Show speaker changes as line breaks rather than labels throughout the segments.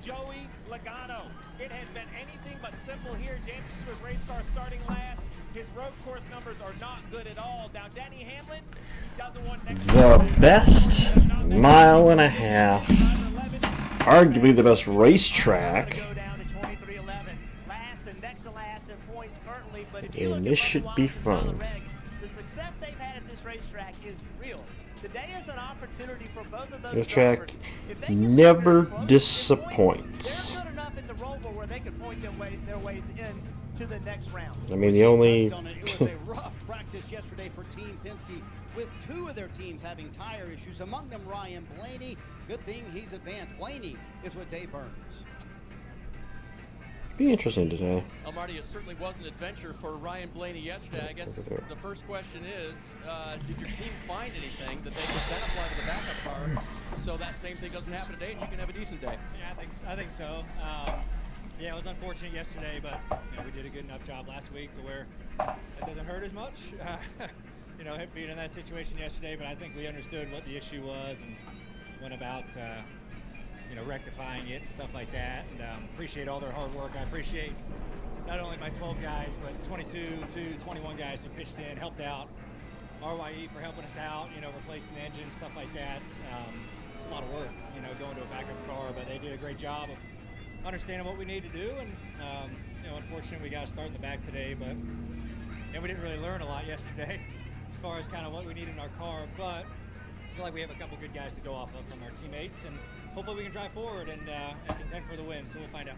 Joey Logano. It has been anything but simple here. Damage to his race car starting last. His road course numbers are not good at all. Now, Denny Hamlin doesn't want
the best mile and a half, arguably the best racetrack, and this should be fun.
The success they've had at this racetrack is real. Today is an opportunity for both of those.
This track never disappoints.
They're good enough in the Roval where they can point their ways in to the next round.
I mean, the only
it was a rough practice yesterday for Team Penske, with two of their teams having tire issues, among them Ryan Blaney. Good thing he's advanced. Blaney is with Dave Burns.
be interesting today.
Well, Marty, it certainly was an adventure for Ryan Blaney yesterday. I guess the first question is, did your team find anything that they could then apply to the backup car so that same thing doesn't happen today and you can have a decent day?
Yeah, I think so. Yeah, it was unfortunate yesterday, but we did a good enough job last week to where it doesn't hurt as much. Being in that situation yesterday, but I think we understood what the issue was and went about rectifying it and stuff like that. And appreciate all their hard work. I appreciate not only my 12 guys, but 22 to 21 guys who pitched in, helped out. RYE for helping us out, replacing the engine, stuff like that. It's a lot of work, going to a backup car, but they did a great job of understanding what we need to do. And, unfortunately, we got to start in the back today, but we didn't really learn a lot yesterday as far as kind of what we need in our car. But I feel like we have a couple good guys to go off of from our teammates, and hopefully we can drive forward and contend for the win, so we'll find out.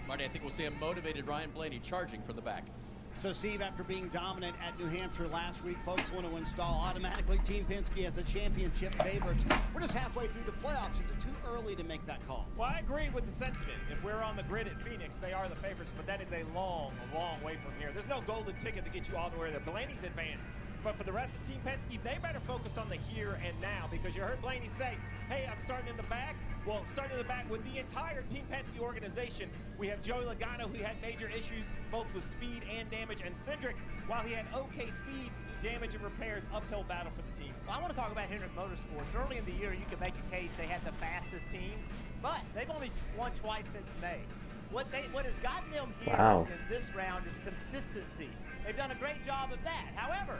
Marty, I think we'll see a motivated Ryan Blaney charging for the back.
So, Steve, after being dominant at New Hampshire last week, folks want to install automatically Team Penske as the championship favorites. We're just halfway through the playoffs. Is it too early to make that call?
Well, I agree with the sentiment. If we're on the grid at Phoenix, they are the favorites, but that is a long way from here. There's no golden ticket to get you all the way there. Blaney's advanced. But for the rest of Team Penske, they better focus on the here and now, because you heard Blaney say, hey, I'm starting in the back. Well, starting in the back with the entire Team Penske organization. We have Joey Logano, who had major issues, both with speed and damage, and Cindric, while he had okay speed, damage and repairs, uphill battle for the team.
Well, I want to talk about Hendrick Motorsports. Early in the year, you could make a case they had the fastest team, but they've only won twice since May. What has gotten them here in this round is consistency. They've done a great job of that. However,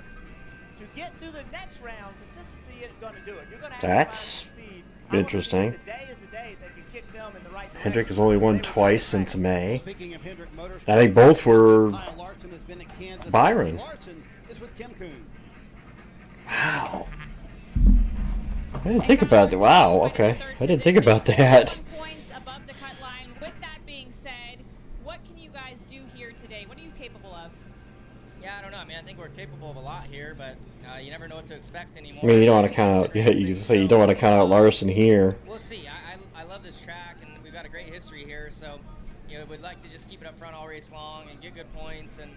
to get through the next round, consistency isn't going to do it. You're going to have to speed.
Interesting.
Today is a day that can kick them in the right direction.
Hendrick has only won twice since May. I think both were Byron. Wow. I didn't think about that. Wow, okay. I didn't think about that.
Points above the cut line. With that being said, what can you guys do here today? What are you capable of?
Yeah, I don't know. I mean, I think we're capable of a lot here, but you never know what to expect anymore.
I mean, you don't want to count out. You can say you don't want to count out Larson here.
We'll see. I love this track, and we've got a great history here. So, we'd like to just keep it up front all race long and get good points, and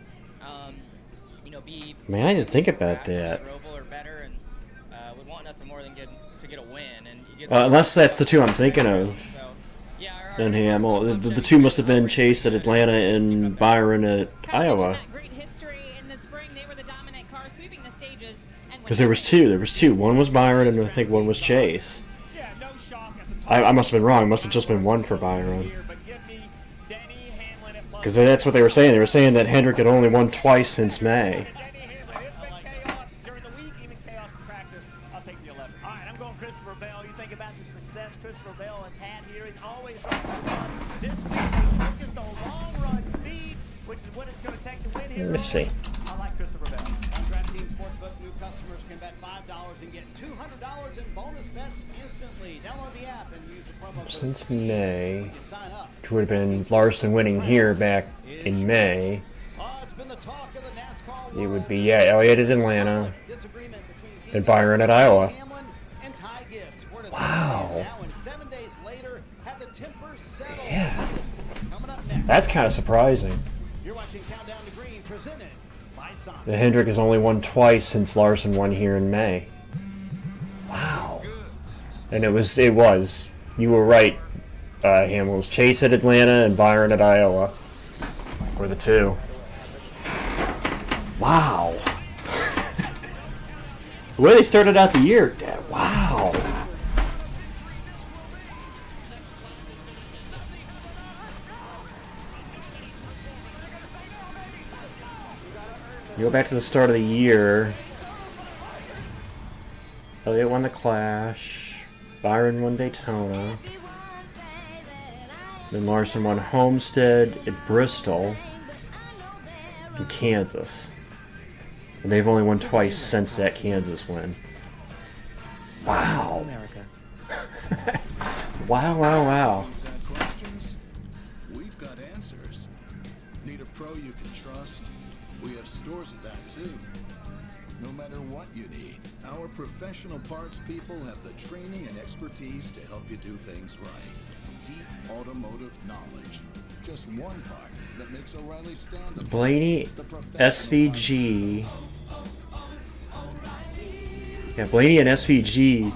be.
Man, I didn't think about that.
Or better, and would want nothing more than to get a win. And
unless that's the two I'm thinking of.
So, yeah,
then Hamill. The two must have been Chase at Atlanta and Byron at Iowa. Because there was two. There was two. One was Byron, and I think one was Chase. I must have been wrong. It must have just been one for Byron. Because that's what they were saying. They were saying that Hendrick had only won twice since May.
Christopher Bell. You think about the success Christopher Bell has had here. He's always right to run. This week he focused on long run speed, which is what it's going to take to win here.
Let me see.
I like Christopher Bell.
On DraftKings Sportsbook, new customers can bet $5 and get $200 in bonus bets instantly. Download the app and use the promo code
since May, which would have been Larson winning here back in May. It would be, Elliott at Atlanta and Byron at Iowa. Wow. Yeah. That's kind of surprising. The Hendrick has only won twice since Larson won here in May. Wow. And it was. You were right, Hamill. It was Chase at Atlanta and Byron at Iowa were the two. Wow. The way they started out the year, wow. You go back to the start of the year. Elliott won the Clash. Byron won Daytona. Then Larson won Homestead at Bristol and Kansas. And they've only won twice since that Kansas win. Wow. Wow, wow, wow.
You've got questions? We've got answers. Need a pro you can trust? We have stores of that too. No matter what you need, our professional parts people have the training and expertise to help you do things right. Deep automotive knowledge. Just one part that makes O'Reilly stand apart.
Blaney, SVG. Yeah, Blaney and SVG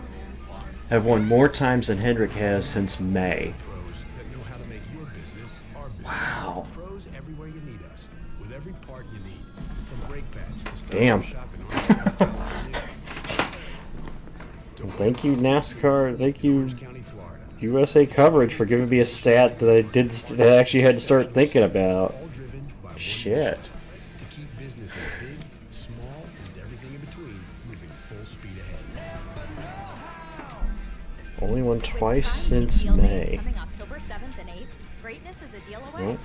have won more times than Hendrick has since May.
Pros that know how to make your business our business.
Wow.
Pros everywhere you need us, with every part you need, from brake pads to stuff
Damn.
shopping.
Thank you, NASCAR. Thank you,
County, Florida.
USA Coverage, for giving me a stat that I actually had to start thinking about.
All driven by one
Shit.
mission, to keep businesses big, small, and everything in between moving full speed ahead.
Only won twice
With
since
Prime Deal Days
May.
coming October 7th and 8th, greatness is a deal away.
Well,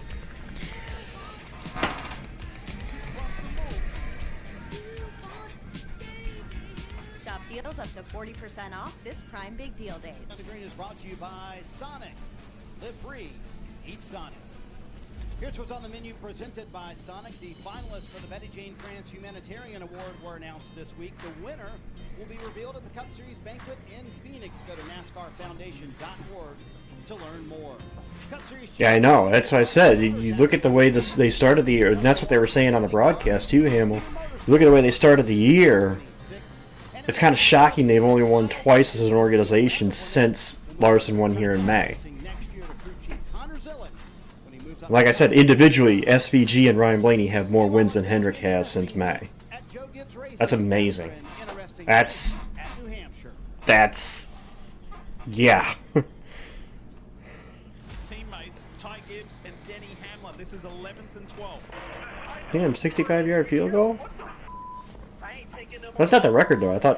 Shop deals up to 40% off this Prime Big Deal Day.
The Green is brought to you by Sonic. Live free, eat Sonic. Here's what's on the menu presented by Sonic. The finalists for the Betty Jane France Humanitarian Award were announced this week. The winner will be revealed at the Cup Series banquet in Phoenix. Go to NASCARFoundation.org to learn more. Cup Series
yeah, I know. That's what I said. You look at the way they started the year, and that's what they were saying on the broadcast too, Hamill. You look at the way they started the year. It's kind of shocking they've only won twice as an organization since Larson won here in May. Like I said, individually, SVG and Ryan Blaney have more wins than Hendrick has since May. That's amazing. That's yeah.
Teammates Ty Gibbs and Denny Hamlin. This is 11th and 12th.
Damn, 65-yard field goal? That's not the record, though. I thought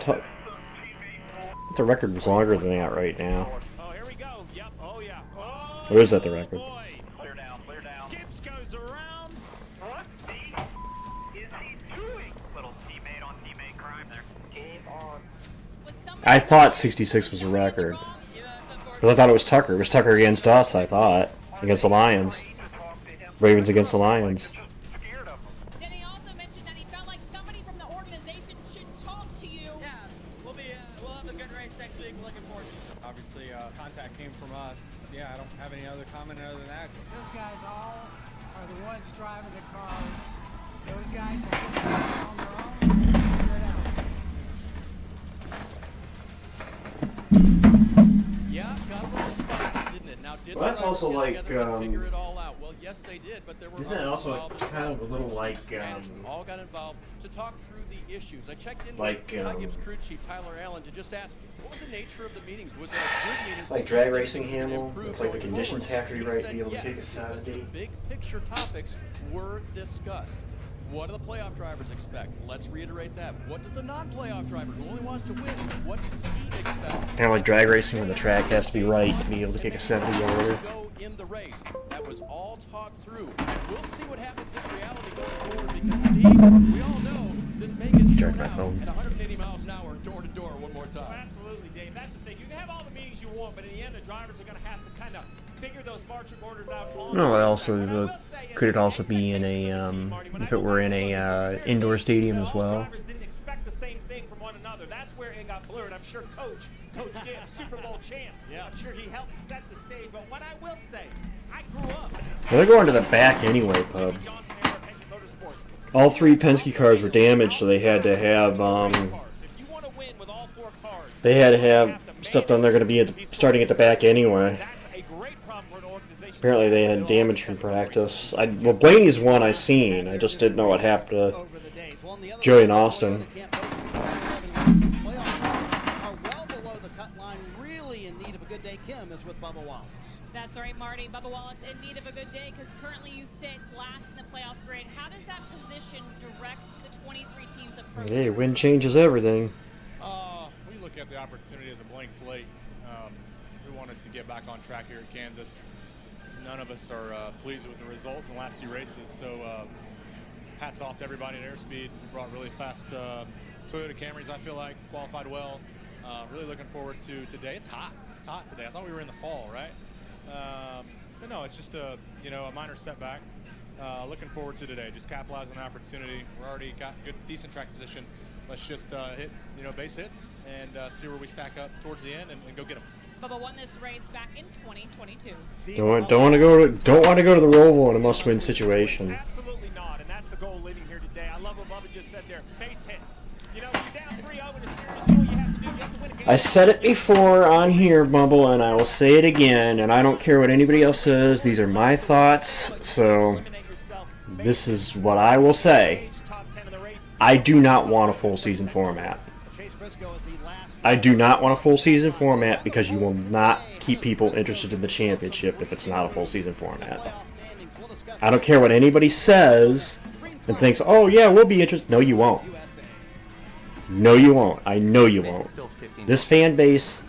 the record was longer than that right now.
Oh, here we go. Yep. Oh, yeah. Oh,
Or is that the record?
boy. Clear down, clear down. Gibbs goes around.
What is he doing? Little teammate on teammate crime there. Game on.
I thought 66 was a record. Because I thought it was Tucker. It was Tucker against us, I thought. Against the Lions. Ravens against the Lions.
Denny also mentioned that he felt like somebody from the organization should talk to you.
Yeah, we'll have a good race next week. We're looking forward to it.
Obviously, contact came from us. Yeah, I don't have any other comment other than that.
Those guys all are the ones driving the cars. Those guys are figuring it out on their own. Figure it out.
Yeah, got a little spicy, didn't it? Now, did
Well, that's
the
also
drivers get
like,
together and figure it all out? Well, yes, they did, but there were
Isn't it
others
also
involved.
kind of a little like,
Management all got involved to talk through the issues. I checked in
like,
with Ty Gibbs crew chief Tyler Allen to just ask what was the nature of the meetings. Was it a good meeting?
Like drag
That
racing,
things were gonna
Hamill.
improve
It's like the
going
conditions
forward?
have to be
He
right to
said
be able to
yes,
take a
because the
Saturday.
big picture topics were discussed. What do the playoff drivers expect? Let's reiterate that. What does the non-playoff driver who only wants to win, what does he expect?
Kind of like drag racing when the track has to be right to be able to kick a 70-yarder.
Go in the race. That was all talked through. And we'll see what happens in reality going forward because, Steve, we all know this may get
Jerk
shown
my
out
phone.
at 180 miles an hour door to door one more time.
Oh, absolutely, Dave. That's the thing. You can have all the meetings you want, but in the end, the drivers are going to have to kind of figure those marching orders out.
No, could it also be in a if it were in a indoor stadium as well?
Drivers didn't expect the same thing from one another. That's where it got blurred. I'm sure Coach Gibbs, Super Bowl champ.
Yeah.
I'm sure he helped set the stage. But what I will say, I grew up.
Well, they're going to the back anyway, Pub.
Johnson era of Hendrick Motorsports.
All three Penske cars were damaged, so they had to have
If you want to win with all four cars,
they had to have stuff done. They're going to be starting at the back anyway.
that's a great problem for an organization.
Apparently they had damage from practice. Well, Blaney's one I seen. I just didn't know what happened to Joey and Austin.
Playoffs are well below the cut line, really in need of a good day. Kim is with Bubba Wallace.
That's right, Marty. Bubba Wallace in need of a good day because currently you sit last in the playoff grid. How does that position direct the 23 teams approach?
Hey, win changes everything.
We look at the opportunity as a blank slate. We wanted to get back on track here at Kansas. None of us are pleased with the results in the last few races, so hats off to everybody at Airspeed. We brought really fast Toyota Camrys, I feel like, qualified well. Really looking forward to today. It's hot. It's hot today. I thought we were in the fall, right? But no, it's just a minor setback. Looking forward to today. Just capitalize on the opportunity. We're already got good, decent track position. Let's just hit, base hits and see where we stack up towards the end and go get them.
Bubba won this race back in 2022.
Don't want to go to the Roval in a must-win situation.
Absolutely not, and that's the goal leading here today. I love what Bubba just said there. Base hits. You're down 3-0 in a series. You know what you have to do. You have to win a game.
I said it before on here, Bumble, and I will say it again, and I don't care what anybody else says. These are my thoughts, so this is what I will say. I do not want a full season format. I do not want a full season format because you will not keep people interested in the championship if it's not a full season format. I don't care what anybody says and thinks, oh yeah, we'll be interested. No, you won't. No, you won't. I know you won't. This fan base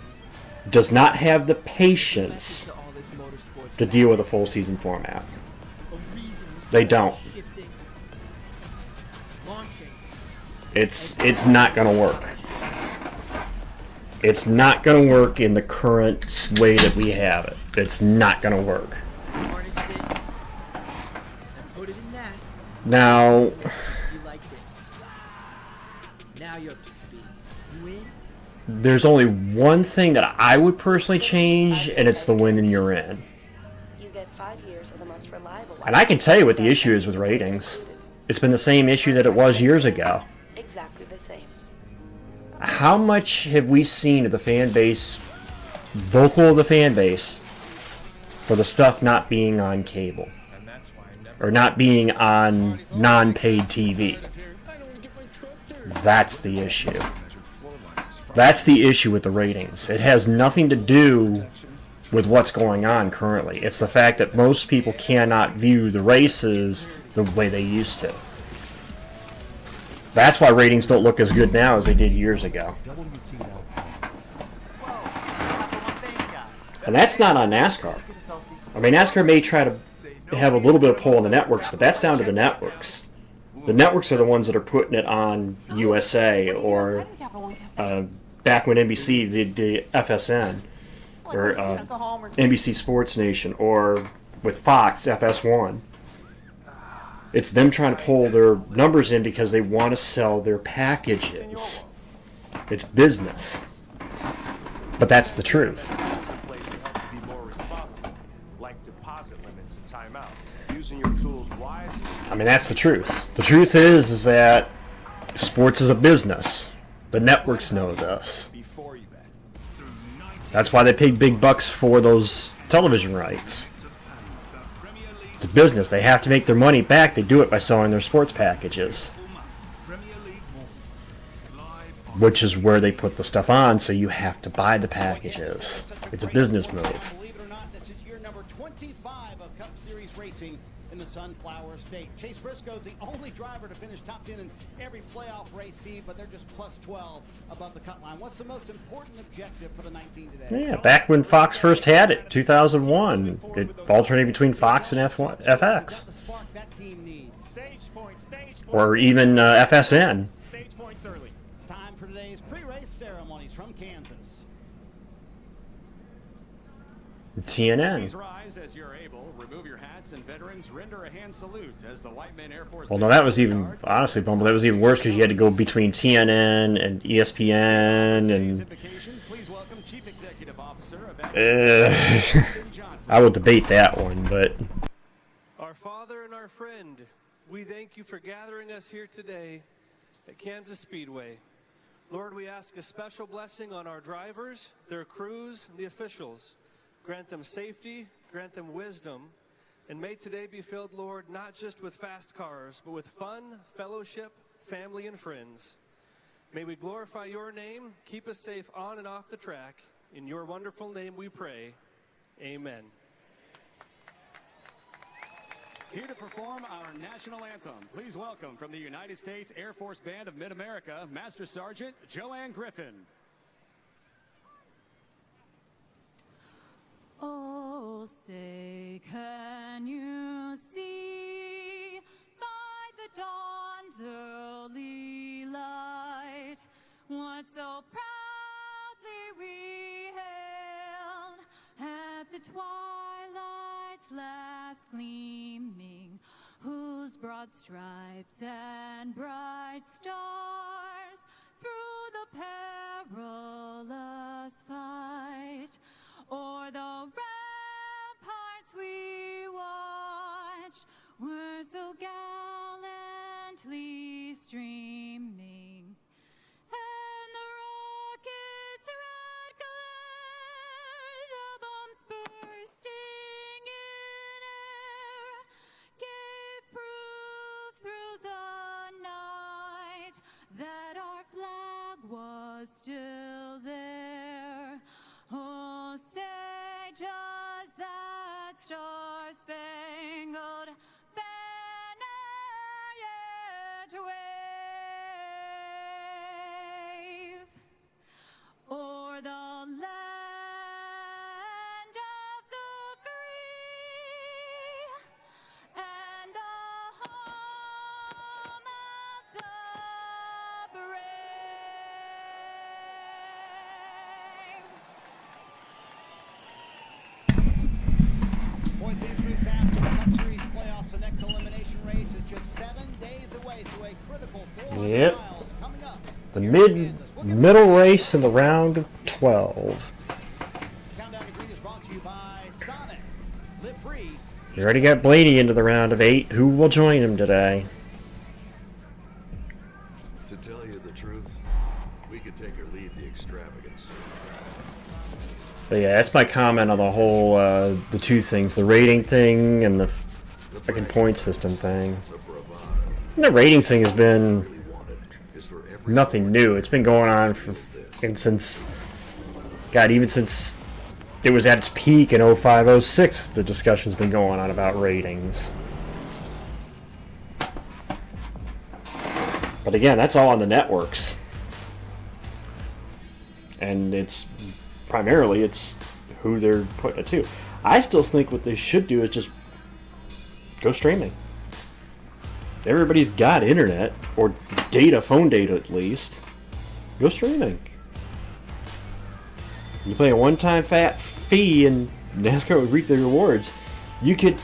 does not have the patience to deal with a full season format. They don't. It's not going to work. It's not going to work in the current way that we have it. It's not going to work. Now, there's only one thing that I would personally change, and it's the win and you're in. And I can tell you what the issue is with ratings. It's been the same issue that it was years ago. How much have we seen of the fan base, vocal of the fan base, for the stuff not being on cable? Or not being on non-paid TV? That's the issue. That's the issue with the ratings. It has nothing to do with what's going on currently. It's the fact that most people cannot view the races the way they used to. That's why ratings don't look as good now as they did years ago. And that's not on NASCAR. I mean, NASCAR may try to have a little bit of pull on the networks, but that's down to the networks. The networks are the ones that are putting it on USA or back when NBC did the FSN or NBC Sports Nation or with Fox, FS1. It's them trying to pull their numbers in because they want to sell their packages. It's business. But that's the truth. I mean, that's the truth. The truth is that sports is a business. The networks know this. That's why they pay big bucks for those television rights. It's a business. They have to make their money back. They do it by selling their sports packages. Which is where they put the stuff on, so you have to buy the packages. It's a business move.
Believe it or not, this is year number 25 of Cup Series racing in the Sunflower State. Chase Briscoe's the only driver to finish top 10 in every playoff race, Steve, but they're just plus 12 above the cut line. What's the most important objective for the 19 today?
Yeah, back when Fox first had it, 2001. It alternated between Fox and FX. Or even FSN.
It's time for today's pre-race ceremonies from Kansas.
TNN.
Please rise as you're able. Remove your hats and veterans render a hand salute as the White Men Air Force.
Well, no, that was even, honestly, Bumble, that was even worse because you had to go between TNN and ESPN and...
Please welcome Chief Executive Officer of
I will debate that one, but...
Our Father and our friend, we thank you for gathering us here today at Kansas Speedway. Lord, we ask a special blessing on our drivers, their crews, and the officials. Grant them safety, grant them wisdom, and may today be filled, Lord, not just with fast cars, but with fun, fellowship, family, and friends. May we glorify your name, keep us safe on and off the track. In your wonderful name we pray. Amen.
Here to perform our national anthem, please welcome from the United States Air Force Band of Mid-America, Master Sergeant Joanne Griffin.
Oh, say, can you see by the dawn's early light what so proudly we hailed at the twilight's last gleaming, whose broad stripes and bright stars through the perilous fight o'er the ramparts we watched were so gallantly streaming, and the rocket's red glare, the bombs bursting in air, gave proof through the night that our flag was still there. Oh, say, does that star-spangled banner yet wave o'er the land of the free and the home of the brave?
Boy, things move fast in the Cup Series playoffs. The next elimination race is just 7 days away, so a critical 400
Yep.
miles coming up.
The middle race in the round of 12.
Countdown to Green is brought to you by Sonic. Live free.
You already got Blaney into the round of 8. Who will join him today?
To tell you the truth, we could take or leave the extravagance.
But yeah, that's my comment on the whole, the two things, the rating thing and the fucking point system thing. And the ratings thing has been nothing new. It's been going on since, God, even since it was at its peak in 05-06, the discussion's been going on about ratings. But again, that's all on the networks. And it's primarily it's who they're putting it to. I still think what they should do is just go streaming. Everybody's got internet or data, phone data at least. Go streaming. You pay a one-time fat fee and NASCAR would reap the rewards. You could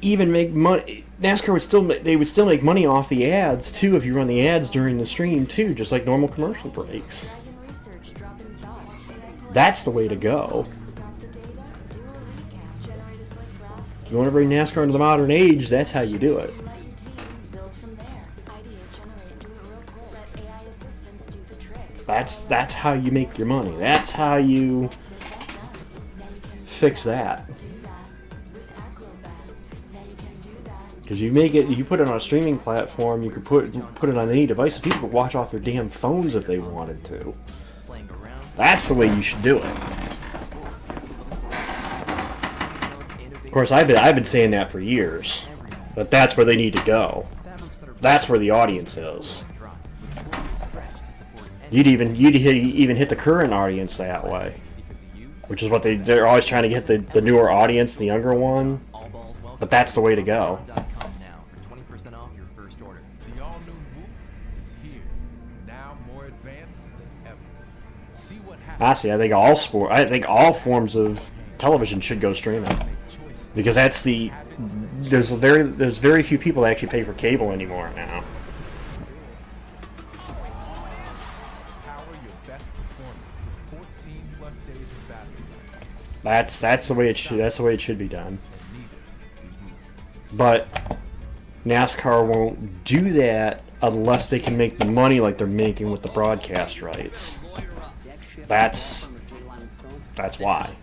even make money. NASCAR would still make money off the ads too if you run the ads during the stream too, just like normal commercial breaks. That's the way to go. If you want to bring NASCAR into the modern age, that's how you do it. That's how you make your money. That's how you fix that. Because you put it on a streaming platform, you could put it on any device. People could watch off their damn phones if they wanted to. That's the way you should do it. Of course, I've been saying that for years, but that's where they need to go. That's where the audience is. You'd even hit the current audience that way, which is what they're always trying to get the newer audience, the younger one. But that's the way to go. Honestly, I think all forms of television should go streaming, because that's there's very few people that actually pay for cable anymore now. That's the way it should be done. But NASCAR won't do that unless they can make the money like they're making with the broadcast rights. That's why.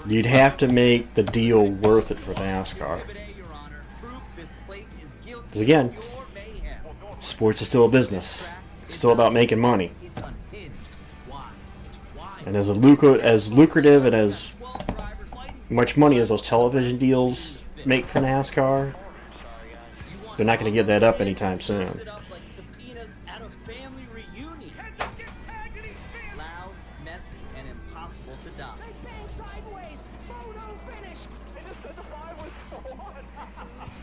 You'd have to make the deal worth it for NASCAR. Because again, sports is still a business. It's still about making money. And as lucrative and as much money as those television deals make for NASCAR, they're not going to give that up anytime soon.
At a family reunion. Loud, messy, and impossible to dodge.
They bang sideways. Photo finish. They just said the 5 was so hot.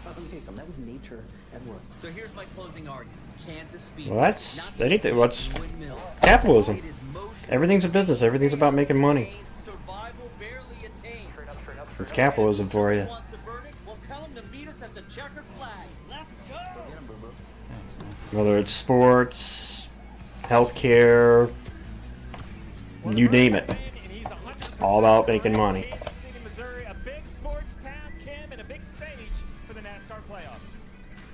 Let me tell you something. That was nature at work. So here's my closing argument. Kansas Speed.
Well, that's anything. What's capitalism? Everything's a business. Everything's about making money.
Survival barely attained.
It's capitalism for you.
Wants a verdict? Well, tell him to meet us at the checkered flag. Let's go. Get him, boo-boo.
Whether it's sports, healthcare, you name it. It's all about making money.
Kansas City, Missouri, a big sports town, Kim, and a big stage for the NASCAR playoffs.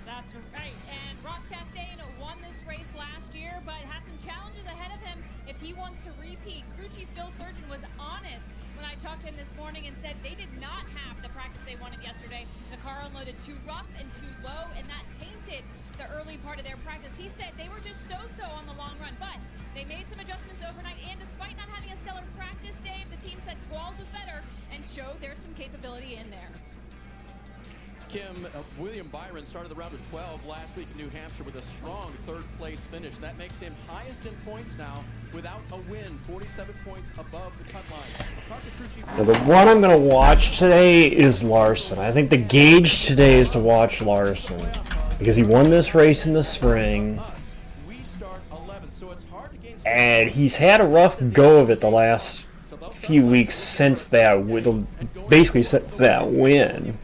That's right. And Ross Chastain won this race last year, but has some challenges ahead of him if he wants to repeat. Crew Chief Phil Surgeon was honest when I talked to him this morning and said they did not have the practice they wanted yesterday. The car unloaded too rough and too low, and that tainted the early part of their practice. He said they were just so-so on the long run, but they made some adjustments overnight, and despite not having a stellar practice day, the team said Qualls was better and showed there's some capability in there.
Kim, William Byron started the round of 12 last week in New Hampshire with a strong third-place finish. That makes him highest in points now without a win, 47 points above the cut line.
Now, the one I'm going to watch today is Larson. I think the gauge today is to watch Larson because he won this race in the spring, and he's had a rough go of it the last few weeks since that, basically since that win.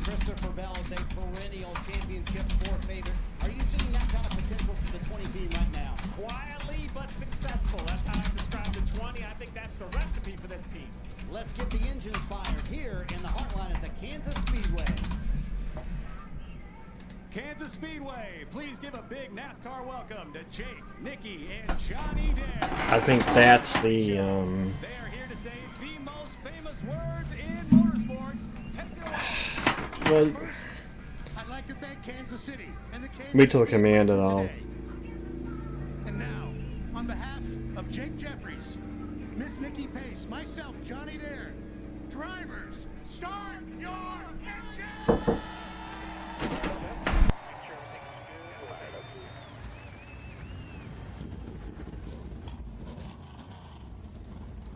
Christopher Bell is a perennial championship 4 favorite. Are you seeing that kind of potential for the 20 team right now?
Quietly but successful. That's how I describe the 20. I think that's the recipe for this team.
Let's get the engines fired here in the heartline at the Kansas Speedway.
Kansas Speedway, please give a big NASCAR welcome to Jake, Nicky, and Johnny Dare.
I think that's the.
They are here to say the most famous words in motorsports. Take it away.
Well,
I'd like to thank Kansas City and the Kansas
wait till the
Speedway
command
for
and all.
today. And now, on behalf of Jake Jeffries, Miss Nikki Pace, myself, Johnny Dare, drivers, start your engine!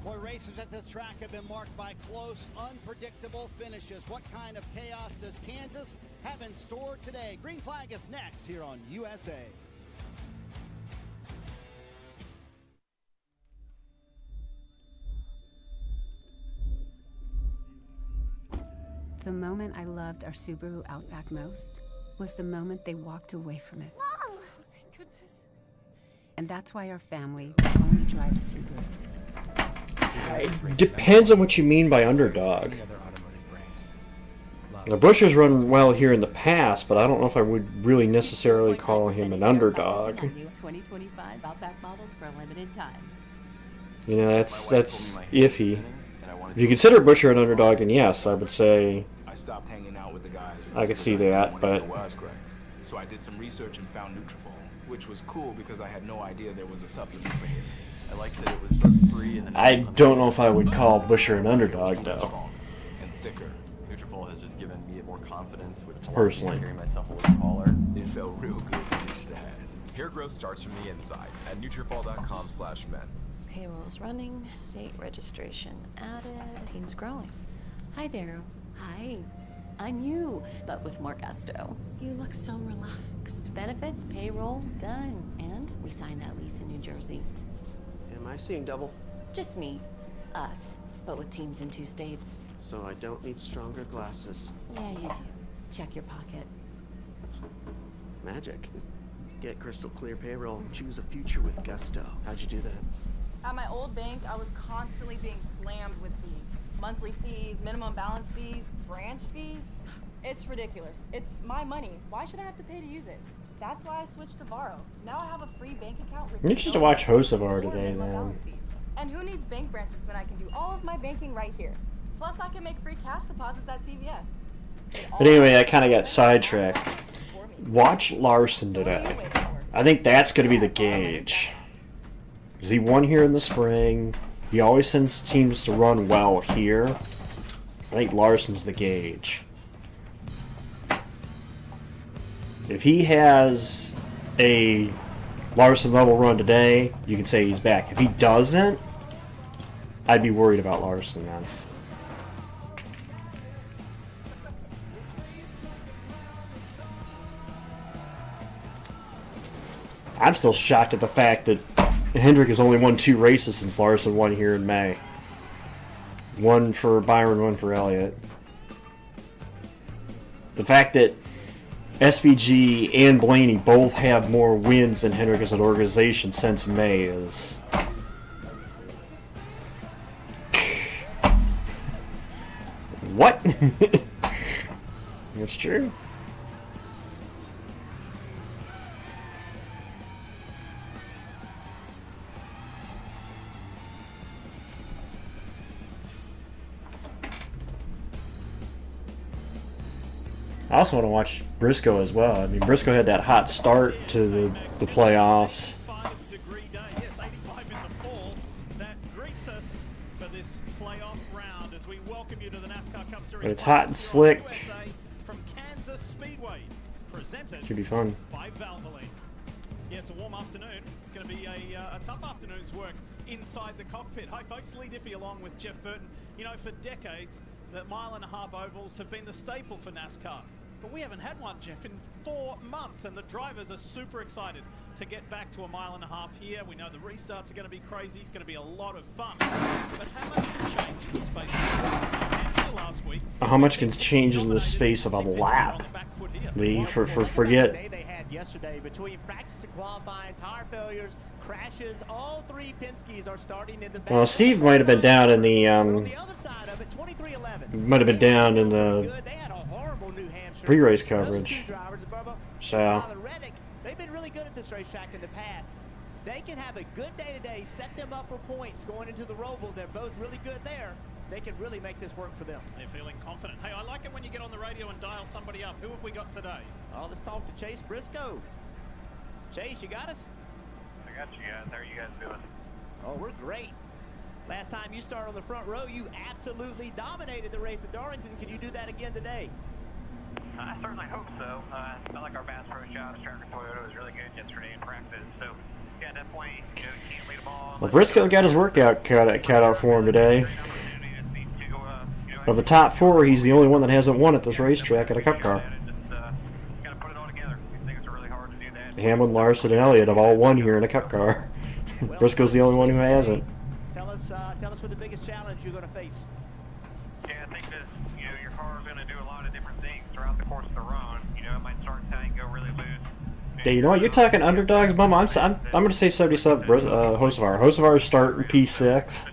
Boy, races at this track have been marked by close, unpredictable finishes. What kind of chaos does Kansas have in store today? Green flag is next here on USA.
The moment I loved our Subaru Outback most was the moment they walked away from it.
Mom! Thank goodness.
And that's why our family will only drive a Subaru.
It depends on what you mean by underdog. Now, Busch has run well here in the past, but I don't know if I would really necessarily call him an underdog.
2025 Outback models for a limited time.
You know, that's iffy. If you consider Buescher an underdog, then yes, I would say
I stopped hanging out with the guys.
I could see that, but
So I did some research and found Nutrafol, which was cool because I had no idea there was a supplement for here. I liked that it was drug-free and
I don't know if I would call Buescher an underdog, though.
and thicker.
Nutrafol has just given me more confidence with
Personally.
carrying myself a little taller.
It felt real good to reach that.
Hair growth starts from the inside at Nutrafol.com/men.
Payroll's running, state registration added, team's growing. Hi, Daryl. Hi. I'm you, but with more gusto. You look so relaxed. Benefits, payroll, done. And we signed that lease in New Jersey.
Am I seeing double?
Just me. Us. But with teams in 2 states.
So I don't need stronger glasses.
Yeah, you do. Check your pocket.
Magic. Get crystal clear payroll and choose a future with gusto. How'd you do that?
At my old bank, I was constantly being slammed with fees. Monthly fees, minimum balance fees, branch fees. It's ridiculous. It's my money. Why should I have to pay to use it? That's why I switched to Varo. Now I have a free bank account with
I'm interested to watch Hocevar today, man.
And who needs bank branches when I can do all of my banking right here? Plus, I can make free cash deposits at CVS.
But anyway, I kind of got sidetracked. Watch Larson today. I think that's going to be the gauge. Because he won here in the spring. He always sends teams to run well here. I think Larson's the gauge. If he has a Larson level run today, you can say he's back. If he doesn't, I'd be worried about Larson then. I'm still shocked at the fact that Hendrick has only won 2 races since Larson won here in May. One for Byron, one for Elliott. The fact that SVG and Blaney both have more wins than Hendrick as an organization since May is... What? That's true. I also want to watch Briscoe as well. I mean, Briscoe had that hot start to the playoffs. But it's hot and slick. Should be fun.
Yeah, it's a warm afternoon. It's going to be a tough afternoon's work inside the cockpit. Hi folks, Lee Diffie along with Jeff Burton. You know, for decades, the 1.5 mile ovals have been the staple for NASCAR. But we haven't had one, Jeff, in 4 months, and the drivers are super excited to get back to a 1.5 mile here. We know the restarts are going to be crazy. It's going to be a lot of fun. But how much can change in the space of last week?
How much can change in the space of a lap? Lee, forget.
They had yesterday between practice and qualifying, tire failures, crashes, all 3 Penske's are starting in the back.
Well, Steve might have been down in the might have been down in the pre-race coverage. So
They've been really good at this racetrack in the past. They can have a good day today, set them up for points going into the Roval. They're both really good there. They can really make this work for them.
They're feeling confident. Hey, I like it when you get on the radio and dial somebody up. Who have we got today?
Oh, let's talk to Chase Briscoe. Chase, you got us?
I got you guys. How are you guys doing?
Oh, we're great. Last time you started on the front row, you absolutely dominated the race at Darlington. Can you do that again today?
I certainly hope so. I felt like our Bass Pro Shop Tracker Toyota was really good yesterday in practice. So, yeah, definitely, you know, you can't lead them all.
Well, Briscoe got his workout cut out for him today. Of the top 4, he's the only one that hasn't won at this racetrack at a Cup car. Hamlin, Larson, and Elliott have all won here in a Cup car. Briscoe's the only one who hasn't.
Tell us what the biggest challenge you're going to face.
Yeah, I think that, you know, your car is going to do a lot of different things throughout the course of the run. You know, it might start tight, go really loose.
Yeah, you know what? You're talking underdogs, Bum. I'm going to say 77 Hocevar. Hocevar is starting P6.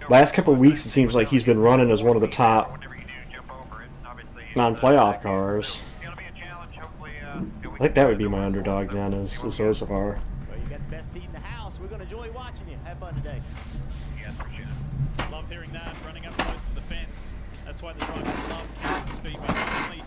Last couple of weeks, it seems like he's been running as one of the top non-playoff cars. I think that would be my underdog then, is Hocevar.
Well, you got the best seat in the house. We're going to enjoy watching you. Have fun today.
Yeah, appreciate it.
Love hearing that, running up close to the fence. That's why the drivers love Canyon Speedway. Not only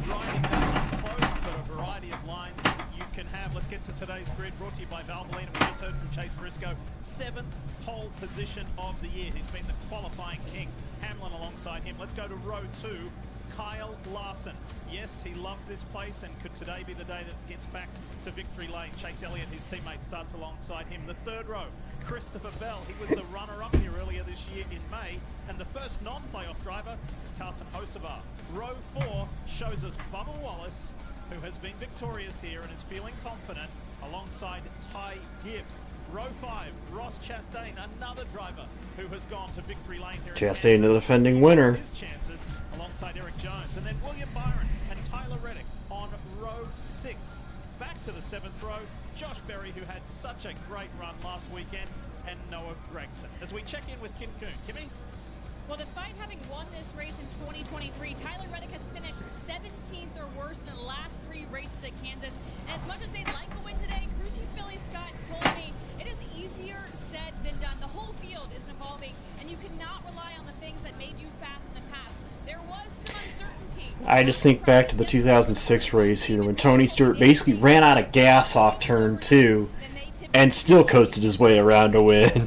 riding that up close, but a variety of lines you can have. Let's get to today's grid, brought to you by Valvoline. We just heard from Chase Briscoe, 7th pole position of the year. He's been the qualifying king. Hamlin alongside him. Let's go to row 2. Kyle Larson. Yes, he loves this place, and could today be the day that gets back to victory lane. Chase Elliott, his teammate, starts alongside him. The 3rd row, Christopher Bell. He was the runner-up here earlier this year in May, and the first non-playoff driver is Carson Hocevar. Row 4 shows us Bubba Wallace, who has been victorious here and is feeling confident, alongside Ty Gibbs. Row 5, Ross Chastain, another driver who has gone to victory lane here.
Chastain, the defending winner.
His chances alongside Eric Jones, and then William Byron and Tyler Reddick on row 6. Back to the 7th row, Josh Berry, who had such a great run last weekend, and Noah Gregson. As we check in with Kim Kuhn. Kimmy?
Well, despite having won this race in 2023, Tyler Reddick has finished 17th or worse in the last 3 races at Kansas. And as much as they'd like a win today, crew chief Billy Scott told me it is easier said than done. The whole field is evolving, and you cannot rely on the things that made you fast in the past. There was some uncertainty.
I just think back to the 2006 race here when Tony Stewart basically ran out of gas off turn 2 and still coasted his way around to win.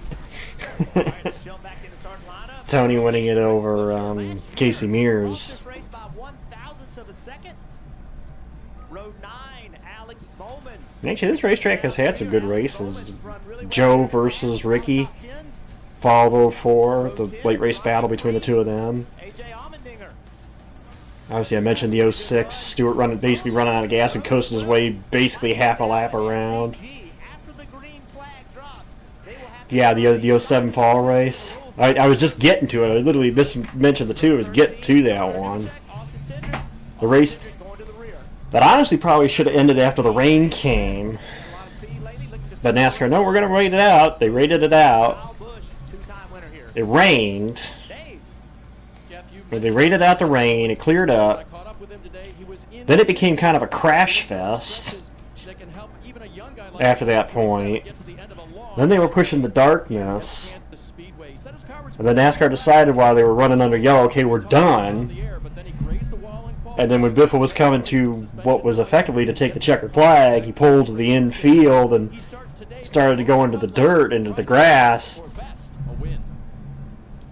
Tony winning it over Casey Mears. Actually, this racetrack has had some good races. Joe versus Ricky, Fall 04, the late race battle between the two of them. Obviously, I mentioned the 06, Stewart basically running out of gas and coasting his way basically half a lap around. Yeah, the 07 fall race. I was just getting to it. I literally mentioned the two. I was getting to that one. The race that honestly probably should have ended after the rain came. But NASCAR, no, we're going to wait it out. They rated it out. It rained. They rated out the rain. It cleared up. Then it became kind of a crash fest after that point. Then they were pushing the darkness. And then NASCAR decided while they were running under yellow, okay, we're done. And then when Biffle was coming to what was effectively to take the checkered flag, he pulled to the infield and started to go into the dirt, into the grass.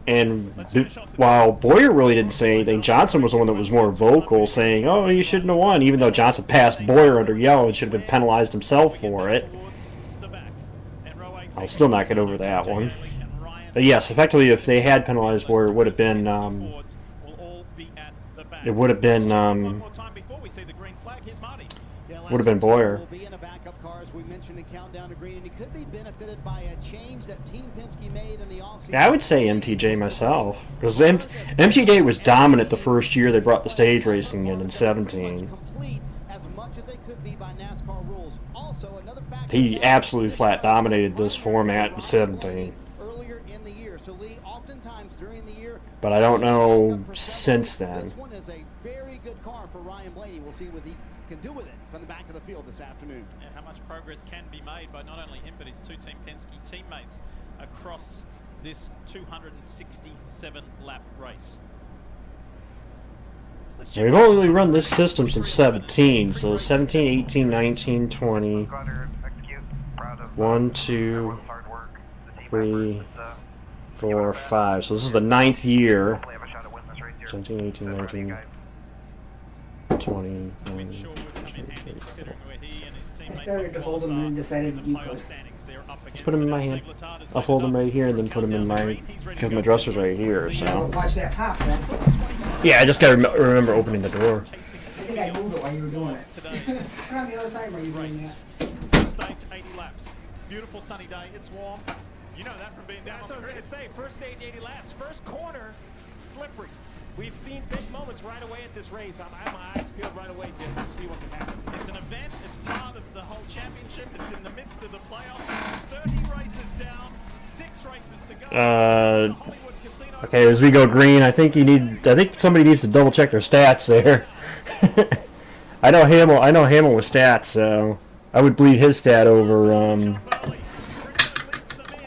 And while Boyer really didn't say anything, Johnson was the one that was more vocal, saying, oh, you shouldn't have won, even though Johnson passed Boyer under yellow and should have been penalized himself for it. I'll still not get over that one. But yes, effectively, if they had penalized Boyer, it would have been Boyer. Yeah, I would say MTJ myself, because MTJ was dominant the first year they brought the stage racing in 17. He absolutely flat dominated this format in 17. But I don't know since then.
This one is a very good car for Ryan Blaney. We'll see what he can do with it from the back of the field this afternoon.
Yeah, how much progress can be made by not only him but his two Team Penske teammates across this 267-lap race.
We've only run this system since 17, so 17, 18, 19, 20. 1, 2, 3, 4, 5. So this is the 9th year. 17, 18, 19, 20.
I started to fold them and then decided that you could.
Let's put them in my hand. I'll fold them right here and then put them in my, because my dresser's right here, so.
Watch that pop, then.
Yeah, I just gotta remember opening the door.
I think I moved it while you were doing it. Put on the other side while you were doing that.
First stage, 80 laps. Beautiful sunny day. It's warm. You know that from being down.
That's what I was going to say. First stage, 80 laps. First corner, slippery. We've seen big moments right away at this race. I have my eyes peeled right away to see what can happen.
It's an event. It's part of the whole championship. It's in the midst of the playoffs. 30 races down, 6 races to go.
Okay, as we go green, I think somebody needs to double check their stats there. I know Hamill with stats, so I would bleed his stat over.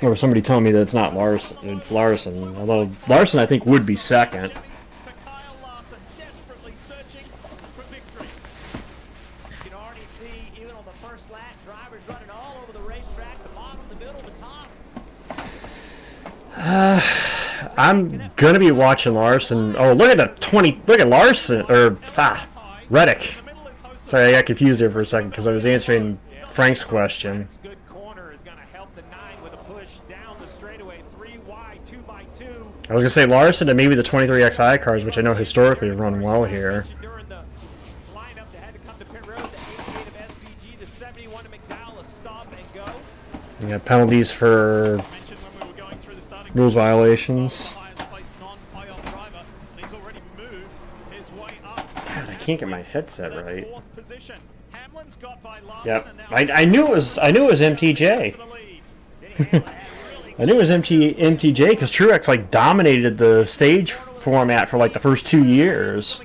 Or somebody telling me that it's not Larson. It's Larson. Although Larson, I think, would be second. I'm gonna be watching Larson. Oh, look at the 20. Look at Larson Reddick. Sorry, I got confused there for a second because I was answering Frank's question. I was gonna say Larson and maybe the 23XI cars, which I know historically have run well here. You got penalties for rules violations. God, I can't get my headset right. Yep, I knew it was MTJ. I knew it was MTJ because Truex like dominated the stage format for like the first 2 years.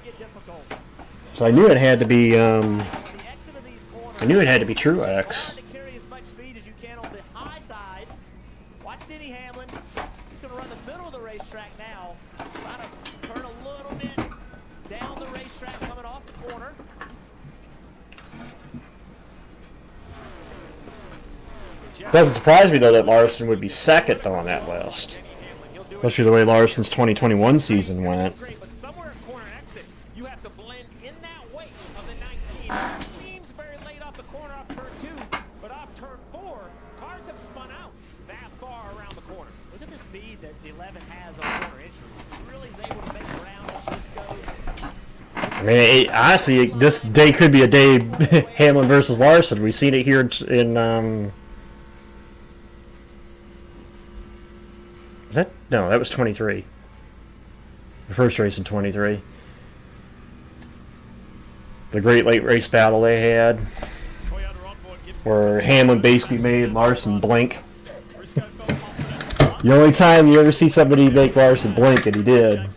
So I knew it had to be Truex. Doesn't surprise me though that Larson would be second though on that list, especially the way Larson's 2021 season went.
But somewhere at corner exit, you have to blend in that weight of the 19. Seems very late off the corner off turn 2, but off turn 4, cars have spun out that far around the corner.
Look at the speed that the 11 has on corner entry. He really is able to make ground as this goes.
I mean, honestly, this day could be a day Hamlin versus Larson. We've seen it here in was that? No, that was 23. The first race in 23. The great late race battle they had, where Hamlin basically made Larson blink. The only time you ever see somebody make Larson blink, and he did.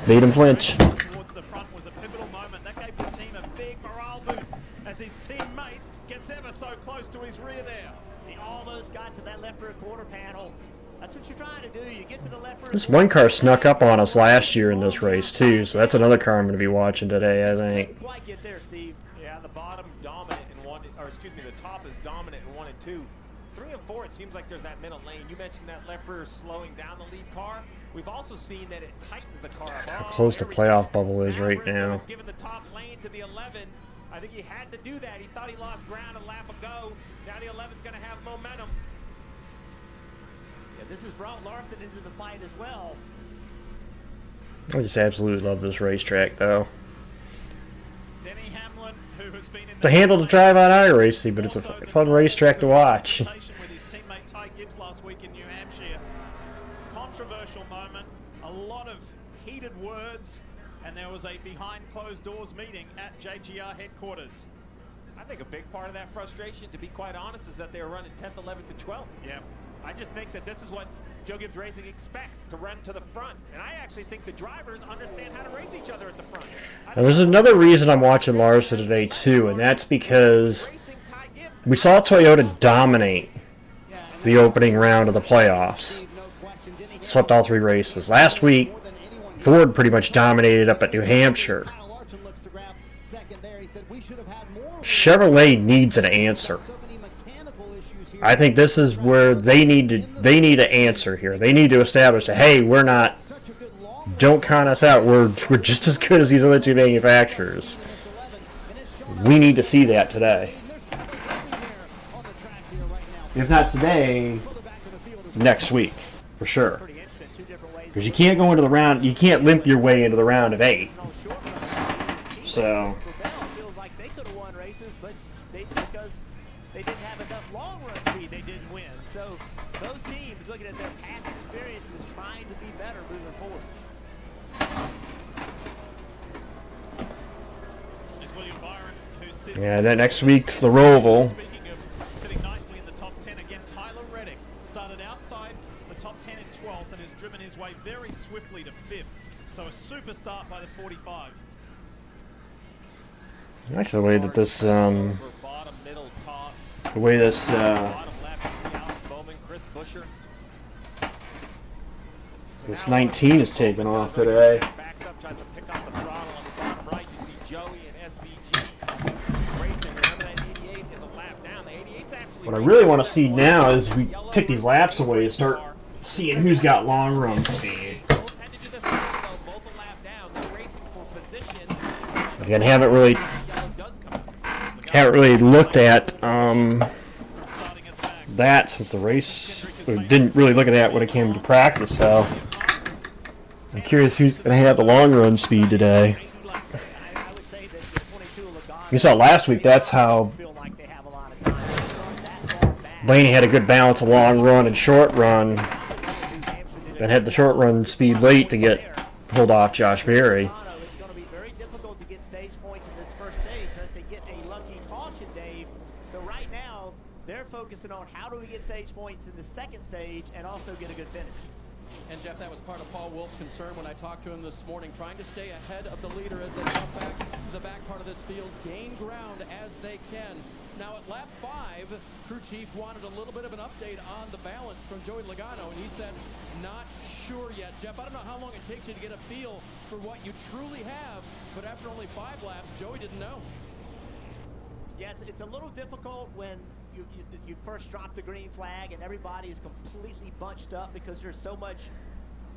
Made him flinch.
Towards the front was a pivotal moment. That gave the team a big morale boost as his teammate gets ever so close to his rear there.
He almost got to that left rear quarter panel. That's what you're trying to do. You get to the left rear.
This one car snuck up on us last year in this race too, so that's another car I'm going to be watching today, I think.
Quite get there, Steve.
Yeah, the bottom dominant in 1, or excuse me, the top is dominant in 1 and 2. 3 and 4, it seems like there's that middle lane. You mentioned that left rear slowing down the lead car. We've also seen that it tightens the car up.
How close the playoff bubble is right now.
Given the top lane to the 11, I think he had to do that. He thought he lost ground a lap ago. Now the 11's going to have momentum.
Yeah, this has brought Larson into the fight as well.
I just absolutely love this racetrack, though.
Denny Hamlin, who has been in
The handle to drive on iRacing, but it's a fun racetrack to watch.
with his teammate Ty Gibbs last week in New Hampshire. Controversial moment, a lot of heated words, and there was a behind closed doors meeting at JGR headquarters.
I think a big part of that frustration, to be quite honest, is that they were running 10th, 11th, and 12th.
Yeah.
I just think that this is what Joe Gibbs Racing expects, to run to the front. And I actually think the drivers understand how to race each other at the front.
Now, there's another reason I'm watching Larson today, too, and that's because we saw Toyota dominate the opening round of the playoffs. Swept all 3 races. Last week, Ford pretty much dominated up at New Hampshire. Chevrolet needs an answer. I think this is where they need to answer here. They need to establish that, hey, don't count us out. We're just as good as these other 2 manufacturers. We need to see that today. If not today, next week, for sure. Because you can't go into the round, you can't limp your way into the round of 8. So
Feels like they could have won races, but because they didn't have enough long run speed, they didn't win. So both teams, looking at their past experiences, trying to be better moving forward.
It's William Byron who sits.
yeah, that next week's the Roval.
Speaking of sitting nicely in the top 10 again, Tyler Reddick started outside the top 10 in 12th and has driven his way very swiftly to 5th. So a super start by the 45.
Actually, the way that this, the way this, this 19 is taking off today. What I really want to see now is we take these laps away and start seeing who's got long run speed. Again, haven't really looked at that since the race. Didn't really look at that when it came to practice, so I'm curious who's going to have the long run speed today. You saw last week, that's how Blaney had a good balance of long run and short run, and had the short run speed late to hold off Josh Berry.
On how do we get stage points in the second stage and also get a good finish.
And Jeff, that was part of Paul Wolf's concern when I talked to him this morning, trying to stay ahead of the leader as they come back to the back part of this field, gain ground as they can. Now at lap 5, crew chief wanted a little bit of an update on the balance from Joey Logano, and he said, not sure yet. Jeff, I don't know how long it takes you to get a feel for what you truly have, but after only 5 laps, Joey didn't know.
Yeah, it's a little difficult when you first drop the green flag and everybody is completely bunched up because there's so much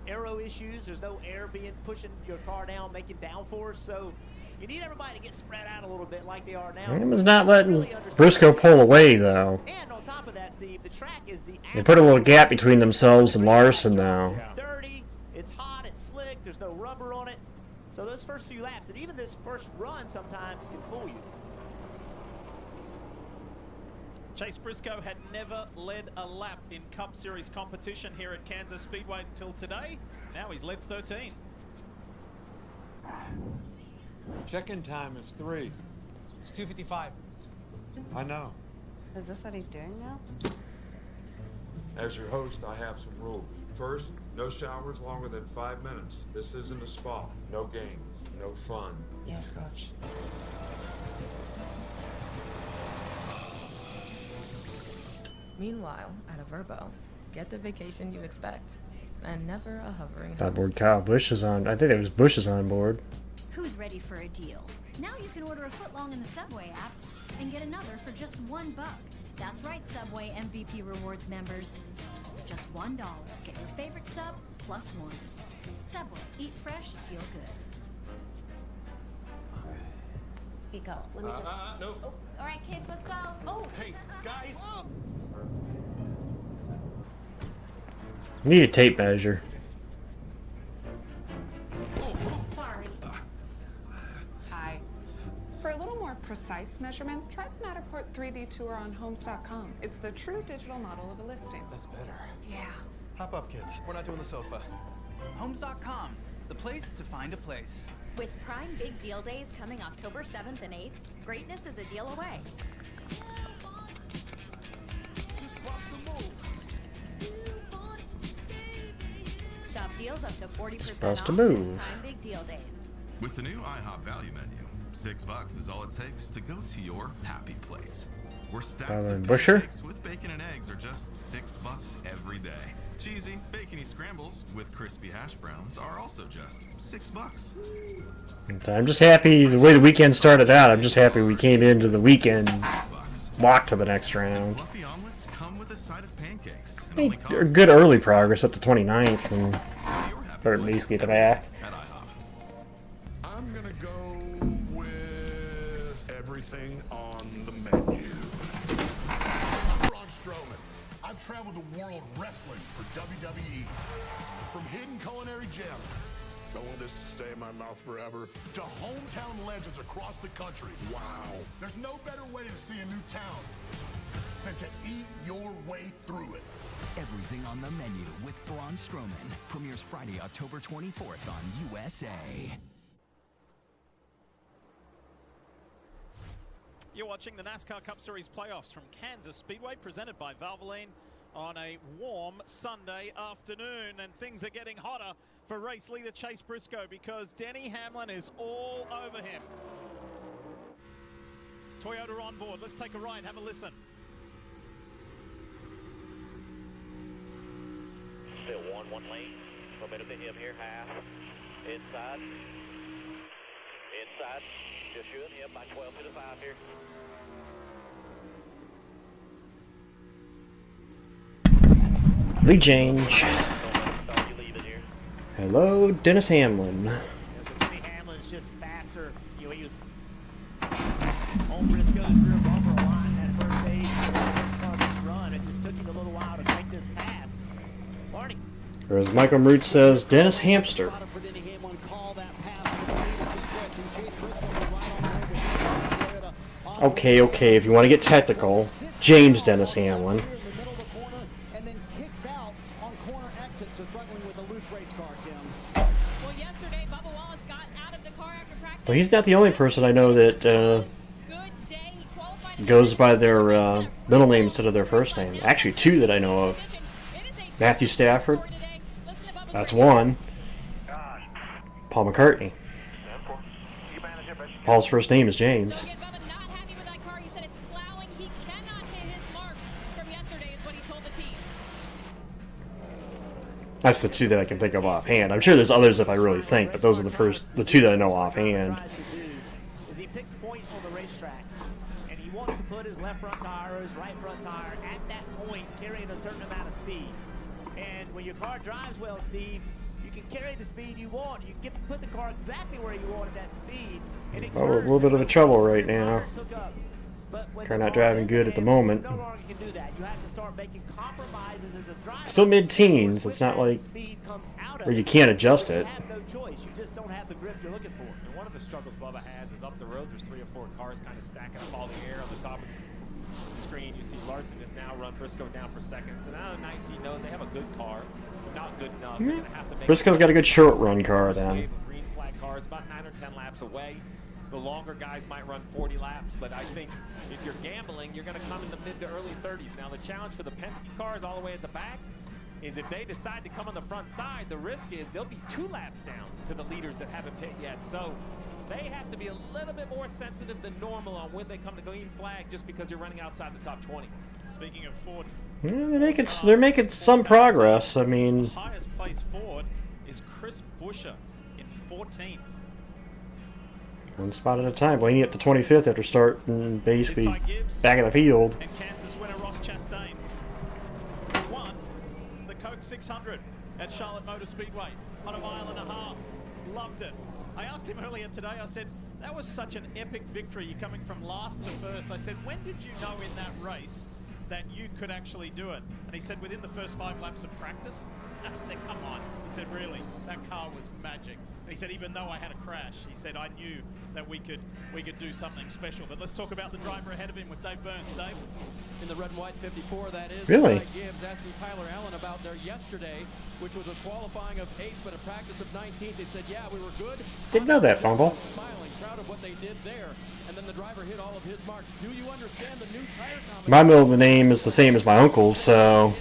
aero issues. There's no air pushing your car down, making downforce. So you need everybody to get spread out a little bit like they are now.
Hamlin's not letting Briscoe pull away, though.
And on top of that, Steve, the track is the
They put a little gap between themselves and Larson now.
It's dirty, it's hot, it's slick, there's no rubber on it. So those first few laps, and even this first run sometimes can fool you.
Chase Briscoe had never led a lap in Cup Series competition here at Kansas Speedway until today. Now he's led 13.
Check-in time is 3.
It's 2:55.
I know.
Is this what he's doing now?
As your host, I have some rules. First, no showers longer than 5 minutes. This isn't a spa. No games, no fun.
Yes, Coach.
Meanwhile, at a Verbo, get the vacation you expect, and never a hovering
That
host.
board Kyle Busch is on. I think it was Busch is on board.
Who's ready for a deal? Now you can order a footlong in the Subway app and get another for just $1. That's right, Subway MVP Rewards members. Just $1. Get your favorite sub plus 1. Subway. Eat fresh, feel good.
Pico, let me just...
No.
Oh, all right, kids, let's go.
Oh, hey, guys.
Need a tape measure.
Sorry.
Hi. For a little more precise measurements, try the Matterport 3D tour on Homes.com. It's the true digital model of a listing.
That's better.
Yeah.
Hop up, kids. We're not doing the sofa.
Homes.com, the place to find a place.
With Prime Big Deal Days coming October 7th and 8th, greatness is a deal away. Shop deals up to 40%
Supposed
off
to
this
move.
Prime Big Deal Days.
With the new IHOP value menu, $6 is all it takes to go to your happy place. Where stacks of
Busher?
pancakes with bacon and eggs are just $6 every day. Cheesy, bacony scrambles with crispy hash browns are also just $6.
I'm just happy the way the weekend started out. I'm just happy we came into the weekend locked to the next round.
Fluffy omelets come with a side of pancakes. And
Hey,
only cost
good early progress up to 29th and started basically at the back.
at IHOP.
I'm gonna go with everything on the menu. I'm Braun Strowman. I've traveled the world wrestling for WWE. From hidden culinary gems, I want this to stay in my mouth forever, to hometown legends across the country. Wow. There's no better way to see a new town than to eat your way through it.
Everything on the menu with Braun Strowman. Premieres Friday, October 24th on USA.
You're watching the NASCAR Cup Series playoffs from Kansas Speedway, presented by Valvoline on a warm Sunday afternoon. And things are getting hotter for race leader Chase Briscoe because Denny Hamlin is all over him. Toyota on board. Let's take a ride. Have a listen.
Still one lane. A bit of the him here, half. Inside. Inside. Just shooting him by 12 to the 5 here.
Rechange. Hello, Dennis Hamlin.
Denny Hamlin's just faster. You know, he was on Briscoe's rear bumper line that first stage run. It just took him a little while to make this pass. Barney.
Or as Michael Root says, Dennis Hamster. Okay, if you want to get technical, James Dennis Hamlin.
Well, yesterday, Bubba Wallace got out of the car after practice.
Well, he's not the only person I know that goes by their middle name instead of their first name. Actually, two that I know of. Matthew Stafford. That's one. Paul McCartney. Paul's first name is James. That's the two that I can think of offhand. I'm sure there's others if I really think, but those are the two that I know offhand.
Is he picks point on the racetrack, and he wants to put his left front tire or his right front tire at that point, carrying a certain amount of speed. And when your car drives well, Steve, you can carry the speed you want. You can put the car exactly where you want at that speed. And it
Well, a little bit of a trouble right now. Car not driving good at the moment.
no longer can do that. You have to start making compromises as a driver.
Still mid-teens. It's not like where you can't adjust it.
You have no choice. You just don't have the grip you're looking for.
And one of the struggles Bubba has is up the road, there's 3 or 4 cars kind of stacking up all the air on the top of the screen. You see Larson has now run Briscoe down for second. So now 19 knows they have a good car. Not good enough. They're gonna have to make
Briscoe's got a good short run car then.
green flag cars about 9 or 10 laps away. The longer guys might run 40 laps, but I think if you're gambling, you're going to come in the mid to early 30s. Now, the challenge for the Penske cars all the way at the back is if they decide to come on the front side, the risk is they'll be 2 laps down to the leaders that haven't pit yet. So they have to be a little bit more sensitive than normal on when they come to green flag just because you're running outside the top 20.
Speaking of Ford,
Yeah, they're making some progress. I mean,
highest place Ford is Chris Buescher in 14th.
one spot at a time. Blaney up to 25th after starting basically back of the field.
And Kansas winner Ross Chastain won the Coke 600 at Charlotte Motor Speedway on a 1.5 miles. Loved it. I asked him earlier today, I said, that was such an epic victory. You're coming from last to first. I said, when did you know in that race that you could actually do it? And he said, within the first 5 laps of practice. And I said, come on. He said, really? That car was magic. And he said, even though I had a crash, he said, I knew that we could do something special. But let's talk about the driver ahead of him with Dave Burns. Dave?
In the red and white 54, that is.
Really?
Gibbs asking Tyler Allen about there yesterday, which was a qualifying of 8th, but a practice of 19th. They said, yeah, we were good.
Didn't know that, Bumble.
Smiling, proud of what they did there. And then the driver hit all of his marks. Do you understand the new tire combination?
My middle name is the same as my uncle's, so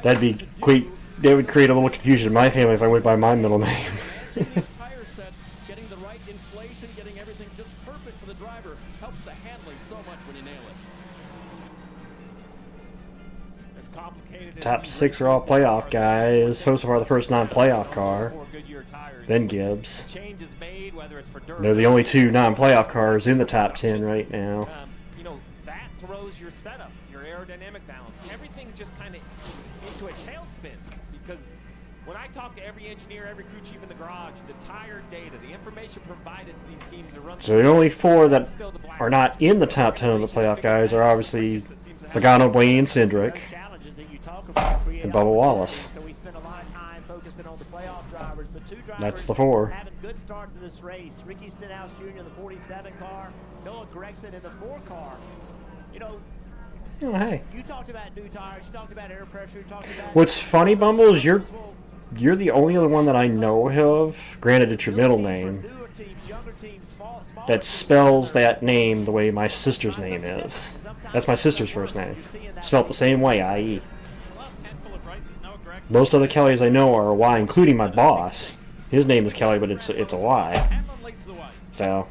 that'd be great. That would create a little confusion in my family if I went by my middle name.
These tire sets, getting the right inflation, getting everything just perfect for the driver, helps the handling so much when you nail it.
It's complicated.
Top 6 are all playoff guys. So far, the first non-playoff car. Then Gibbs.
Change is made, whether it's for
They're the only 2 non-playoff cars in the top 10 right now.
You know, that throws your setup, your aerodynamic balance, everything just kind of into a tailspin. Because when I talk to every engineer, every crew chief in the garage, the tire data, the information provided to these teams to run.
So the only 4 that are not in the top 10 of the playoff guys are obviously Logano, Blaney, and Cindric, and Bubba Wallace.
So we spent a lot of time focusing on the playoff drivers, but 2 drivers
That's the 4.
having good starts to this race. Ricky Stenhouse Jr. in the 47 car, Noah Gregson in the 4 car. You know,
Oh, hey.
you talked about new tires, you talked about air pressure, you talked about...
What's funny, Bumble, is you're the only other one that I know of, granted it's your middle name, that spells that name the way my sister's name is. That's my sister's first name. Spelt the same way, I.E. Most other Kellys I know are a Y, including my boss. His name is Kelly, but it's a Y. So,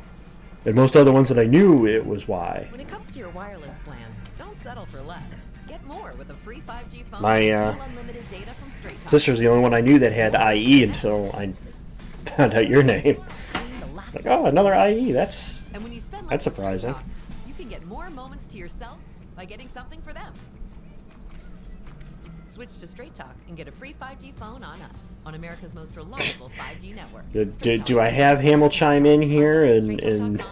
and most other ones that I knew, it was Y.
When it comes to your wireless plan, don't settle for less. Get more with a free 5G phone.
My
unlimited data from Straight Talk.
sister's the only one I knew that had IE until I found out your name. Like, oh, another IE. That's surprising.
Talk, you can get more moments to yourself by getting something for them. Switch to Straight Talk and get a free 5G phone on us, on America's most reliable 5G network.
Do I have Hamill chime in here and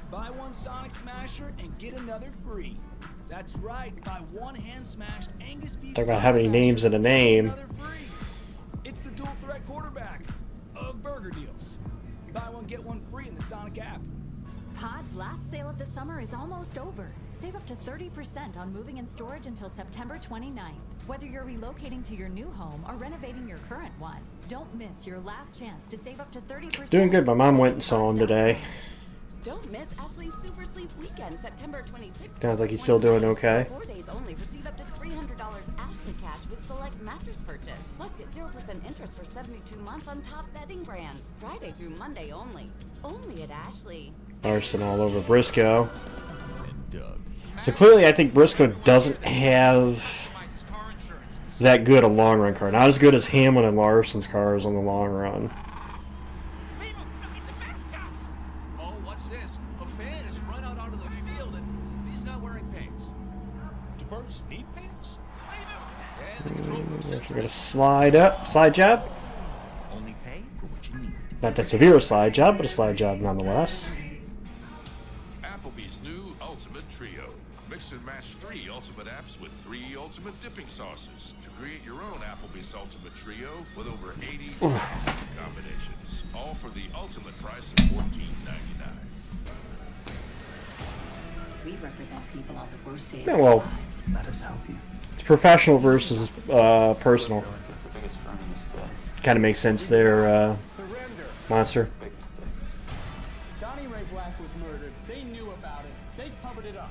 Buy one Sonic Smasher and get another free. That's right, buy one hand-smashed Angus beef
talk about
Sonic
having names in a name?
It's the dual threat quarterback of burger deals. Buy one, get one free in the Sonic app.
Pod's last sale of the summer is almost over. Save up to 30% on moving and storage until September 29th. Whether you're relocating to your new home or renovating your current one, don't miss your last chance to save up to 30%.
Doing good. My mom went and saw him today.
Don't miss Ashley's Super Sleep Weekend, September 26th.
Sounds like he's still doing okay.
4 days only. Receive up to $300 Ashley cash with select mattress purchase. Plus, get 0% interest for 72 months on top bedding brands. Friday through Monday only. Only at Ashley.
Larson all over Briscoe. So clearly I think Briscoe doesn't have that good a long run car. Not as good as Hamlin and Larson's cars on the long run.
Oh, what's this?
onto the field, and he's not wearing pants.
Diverse knee pants?
And the control room
So
says
we're gonna slide up, slide jab.
Only pay for what you need.
Not that severe a slide job, but a slide job nonetheless.
Applebee's new Ultimate Trio. Mix and match 3 ultimate apps with 3 ultimate dipping sauces to create your own Applebee's Ultimate Trio with over 80,000 combinations. All for the ultimate price of $14.99.
We represent people on the worst day of
Yeah,
their
well,
lives. Let us help you.
it's professional versus personal.
It's the biggest firm in the state.
Kind of makes sense there, Monster.
Big mistake.
Donnie Ray Black was murdered. They knew about it. They covered it up.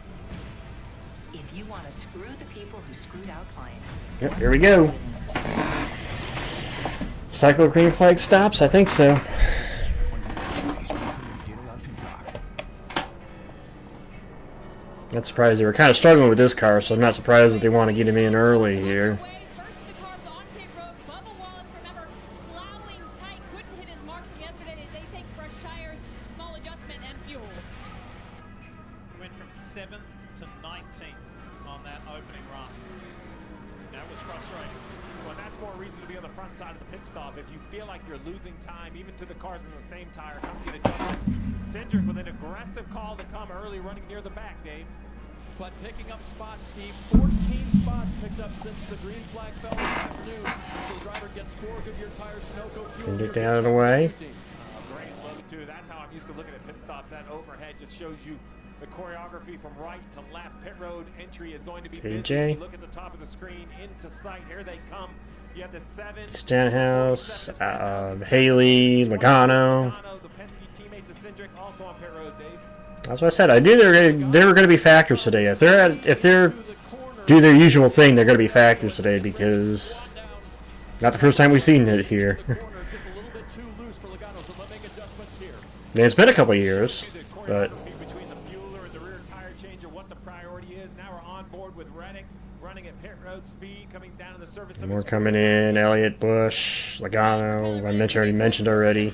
If you want to screw the people who screwed our client,
Yep, here we go. Cycle green flag stops? I think so. Not surprised they were kind of struggling with this car, so I'm not surprised that they want to get him in early here.
First, the cars on pit road. Bubba Wallace, remember, plowing tight, couldn't hit his marks from yesterday. They take fresh tires, small adjustment, and fuel.
Went from 7th to 19th on that opening run. That was frustrating.
Well, that's more reason to be on the front side of the pit stop. If you feel like you're losing time, even to the cars in the same tire, come get adjustments. Cindric with an aggressive call to come early, running near the back, Dave.
But picking up spots, Steve, 14 spots picked up since the green flag fell this afternoon. So the driver gets 4 Goodyear tires, Sunoco fuel.
Get down and away.
Great look, too. That's how I'm used to looking at pit stops. That overhead just shows you the choreography from right to left. Pit road entry is going to be busy. Look at the top of the screen, into sight. Here they come. You have the 7.
Stenhouse, Haley, Logano.
The Penske teammate to Cindric, also on pit road, Dave.
That's what I said. I knew they were going to be factors today. If they're do their usual thing, they're going to be factors today because not the first time we've seen it here. Man, it's been a couple years, but
Between the fueler and the rear tire changer, what the priority is. Now we're on board with Reddick, running at pit road speed, coming down to the surface.
more coming in. Elliott, Bush, Logano. I already mentioned already.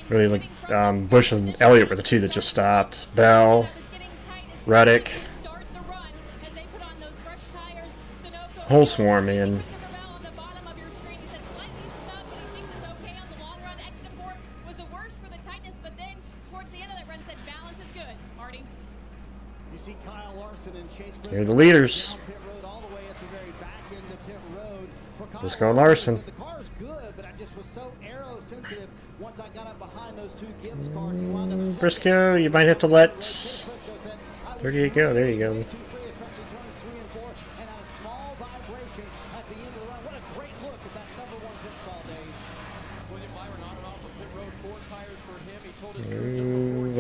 Really, Bush and Elliott were the 2 that just stopped. Bell, Reddick, whole swarm, man.
You see Kyle Larson and Chase Briscoe.
They're the leaders. Briscoe and Larson.
The car is good, but I just was so aero sensitive once I got up behind those 2 Gibbs cars. He wound up
Briscoe, you might have to let. Where do you go? There you go.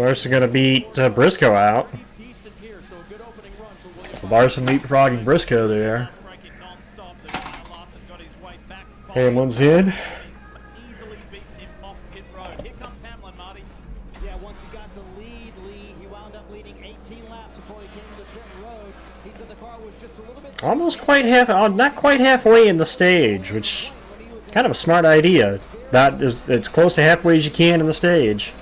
Larson gonna beat Briscoe out. So Larson leapfrogging Briscoe there. Hamlin's in.
Yeah, once he got the lead, he wound up leading 18 laps before he came to pit road. He said the car was just a little bit
Almost quite not quite halfway in the stage, which kind of a smart idea. About as close to halfway as you can in the stage.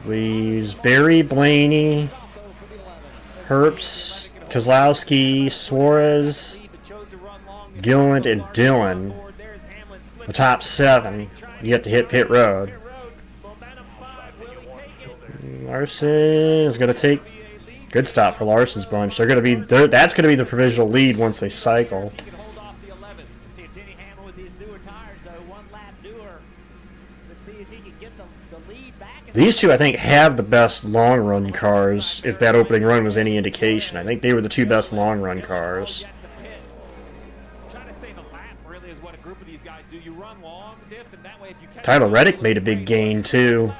Leaves Barry, Blaney, Herbst, Kozlowski, Suarez, Gilliland, and Dillon. The top 7 yet to hit pit road. Larson is going to take good stop for Larson's bunch. They're going to be that's going to be the provisional lead once they cycle. These 2, I think, have the best long-run cars, if that opening run was any indication. I think they were the 2 best long-run cars. Tyler Reddick made a big gain, too.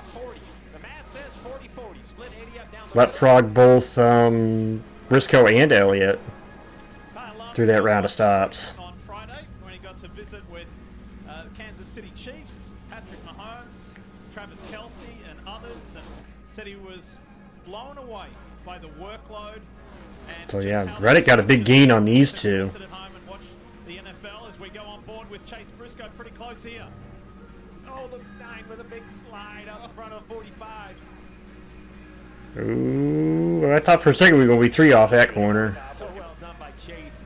Leapfrog both Briscoe and Elliott through that round of stops.
On Friday, when he got to visit with Kansas City Chiefs, Patrick Mahomes, Travis Kelce, and others, and said he was blown away by the workload. And
so yeah, Reddick got a big gain on these 2.
The NFL as we go on board with Chase Briscoe pretty close here.
Oh, the 9 with a big slide up in front of 45.
Ooh, I thought for a second we were going to be 3 off that corner.
So well done by Chase.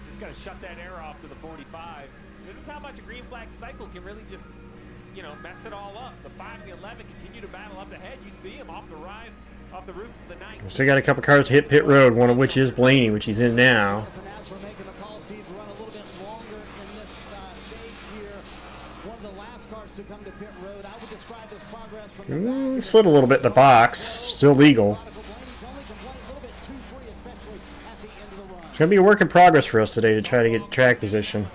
He's got to shut that air off to the 45. This is how much a green flag cycle can really just, you know, mess it all up. The 5 and the 11 continue to battle up ahead. You see him off the ride, off the roof of the 9.
Still got a couple cars to hit pit road, one of which is Blaney, which he's in now. Slid a little bit in the box. Still legal. It's going to be a work in progress for us today to try to get track position.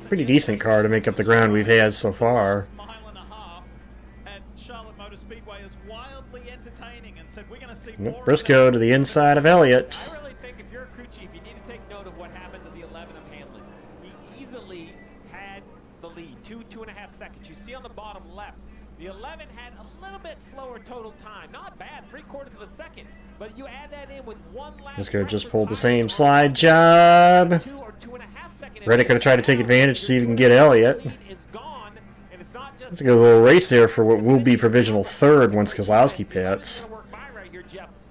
Pretty decent car to make up the ground we've had so far. Nope, Briscoe to the inside of Elliott.
I really think if you're a crew chief, you need to take note of what happened to the 11 of Hamlin. He easily had the lead, 2.5 seconds. You see on the bottom left, the 11 had a little bit slower total time. Not bad, 3/4 of a second. But you add that in with one lap.
Briscoe just pulled the same slide job. Reddick going to try to take advantage, see if he can get Elliott. Let's get a little race there for what will be provisional third once Kozlowski pits.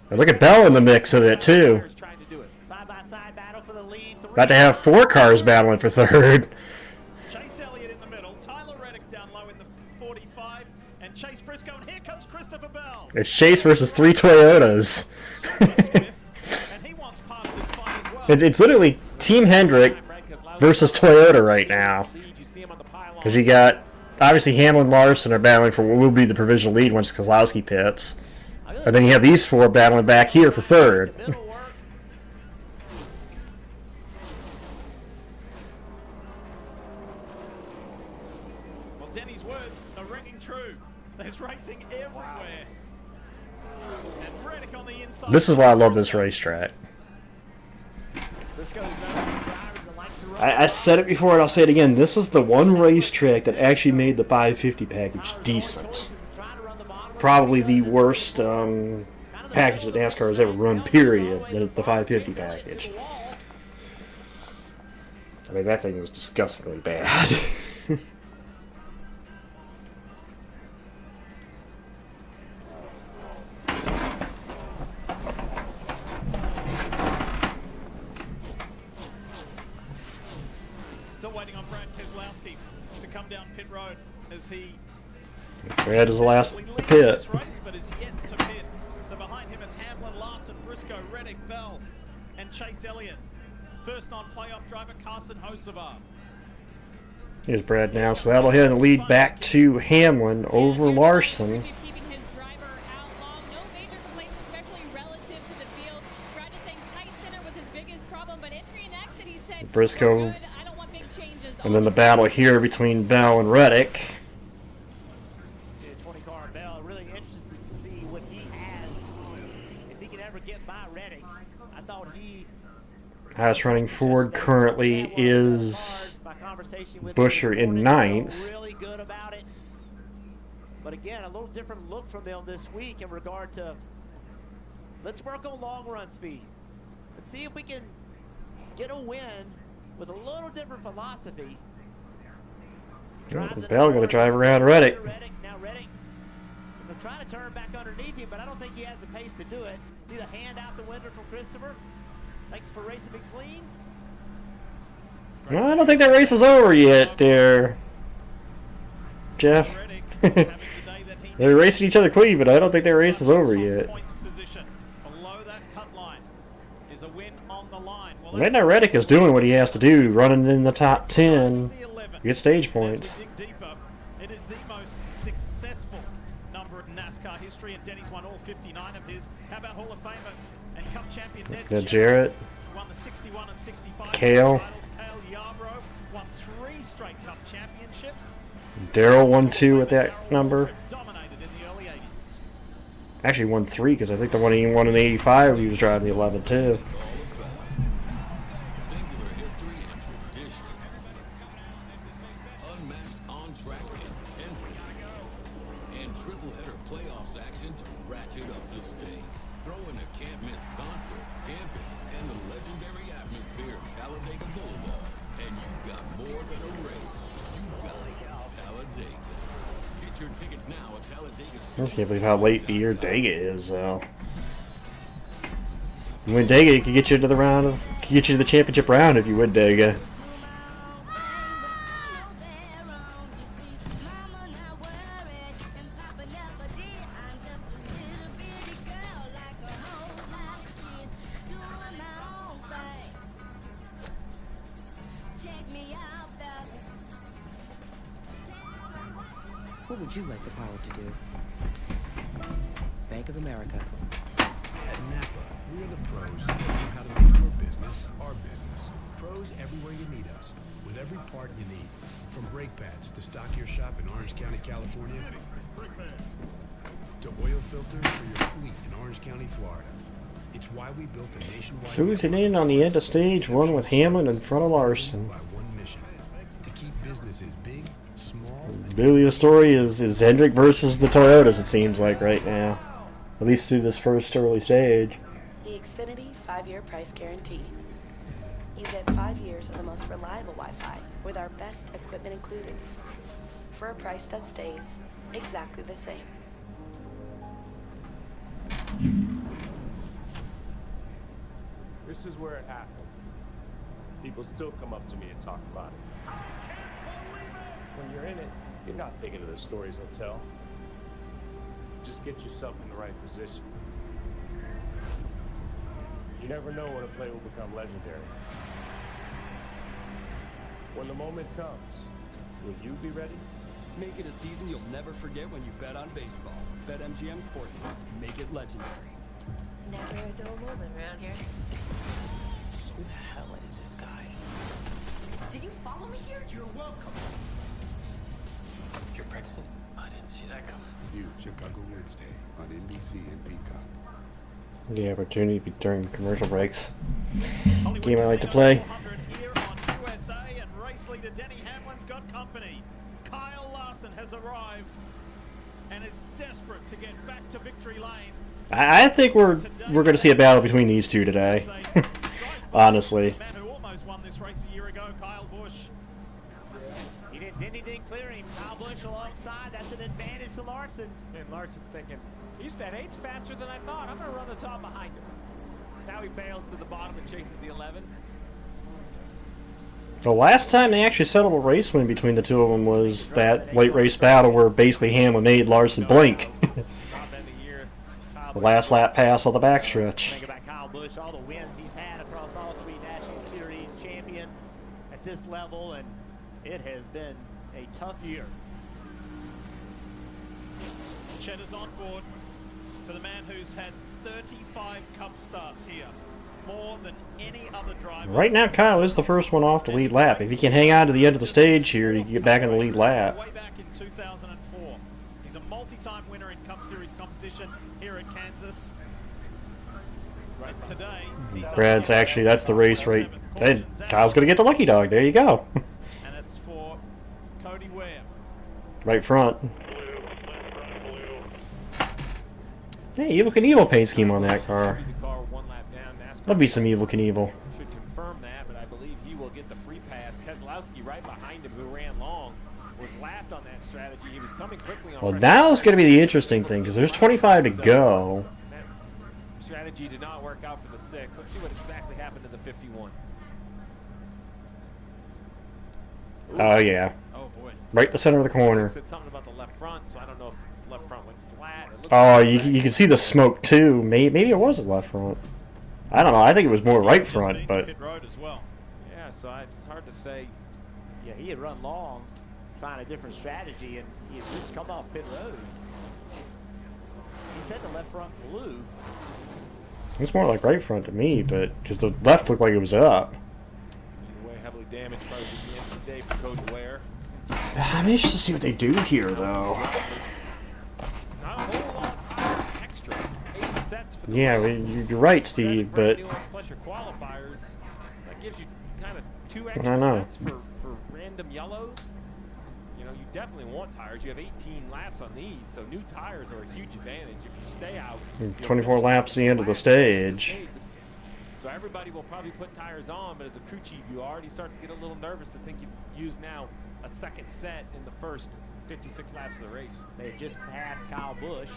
And look at Bell in the mix of it, too. About to have 4 cars battling for third.
Chase Elliott in the middle, Tyler Reddick down low in the 45, and Chase Briscoe, and here comes Christopher Bell.
It's Chase versus 3 Toyotas. It's literally Team Hendrick versus Toyota right now. Because you got, obviously, Hamlin and Larson are battling for what will be the provisional lead once Kozlowski pits. And then you have these 4 battling back here for third.
Well, Denny's words are ringing true. There's racing everywhere. And Reddick on the inside.
This is why I love this racetrack. I said it before and I'll say it again. This is the one racetrack that actually made the 550 package decent. Probably the worst package that NASCAR has ever run, period, the 550 package. I mean, that thing was disgustingly bad.
Still waiting on Brad Keselowski to come down pit road as he
Brad is the last pit.
but is yet to pit. So behind him it's Hamlin, Larson, Briscoe, Reddick, Bell, and Chase Elliott. First non-playoff driver Carson Hocevar.
Here's Brad now, so that'll hit the lead back to Hamlin over Larson. Briscoe, and then the battle here between Bell and Reddick.
20 car Bell, really interested to see what he has. If he can ever get by Reddick, I thought he.
Highest running Ford currently is Busher in 9th.
Really good about it. But again, a little different look from them this week in regard to. Let's work on long run speed. Let's see if we can get a win with a little different philosophy.
Bell going to drive around Reddick.
Now Reddick, they're trying to turn back underneath him, but I don't think he has the pace to do it. See the hand out the window from Christopher. Thanks for racing me clean.
No, I don't think that race is over yet there, Jeff. They're racing each other clean, but I don't think that race is over yet. Right now, Reddick is doing what he has to do, running in the top 10 to get stage points.
It is the most successful number in NASCAR history, and Denny's won all 59 of his. How about Hall of Famer and Cup champion Ned
Jarrett,
won the 61 and 65
Kale.
Cale Yarbrough won 3 straight Cup championships.
Darrell won 2 at that number.
Dominated in the early 80s.
Actually won 3 because I think the one he won in '85 he was driving the 11 too.
and triple-header playoffs action to ratchet up the stakes. Throw in a can't-miss concert, camping, and the legendary atmosphere of Talladega Boulevard. And you've got more than a race. You've got Talladega. Get your tickets now at Talladega.
I just can't believe how late the year Dega is, though. You win Dega, you can get you to the round of, can get you to the championship round if you win Dega.
What would you like the power to do? Bank of America.
At Napa, we are the pros who know how to make your business our business. Pros everywhere you need us, with every part you need. From brake pads to stock your shop in Orange County, California, to oil filters for your fleet in Orange County, Florida. It's why we built a nationwide...
Cruising in on the end of stage one with Hamlin in front of Larson.
To keep businesses big, small...
Really, the story is Hendrick versus the Toyotas, it seems like, right now. At least through this first early stage.
The Xfinity 5-year price guarantee. You get 5 years of the most reliable Wi-Fi with our best equipment included for a price that stays exactly the same.
This is where it happened. People still come up to me and talk about it. When you're in it, you're not thinking of the stories they'll tell. Just get yourself in the right position. You never know when a play will become legendary. When the moment comes, will you be ready?
Make it a season you'll never forget when you bet on baseball. Bet MGM Sportsbook. Make it legendary.
Never a dull moment around here.
Who the hell is this guy?
Did you follow me here?
You're welcome.
You're pregnant? I didn't see that coming.
New Chicago Wednesday on NBC and Peacock.
The opportunity during commercial breaks. Game I like to play.
Here on USA, and race leader Denny Hamlin's got company. Kyle Larson has arrived and is desperate to get back to victory lane.
I think we're going to see a battle between these two today. Honestly.
The man who almost won this race a year ago, Kyle Busch.
He didn't clear him. Kyle Busch alongside. That's an advantage to Larson.
And Larson's thinking, he's that 8's faster than I thought. I'm going to run the top behind him. Now he bails to the bottom and chases the 11.
The last time they actually settled a race win between the two of them was that late race battle where basically Hamlin made Larson blink. The last lap pass on the backstretch.
Think about Kyle Busch, all the wins he's had across all 3 National Series, champion at this level, and it has been a tough year.
Cheddar's on board for the man who's had 35 Cup starts here. More than any other driver.
Right now, Kyle is the first one off the lead lap. If he can hang on to the end of the stage here, he can get back in the lead lap.
Way back in 2004. He's a multi-time winner in Cup Series competition here at Kansas. Right today,
Brad's actually, that's the race right. And Kyle's going to get the lucky dog. There you go.
And it's for Cody Ware.
Right front. Hey, Evil Knievel paint scheme on that car. That'd be some Evil Knievel.
Should confirm that, but I believe he will get the free pass. Keselowski right behind him, who ran long, was lapped on that strategy. He was coming quickly on.
Well, now it's going to be the interesting thing because there's 25 to go.
That strategy did not work out for the 6. Let's see what exactly happened to the 51.
Oh yeah.
Oh boy.
Right in the center of the corner.
Said something about the left front, so I don't know if left front went flat.
Oh, you can see the smoke too. Maybe it was the left front. I don't know. I think it was more right front, but.
Pit road as well.
Yeah, so it's hard to say.
Yeah, he had run long, trying a different strategy, and he had just come off pit road. He said the left front blew.
It's more like right front to me, but just the left looked like it was up.
Either way, heavily damaged probably at the end of the day for Cody Ware.
I'm anxious to see what they do here, though.
Not a whole lot extra. 8 sets for the
Yeah,
race.
you're right, Steve, but
Plus your qualifiers, that gives you kind of 2
I
extra
know.
sets for random yellows.
You know, you definitely want tires. You have 18 laps on these, so new tires are a huge advantage. If you stay out,
24 laps the end of the stage.
So everybody will probably put tires on, but as a crew chief, you already start to get a little nervous to think you've used now a second set in the first 56 laps of the race.
They just passed Kyle Busch,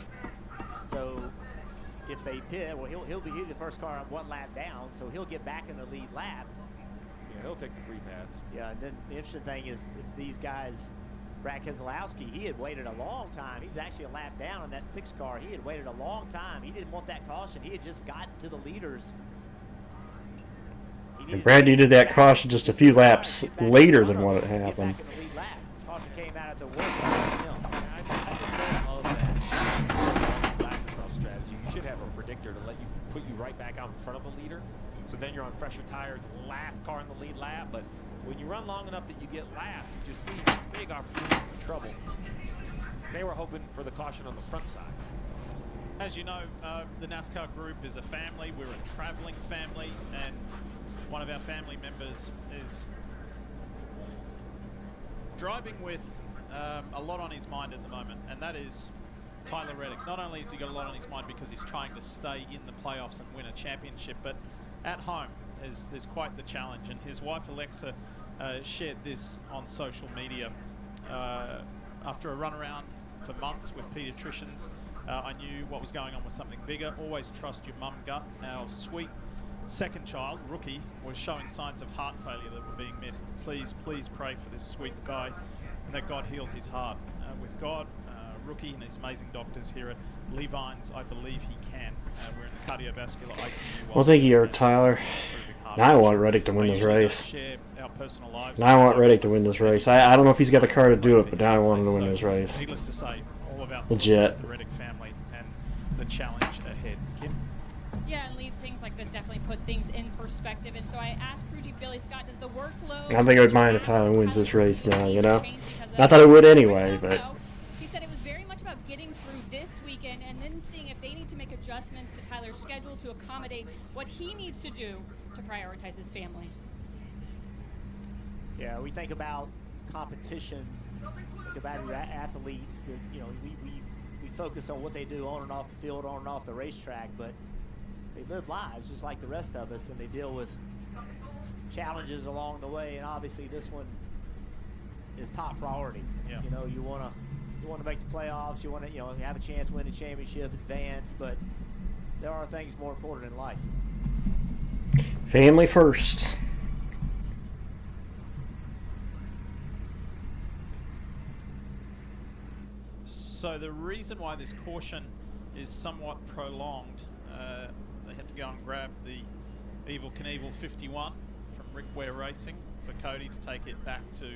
so if they pit, well, he'll be the first car on 1 lap down, so he'll get back in the lead lap.
Yeah, he'll take the free pass.
Yeah, and then the interesting thing is if these guys, Brad Keselowski, he had waited a long time. He's actually a lap down in that 6 car. He had waited a long time. He didn't want that caution. He had just gotten to the leaders.
And Brad needed that caution just a few laps later than what had happened.
Caution came out at the worst time.
I love that Microsoft strategy. You should have a predictor to let you put you right back out in front of a leader. So then you're on fresher tires, last car in the lead lap. But when you run long enough that you get lapped, you just leave big opportunity for trouble. They were hoping for the caution on the front side.
As you know, the NASCAR group is a family. We're a traveling family, and one of our family members is driving with a lot on his mind at the moment, and that is Tyler Reddick. Not only has he got a lot on his mind because he's trying to stay in the playoffs and win a championship, but at home there's quite the challenge. And his wife Alexa shared this on social media. After a run around for months with pediatricians, I knew what was going on was something bigger. Always trust your mum gut. Our sweet second child, Rookie, was showing signs of heart failure that were being missed. Please pray for this sweet guy and that God heals his heart. With God, Rookie and his amazing doctors here at Levine's, I believe he can. We're in the cardiovascular ICU.
Well, thank you, Tyler. Now I want Reddick to win this race. Now I want Reddick to win this race. I don't know if he's got the car to do it, but now I want him to win this race.
Needless to say, all about
legit.
The Reddick family and the challenge ahead. Kim?
Yeah, and lead things like this definitely put things in perspective. And so I asked crew chief Billy Scott, does the workload...
I don't think I would mind if Tyler wins this race now, you know? Not that I would anyway, but...
He said it was very much about getting through this weekend and then seeing if they need to make adjustments to Tyler's schedule to accommodate what he needs to do to prioritize his family.
Yeah, we think about competition, think about your athletes, that, you know, we focus on what they do on and off the field, on and off the racetrack, but they live lives just like the rest of us, and they deal with challenges along the way, and obviously this one is top priority.
Yeah.
You know, you want to make the playoffs, you want to, you know, have a chance to win the championship, advance, but there are things more important in life.
Family first.
So the reason why this caution is somewhat prolonged, they had to go and grab the Evel Knievel 51 from Rick Ware Racing for Cody to take it back to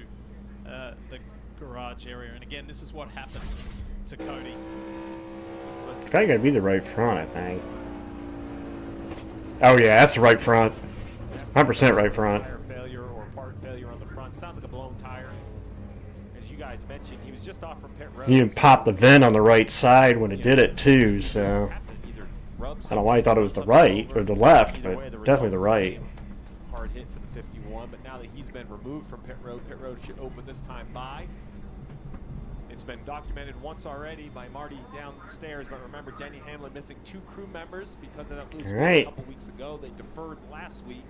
the garage area. And again, this is what happened to Cody.
Probably gotta be the right front, I think. Oh yeah, that's the right front. 100% right front.
Tire failure or part failure on the front. Sounds like a blown tire. As you guys mentioned, he was just off from pit road.
You didn't pop the vent on the right side when it did it too, so I don't know why he thought it was the right or the left, but definitely the right.
Hard hit for the 51, but now that he's been removed from pit road should open this time by. It's been documented once already by Marty downstairs, but remember Denny Hamlin missing 2 crew members because of that loose a couple weeks ago. They deferred last week.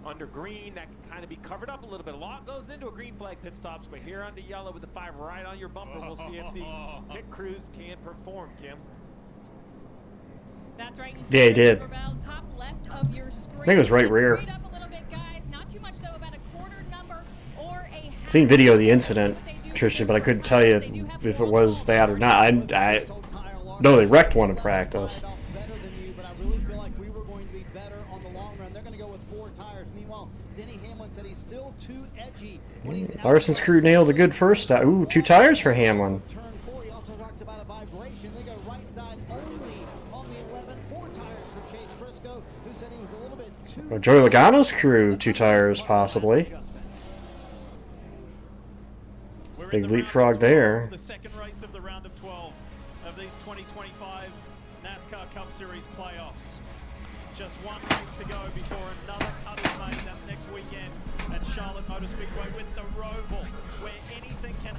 Under green, that can kind of be covered up a little bit. A lot goes into a green flag pit stops, but here under yellow with the 5 right on your bumper, we'll see if the pit crews can perform, Kim.
That's right. You
yeah, he did.
Top left of your screen.
I think it was right rear.
Up a little bit, guys. Not too much, though, about a quarter number or a
I've seen video of the incident, Tristan, but I couldn't tell you if it was that or not. I know they wrecked one in practice. Larson's crew nailed a good first stop. Ooh, 2 tires for Hamlin. Well, Joey Logano's crew, 2 tires possibly. Big leapfrog there.
The second race of the round of 12 of these 2025 NASCAR Cup Series playoffs. Just one race to go before another cut is made. That's next weekend at Charlotte Motor Speedway with the Roval, where anything can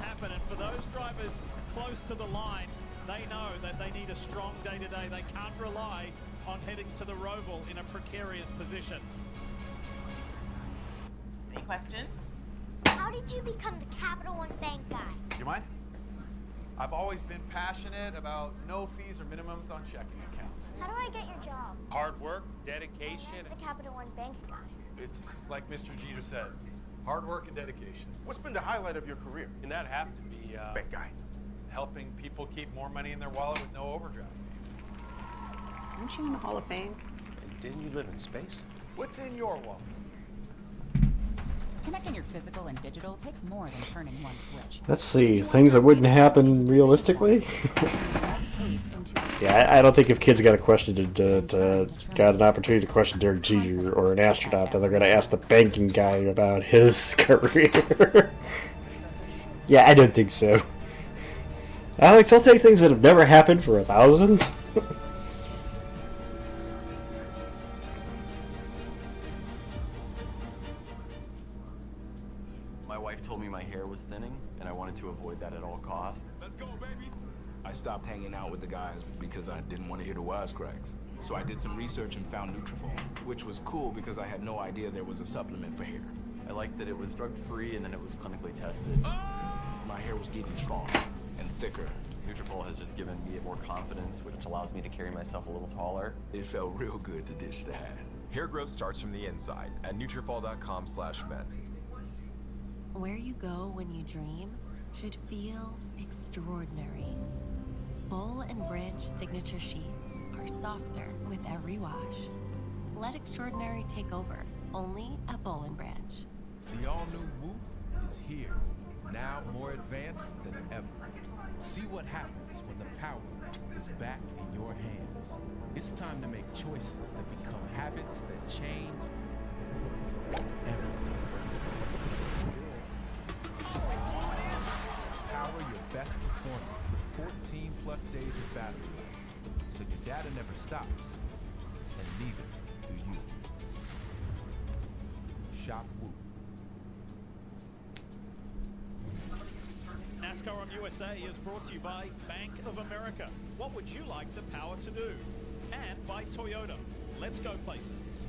drivers close to the line, they know that they need a strong day today. They can't rely on heading to the Roval in a precarious position.
Any questions?
How did you become the Capital One Bank guy?
Do you mind? I've always been passionate about no fees or minimums on checking accounts.
How do I get your job?
Hard work, dedication.
The Capital One Bank guy.
It's like Mr. Jeter said, hard work and dedication.
What's been the highlight of your career? And that have to be
bank guy. Helping people keep more money in their wallet with no overdraft fees.
Aren't you in the Hall of Fame?
And didn't you live in space?
What's in your wallet?
Connecting your physical and digital takes more than turning one switch.
Let's see, things that wouldn't happen realistically. Yeah, I don't think if kids got a question got an opportunity to question Derek Jeter or an astronaut, then they're going to ask the banking guy about his career. Yeah, I don't think so. Alex, I'll take things that have never happened for 1,000.
My wife told me my hair was thinning, and I wanted to avoid that at all costs.
Let's go, baby.
I stopped hanging out with the guys because I didn't want to hear the wisecracks. So I did some research and found Nutrafol, which was cool because I had no idea there was a supplement for hair.
I liked that it was drug-free and then it was clinically tested.
My hair was getting stronger and thicker.
Nutrafol has just given me more confidence, which allows me to carry myself a little taller.
It felt real good to ditch the hat.
Hair growth starts from the inside at Nutrafol.com/men.
Where you go when you dream should feel extraordinary. Bowl and Bridge signature sheets are softer with every wash. Let extraordinary take over, only at Bowl and Branch.
The all-new Whoop is here, now more advanced than ever. See what happens when the power is back in your hands. It's time to make choices that become habits that change everything. Power your best performance with 14 plus days of battery life, so your data never stops, and neither do you. Shop Whoop.
NASCAR on USA is brought to you by Bank of America. What would you like the power to do? And by Toyota. Let's go places.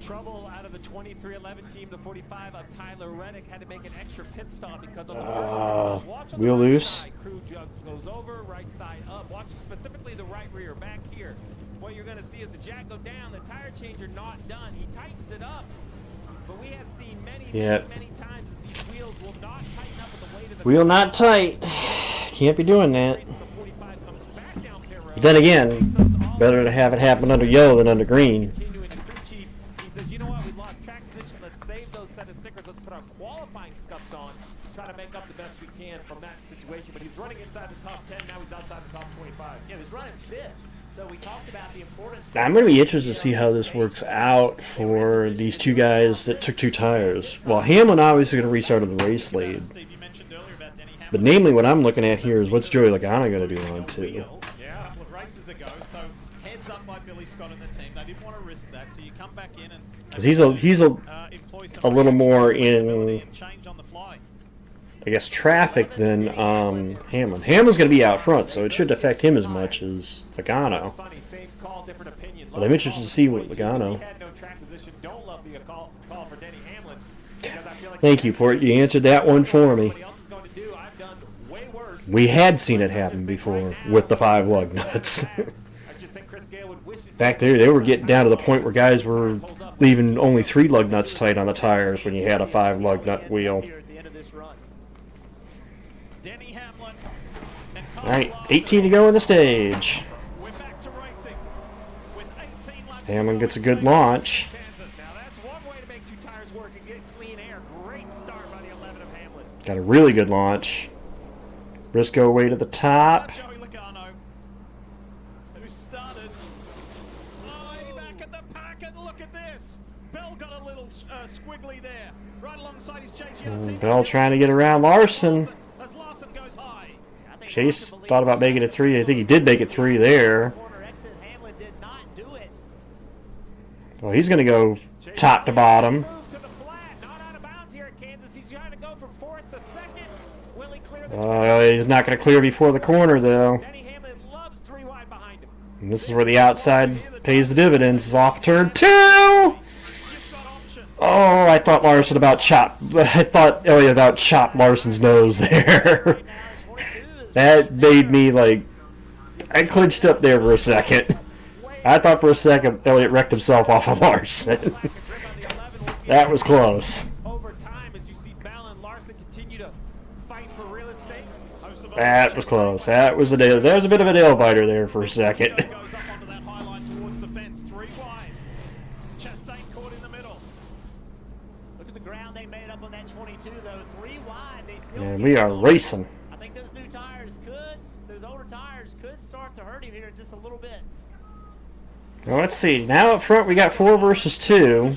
Trouble out of the 23-11 team. The 45 of Tyler Reddick had to make an extra pit stop because on the first watch on
wheel
the right
loose.
side, crew jug goes over, right side up. Watch specifically the right rear back here. What you're going to see is the jack go down, the tire changer not done. He tightens it up. But we have seen many times that these wheels will not tighten up with the weight of the
Wheel not tight. Can't be doing that. But then again, better to have it happen under yellow than under green.
He says, you know what, we lost track position. Let's save those set of stickers. Let's put our qualifying scuffs on. Try to make up the best we can from that situation. But he's running inside the top 10. Now he's outside the top 25.
Yeah, he's running fifth. So we talked about the importance.
Now, I'm going to be interested to see how this works out for these two guys that took two tires. Well, Hamlin obviously going to restart on the race lead. But namely, what I'm looking at here is what's Joey Logano going to do on two?
Yeah, a couple of races ago. So heads up by Billy Scott and the team. They didn't want to risk that. So you come back in and
Because he's a little more in,
change on the fly.
I guess, traffic than Hamlin. Hamlin's going to be out front, so it shouldn't affect him as much as Logano. But I'm interested to see what Logano. Thank you, Port. You answered that one for me. We had seen it happen before with the 5 lug nuts. Back there, they were getting down to the point where guys were leaving only 3 lug nuts tight on the tires when you had a 5 lug nut wheel. Alright, 18 to go in the stage. Hamlin gets a good launch. Got a really good launch. Briscoe way to the top.
Who started? Oh, back at the pack, and look at this. Bell got a little squiggly there, right alongside his JGR.
Bell trying to get around Larson. Chase thought about making it 3. I think he did make it 3 there. Well, he's going to go top to bottom.
trying to go from fourth to second. Will he clear the
He's not going to clear before the corner, though.
Denny Hamlin loves 3 wide behind him.
And this is where the outside pays the dividends. Is off turn 2! Oh, I thought Larson about chopped. I thought Elliott about chopped Larson's nose there. That made me like. I clinched up there for a second. I thought for a second Elliott wrecked himself off of Larson. That was close. That was close. That was a nail. There was a bit of a nail biter there for a second. And we are racing.
I think those new tires those older tires could start to hurt him here just a little bit.
Well, let's see. Now up front we got 4 versus 2.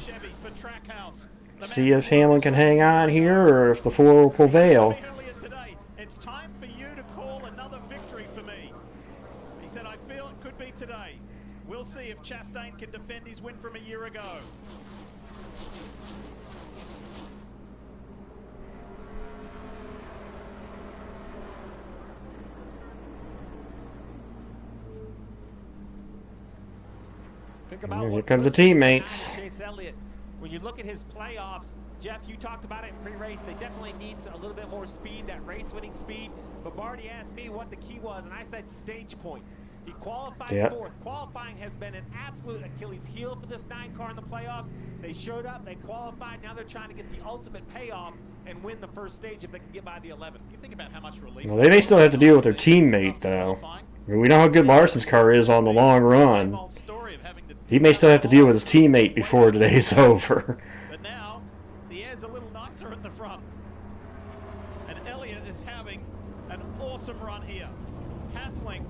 See if Hamlin can hang on here or if the 4 will prevail.
It's time for you to call another victory for me. He said, I feel it could be today. We'll see if Chastain can defend his win from a year ago.
Here come the teammates.
Chase Elliott. When you look at his playoffs, Jeff, you talked about it in pre-race. They definitely need a little bit more speed, that race-winning speed. But Barty asked me what the key was, and I said stage points. He qualified 4th. Qualifying has been an absolute Achilles heel for this 9 car in the playoffs. They showed up, they qualified. Now they're trying to get the ultimate payoff and win the first stage if they can get by the 11th.
You think about how much relief.
Well, they may still have to deal with their teammate, though. I mean, we know how good Larson's car is on the long run. He may still have to deal with his teammate before today's over.
But now, the air's a little nicer at the front. And Elliott is having an awesome run here. Hassling,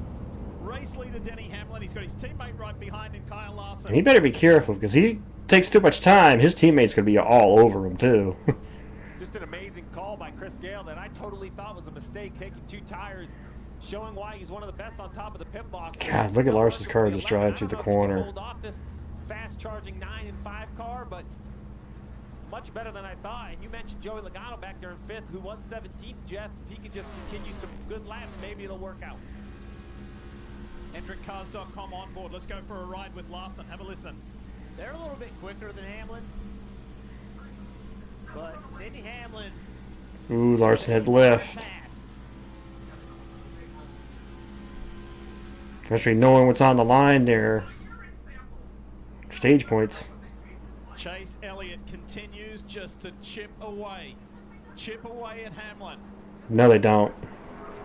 race leader Denny Hamlin. He's got his teammate right behind him, Kyle Larson.
He better be careful because he takes too much time. His teammate's going to be all over him, too.
Just an amazing call by Chris Gale that I totally thought was a mistake, taking 2 tires. Showing why he's one of the best on top of the pit box.
God, look at Larson's car just drive through the corner.
Hold off this fast-charging 9 and 5 car, but much better than I thought. And you mentioned Joey Logano back there in 5th, who was 17th, Jeff. If he could just continue some good laps, maybe it'll work out.
HendrickCars.com on board. Let's go for a ride with Larson. Have a listen.
They're a little bit quicker than Hamlin, but Denny Hamlin.
Ooh, Larson had left. Especially knowing what's on the line there. Stage points.
Chase Elliott continues just to chip away at Hamlin.
No, they don't.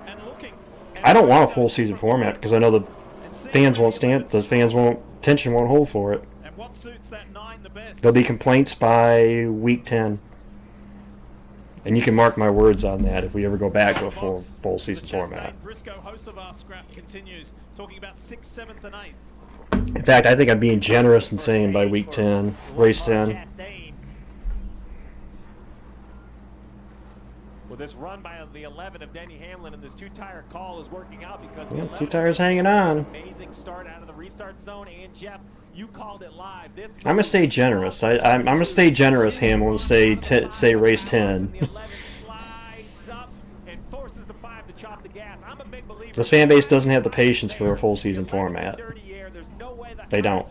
And looking.
I don't want a full season format because I know the fans won't stand. The fans won't. Tension won't hold for it.
And what suits that 9 the best?
There'll be complaints by week 10. And you can mark my words on that if we ever go back to a full season format.
Briscoe, host of our scrap, continues talking about 6th, 7th, and 8th.
In fact, I think I'm being generous and saying by week 10, race 10.
Well, this run by the 11 of Denny Hamlin and this 2-tire call is working out because
2 tires hanging on.
Amazing start out of the restart zone, and Jeff, you called it live. This
I'm gonna stay generous. I'm gonna stay generous, Hamlin. Stay race 10. This fan base doesn't have the patience for a full season format. They don't.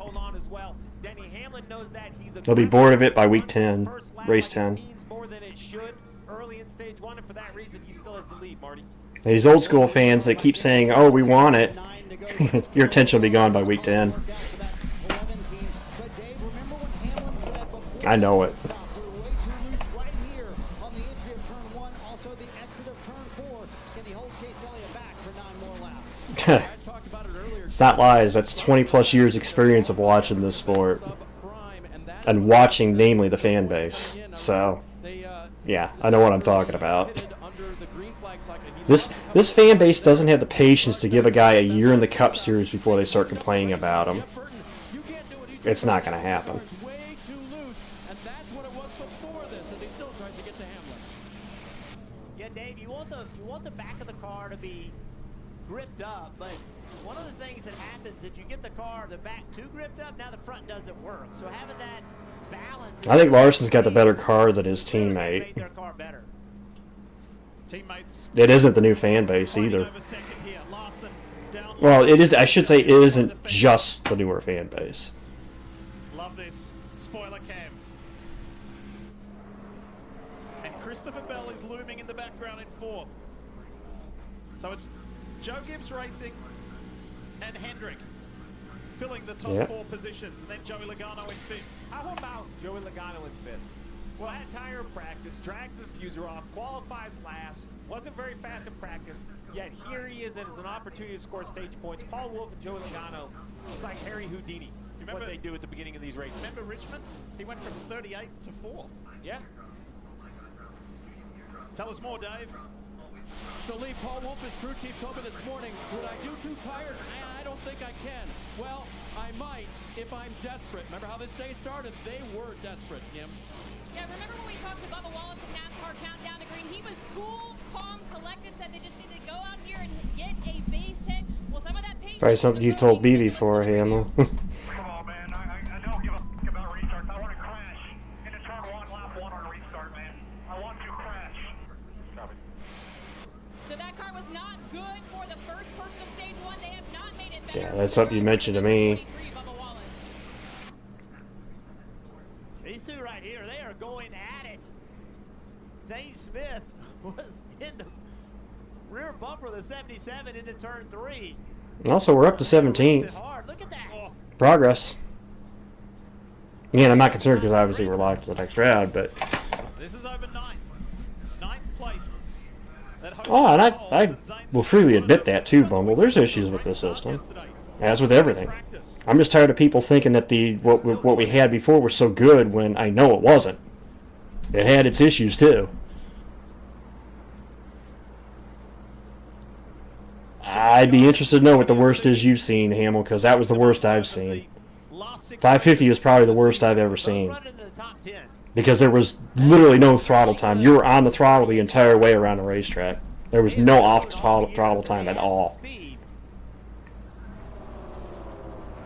They'll be bored of it by week 10, race 10. These old school fans that keep saying, "Oh, we want it," your attention will be gone by week 10. I know it. It's not lies. That's 20 plus years experience of watching this sport and watching, namely, the fan base. So, yeah, I know what I'm talking about. This fan base doesn't have the patience to give a guy a year in the Cup Series before they start complaining about him. It's not going to happen.
Yeah, Dave, you want the back of the car to be gripped up, but one of the things that happens if you get the car, the back too gripped up, now the front doesn't work. So having that balance.
I think Larson's got the better car than his teammate.
far better.
Teammates.
It isn't the new fan base either.
Over second here. Larson down.
Well, it is. I should say it isn't just the newer fan base.
Love this. Spoiler cam. And Christopher Bell is looming in the background in fourth. So it's Joe Gibbs racing and Hendrick filling the top four positions. And then Joey Logano in fifth.
How about Joey Logano in fifth? Well, had tire practice, drags the diffuser off, qualifies last, wasn't very fast in practice, yet here he is, and it's an opportunity to score stage points. Paul Wolf and Joey Logano, it's like Harry Houdini, what they do at the beginning of these races.
Remember Richmond? He went from 38th to 4th.
Yeah.
Tell us more, Dave.
So Lee, Paul Wolf, his crew chief, told me this morning, would I do 2 tires? I don't think I can. Well, I might if I'm desperate. Remember how this day started? They were desperate, Kim.
Yeah, remember when we talked to Bubba Wallace in NASCAR Countdown to Green? He was cool, calm, collected, said they just needed to go out here and get a base hit. Well, some of that patience...
Probably something you told B before, Hamill.
Come on, man. I don't give a f*** about restarts. I want to crash into turn 1, lap 1 on restart, man. I want to crash. Copy.
So that car was not good for the first portion of stage 1. They have not made it better.
Yeah, that's something you mentioned to me.
These two right here, they are going at it. Zane Smith was in the rear bumper of the 77 into turn 3.
Also, we're up to 17th.
Look at that.
Progress. Again, I'm not concerned because obviously we're locked to the next round, but...
This is over 9th. 9th place.
Oh, and I will freely admit that too, Bumble. There's issues with this system. As with everything. I'm just tired of people thinking that what we had before was so good when I know it wasn't. It had its issues too. I'd be interested to know what the worst is you've seen, Hamill, because that was the worst I've seen. 550 is probably the worst I've ever seen. Because there was literally no throttle time. You were on the throttle the entire way around the racetrack. There was no off-throttle time at all.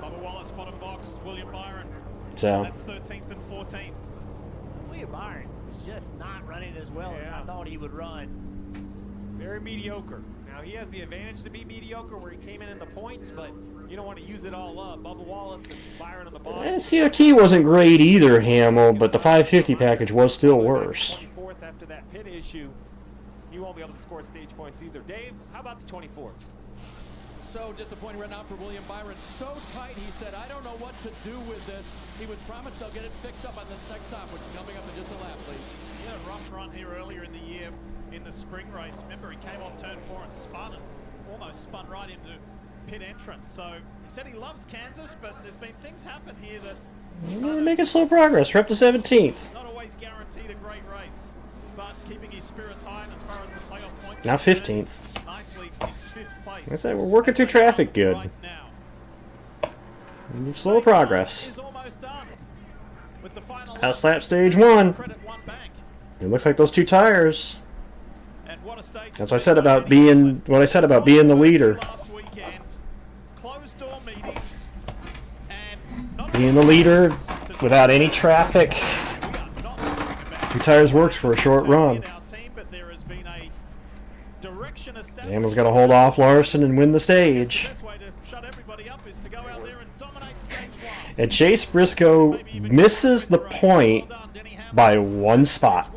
Bubba Wallace, bottom box, William Byron.
So.
That's 13th and 14th.
William Byron is just not running as well as I thought he would run.
Very mediocre. Now, he has the advantage to be mediocre where he came in the points, but you don't want to use it all up. Bubba Wallace and Byron on the bottom.
COT wasn't great either, Hamill, but the 550 package was still worse.
24th after that pit issue, you won't be able to score stage points either. Dave, how about the 24th?
So disappointing right now for William Byron. So tight, he said, I don't know what to do with this. He was promised they'll get it fixed up on this next stop, which is coming up in just a lap, please.
Yeah, rough run here earlier in the year in the spring race. Remember, he came off turn 4 and spun and almost spun right into pit entrance. So he said he loves Kansas, but there's been things happen here that
We're making slow progress. We're up to 17th.
not always guaranteed a great race, but keeping his spirits high as far as the playoff points.
Now 15th.
Nicely in 5th place.
I said we're working through traffic good.
Right now.
Slow progress.
Is almost done. With the final
House lap stage 1.
credit one bank.
It looks like those 2 tires.
And what a stage.
That's what I said about being the leader.
Last weekend, closed door meetings, and
Being the leader without any traffic. 2 tires works for a short run. Hamill's got to hold off Larson and win the stage. And Chase Briscoe misses the point by 1 spot.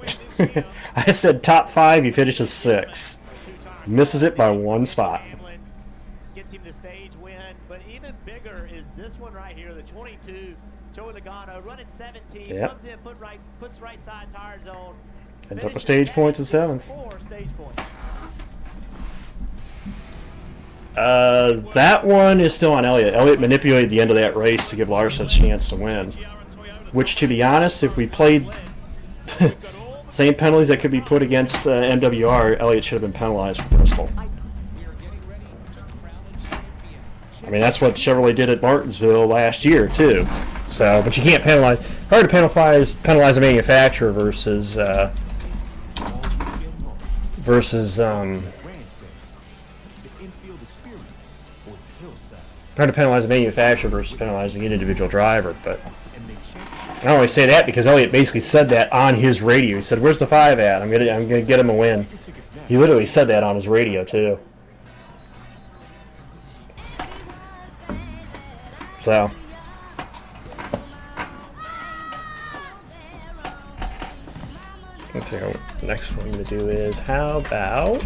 I said top 5, he finishes 6. Misses it by 1 spot.
Gets him the stage win, but even bigger is this one right here, the 22, Joey Logano, running 17,
Yep.
comes in, puts right side tires on.
Ends up with stage points in 7th.
4 stage points.
That one is still on Elliott. Elliott manipulated the end of that race to give Larson a chance to win. Which, to be honest, if we played same penalties that could be put against MWR, Elliott should have been penalized for Bristol. I mean, that's what Chevrolet did at Martinsville last year, too. So, but you can't penalize. Hard to penalize a manufacturer versus hard to penalize a manufacturer versus penalizing an individual driver, but I only say that because Elliott basically said that on his radio. He said, "Where's the 5 at? I'm gonna get him a win." He literally said that on his radio too. So. Okay, the next one I'm going to do is, how about...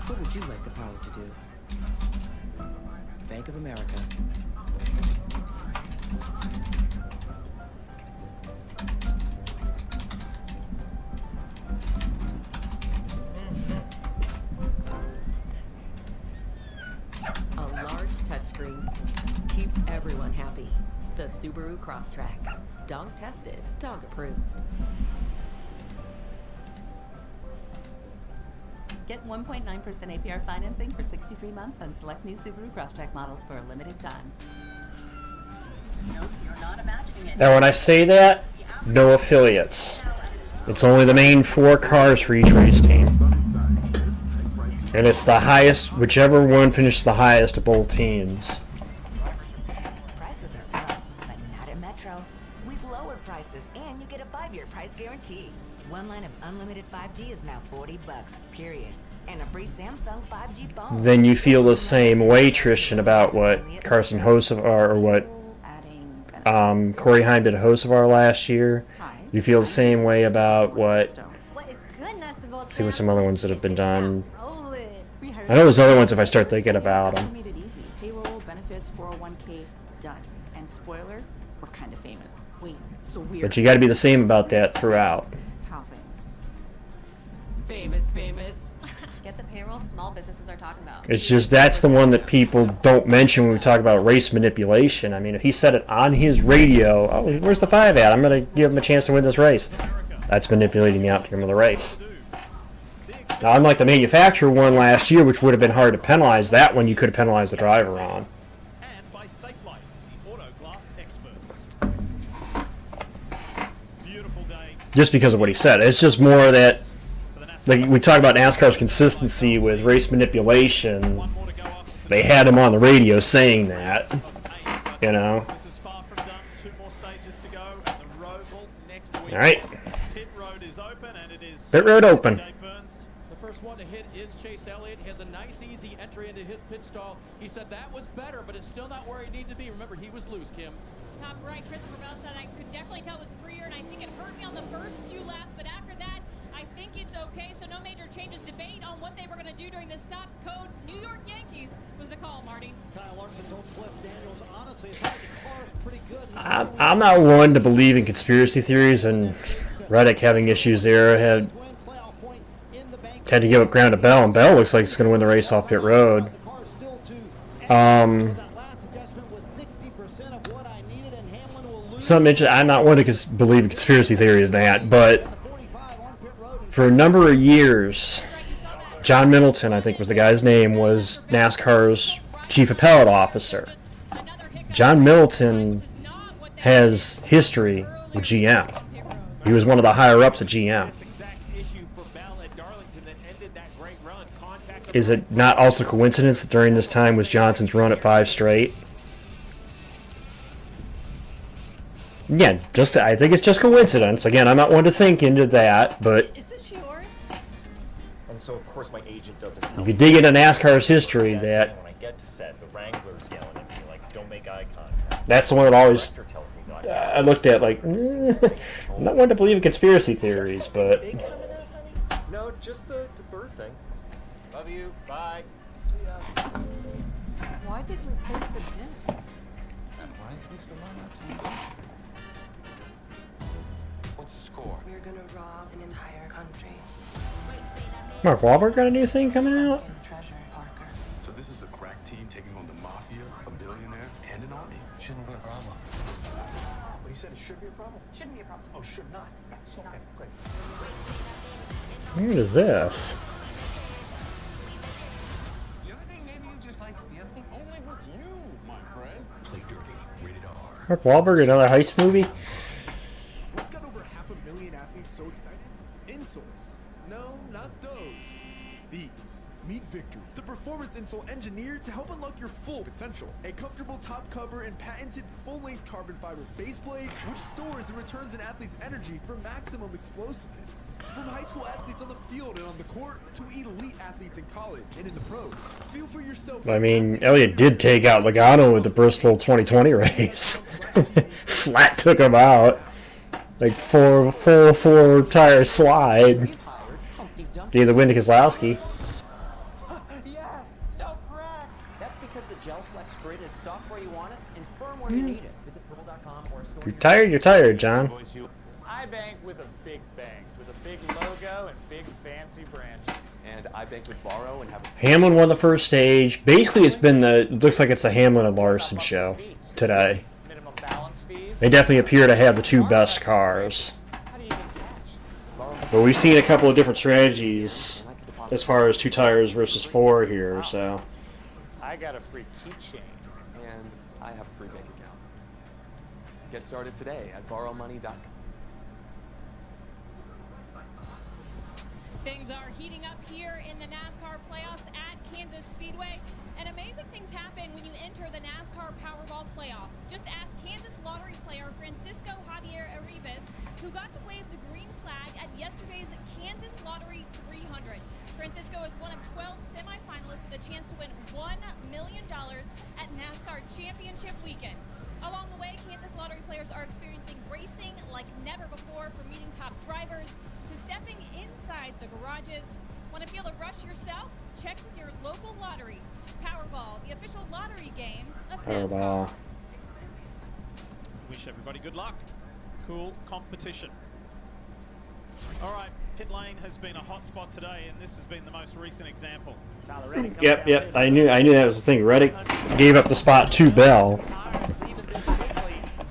What would you like the power to do? Bank of America.
Keeps everyone happy. The Subaru Crosstrek. Dog tested, dog approved.
Get 1.9% APR financing for 63 months on select new Subaru Crosstrek models for a limited time.
Nope, you're not imagining it.
Now when I say that, no affiliates. It's only the main 4 cars for each race team. And it's the highest, whichever one finishes the highest of both teams.
Prices are up, but not at Metro. We've lowered prices, and you get a 5-year price guarantee. One line of unlimited 5G is now $40, period. And a free Samsung 5G phone.
Then you feel the same way, Tristan, about what Carson Hocevar, or what Corey Heim did at Hocevar last year. You feel the same way about what... See what some other ones that have been done. I know there's other ones if I start thinking about them.
Made it easy. Payroll, benefits, 401k, done. And spoiler, we're kind of famous. Wait, so weird.
But you got to be the same about that throughout.
How famous?
Famous. Get the payroll small businesses are talking about.
It's just that's the one that people don't mention when we talk about race manipulation. I mean, if he said it on his radio, oh, where's the 5 at? I'm going to give him a chance to win this race. That's manipulating the outcome of the race. Now, unlike the manufacturer one last year, which would have been hard to penalize, that one you could have penalized the driver on.
And by SafeLight, the auto glass experts. Beautiful day.
Just because of what he said. It's just more that, like we talk about NASCAR's consistency with race manipulation. They had him on the radio saying that, you know. All right. Pit road open.
One to hit is Chase Elliott. He has a nice, easy entry into his pit stall. He said that was better, but it's still not where he needed to be. Remember, he was loose, Kim.
Top right, Christopher Bell said I could definitely tell it was freer, and I think it hurt me on the first few laps, but after that, I think it's okay. So no major changes. Debate on what they were going to do during the stop code. New York Yankees was the call, Marty.
Kyle Larson told Cliff Daniels, honestly, the car is pretty good.
I'm not one to believe in conspiracy theories, and Reddick having issues there had to give up ground to Bell, and Bell looks like he's going to win the race off pit road. Something interesting. I'm not one to believe in conspiracy theories that, but for a number of years, John Middleton, I think was the guy's name, was NASCAR's chief appellate officer. John Middleton has history with GM. He was one of the higher ups at GM. Is it not also coincidence that during this time was Johnson's run at 5 straight? Again, I think it's just coincidence. Again, I'm not one to think into that, but
Is this yours?
And so, of course, my agent doesn't tell
if you dig into NASCAR's history,
me
that
when I get to set, the Wrangler's yelling at me like, "Don't make eye contact."
that's the one that always
The director tells me not
I looked at like, I'm not one to believe in conspiracy theories, but
Big coming out, honey? No, just the bird thing. Love you. Bye.
Why did we pay for dinner?
And why is he still on that song?
What's the score?
We're gonna rob an entire country.
Mark Wahlberg got a new thing coming out?
Treasure, Parker.
So this is the crack team taking on the mafia, a billionaire, and an army.
Shouldn't be a problem.
But he said it should be a problem?
Shouldn't be a problem.
Oh, should not. Okay, great.
What is this?
You ever think maybe you just like stealing?
Only with you, my friend.
Play Dirty, rated R.
Mark Wahlberg, another heist movie?
What's got over 500,000 athletes so excited? InSource.
Meet Victory, the performance insole engineered to help unlock your full potential. A comfortable top cover and patented full-length carbon fiber base blade, which stores and returns an athlete's energy for maximum explosiveness. From high school athletes on the field and on the court to elite athletes in college and in the pros. Feel for yourself.
I mean, Elliott did take out Logano with the Bristol 2020 race. Flat took him out. Like four tire slide. Gave the win to Keselowski.
Yes! No cracks! That's because the Gel Flex grid is soft where you want it and firm where you need it. Visit purple.com or store.
If you're tired, you're tired, John.
I bank with a big bank, with a big logo and big fancy branches.
And I bank with Borrow and have a...
Hamlin won the first stage. Basically, it's been it looks like it's a Hamlin and Larson show today.
Minimum balance fees.
They definitely appear to have the two best cars. But we've seen a couple of different strategies as far as 2 tires versus 4 here, so.
I got a free keychain.
And I have a free bank account. Get started today at borrowmoney.com.
Things are heating up here in the NASCAR playoffs at Kansas Speedway. And amazing things happen when you enter the NASCAR Powerball playoff. Just ask Kansas lottery player Francisco Javier Arribas, who got to wave the green flag at yesterday's Kansas Lottery 300. Francisco is one of 12 semifinalists with a chance to win $1 million at NASCAR Championship Weekend. Along the way, Kansas lottery players are experiencing racing like never before, from meeting top drivers to stepping inside the garages. Want to feel a rush yourself? Check with your local lottery. Powerball, the official lottery game of NASCAR.
Powerball.
Wish everybody good luck. Cool competition. All right, pit lane has been a hot spot today, and this has been the most recent example.
Yep. I knew that was the thing. Reddick gave up the spot to Bell,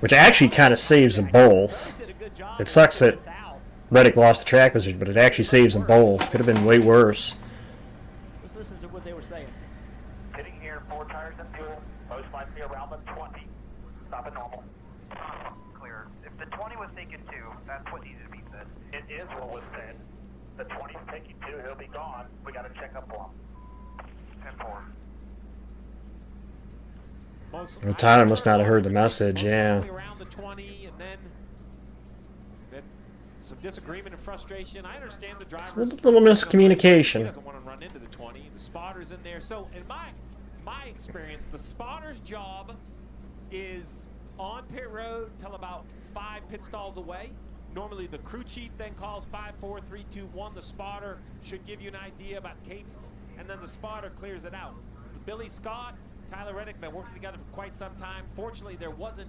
which actually kind of saves them both. It sucks that Reddick lost the track position, but it actually saves them both. Could have been way worse.
Let's listen to what they were saying.
Sitting here, 4 tires and fuel, most likely around the 20. Stop at normal. Clear. If the 20 was taken 2, that's what needed to be said. It is what was said. The 20's taking 2, he'll be gone. We gotta check up for him. 10-4.
Well, Tyler must not have heard the message, yeah.
Around the 20, and then some disagreement and frustration. I understand the driver.
It's a little miscommunication.
He doesn't want to run into the 20. The spotter's in there. So in my experience, the spotter's job is on pit road till about 5 pit stalls away. Normally the crew chief then calls 5, 4, 3, 2, 1. The spotter should give you an idea about cadence, and then the spotter clears it out. Billy Scott, Tyler Reddick been working together for quite some time. Fortunately, there wasn't,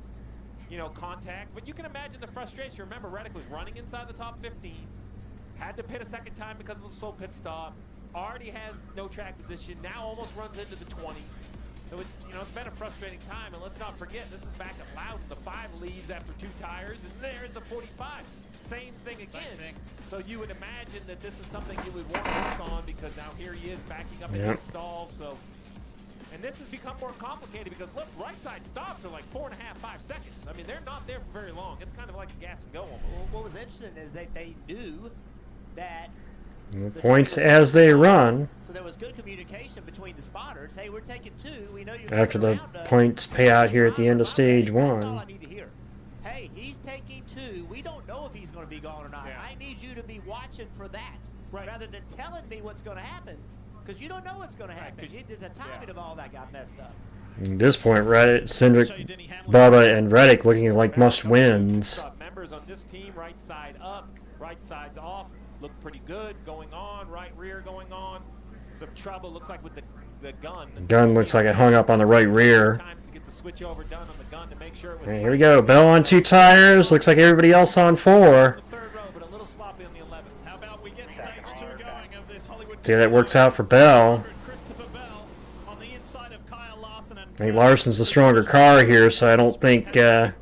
contact. But you can imagine the frustration. Remember, Reddick was running inside the top 15, had to pit a second time because of a slow pit stop, already has no track position, now almost runs into the 20. So it's, it's been a frustrating time. And let's not forget, this is back at Loudon. The 5 leaves after 2 tires, and there's the 45. Same thing again. So you would imagine that this is something you would want to work on, because now here he is backing up into the stall. So. And this has become more complicated because, look, right side stops are like 4.5, 5 seconds. I mean, they're not there for very long. It's kind of like a gas and go almost.
Well, what was interesting is that they knew that
the points as they run.
So there was good communication between the spotters. Hey, we're taking 2. We know you're
after the points pay out here at the end of stage 1.
That's all I need to hear. Hey, he's taking 2. We don't know if he's going to be gone or not. Yeah. I need you to be watching for that, rather than telling me what's going to happen. Because you don't know what's going to happen. The timing of all that got messed up.
At this point, Cindric, Bubba, and Reddick looking like must-wins.
Members on this team, right side up, right side's off. Look pretty good going on. Right rear going on. Some trouble, looks like, with the gun. The
gun looks like it hung up on the right rear.
Times to get the switch over done on the gun to make sure it was.
Right, here we go. Bell on 2 tires. Looks like everybody else on 4. See how that works out for Bell. I think Larson's the stronger car here, so I don't think it's going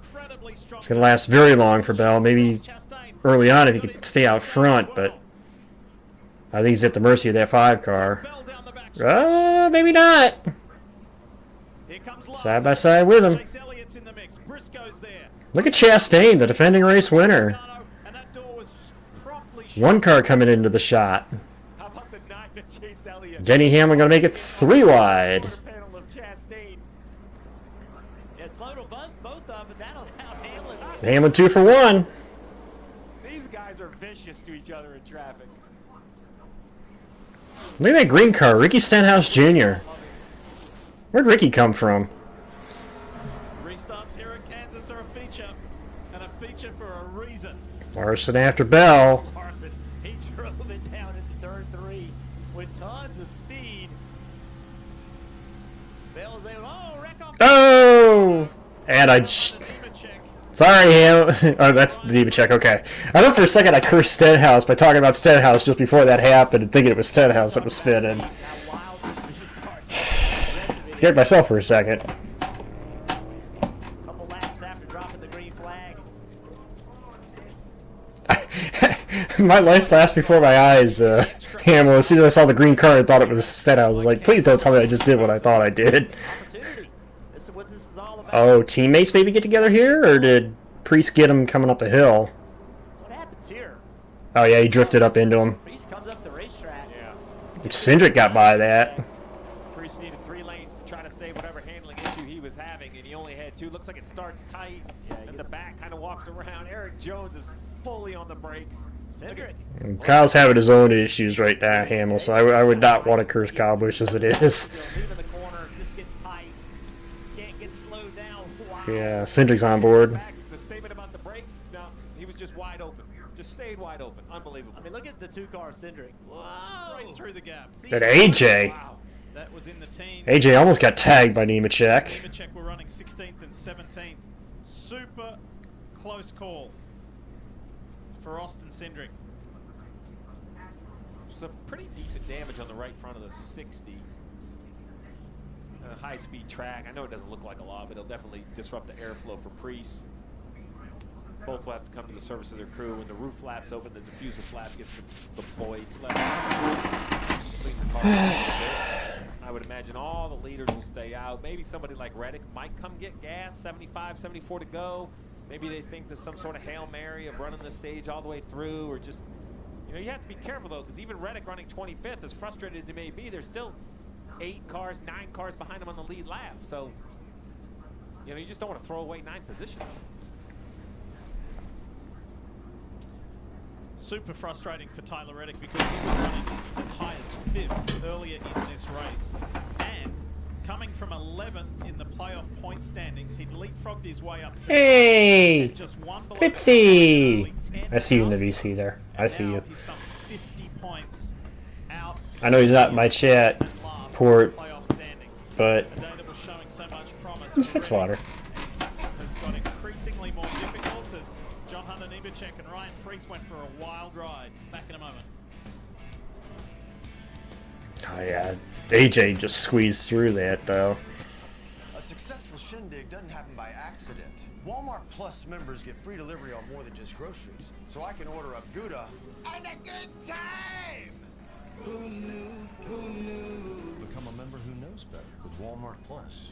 to last very long for Bell. Maybe early on if he could stay out front, but I think he's at the mercy of that 5 car. Maybe not. Side by side with him. Look at Chastain, the defending race winner. 1 car coming into the shot.
Chase Elliott.
Denny Hamlin gonna make it 3 wide.
Panel of Chastain.
Yeah, slowed them both up, and that allowed Hamlin.
Hamlin 2 for 1.
These guys are vicious to each other in traffic.
Look at that green car, Ricky Stenhouse Jr. Where'd Ricky come from?
Restarts here at Kansas are a feature, and a feature for a reason.
Larson after Bell.
Larson, he drove it down into turn 3 with tons of speed. Bell's able, wreck off.
Oh! And sorry, Ham. Oh, that's the Nemechek. Okay. I thought for a second I cursed Stenhouse by talking about Stenhouse just before that happened and thinking it was Stenhouse that was spinning. Scared myself for a second.
Couple laps after dropping the green flag.
My life flashed before my eyes, Hamill. As soon as I saw the green car and thought it was Stenhouse, I was like, please don't tell me I just did what I thought I did.
This is what this is all about.
Oh, teammates maybe get together here? Or did Priest get him coming up a hill?
What happens here?
Oh, yeah, he drifted up into him.
Priest comes up the racetrack.
Yeah.
Cindric got by that.
Priest needed 3 lanes to try to save whatever handling issue he was having, and he only had 2. Looks like it starts tight, and the back kind of walks around. Eric Jones is fully on the brakes.
Cindric.
And Kyle's having his own issues right now, Hamill, so I would not want to curse Kyle Busch as it is.
Leaving the corner, just gets tight. Can't get slowed down. Wow.
Yeah, Cindric's on board.
The statement about the brakes, no, he was just wide open. Just stayed wide open. Unbelievable.
I mean, look at the 2-car Cindric. Whoa!
Straight through the gap.
But AJ.
Wow.
That was in the teens.
AJ almost got tagged by Nemechek.
Nemechek were running 16th and 17th. Super close call for Austin Cindric.
Some pretty decent damage on the right front of the 60. High-speed track. I know it doesn't look like a lot, but it'll definitely disrupt the airflow for Priest. Both will have to come to the service of their crew. When the roof flaps open, the diffuser flap gets deployed. Clean the car a little bit. I would imagine all the leaders will stay out. Maybe somebody like Reddick might come get gas, 75, 74 to go. Maybe they think there's some sort of Hail Mary of running the stage all the way through, or just, you know, you have to be careful though, because even Reddick running 25th, as frustrated as he may be, there's still 8 cars, 9 cars behind him on the lead lap. So, you know, you just don't want to throw away 9 positions.
Super frustrating for Tyler Reddick because he was running as high as 5th earlier in this race. And coming from 11th in the playoff point standings, he'd leapfrogged his way up to
Hey!
just one below
Fitzy! I see you in the VC there. I see you.
He's some 50 points out.
I know he's not in my chat port, but
A day that was showing so much promise.
who's Fitzwater?
Has got increasingly more difficult as John Hunter Nemechek and Ryan Priest went for a wild ride. Back in a moment.
Oh yeah, AJ just squeezed through that though.
A successful shindig doesn't happen by accident. Walmart Plus members get free delivery on more than just groceries. So I can order a Gouda and a good time! Who knew? Who knew? Become a member who knows better with Walmart Plus.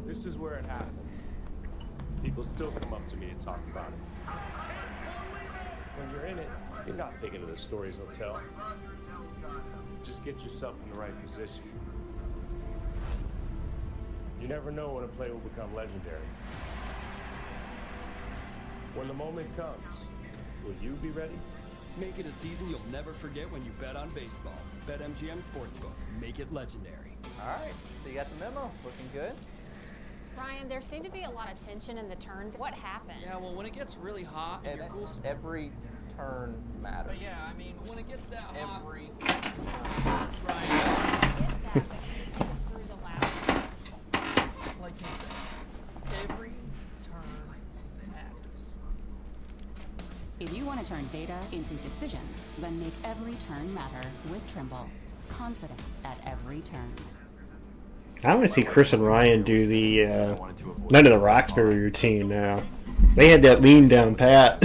This is where it happened. People still come up to me and talk about it. When you're in it, you're not thinking of the stories they'll tell. Just get yourself in the right position. You never know when a play will become legendary. When the moment comes, will you be ready?
Make it a season you'll never forget when you bet on baseball. BetMGM Sportsbook. Make it legendary.
All right, so you got the memo. Looking good.
Ryan, there seemed to be a lot of tension in the turns. What happened?
Yeah, well, when it gets really hot and you're cool.
Every turn matters.
But yeah, I mean, when it gets that hot.
Every
Ryan.
Get that, but can you take us through the lap?
Like you said, every turn matters.
If you want to turn data into decisions, then make every turn matter with Trimble. Confidence at every turn.
I want to see Chris and Ryan do the none of the Roxbury routine now. They had that lean down pat.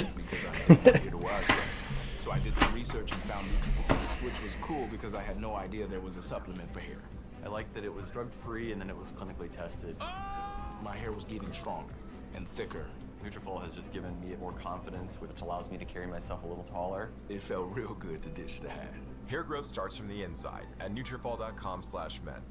So I did some research and found Nutrafol, which was cool because I had no idea there was a supplement for hair.
I liked that it was drug-free and then it was clinically tested.
My hair was getting stronger and thicker
Nutrafol has just given me more confidence, which allows me to carry myself a little taller.
It felt real good to ditch the hat.
Hair growth starts from the inside at Nutrafol.com/men.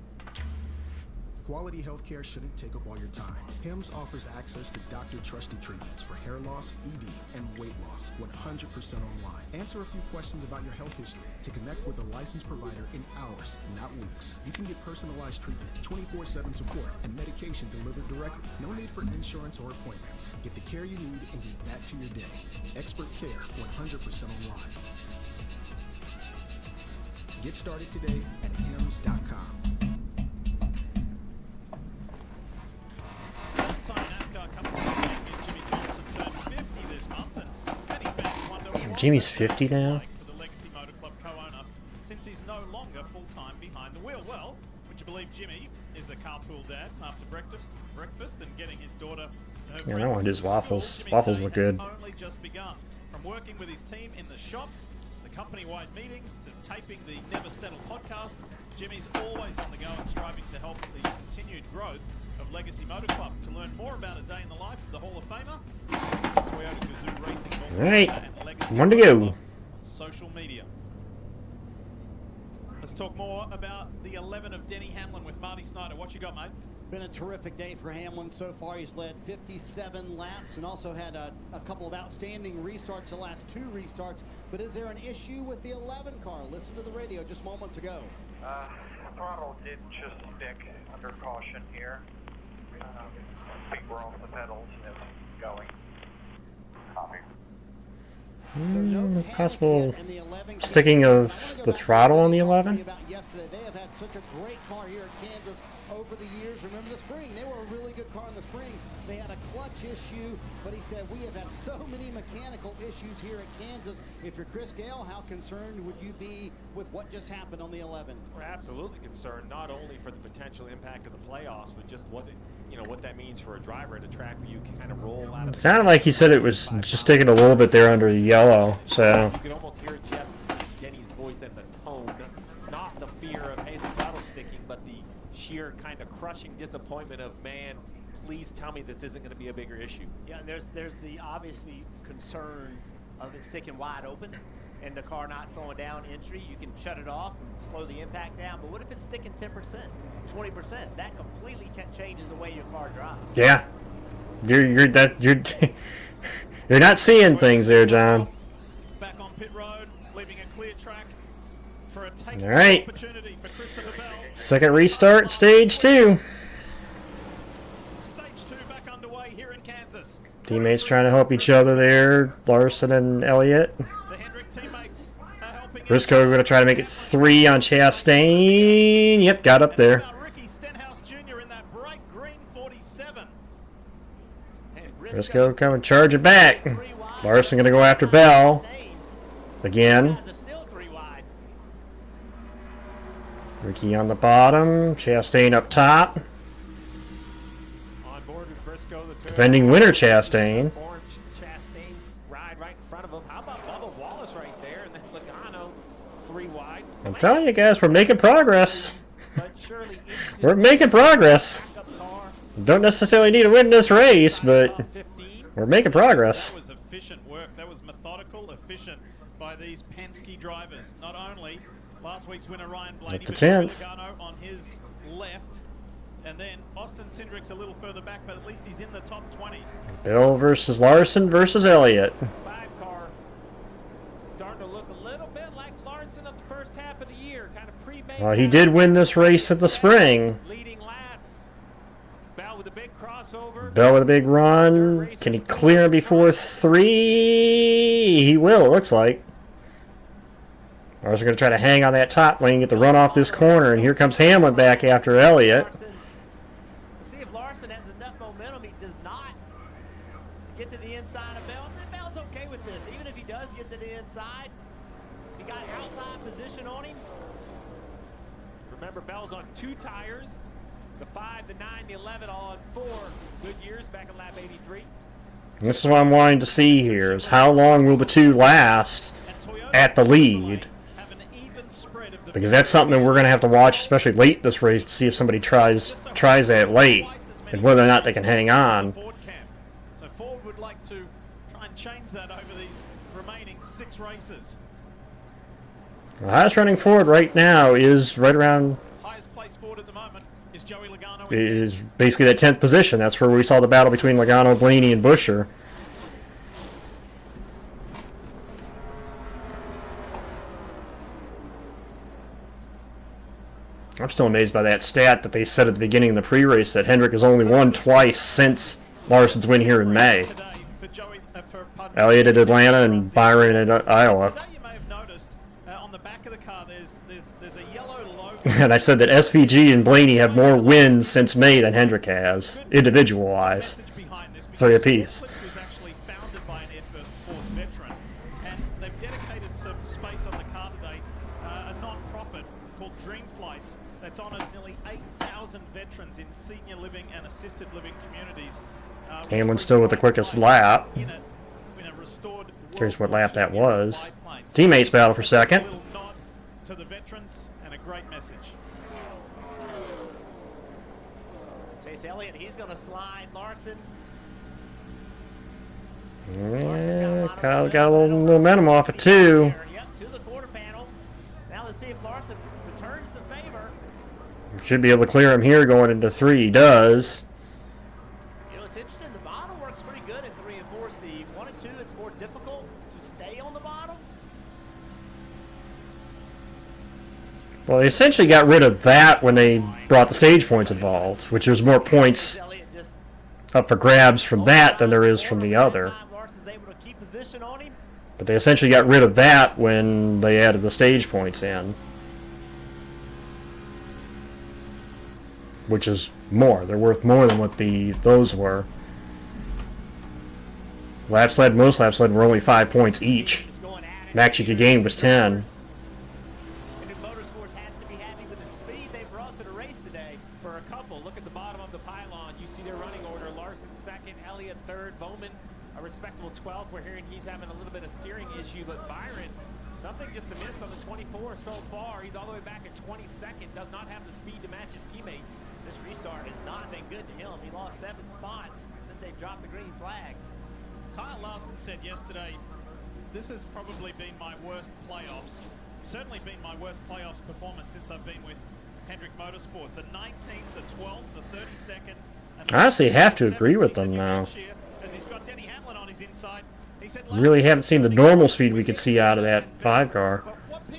Quality healthcare shouldn't take up all your time. HIMS offers access to doctor-trusted treatments for hair loss, ED, and weight loss, 100% online. Answer a few questions about your health history to connect with a licensed provider in hours, not weeks. You can get personalized treatment, 24/7 support, and medication delivered directly. No need for insurance or appointments. Get the care you need and get back to your day. Expert care, 100% online. Get started today at HIMS.com.
Damn, Jimmy's 50 now.
For the Legacy Motor Club co-owner, since he's no longer full-time behind the wheel. Well, would you believe Jimmy is a carpool dad after breakfast and getting his daughter.
Yeah, I want his waffles. Waffles look good.
Only just begun. From working with his team in the shop, the company-wide meetings, to taping the Never Settle podcast, Jimmy's always on the go and striving to help the continued growth of Legacy Motor Club. To learn more about a day in the life of the Hall of Famer, Toyota Gazoo Racing
Alright,
and Legacy
one to
Motor
go.
Club on social media. Let's talk more about the 11 of Denny Hamlin with Marty Snyder. What you got, mate?
Been a terrific day for Hamlin so far. He's led 57 laps and also had a couple of outstanding restarts, the last 2 restarts. But is there an issue with the 11 car? Listen to the radio just moments ago.
Throttle did just stick under caution here. Feet were off the pedals and it was going. Copy.
Possible sticking of the throttle on the 11?
Yesterday, they have had such a great car here at Kansas over the years. Remember the spring, they were a really good car in the spring. They had a clutch issue, but he said, we have had so many mechanical issues here at Kansas. If you're Chris Gale, how concerned would you be with what just happened on the 11?
We're absolutely concerned, not only for the potential impact of the playoffs, but just what what that means for a driver at a track where you can kind of roll out of.
It sounded like he said it was just taking a little bit there under the yellow, so.
You can almost hear Jeff Denny's voice and the tone, not the fear of, hey, the throttle's sticking, but the sheer kind of crushing disappointment of, man, please tell me this isn't going to be a bigger issue.
Yeah, and there's the obviously concern of it sticking wide open and the car not slowing down entry. You can shut it off and slow the impact down, but what if it's sticking 10%, 20%? That completely changes the way your car drives.
Yeah. You're you're not seeing things there, John.
Back on pit road, leaving a clear track for a take
Alright.
opportunity for Christopher Bell.
Second restart, stage 2.
Stage 2 back underway here in Kansas.
Teammates trying to help each other there, Larson and Elliott.
The Hendrick teammates are helping.
Briscoe going to try to make it 3 on Chastain. Yep, got up there.
Ricky Stenhouse Jr. in that bright green 47.
Briscoe coming charging back. Larson going to go after Bell. Again. Ricky on the bottom. Chastain up top.
On board with Briscoe, the
Defending winner Chastain.
Orange Chastain ride right in front of him. How about Bubba Wallace right there? And then Logano 3 wide.
I'm telling you guys, we're making progress. We're making progress. Don't necessarily need to win this race, but we're making progress.
That was efficient work. That was methodical, efficient by these Penske drivers. Not only last week's winner Ryan Blaney,
At the
but
10th.
Logano on his left. And then Austin Cindric's a little further back, but at least he's in the top 20.
Bill versus Larson versus Elliott.
5 car starting to look a little bit like Larson of the first half of the year, kind of pre-made.
Well, he did win this race at the spring.
Leading laps. Bell with a big crossover.
Bell with a big run. Can he clear him before 3? He will, it looks like. Larson going to try to hang on that top lane, get the run off this corner, and here comes Hamlin back after Elliott.
See if Larson has enough momentum. He does not get to the inside of Bell. And Bell's okay with this. Even if he does get to the inside, he got outside position on him.
Remember, Bell's on 2 tires. The 5, the 9, the 11, all on 4 good years back in lap 83.
This is what I'm wanting to see here, is how long will the 2 last at the lead? Because that's something that we're going to have to watch, especially late this race, to see if somebody tries that late, and whether or not they can hang on.
So Ford would like that over these remaining 6 races.
The highest running forward right now is right around.
Highest place forward at the moment is Joey Logano.
Is basically that 10th position. That's where we saw the battle between Logano, Blaney, and Buescher. I'm still amazed by that stat that they said at the beginning of the pre-race that Hendrick has only won twice since Larson's win here in May. Elliott at Atlanta and Byron at Iowa.
You may have noticed on the back of the car there's a yellow logo.
And I said that SVG and Blaney have more wins since May than Hendrick has, individual-wise. 3 apiece.
was actually founded by an Air Force veteran, and they've dedicated some space on the car today, a non-profit called Dream Flights that's honoured nearly 8,000 veterans in senior living and assisted living communities.
Hamlin still with the quickest lap. Here's what lap that was. Teammates battle for second.
To the veterans and a great message.
Chase Elliott, he's going to slide Larson.
Yeah, Kyle got a little momentum off it too.
Yep, to the quarter panel. Now let's see if Larson returns the favor.
Should be able to clear him here going into 3. He does.
You know, it's interesting. The bottom works pretty good in 3 and 4. Steve, 1 and 2, it's more difficult to stay on the bottom.
Well, they essentially got rid of that when they brought the stage points involved, which there's more points up for grabs from that than there is from the other. But they essentially got rid of that when they added the stage points in, which is more. They're worth more than what those were. Lap sled, most lap sled were only 5 points each. Max you could gain was 10.
Motorsports has to be happy with the speed they brought to the race today.
For a couple, look at the bottom of the pylon. You see their running order. Larson second, Elliott third, Bowman a respectable 12th. We're hearing he's having a little bit of steering issue, but Byron, something just a miss on the 24 so far. He's all the way back at 22nd. Does not have the speed to match his teammates.
This restart has not been good to him. He lost 7 spots since they dropped the green flag.
Kyle Larson said yesterday, this has probably been my worst playoffs. Certainly been my worst playoffs performance since I've been with Hendrick Motorsports. The 19th, the 12th, the 32nd.
I honestly have to agree with them now.
As he's got Denny Hamlin on his inside. He said,
Really haven't seen the normal speed we could see out of that 5 car.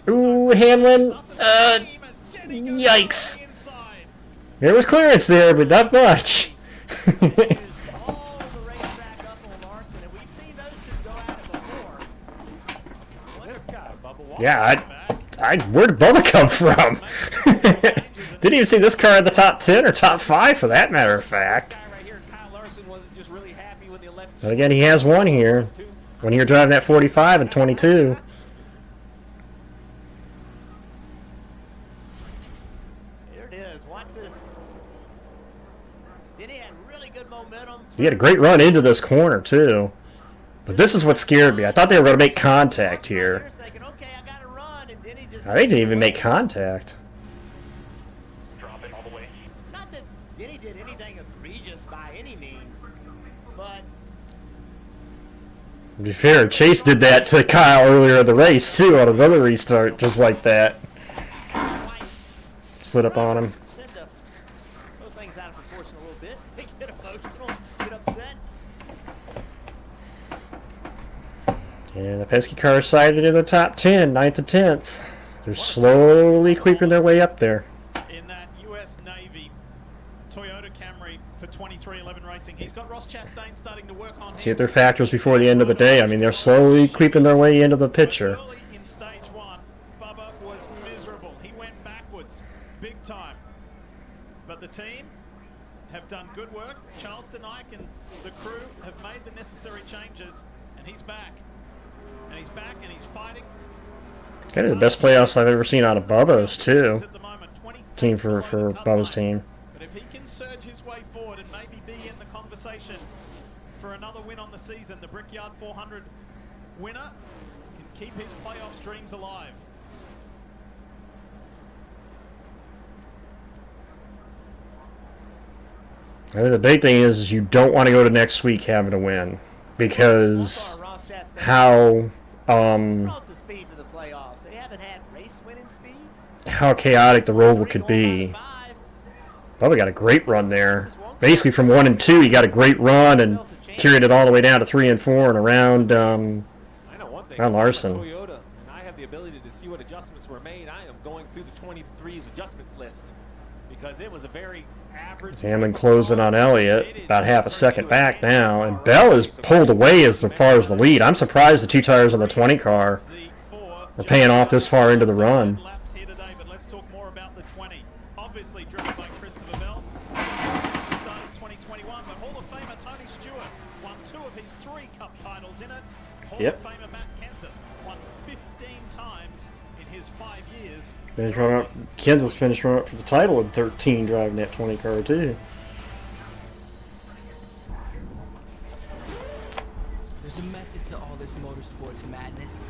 Ooh, Hamlin. Yikes. There was clearance there, but not much. Yeah, where did Bubba come from? Didn't even see this car in the top 10 or top 5 for that matter of fact. But again, he has one here. When you're driving that 45 and 22.
Here it is. Watch this. Denny had really good momentum.
He had a great run into this corner too. But this is what scared me. I thought they were going to make contact here. They didn't even make contact.
Drop it all the way.
Not that Denny did anything egregious by any means, but
To be fair, Chase did that to Kyle earlier in the race too on another restart, just like that. Slid up on him.
throw things out of proportion a little bit. They get emotional, get upset.
And the pesky car sighted in the top 10, 9th to 10th. They're slowly creeping their way up there.
In that US Navy Toyota Camry for 2311 Racing, he's got Ross Chastain starting to work on
See if they're factors before the end of the day. I mean, they're slowly creeping their way into the picture.
in stage 1. Bubba was miserable. He went backwards big time. But the team have done good work. Charles Tonight and the crew have made the necessary changes, and he's back. And he's back and he's fighting.
It's kind of the best playoffs I've ever seen out of Bubba's too. Team for Bubba's team.
But if he can surge his way forward and maybe be in the conversation for another win on the season, the Brickyard 400 winner can keep his playoffs dreams alive.
I think the big thing is you don't want to go to next week having a win, because how
Brought some speed to the playoffs. They haven't had race-winning speed.
how chaotic the Roval could be. Bubba got a great run there. Basically from 1 and 2, he got a great run and carried it all the way down to 3 and 4 and around Larson.
Toyota, and I have the ability to see what adjustments were made. I am going through the 23's adjustment list because it was a very average.
Hammond closing on Elliott, about half a second back now, and Bell is pulled away as far as the lead. I'm surprised the 2 tires on the 20 car are paying off this far into the run.
Laps here today, but let's talk more about the 20. Obviously driven by Christopher Bell. Started 2021, but Hall of Famer Tony Stewart won 2 of his 3 Cup titles in it. Hall of Famer Matt Kenseth won 15 times in his 5 years.
Kenseth finished runner up for the title in 13 driving that 20 car too.
There's a method to all this motorsports madness.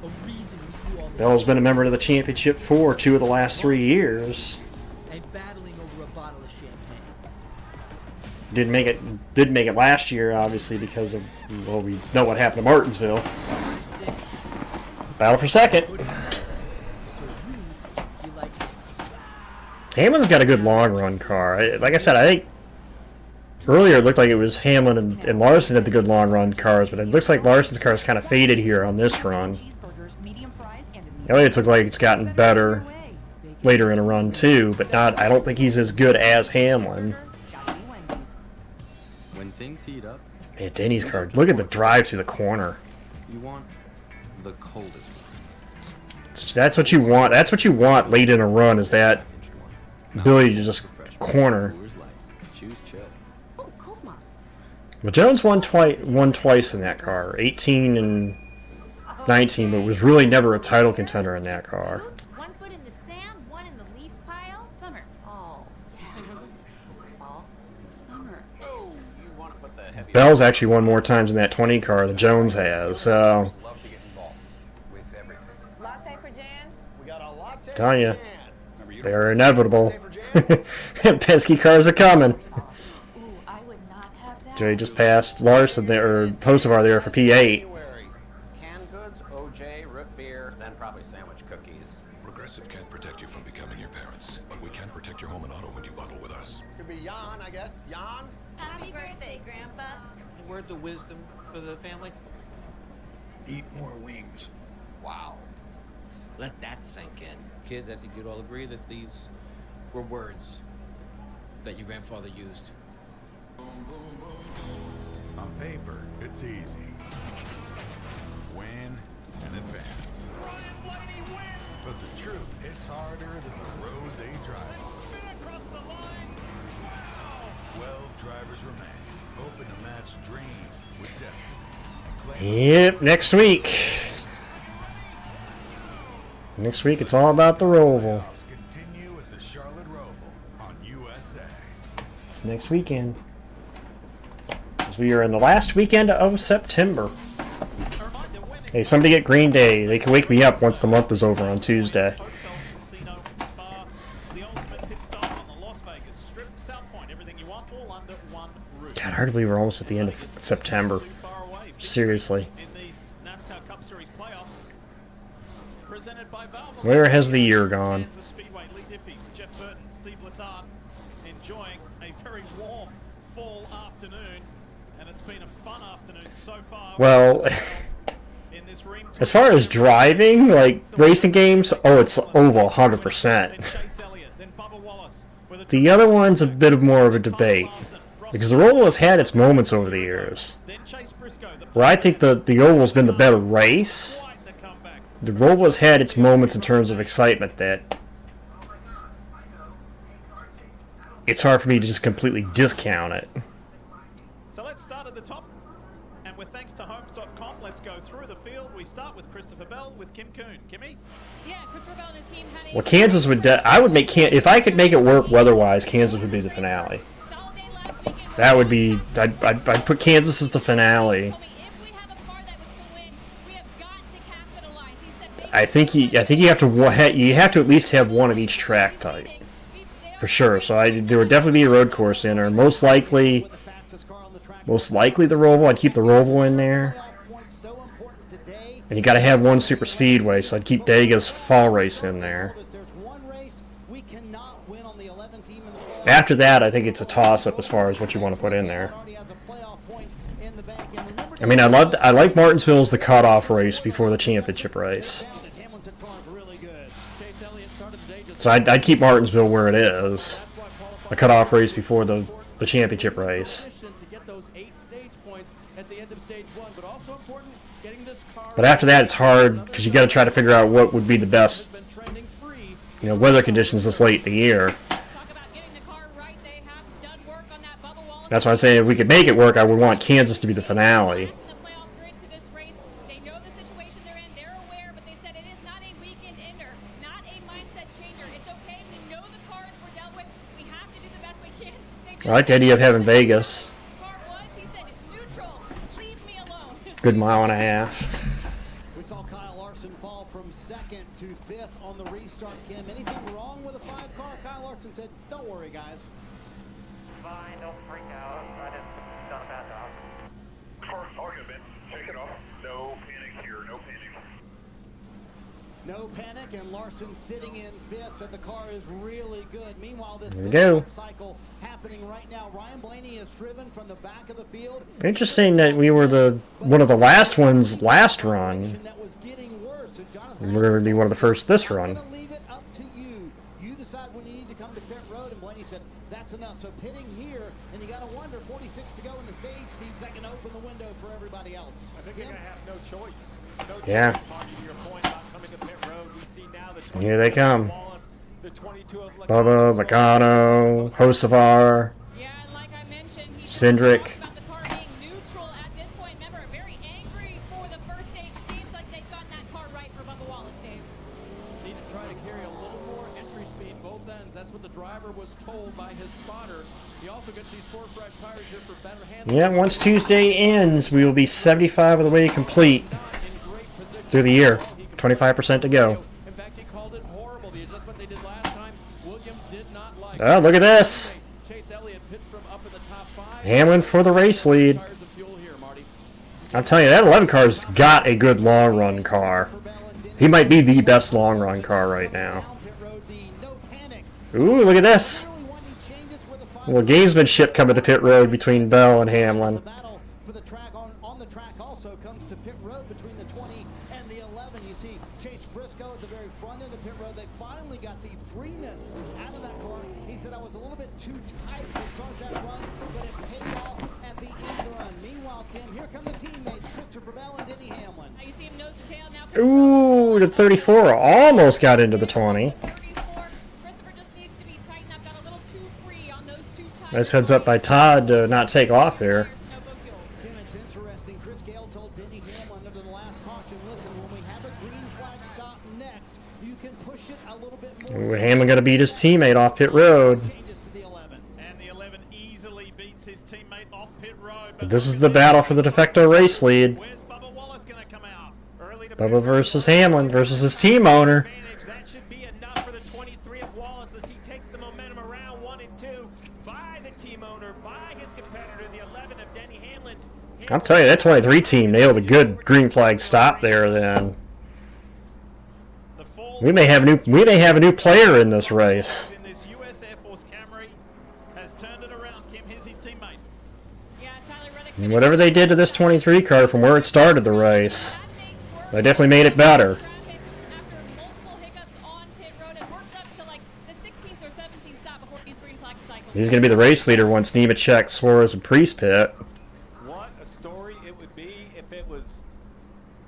A reason we do all this.
Bell's been a member of the championship for 2 of the last 3 years.
And battling over a bottle of champagne.
Didn't make it last year, obviously, because of, well, we know what happened to Martinsville. Battle for second. Hamlin's got a good long run car. Like I said, I think earlier it looked like it was Hamlin and Larson had the good long run cars, but it looks like Larson's car is kind of faded here on this run. Elliott's looked like it's gotten better later in a run too, but not. I don't think he's as good as Hamlin.
When things heat up,
Man, Denny's car. Look at the drive through the corner.
you want the coldest one.
That's what you want. That's what you want late in a run, is that ability to just corner.
Choose chill.
Oh, Cosmo.
Well, Jones won twice in that car, 18 and 19, but was really never a title contender in that car.
One foot in the sand, one in the leaf pile. Summer. Oh. Fall. Summer.
Oh, you want to put the heavy.
Bell's actually won more times in that 20 car than Jones has, so
Love to get involved with everything.
Latte for Jan?
We got a latte.
telling you, they are inevitable. Penske cars are coming.
Ooh, I would not have that.
Jay just passed Larson there, or Hocevar there for P8.
Canned goods, OJ, root beer, then probably sandwich cookies.
Progressive can't protect you from becoming your parents, but we can protect your home and auto when you bundle with us.
Could be Jan, I guess. Jan?
Happy birthday, Grandpa.
Words of wisdom for the family?
Eat more wings.
Wow. Let that sink in.
Kids, I think you'd all agree that these were words that your grandfather used.
On paper, it's easy. Win and advance. But the truth, it's harder than the road they drive on. 12 drivers remain, hoping to match dreams with destiny.
Yep, next week. Next week, it's all about the Roval.
Continue with the Charlotte Roval on USA.
It's next weekend. As we are in the last weekend of September. Hey, somebody get Green Day. They can wake me up once the month is over on Tuesday. God, hard to believe we're almost at the end of September. Seriously. Where has the year gone?
Enjoying a very warm fall afternoon, and it's been a fun afternoon so far.
Well, as far as driving, like racing games, oh, it's over 100%. The other one's a bit more of a debate, because the Roval has had its moments over the years. Where I think the Oval's been the better race, the Roval has had its moments in terms of excitement that it's hard for me to just completely discount it.
So let's start at the top, and with thanks to homes.com, let's go through the field. We start with Christopher Bell with Kim Kuhn. Kimmy?
Yeah, Christopher Bell and his team had a
Well, Kansas would. I would make if I could make it work weather-wise, Kansas would be the finale. That would be. I'd put Kansas as the finale. I think you have to at least have one of each track type, for sure. So there would definitely be a road course in there. Most likely the Roval. I'd keep the Roval in there. And you got to have one super speedway, so I'd keep Dega's fall race in there. After that, I think it's a toss-up as far as what you want to put in there. I mean, I like Martinsville as the cutoff race before the championship race. So I'd keep Martinsville where it is, a cutoff race before the championship race. But after that, it's hard because you got to try to figure out what would be the best, weather conditions this late in the year. That's why I'm saying if we could make it work, I would want Kansas to be the finale. I like the idea of having Vegas. Good mile and a half.
We saw Kyle Larson fall from second to fifth on the restart, Kim. Anything wrong with a 5-car? Kyle Larson said, don't worry, guys.
Fine, don't freak out. I just done a bad job.
Car's argument, shake it off. No panic here, no panic.
No panic, and Larson sitting in fifth, said the car is really good. Meanwhile, this cycle happening right now. Ryan Blaney is driven from the back of the field.
Interesting that we were one of the last ones last run. And we're going to be one of the first this run.
Leave it up to you. You decide when you need to come to pit road, and Blaney said that's enough. So pitting here, and you got to wonder, 46 to go in the stage, Steve, that can open the window for everybody else.
I think they're going to have no choice. No
Yeah.
choice, Marty, to your point about coming to pit road. We see now the
Here they come.
Wallace, the 22 of
Bubba, Lacano, Hocevar, Cindric. Yeah, once Tuesday ends, we will be 75 of the way complete through the year. 25% to go. Oh, look at this. Hamlin for the race lead. I'm telling you, that 11 car's got a good long run car. He might be the best long run car right now. Ooh, look at this. A little gamesmanship coming to pit road between Bell and Hamlin.
For the track on the track also comes to pit road between the 20 and the 11. You see Chase Briscoe at the very front end of pit road. They finally got the freeness out of that car. He said I was a little bit too tight to start that run, but it paid off at the end run. Meanwhile, Kim, here come the teammates, Christopher Bell and Denny Hamlin.
You see him nose to tail now.
Ooh, the 34 almost got into the 20. Nice heads up by Todd to not take off there.
Kim, it's interesting. Chris Gale told Denny Hamlin under the last caution, listen, when we have a green flag stop next, you can push it a little bit more.
Ooh, Hamlin going to beat his teammate off pit road.
And the 11 easily beats his teammate off pit road.
But this is the battle for the de facto race lead.
Where's Bubba Wallace going to come out?
Bubba versus Hamlin versus his team owner.
That should be enough for the 23 of Wallace as he takes the momentum around 1 and 2 by the team owner, by his competitor, the 11 of Denny Hamlin.
I'm telling you, that 23 team nailed a good green flag stop there. Then we may have a new player in this race.
In this US Air Force Camry has turned it around. Kim, here's his teammate.
And whatever they did to this 23 car from where it started the race, they definitely made it better. He's going to be the race leader once Nemechek, Suarez, and Priest pit.
What a story it would be if it was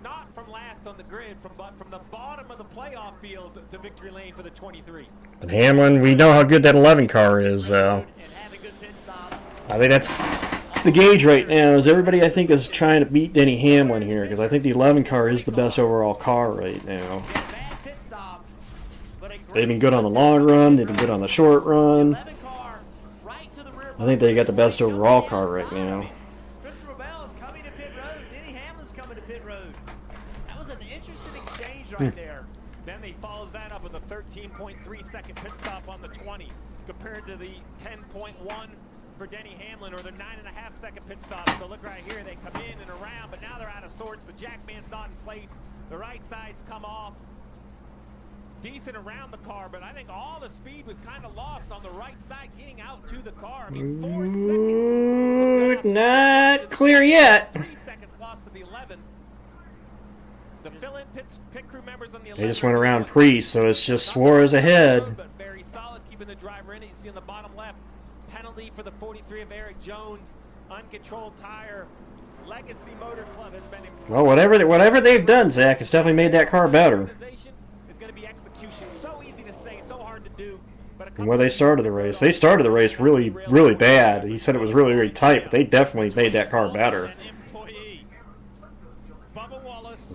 not from last on the grid, but from the bottom of the playoff field to victory lane for the 23.
But Hamlin, we know how good that 11 car is, though. I think that's the gauge right now. Is everybody, I think, is trying to beat Denny Hamlin here, because I think the 11 car is the best overall car right now. They've been good on the long run. They've been good on the short run. I think they got the best overall car right now.
Christopher Bell is coming to pit road. Denny Hamlin's coming to pit road. That was an interesting exchange right there.
Then he follows that up with a 13.3 second pit stop on the 20 compared to the 10.1 for Denny Hamlin, or the 9.5 second pit stop. So look right here, they come in and around, but now they're out of sorts. The jackman's not in place The right side's come off. Decent around the car, but I think all the speed was kind of lost on the right side getting out to the car. I mean, 4 seconds.
Not clear yet.
3 seconds lost to the 11. The fill-in pit crew members on the 11.
They just went around pre, so it's just Suarez ahead.
But very solid, keeping the driver in it. You see on the bottom left, penalty for the 43 of Eric Jones. Uncontrolled tire. Legacy Motor Club has been
Well, whatever they've done, Zach, it's definitely made that car better.
It's going to be execution. So easy to say, so hard to do.
And where they started the race, really, really bad. He said it was really, really tight, but they definitely made that car better.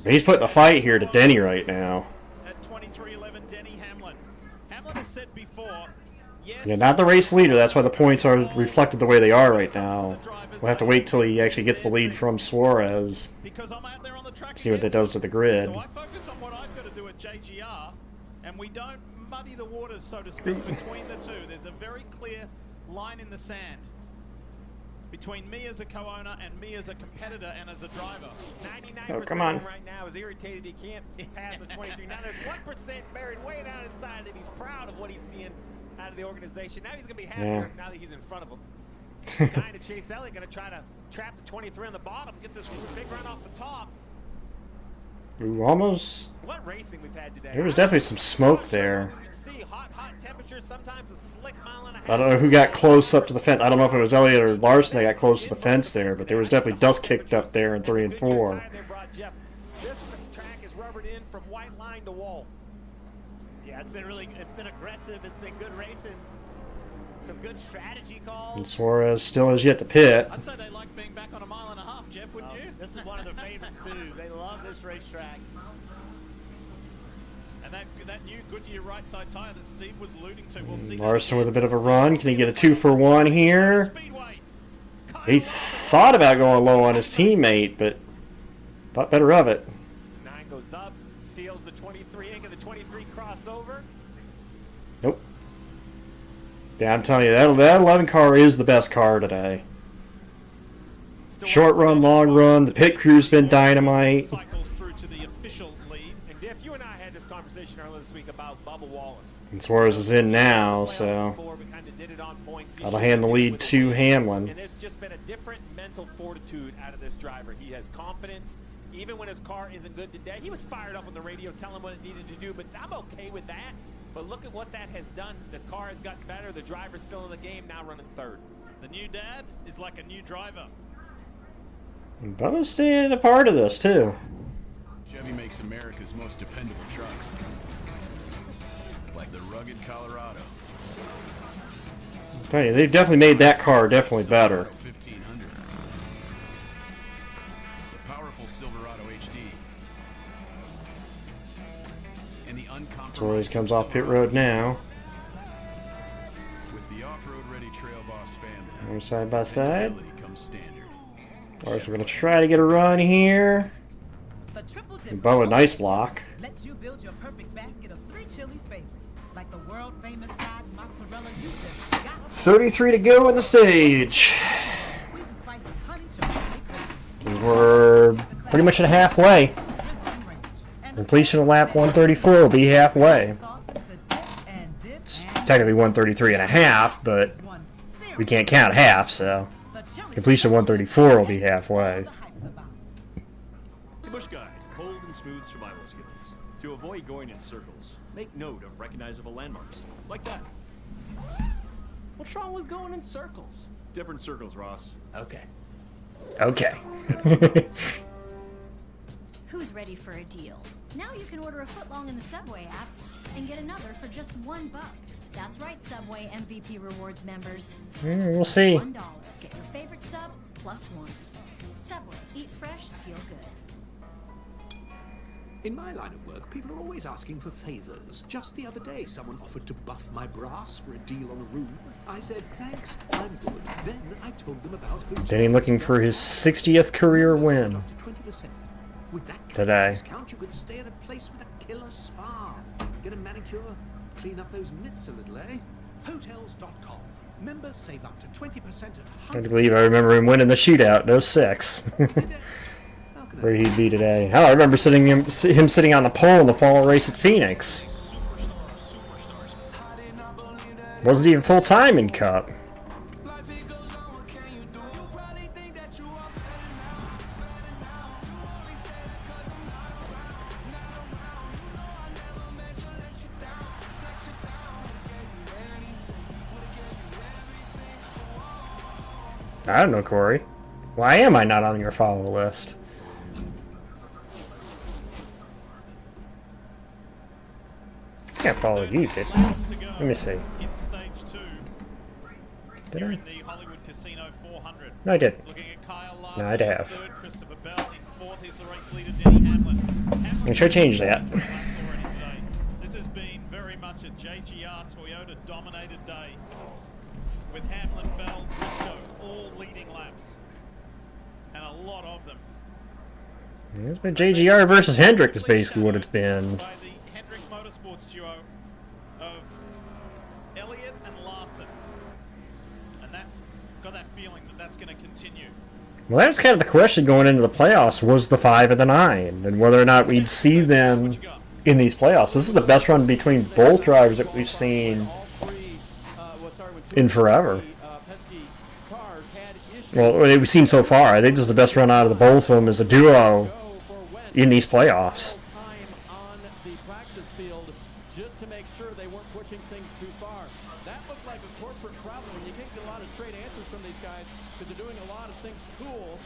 He's putting the fight here to Denny right now.
At 23-11, Denny Hamlin. Hamlin has said before, yes,
Yeah, not the race leader. That's why the points are reflected the way they are right now. We'll have to wait till he actually gets the lead from Suarez.
because I'm out there on the track
See what that does to the grid.
So I focus on what I've got to do at JGR, and we don't muddy the waters, so to speak, between the two. There's a very clear line in the sand between me as a co-owner and me as a competitor and as a driver.
99%
Oh, come on.
right now is irritated he can't pass the 23. Now there's 1% buried way down inside that he's proud of what he's seeing out of the organization. Now he's going to be happier now that he's in front of him. Guy to Chase Elliott going to try to trap the 23 on the bottom, get this big run off the top.
Ooh, almost.
What racing we've had today.
There was definitely some smoke there.
You can see hot temperatures, sometimes a slick mile and a half.
I don't know who got close up to the fence. I don't know if it was Elliott or Larson that got close to the fence there, but there was definitely dust kicked up there in 3 and 4.
This track is rubbered in from white line to wall.
Yeah, it's been aggressive. It's been good racing. Some good strategy calls.
And Suarez still has yet to pit.
I'd say they like being back on a mile and a half, Jeff, wouldn't you?
This is one of their favorites, too. They love this racetrack.
And that new Goodyear right side tire that Steve was alluding to, we'll see.
Larson with a bit of a run. Can he get a 2-for-1 here? He thought about going low on his teammate, but thought better of it.
9 goes up, seals the 23, ain't the 23 crossover.
Nope. Yeah, I'm telling you, that 11 car is the best car today. Short run, long run, the pit crew's been dynamite.
Cycles through to the official lead.
And Diff, you and I had this conversation earlier this week about Bubba Wallace.
And Suarez is in now, so that'll hand the lead to Hamlin.
And there's just been a different mental fortitude out of this driver. He has confidence. Even when his car isn't good today, he was fired up on the radio telling him what it needed to do, but I'm okay with that. But look at what that has done. The car has gotten better. The driver's still in the game, now running third.
The new dad is like a new driver.
And Bubba's staying a part of this, too.
Chevy makes America's most dependable trucks. Like the rugged Colorado.
I'm telling you, they've definitely made that car definitely better.
1500. The powerful Silverado HD. And the uncompromising
Suarez comes off pit road now.
With the off-road ready Trail Boss family.
We're side by side.
Comes standard.
Alright, so we're going to try to get a run here. And Bubba, nice block.
Lets you build your perfect basket of 3 Chili's favorites, like the world famous fried mozzarella you just got.
33 to go in the stage. We're pretty much at halfway. Completion of lap 134 will be halfway. It's technically 133 and a half, but we can't count half, so completion of 134 will be halfway.
The Bush Guide, cold and smooth survival skills. To avoid going in circles, make note of recognizable landmarks, like that.
What's wrong with going in circles?
Different circles, Ross.
Okay.
Okay.
Who's ready for a deal? Now you can order a footlong in the Subway app and get another for just $1. That's right, Subway MVP Rewards members.
We'll see.
$1. Get your favorite sub plus 1. Subway. Eat fresh, feel good.
In my line of work, people are always asking for favors. Just the other day, someone offered to buff my brass for a deal on a room. I said, thanks, I'm good. Then I told them about who's
Denny looking for his 60th career win
20%. With that
today.
discount, you could stay at a place with a killer spa. Get a manicure, clean up those mitts a little, eh? Hotels.com. Members save up to 20% at
I can't believe I remember him winning the shootout in 06.
Now
where he'd be today. Hell, I remember him sitting on the pole in the fall race at Phoenix. Wasn't even full time in Cup. I don't know, Corey. Why am I not on your follow list? I can't follow you, did I? Let me see. Did I? No, I didn't. No, I'd have. Make sure I change that.
This has been very much a JGR Toyota dominated day with Hamlin, Bell, Briscoe all leading laps, and a lot of them.
It's been JGR versus Hendrick is basically what it's been.
By the Hendrick Motorsports duo of Elliott and Larson, and that's got that feeling that that's going to continue.
Well, that was kind of the question going into the playoffs, was the 5 and the 9, and whether or not we'd see them in these playoffs. This is the best run between both drivers that we've seen in forever. Well, we've seen so far. I think this is the best run out of the both of them as a duo in these playoffs.
Just to make sure they weren't pushing things too far. That looked like a corporate problem when you can't get a lot of straight answers from these guys because they're doing a lot of things cool,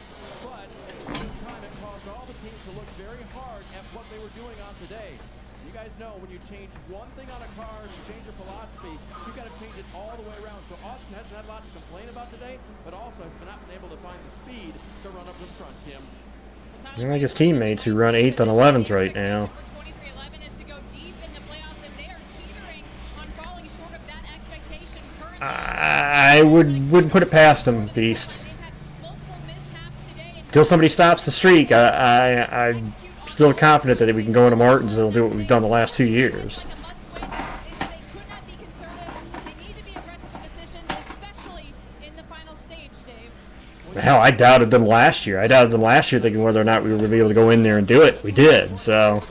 but at the same time it caused all the teams to look very hard at what they were doing on today. You guys know when you change one thing on a car, you change your philosophy, you've got to change it all the way around. So Austin hasn't had a lot to complain about today, but also has not been able to find the speed to run up the front, Kim.
Like his teammates who run 8th and 11th right now. I wouldn't put it past him, Beast. Until somebody stops the streak, I'm still confident that we can go into Martinsville and do what we've done the last 2 years. Hell, I doubted them last year. I doubted them last year thinking whether or not we were going to be able to go in there and do it. We did, so.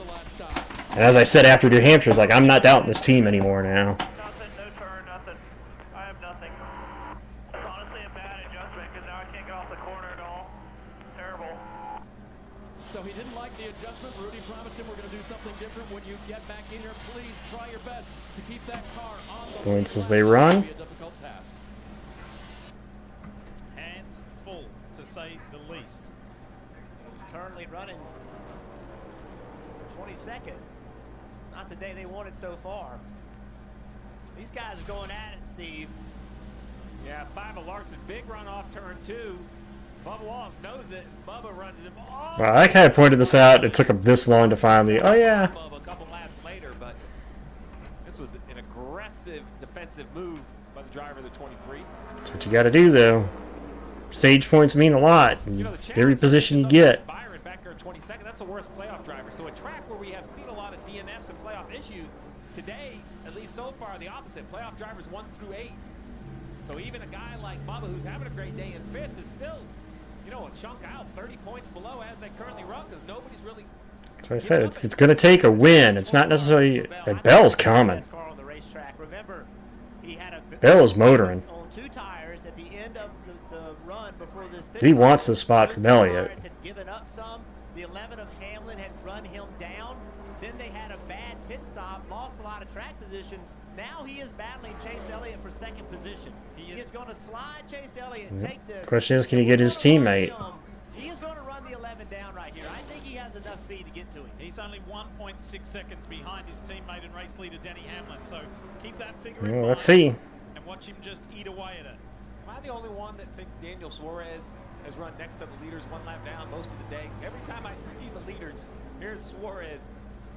And as I said after New Hampshire, it's like, I'm not doubting this team anymore now.
So he didn't like the adjustment. Rudy promised him we're going to do something different. When you get back in here, please try your best to keep that car on the
Points as they run.
Hands full, to say the least.
He's currently running 22nd. Not the day they wanted so far. These guys are going at it, Steve.
Yeah, 5 of Larson, big run off turn 2. Bubba Wallace knows it. Bubba runs him all.
Well, I kind of pointed this out. It took him this long to finally. Oh yeah.
Bubba a couple laps later, but this was an aggressive defensive move by the driver of the 23.
That's what you got to do, though. Stage points mean a lot. Every position you get.
Byron back there at 22nd. That's the worst playoff driver. So a track where we have seen a lot of DNFs and playoff issues. Today, at least so far, the opposite. Playoff drivers 1 through 8. So even a guy like Bubba, who's having a great day in 5th, is still, you know, a chunk out, 30 points below as they currently run, because nobody's really.
That's what I said. It's going to take a win. It's not necessarily. Bell's coming. Bell is motoring.
On 2 tires at the end of the run before this
He wants the spot from Elliott.
Had given up some. The 11 of Hamlin had run him down. Then they had a bad pit stop, lost a lot of track position. Now he is battling Chase Elliott for 2nd position. He is going to slide Chase Elliott and take the.
Question is, can he get his teammate?
He is going to run the 11 down right here. I think he has enough speed to get to him.
He's only 1.6 seconds behind his teammate and race leader Denny Hamlin. So keep that figure in mind.
Let's see.
And watch him just eat away at it.
Am I the only one that thinks Daniel Suarez has run next to the leaders 1 lap down most of the day? Every time I see the leaders, here's Suarez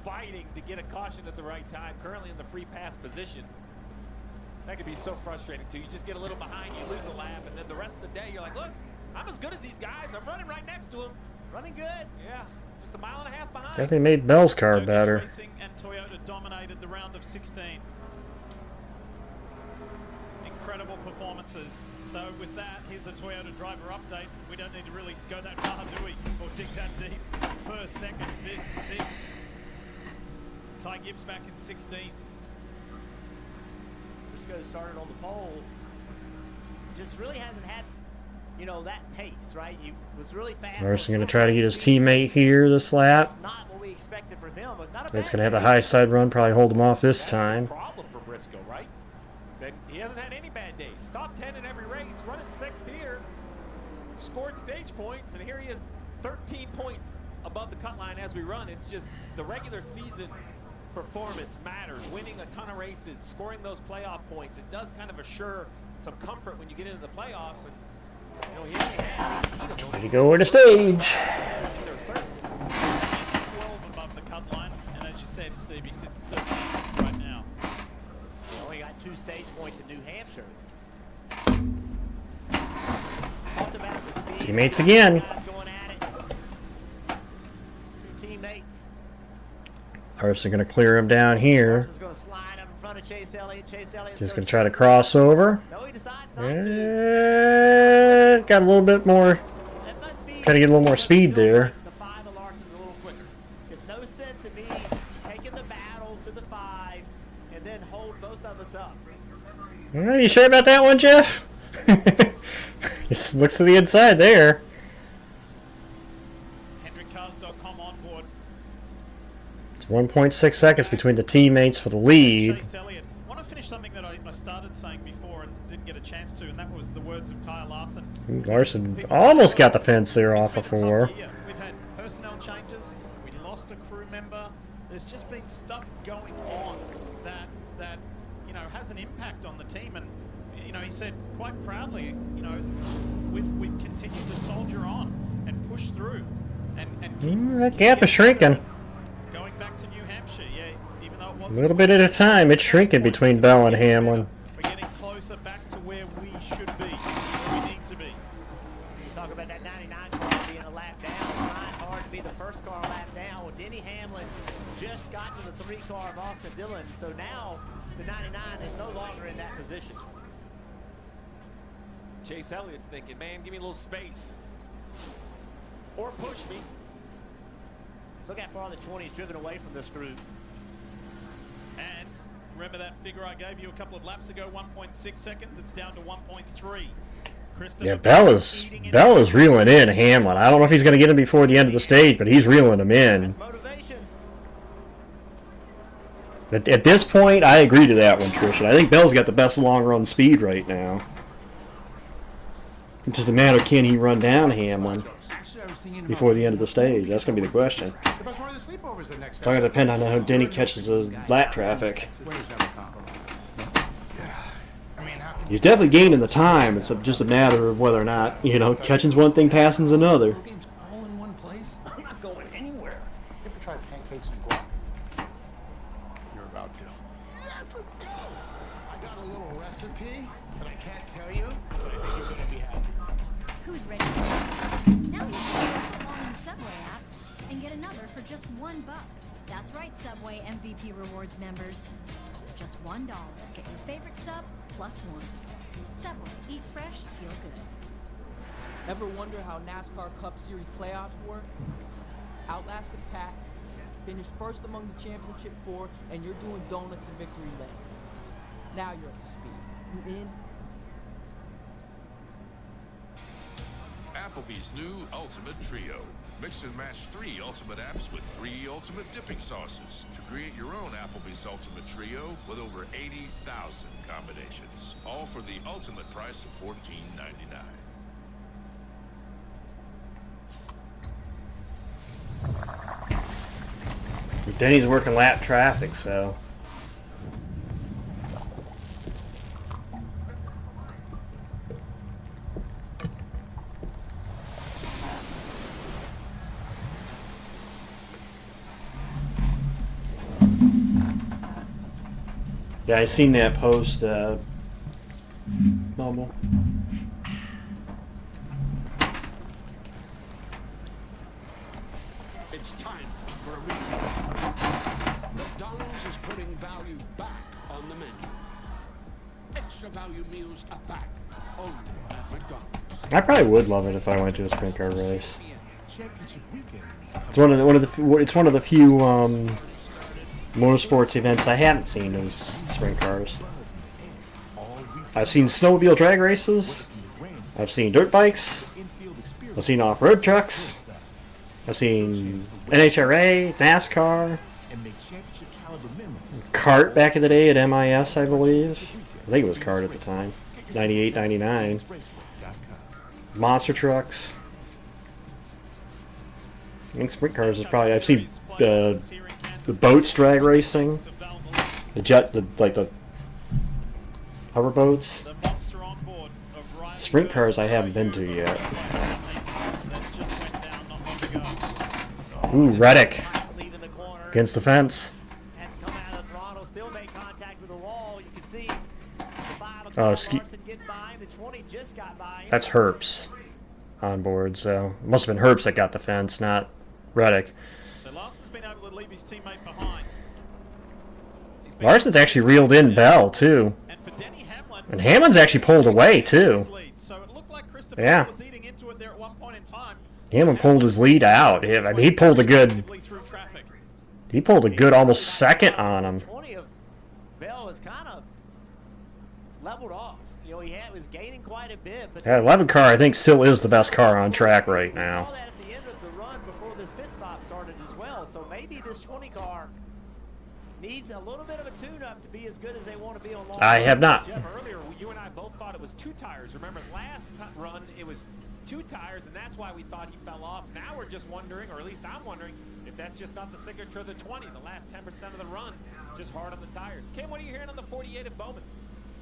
fighting to get a caution at the right time, currently in the free pass position. That could be so frustrating too. You just get a little behind, you lose a lap, and then the rest of the day you're like, look, I'm as good as these guys. I'm running right next to them.
Running good.
Yeah, just a mile and a half behind.
Definitely made Bell's car better.
Racing and Toyota dominated the round of 16. incredible performances. So with that, here's a Toyota driver update. We don't need to really go that far, do we? Or dig that deep. First, second, fifth, sixth. Ty Gibbs back in 16th.
Briscoe started on the pole. Just really hasn't had, you know, that pace, right? He was really fast.
Larson going to try to get his teammate here this lap.
It's not what we expected from him, but not a
It's
bad
going to have a
day.
high side run, probably hold him off this time.
Problem for Briscoe, right? That he hasn't had any bad days. Top 10 in every race, running 6th here. Scored stage points, and here he is 13 points above the cut line as we run. It's just the regular season performance matters. Winning a ton of races, scoring those playoff points. It does kind of assure some comfort when you get into the playoffs. And you know, he only had 18 of those.
Ready to go over the stage.
12 above the cut line, and as you said, Steve, he sits 13th right now.
He only got 2 stage points in New Hampshire. Talked about the speed.
Teammates again.
Going at it. 2 teammates.
Larson going to clear him down here.
Larson's going to slide up in front of Chase Elliott. Chase Elliott
Just going to try to cross over.
No, he decides not to.
Got a little bit more. Try to get a little more speed there.
The 5 of Larson's a little quicker. There's no sense in me taking the battle to the 5 and then hold both of us up.
Are you sure about that one, Jeff? Just looks to the inside there.
HendrickCars.com on board.
It's 1.6 seconds between the teammates for the lead.
Chase Elliott. I want to finish something that I started saying before and didn't get a chance to, and that was the words of Kyle Larson.
Ooh, Larson almost got the fence there off of 4.
We've had personnel changes. We lost a crew member. There's just been stuff going on that you know has an impact on the team, and you know he said quite proudly, you know, we've continued to soldier on and push through, and keep
That gap is shrinking.
going back to New Hampshire. Yeah, even though it
A
wasn't
little bit at a time. It's shrinking between Bell and Hamlin.
we're getting closer back to where we should be, where we need to be.
Talk about that 99 car being a lap down, trying hard to be the first car lap down. Well, Denny Hamlin just got to the 3 car of Austin Dillon, so now the 99 is no longer in that position.
Chase Elliott's thinking, man, give me a little space. Or push me.
Look how far the 20 is driven away from this group.
And remember that figure I gave you a couple of laps ago, 1.6 seconds. It's down to 1.3.
Yeah, Bell is reeling in Hamlin. I don't know if he's going to get him before the end of the stage, but he's reeling him in. At this point, I agree to that one, Trisha. I think Bell's got the best long run speed right now. It's just a matter of can he run down Hamlin before the end of the stage. That's going to be the question. It's going to depend on how Denny catches the lap traffic. He's definitely gaining the time. It's just a matter of whether or not, you know, catching's one thing, passing's another.
All in one place? I'm not going anywhere. You ever try pancakes and guac? You're about to. Yes, let's go. I got a little recipe that I can't tell you, but I think you're going to be happy.
Who's ready for it? Now you can go along in the Subway app and get another for just $1. That's right, Subway MVP Rewards members. For just $1, get your favorite sub plus 1. Subway, eat fresh, feel good.
Ever wonder how NASCAR Cup Series playoffs work? Outlast the pack, finish first among the championship 4, and you're doing donuts in victory lane. Now you're up to speed. You in?
Applebee's new Ultimate Trio. Mix and match 3 ultimate apps with 3 ultimate dipping sauces to create your own Applebee's Ultimate Trio with over 80,000 combinations. All for the ultimate price of $14.99.
Denny's working lap traffic, so. Yeah, I seen that post, Bumble.
It's time for a reset. McDonald's is putting value back on the menu. Extra extra value meals are back. Only at McDonald's.
I probably would love it if I went to a sprint car race.
Championship weekend.
It's one of the few motorsports events I haven't seen is sprint cars. I've seen snowmobile drag races. I've seen dirt bikes. I've seen off-road trucks. I've seen NHRA, NASCAR, kart back in the day at MIS, I believe. I think it was kart at the time. 98, 99. Monster trucks. I think sprint cars is probably. I've seen the boats drag racing, the hover boats. Sprint cars I haven't been to yet. Ooh, Reddick against the fence. Oh, that's Herps on board, so it must have been Herps that got the fence, not Reddick.
So Larson's been able to leave his teammate behind.
Larson's actually reeled in Bell, too. And Hamlin's actually pulled away, too. Yeah. Hamlin pulled his lead out. I mean, he pulled a good almost second on him.
20 of Bell was kind of leveled off. You know, he was gaining quite a bit. But
Yeah, 11 car, I think, still is the best car on track right now.
saw that at the end of the run before this pit stop started as well. So maybe this 20 car needs a little bit of a tune-up to be as good as they want to be on long.
I have not.
Jeff, earlier you and I both thought it was 2 tires. Remember last run it was 2 tires, and that's why we thought he fell off. Now we're just wondering, or at least I'm wondering, if that's just not the signature of the 20. The last 10% of the run, just hard on the tires. Kim, what are you hearing on the 48 of Bowman?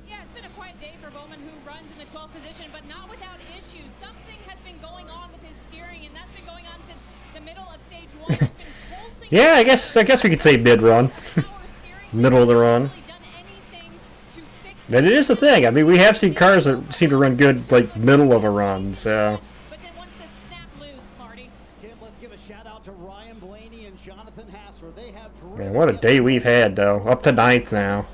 Yeah, it's been a quiet day for Bowman, who runs in the 12th position, but not without issues. Something has been going on with his steering, and that's been going on since the middle of stage 1. It's been pulsing.
Yeah, I guess we could say mid-run. Middle of the run. But it is the thing. I mean, we have seen cars that seem to run good, like, middle of a run, so...
Kim, let's give a shout out to Ryan Blaney and Jonathan Hasser. They had
Man, what a day we've had, though. Up to 9th now.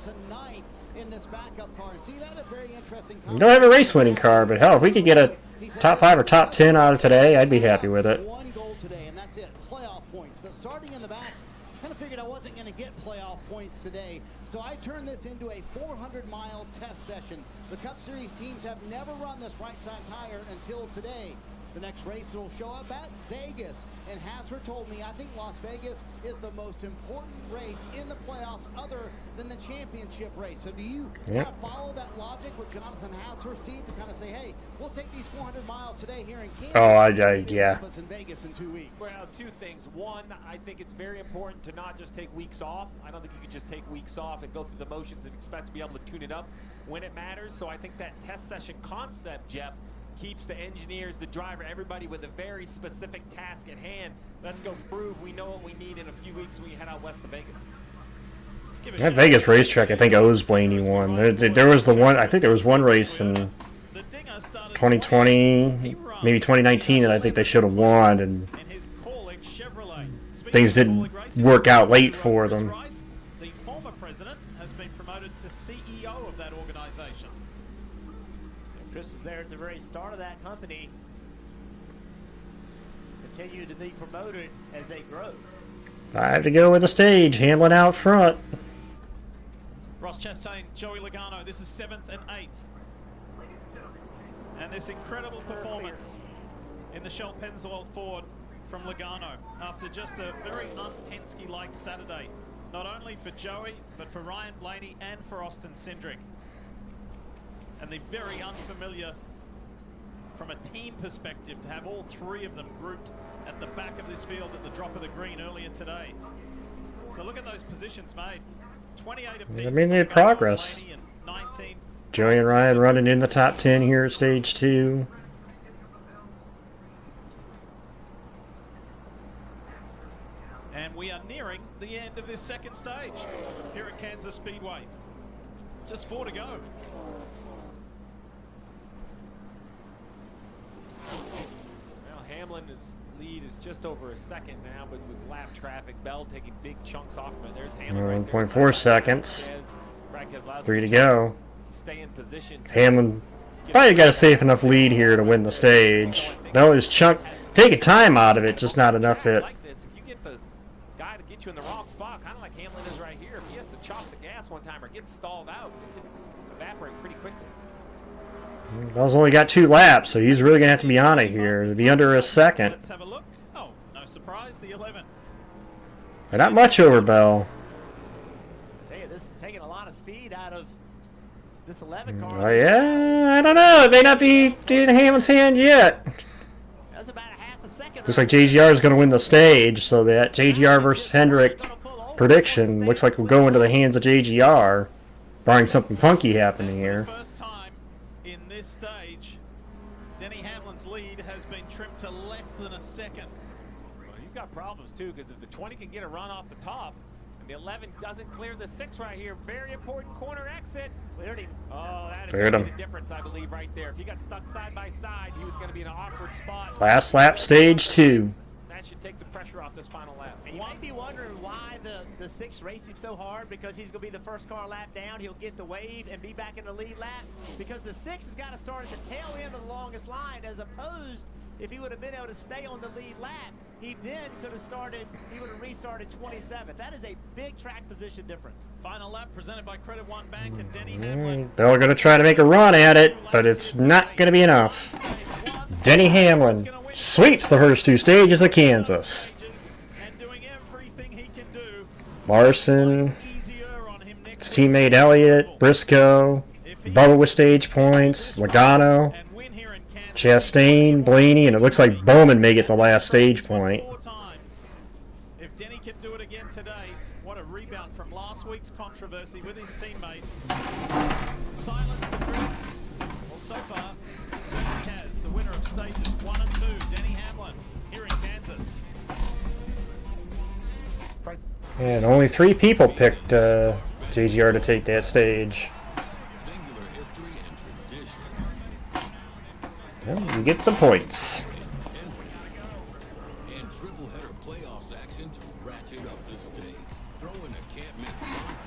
in this backup car. See, that a very interesting
We don't have a race-winning car, but hell, if we could get a top 5 or top 10 out of today, I'd be happy with it.
One goal today, and that's it. Playoff points. But starting in the back, kind of figured I wasn't going to get playoff points today. So I turned this into a 400-mile test session. The Cup Series teams have never run this right-side tire until today. The next race will show up at Vegas. And Hasser told me, I think Las Vegas is the most important race in the playoffs other than the championship race. So do you kind of follow that logic with Jonathan Hasser's team to kind of say, hey, we'll take these 400 miles today here in Kansas.
Oh, yeah.
In Vegas in 2 weeks.
Well, 2 things. One, I think it's very important to not just take weeks off. I don't think you can just take weeks off and go through the motions and expect to be able to tune it up when it matters. So I think that test session concept, Jeff, keeps the engineers, the driver, everybody with a very specific task at hand. Let's go prove we know what we need in a few weeks when we head out west to Vegas.
That Vegas racetrack, I think, owes Blaney one. There was the one, I think there was one race in 2020, maybe 2019, that I think they should have won, and things didn't work out late for them.
The former president has been promoted to CEO of that organization.
Chris was there at the very start of that company. Continue to be promoted as they grow.
5 to go with the stage. Hamlin out front.
Ross Chastain, Joey Logano. This is 7th and 8th. And this incredible performance in the Shell Pennzoil Ford from Logano after just a very un-Penske-like Saturday. Not only for Joey, but for Ryan Blaney and for Austin Cindric. And the very unfamiliar, from a team perspective, to have all 3 of them grouped at the back of this field at the drop of the green earlier today. So look at those positions made. 28 apiece.
I mean, they had progress.
19.
Joey and Ryan running in the top 10 here at stage 2.
And we are nearing the end of this second stage here at Kansas Speedway. Just 4 to go.
Well, Hamlin's lead is just over a second now, but with lap traffic, Bell taking big chunks off of it. There's Hamlin right there.
1.4 seconds. 3 to go.
stay in position.
Hamlin probably got a safe enough lead here to win the stage. No, his chunk taking time out of it, just not enough that.
Like this, if you get the guy to get you in the wrong spot, kind of like Hamlin is right here, if he has to chop the gas one time or get stalled out, it can evaporate pretty quickly.
Bell's only got 2 laps, so he's really gonna have to be on it here to be under a second.
Let's have a look. Oh, no surprise, the 11.
But not much over Bell.
I tell you, this is taking a lot of speed out of this 11 car.
Oh yeah, I don't know. It may not be in Hamlin's hand yet.
That's about a half a second.
Looks like JGR is going to win the stage, so that JGR versus Hendrick prediction looks like will go into the hands of JGR, barring something funky happening here.
First time in this stage, Denny Hamlin's lead has been trimmed to less than a second.
Well, he's got problems too, because if the 20 can get a run off the top, and the 11 doesn't clear the 6 right here, very important corner exit. Cleared him. Oh, that is going to be the difference, I believe, right there. If he got stuck side by side, he was going to be in an awkward spot.
Last lap, stage 2.
That should take some pressure off this final lap.
And you might be wondering why the 6 raced him so hard, because he's going to be the first car lap down. He'll get the wave and be back in the lead lap, because the 6 has got to start at the tail end of the longest line, as opposed if he would have been able to stay on the lead lap, he then could have started, he would have restarted 27th. That is a big track position difference.
Final lap presented by Credit One Bank and Denny Hamlin.
Bell going to try to make a run at it, but it's not going to be enough. Denny Hamlin sweeps the first 2 stages of Kansas. Larson, his teammate Elliott, Briscoe, Bubba with stage points, Logano, Chastain, Blaney, and it looks like Bowman may get the last stage point.
If Denny can do it again today, what a rebound from last week's controversy with his teammate. Silence the critics. Well, so far, Sergio Kaz, the winner of stages 1 and 2, Denny Hamlin, here in Kansas.
And only 3 people picked JGR to take that stage. Well, you get some points.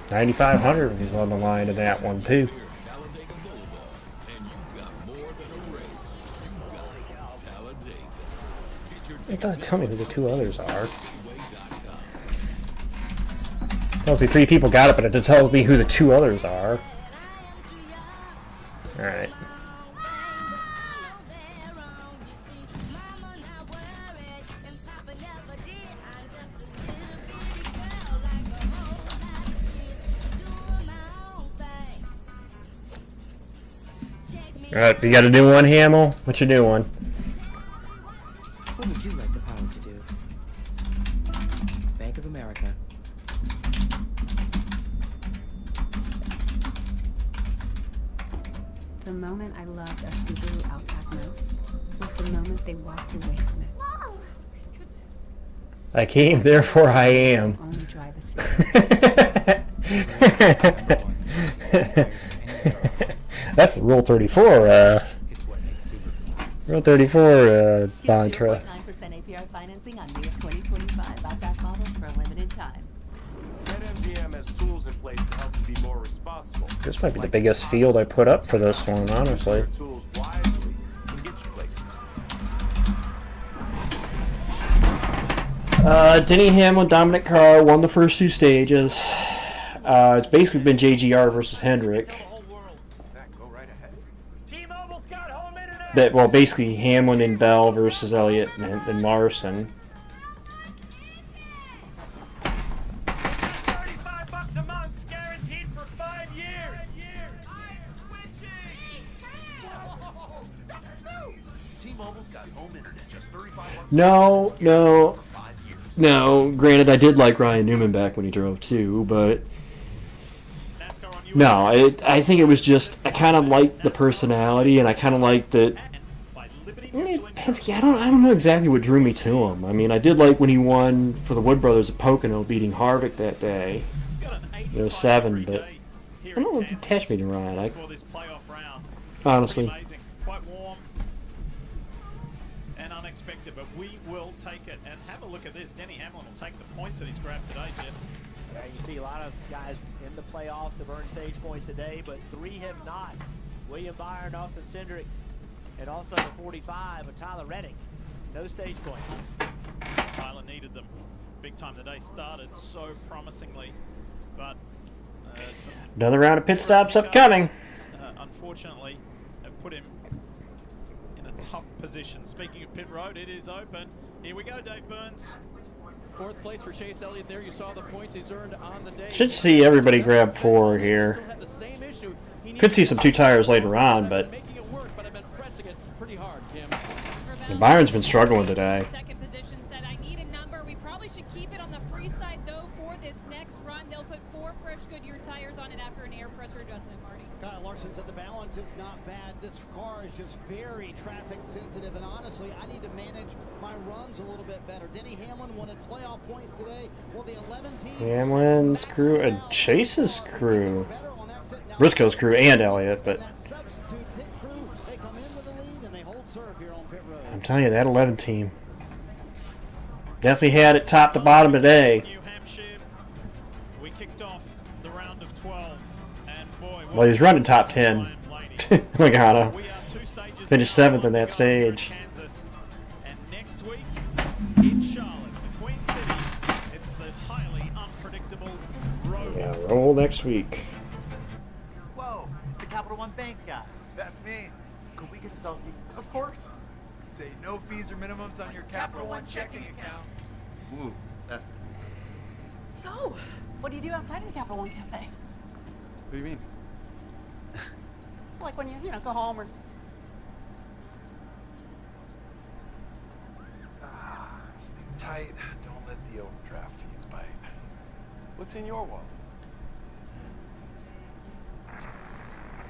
9,500 is on the line in that one too. It doesn't tell me who the 2 others are. Tells me 3 people got it, but it doesn't tell me who the 2 others are. All right. Alright, you got a new one, Hamill? What's your new one?
What would you like the power to do? Bank of America.
The moment I loved a Subaru Outback most was the moment they walked away from it.
Mom! Thank goodness.
I came, therefore I am.
Only drive a Subaru.
That's the Rule 34, Rule 34, mantra.
9% APR financing on new 2025 Outback models for a limited time.
MGM has tools in place to help you be more responsible.
This might be the biggest field I put up for this one, honestly.
Tools wisely can get you places.
Denny Hamlin, Dominic Carr won the first 2 stages. It's basically been JGR versus Hendrick. Well, basically Hamlin and Bell versus Elliott and Larson.
$35 a month, guaranteed for 5 years.
T-Mobile's got home internet, just $35
No. Granted, I did like Ryan Newman back when he drove too, but no, I think it was just I kind of liked the personality, and I kind of liked that. Penske, I don't know exactly what drew me to him. I mean, I did like when he won for the Wood Brothers at Pocono, beating Harvick that day. 07, but I don't know what attached me to Ryan. Honestly.
Quite warm and unexpected, but we will take it and have a look at this. Denny Hamlin will take the points that he's grabbed today, Jeff.
Yeah, you see a lot of guys in the playoffs have earned stage points today, but 3 have not. William Byron, Austin Cindric, and also the 45 of Tyler Reddick. No stage points.
Tyler needed them big time. The day started so promisingly, but
Another round of pit stops upcoming.
Unfortunately, have put him in a tough position. Speaking of pit road, it is open. Here we go, Dave Burns.
4th place for Chase Elliott there. You saw the points he's earned on the day.
Should see everybody grab 4 here. Could see some 2 tires later on, but Byron's been struggling today.
Second position said, I need a number. We probably should keep it on the free side, though, for this next run. They'll put 4 fresh Goodyear tires on it after an air pressure adjustment, Marty.
Kyle Larson said the balance is not bad. This car is just very traffic sensitive, and honestly, I need to manage my runs a little bit better. Denny Hamlin wanted playoff points today. Well, the 11 team
Hamlin's crew and Chase's crew. Briscoe's crew and Elliott, but I'm telling you, that 11 team definitely had it top to bottom today.
New Hampshire, we kicked off the round of 12, and boy,
Well, he's running top 10. Logano finished 7th in that stage.
and next week in Charlotte, the Queen City, it's the highly unpredictable road.
Yeah, roll next week.
Whoa, it's the Capital One Bank guy. That's me. Could we get a selfie? Of course. Say no fees or minimums on your Capital One checking account. Ooh, that's.
So, what do you do outside of the Capital One Cafe?
What do you mean?
Like when you go home or...
Sleep tight. Don't let the overdraft fees bite. What's in your wallet?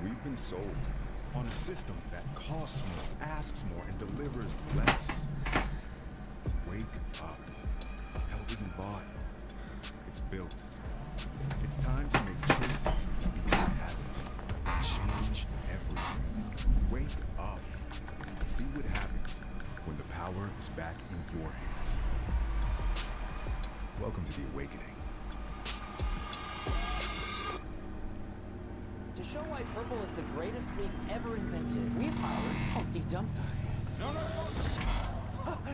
We've been sold on a system that costs more, asks more, and delivers less. Wake up. Health isn't bought. It's built. It's time to make choices and become habits that change everything. Wake up. See what happens when the power is back in your hands. Welcome to the awakening.
To show why purple is the greatest sleep ever invented, we've hired D. Dumpty. No.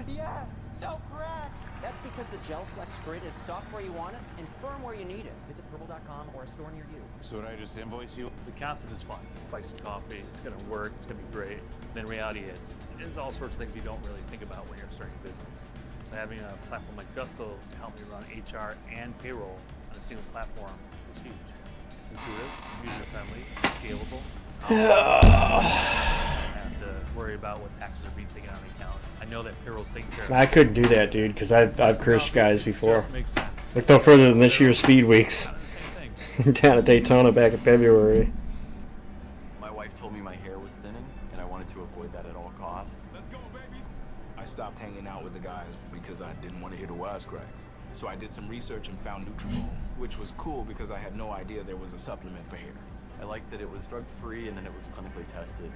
Yes! No cracks! That's because the Gel Flex Grid is soft where you want it and firm where you need it. Visit purple.com or a store near you.
So would I just invoice you?
The concept is fun. It's like some coffee. It's going to work. It's going to be great. And in reality, it's all sorts of things you don't really think about when you're starting a business. So having a platform like Gusto to help me run HR and payroll on a single platform is huge. It's intuitive, user-friendly, scalable. I don't have to worry about what taxes are being taken out of the account. I know that payroll's taken care of.
I couldn't do that, dude, because I've cursed guys before. Look no further than this year's Speed Weeks down at Daytona back in February.
My wife told me my hair was thinning, and I wanted to avoid that at all costs.
Let's go, baby! I stopped hanging out with the guys because I didn't want to hear the wisecracks. So I did some research and found Nutrafol, which was cool because I had no idea there was a supplement for hair.
I liked that it was drug-free and then it was clinically tested.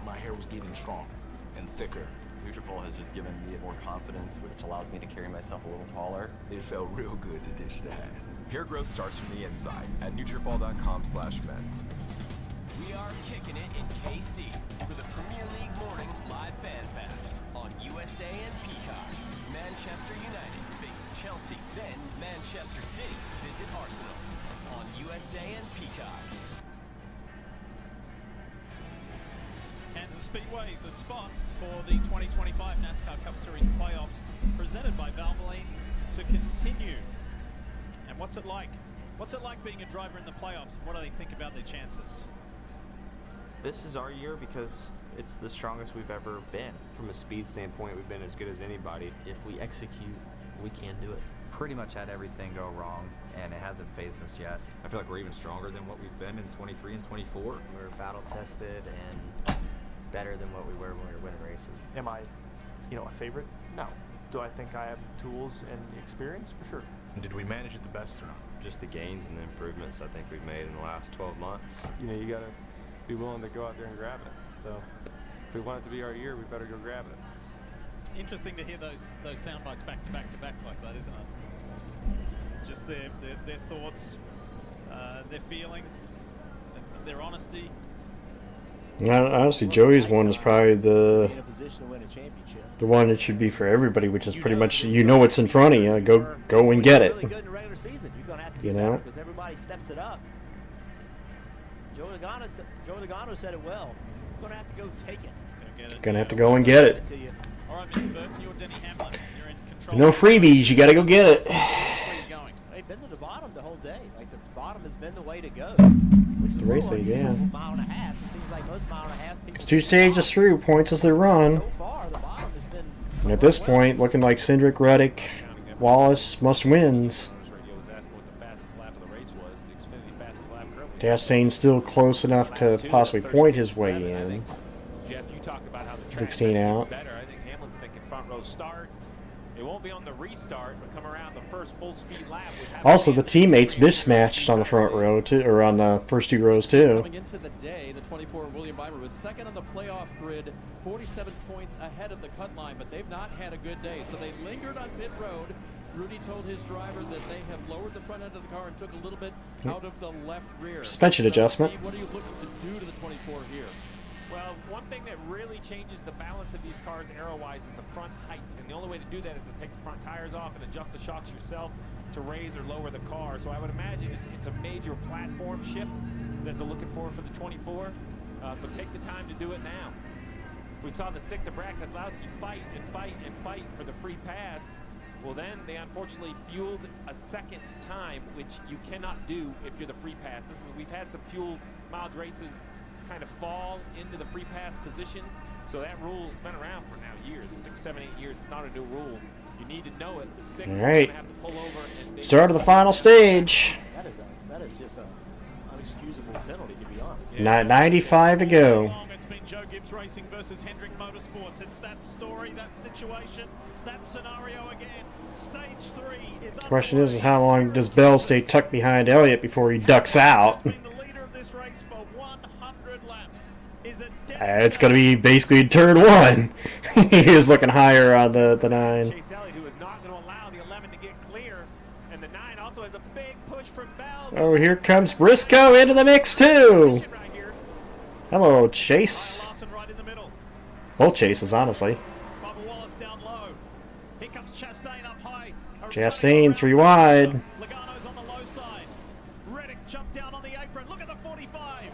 My hair was getting stronger and thicker.
Nutrafol has just given me more confidence, which allows me to carry myself a little taller.
It felt real good to ditch that.
Hair growth starts from the inside at Nutrafol.com/men.
We are kicking it in KC for the Premier League Mornings Live Fan Fest on USA and Peacock. Manchester United face Chelsea, then Manchester City visit Arsenal on USA and Peacock.
Kansas Speedway, the spot for the 2025 NASCAR Cup Series playoffs presented by Valvoline to continue. And what's it like? What's it like being a driver in the playoffs? What do they think about their chances?
This is our year because it's the strongest we've ever been.
From a speed standpoint, we've been as good as anybody.
If we execute, we can do it.
Pretty much had everything go wrong, and it hasn't phased us yet. I feel like we're even stronger than what we've been in 23 and 24.
We're battle tested and better than what we were when we were winning races.
Am I, a favorite? No. Do I think I have the tools and the experience? For sure.
Did we manage it the best or not?
Just the gains and the improvements I think we've made in the last 12 months.
You got to be willing to go out there and grab it. So if we want it to be our year, we better go grab it.
Interesting to hear those sound bites back to back like that, isn't it? just their thoughts, their feelings, and their honesty.
Yeah, honestly, Joey's one is probably the
In a position to win a championship.
one that should be for everybody, which is pretty much what's in front of you. Go and get it.
Really good in the regular season. You're going to have to
You
do
know?
better because everybody steps it up. Joe Logano said it well. You're going to have to go take it.
Gonna have to go and get it.
All right, Mr. Burton, you're Denny Hamlin. You're in control.
No freebies. You got to go get it.
Where are you going?
They've been to the bottom the whole day. Like the bottom has been the way to go. Which is
The
a
race
little
lead,
unusual
yeah.
for a mile and a half. It seems like most mile and a half people.
It's 2 stages through. Points as they run.
So far, the bottom has been.
And at this point, looking like Cindric, Reddick, Wallace must wins.
Radio was asking what the fastest lap of the race was. The Xfinity fastest lap currently.
Chastain's still close enough to possibly point his way in.
Jeff, you talked about how the track
16 out.
better. I think Hamlin's thinking front row start. It won't be on the restart, but come around the first full speed lap.
Also, the teammates mismatched on the front row too, or on the first 2 rows too.
Coming into the day, the 24 William Byron was second on the playoff grid, 47 points ahead of the cut line, but they've not had a good day. So they lingered on pit road. Rudy told his driver that they have lowered the front end of the car and took a little bit out of the left rear.
Suspension adjustment.
Steve, what are you looking to do to the 24 here?
Well, one thing that really changes the balance of these cars aero-wise is the front height. And the only way to do that is to take the front tires off and adjust the shocks yourself to raise or lower the car. So I would imagine it's a major platform shift that they're looking for the 24. So take the time to do it now. We saw the 6 of Brad Keselowski fight and fight and fight for the free pass. Well, then they unfortunately fueled a second time, which you cannot do if you're the free pass. We've had some fuel mileage races kind of fall into the free pass position. So that rule has been around for now years, 6, 7, 8 years. It's not a new rule. You need to know it. The 6 is
All right.
going to have to pull over. And
Start of the final stage.
That is just an unexcusable penalty, to be honest.
95 to go.
It's been Joe Gibbs Racing versus Hendrick Motorsports. It's that story, that situation, that scenario again. Stage 3 is
Question is how long does Bell stay tucked behind Elliott before he ducks out?
the leader of this race for 100 laps. Is it
It's going to be basically turn 1. He was looking higher on the 9.
Chase Elliott, who is not going to allow the 11 to get clear. And the 9 also has a big push from Bell.
Oh, here comes Briscoe into the mix too. Hello, Chase.
Right in the middle.
Both Chases, honestly.
Bubba Wallace down low. Here comes Chastain up high.
Chastain 3 wide.
Logano's on the low side. Reddick jumped down on the apron. Look at the 45.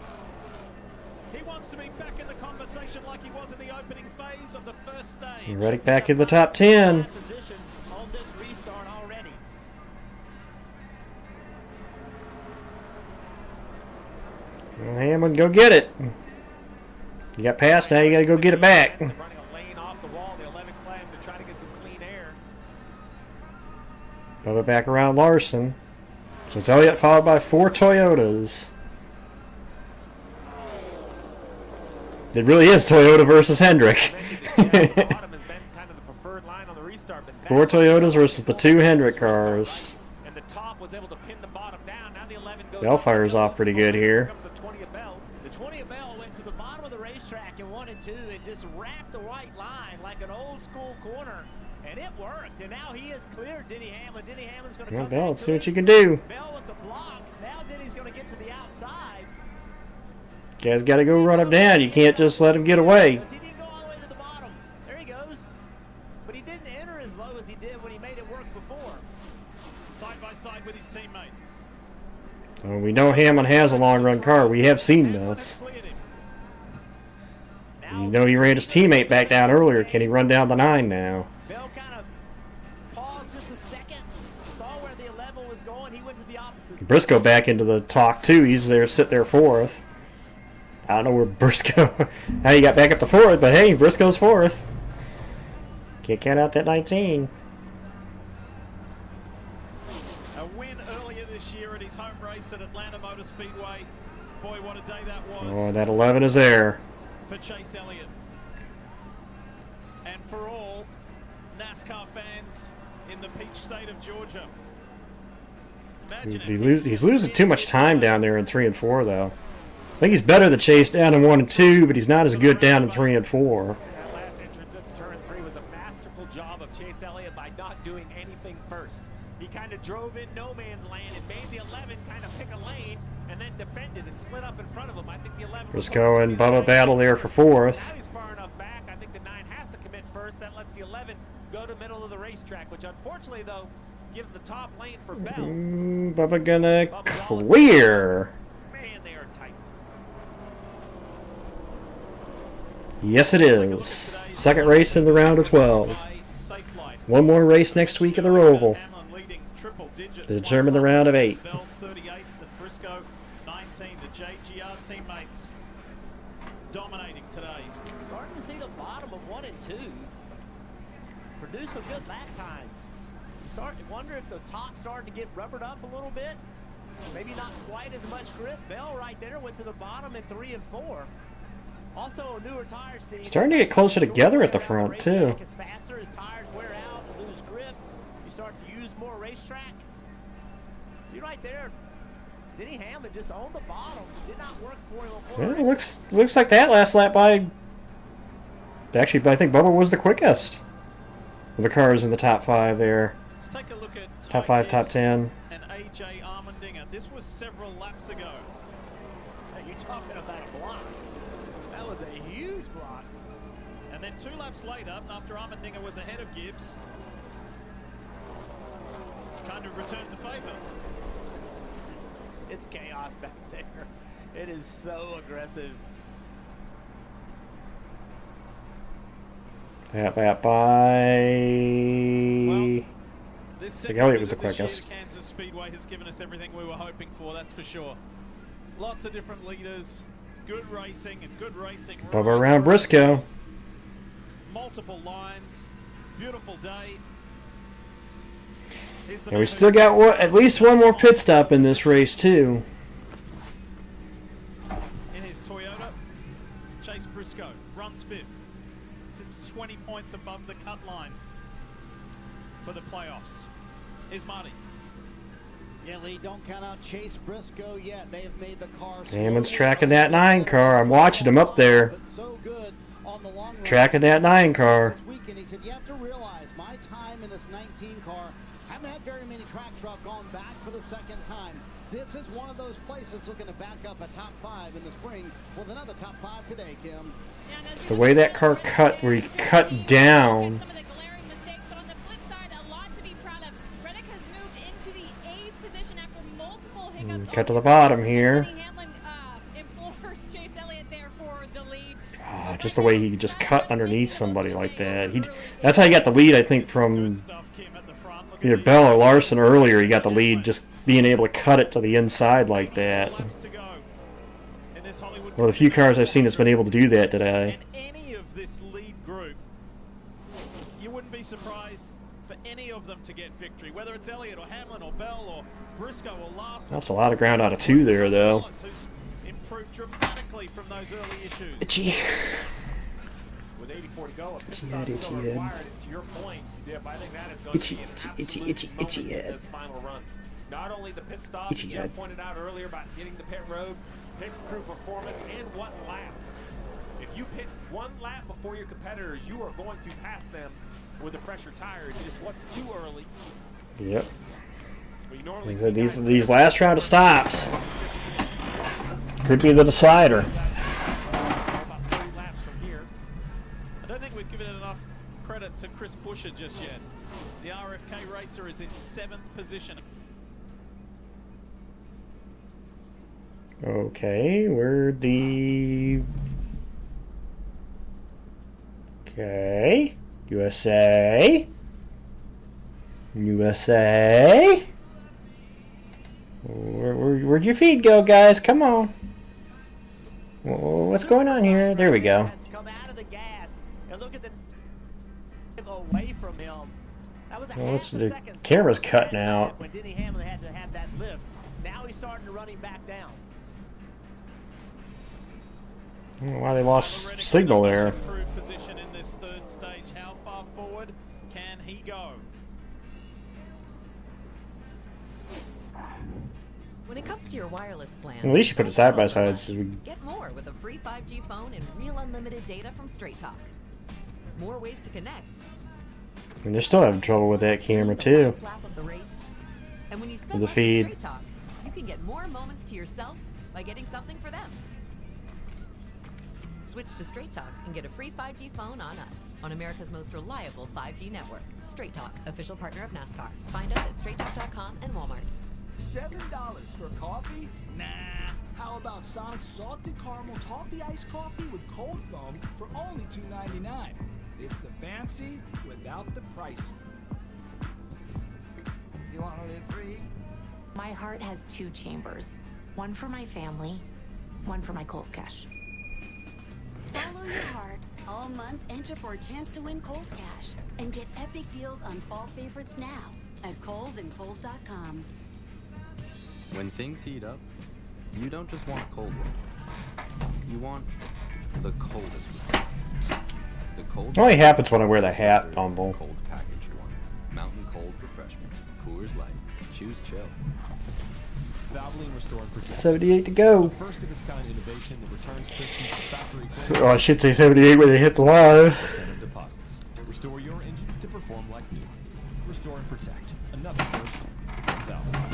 He wants to be back in the conversation like he was in the opening phase of the first stage.
Reddick back in the top 10.
Positions on this restart already.
Well, Hamlin, go get it. You got past, now you got to go get it back.
Running a lane off the wall, the 11 clam to try to get some clean air.
Bubba back around Larson. So it's Elliott followed by 4 Toyotas. It really is Toyota versus Hendrick. 4 Toyotas versus the 2 Hendrick cars.
And the top was able to pin the bottom down. Now the 11 goes
Bell fires off pretty good here.
The 20 of Bell went to the bottom of the racetrack in 1 and 2 and just wrapped the white line like an old school corner. And it worked. And now he has cleared Denny Hamlin. Denny Hamlin's going to come
Bell,
back
let's
to
see
it.
what you can do.
Bell with the block. Now Denny's going to get to the outside.
Guys got to go run him down. You can't just let him get away.
He didn't go all the way to the bottom. There he goes. But he didn't enter as low as he did when he made it work before.
Side by side with his teammate.
Well, we know Hamlin has a long run car. We have seen this. You know he ran his teammate back down earlier. Can he run down the 9 now?
Bell kind of paused just a second, saw where the 11 was going. He went to the opposite.
Briscoe back into the talk too. He's there, sit there 4th. I don't know where Briscoe. Now he got back up to 4th, but hey, Briscoe's 4th. Can't count out that 19.
A win earlier this year at his home race at Atlanta Motor Speedway. Boy, what a day that was.
Oh, that 11 is there.
For Chase Elliott. And for all NASCAR fans in the peach state of Georgia.
He's losing too much time down there in 3 and 4, though. I think he's better than Chase down in 1 and 2, but he's not as good down in 3 and 4.
That last entrance to turn 3 was a masterful job of Chase Elliott by not doing anything first. He kind of drove in no man's land and made the 11 kind of pick a lane and then defended and slid up in front of him. I think the 11
Briscoe and Bubba battle there for 4th.
Now he's far enough back. I think the 9 has to commit first. That lets the 11 go to middle of the racetrack, which unfortunately, though, gives the top lane for Bell.
Bubba gonna clear.
Man, they are tight.
Yes, it is. Second race in the round of 12. One more race next week in the Roval to determine the round of 8.
Bell's 38th, the Briscoe 19. The JGR teammates dominating today.
Starting to see the bottom of 1 and 2 produce some good lap times. You start to wonder if the top started to get rubbered up a little bit. Maybe not quite as much grip. Bell right there went to the bottom in 3 and 4. Also, a newer tire Steve.
Starting to get closer together at the front too.
It's faster as tires wear out, lose grip. You start to use more racetrack. See right there, Denny Hamlin just on the bottom. Did not work for him.
Yeah, it looks like that last lap by. Actually, I think Bubba was the quickest of the cars in the top 5 there.
Let's take a look at
top 5, top 10.
And AJ Armendinger. This was several laps ago.
Hey, you're talking about a block. That was a huge block.
And then 2 laps later, after Armendinger was ahead of Gibbs, kind of returned to favour.
It's chaos back there. It is so aggressive.
That by.
This
Elliott was the quickest.
Kansas Speedway has given us everything we were hoping for, that's for sure. Lots of different leaders, good racing and good racing.
Bubba around Briscoe.
Multiple lines, beautiful day.
And we still got at least one more pit stop in this race too.
In his Toyota, Chase Briscoe runs 5th. Sits 20 points above the cut line for the playoffs. Here's Marty.
Yeah, Lee, don't count out Chase Briscoe yet. They have made the car.
Damon's tracking that 9 car. I'm watching him up there. Tracking that 9 car.
He said, you have to realize my time in this 19 car, haven't had very many tracks where I've gone back for the 2nd time. This is one of those places looking to back up a top 5 in the spring with another top 5 today, Kim.
It's the way that car cut, where he cut down. Cut to the bottom here. Oh, just the way he just cut underneath somebody like that. That's how he got the lead, I think, from either Bell or Larson earlier. He got the lead just being able to cut it to the inside like that. One of the few cars I've seen that's been able to do that today.
Any of this lead group, you wouldn't be surprised for any of them to get victory, whether it's Elliott or Hamlin or Bell or Briscoe or Larson.
That's a lot of ground out of 2 there, though.
Improved dramatically from those early issues.
Itchy.
With 84 to go, a pit stop still required. To your point, Dip, I think that is going to be an absolute moment in this final run. Not only the pit stop, Jeff pointed out earlier about hitting the pit road, pit crew performance, and 1 lap. If you pit 1 lap before your competitors, you are going to pass them with the fresher tires. Just what's too early.
Yep. These last round of stops could be the decider.
About 30 laps from here. I don't think we've given enough credit to Chris Buescher just yet. The RFK racer is in 7th position.
Okay, where'd the... Okay, USA. Where'd your feed go, guys? Come on. What's going on here? There we go.
Come out of the gas and look at the away from him. That was
The camera's cutting out.
When Denny Hamlin had to have that lift. Now he's starting to run him back down.
I don't know why they lost signal there.
Improved position in this 3rd stage. How far forward can he go?
When it comes to your wireless plan,
At least you put it side by side.
Get more with a free 5G phone and real unlimited data from Straight Talk. More ways to connect.
And they're still having trouble with that camera too.
Lap of the race, And when you
with
spend
the
less with
feed.
Straight Talk, you can get more moments to yourself by getting something for them. Switch to Straight Talk and get a free 5G phone on us, on America's most reliable 5G network. Straight Talk, official partner of NASCAR. Find us at straighttalk.com and Walmart.
$7 for coffee? Nah. How about Sonic's salted caramel toffee iced coffee with cold foam for only $2.99? It's the fancy without the pricey.
You want to live free?
My heart has 2 chambers. One for my family, one for my Kohl's Cash.
Follow your heart all month. Enter for a chance to win Kohl's Cash and get epic deals on fall favorites now at Kohl's and Kohl's.com.
When things heat up, you don't just want cold water. You want the coldest water. The cold.
It only happens when I wear the hat, Bumble.
Cold package one. Mountain Cold Refreshment. Coors Light. Choose chill.
Valvoline Restore and Protect.
78 to go.
First of its kind innovation that returns pistons to factory.
So, I should say 78 when they hit the line.
Deposits. Restore your engine to perform like new. Restore and Protect. Another first from Valvoline.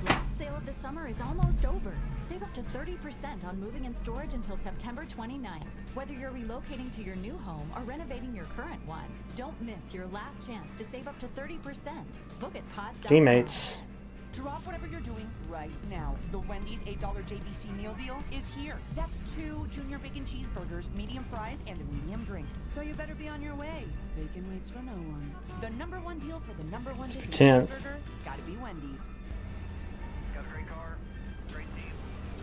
Last sale of the summer is almost over. Save up to 30% on moving and storage until September 29th. Whether you're relocating to your new home or renovating your current one, don't miss your last chance to save up to 30%. Book at pods.com.
Teammates.
Drop whatever you're doing right now. The Wendy's $8 JBC meal deal is here. That's 2 junior bacon cheeseburgers, medium fries, and a medium drink. So you better be on your way. Bacon waits for no one. The #1 deal for the #1 bacon
10th.
cheeseburger, gotta be Wendy's.
Got a great car, great team,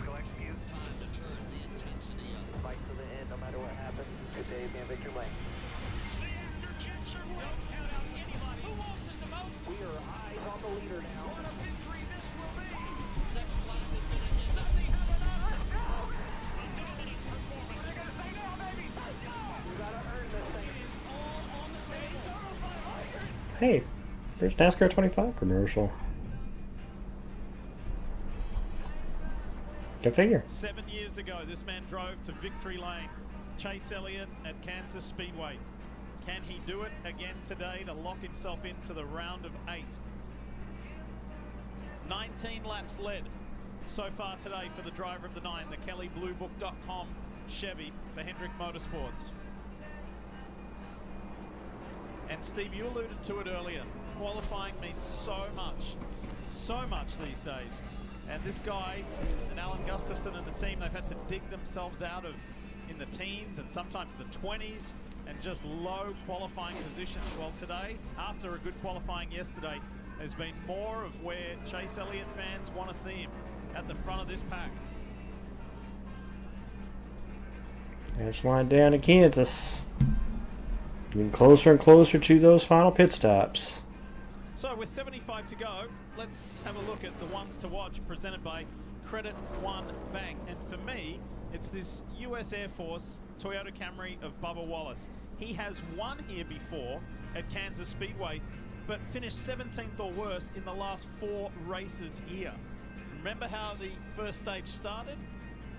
collect you. Time to turn the intensity up. Fight to the end, no matter what happens. Good day, being Victor Lane.
We are eyes on the leader now. What a victory this will be!
Next flag is going to hit. Does he have enough? Let's go!
A dominant performance. They're going to say no, baby. Let's go! You got to earn this thing. It is all on the table.
Hey, there's NASCAR 25 commercial. Go figure.
7 years ago, this man drove to victory lane. Chase Elliott at Kansas Speedway. Can he do it again today to lock himself into the round of 8? 19 laps led so far today for the driver of the 9, the KellyBlueBook.com Chevy for Hendrick Motorsports. And Steve, you alluded to it earlier. Qualifying means so much these days. And this guy, and Alan Gustafson and the team, they've had to dig themselves out of in the teens and sometimes the 20s and just low qualifying positions. Well, today, after a good qualifying yesterday, has been more of where Chase Elliott fans want to see him, at the front of this pack.
Finish line down in Kansas. Getting closer and closer to those final pit stops.
So with 75 to go, let's have a look at the ones to watch presented by Credit One Bank. And for me, it's this US Air Force Toyota Camry of Bubba Wallace. He has won here before at Kansas Speedway, but finished 17th or worse in the last 4 races here. Remember how the first stage started?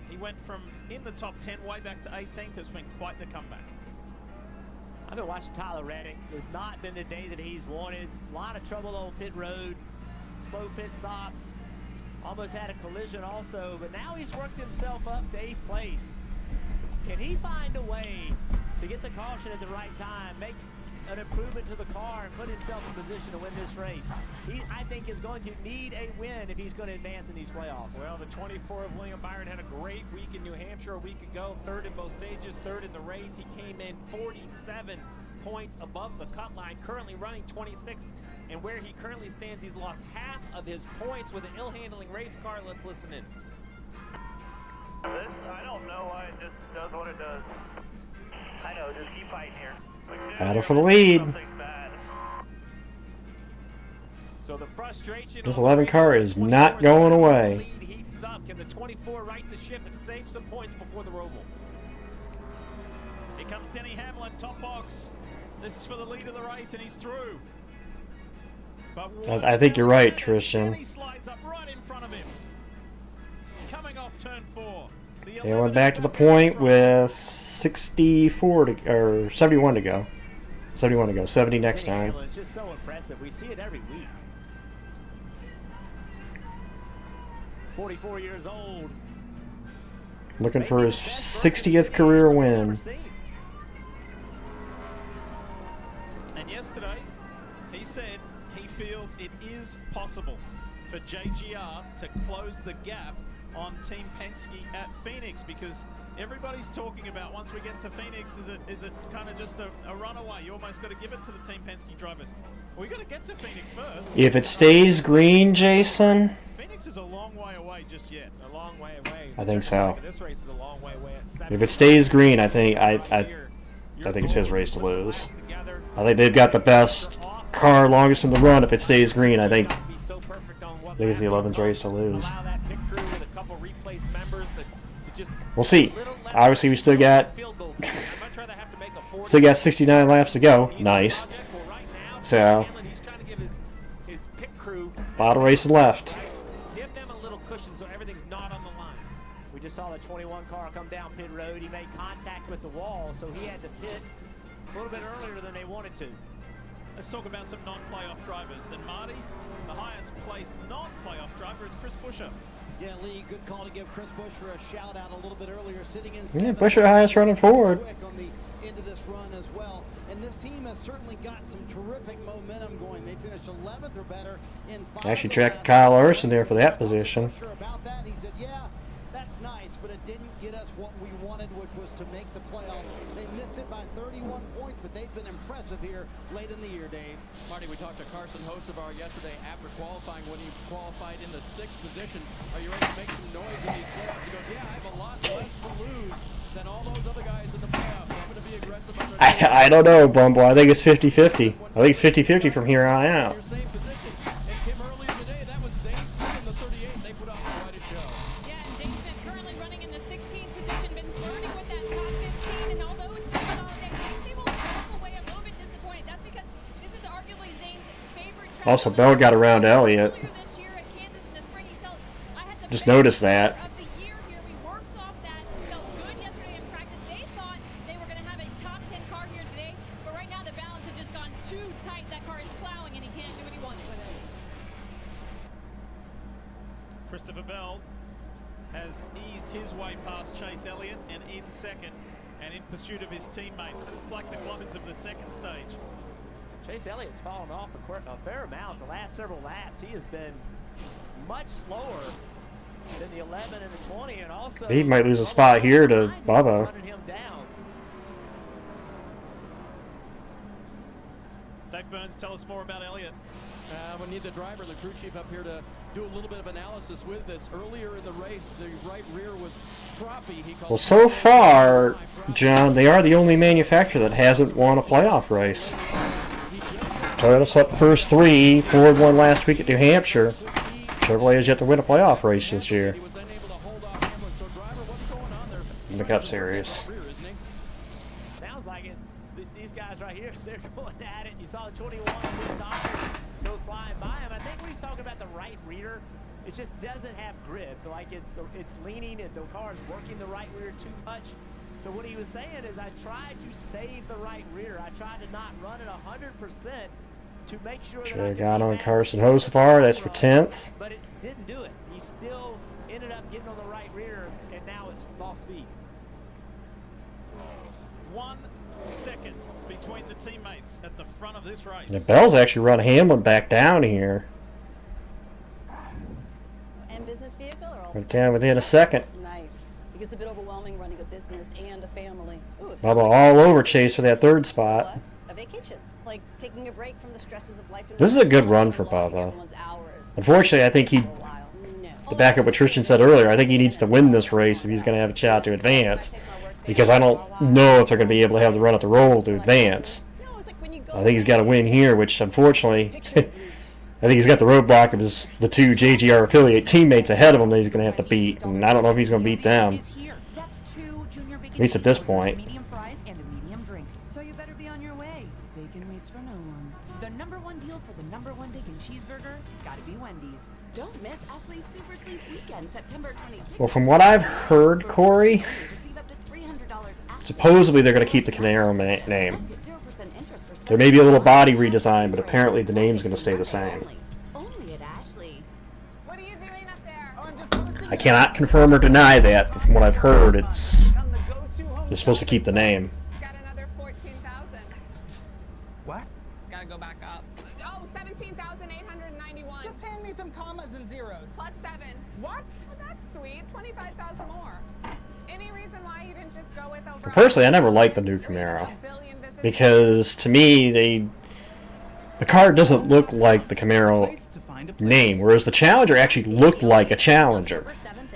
He went from in the top 10 way back to 18th. It's been quite the comeback.
I've been watching Tyler Reddick. It's not been the day that he's wanted. A lot of trouble on pit road, slow pit stops. Almost had a collision also, but now he's worked himself up to 8th place. Can he find a way to get the caution at the right time, make an improvement to the car, and put himself in position to win this race? He, I think, is going to need a win if he's going to advance in these playoffs.
Well, the 24 of William Byron had a great week in New Hampshire a week ago. 3rd in both stages, 3rd in the race. He came in 47 points above the cut line, currently running 26. And where he currently stands, he's lost half of his points with an ill-handling race car. Let's listen in.
This, I don't know why it just does what it does. I know, just keep fighting here.
Battle for the lead.
So the frustration.
This 11 car is not going away.
Lead heats up. Can the 24 right the ship and save some points before the Roval?
Here comes Denny Hamlin, top box. This is for the lead of the race, and he's through. But
I think you're right, Tristan.
Denny slides up right in front of him. Coming off turn 4.
They went back to the point with 64 to, or 71 to go. 71 to go. 70 next time.
It's just so impressive. We see it every week. 44 years old.
Looking for his 60th career win.
And yesterday, he said he feels it is possible for JGR to close the gap on Team Penske at Phoenix, because everybody's talking about once we get to Phoenix, is it kind of just a runaway? You almost got to give it to the Team Penske drivers. We got to get to Phoenix first.
If it stays green, Jason,
Phoenix is a long way away just yet.
A long way away.
I think so.
This race is a long way away.
If it stays green, I think it's his race to lose. I think they've got the best car, longest in the run. If it stays green, I think it's the 11's race to lose. We'll see. Obviously, we still got 69 laps to go. Nice. So, bottle racing left.
Give them a little cushion so everything's not on the line. We just saw the 21 car come down pit road. He made contact with the wall, so he had to pit a little bit earlier than they wanted to.
Let's talk about some non-playoff drivers. And Marty, the highest placed non-playoff driver is Chris Buescher.
Yeah, Lee, good call to give Chris Buescher a shout out a little bit earlier, sitting in
Yeah, Buescher highest running forward.
Quick on the end of this run as well. And this team has certainly got some terrific momentum going. They finished 11th or better in 5.
Actually tracked Kyle Larson there for that position.
Sure about that. He said, yeah, that's nice, but it didn't get us what we wanted, which was to make the playoffs. They missed it by 31 points, but they've been impressive here late in the year, Dave.
Marty, we talked to Carson Hocevar yesterday after qualifying when he qualified in the 6th position. Are you ready to make some noise in these playoffs? He goes, yeah, I have a lot less to lose than all those other guys in the playoffs. So I'm going to be aggressive.
I don't know, Bumble. I think it's 50-50. I think it's 50-50 from here on out. Also, Bell got around Elliott. Just noticed that.
Christopher Bell has eased his way past Chase Elliott and in second and in pursuit of his teammates. It's like the clubbers of the second stage.
Chase Elliott's fallen off a fair amount the last several laps. He has been much slower than the 11 and the 20, and also
He might lose a spot here to Bubba.
Dave Burns, tell us more about Elliott.
We need the driver, the crew chief, up here to do a little bit of analysis with this. Earlier in the race, the right rear was crappy.
Well, so far, John, they are the only manufacturer that hasn't won a playoff race. Toyota swept the first 3. Ford won last week at New Hampshire. Chevrolet has yet to win a playoff race this year in the Cup Series.
Sounds like it. These guys right here, they're going at it. You saw the 21 go flying by him. I think when he's talking about the right rear, it just doesn't have grip. Like it's leaning and the car is working the right rear too much. So what he was saying is, I tried to save the right rear. I tried to not run it 100% to make sure that I
got on Carson Hocevar. That's for 10th.
But it didn't do it. He still ended up getting on the right rear, and now it's lost speed.
1 second between the teammates at the front of this race.
Yeah, Bell's actually run Hamlin back down here.
And business vehicle or all?
Went down within a second.
Nice. It gets a bit overwhelming running a business and a family. Ooh,
Bubba all over Chase for that 3rd spot.
A vacation, like taking a break from the stresses of life.
This is a good run for Bubba. Unfortunately, I think to back up what Tristan said earlier, I think he needs to win this race if he's going to have a shot to advance. Because I don't know if they're going to be able to have the run at the roll to advance. I think he's got to win here, which unfortunately, I think he's got the roadblock of the 2 JGR affiliate teammates ahead of him that he's going to have to beat. And I don't know if he's going to beat them. At least at this point.
Medium fries and a medium drink. So you better be on your way. Bacon waits for no one. The #1 deal for the #1 bacon cheeseburger, gotta be Wendy's.
Don't miss Ashley's Super Sleep Weekend, September 26th.
Well, from what I've heard, Corey, supposedly they're going to keep the Camaro name. There may be a little body redesign, but apparently the name's going to stay the same.
Only at Ashley.
What are you doing up there? Oh, I'm just
I cannot confirm or deny that, but from what I've heard, it's they're supposed to keep the name.
Got another 14,000.
What?
Gotta go back up. Oh, 17,891.
Just hand me some commas and zeros.
Plus 7.
What?
Well, that's sweet. 25,000 more. Any reason why you didn't just go with over?
Personally, I never liked the new Camaro because to me, the car doesn't look like the Camaro name, whereas the Challenger actually looked like a Challenger.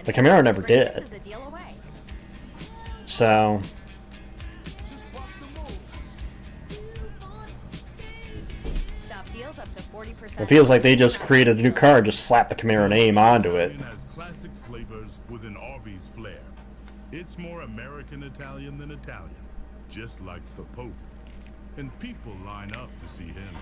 The Camaro never did. So
Shop deals up to 40%.
it feels like they just created a new car and just slapped the Camaro name onto it.
Has classic flavors with an Arby's flair. It's more American Italian than Italian, just like the Pope. And people line up to see him.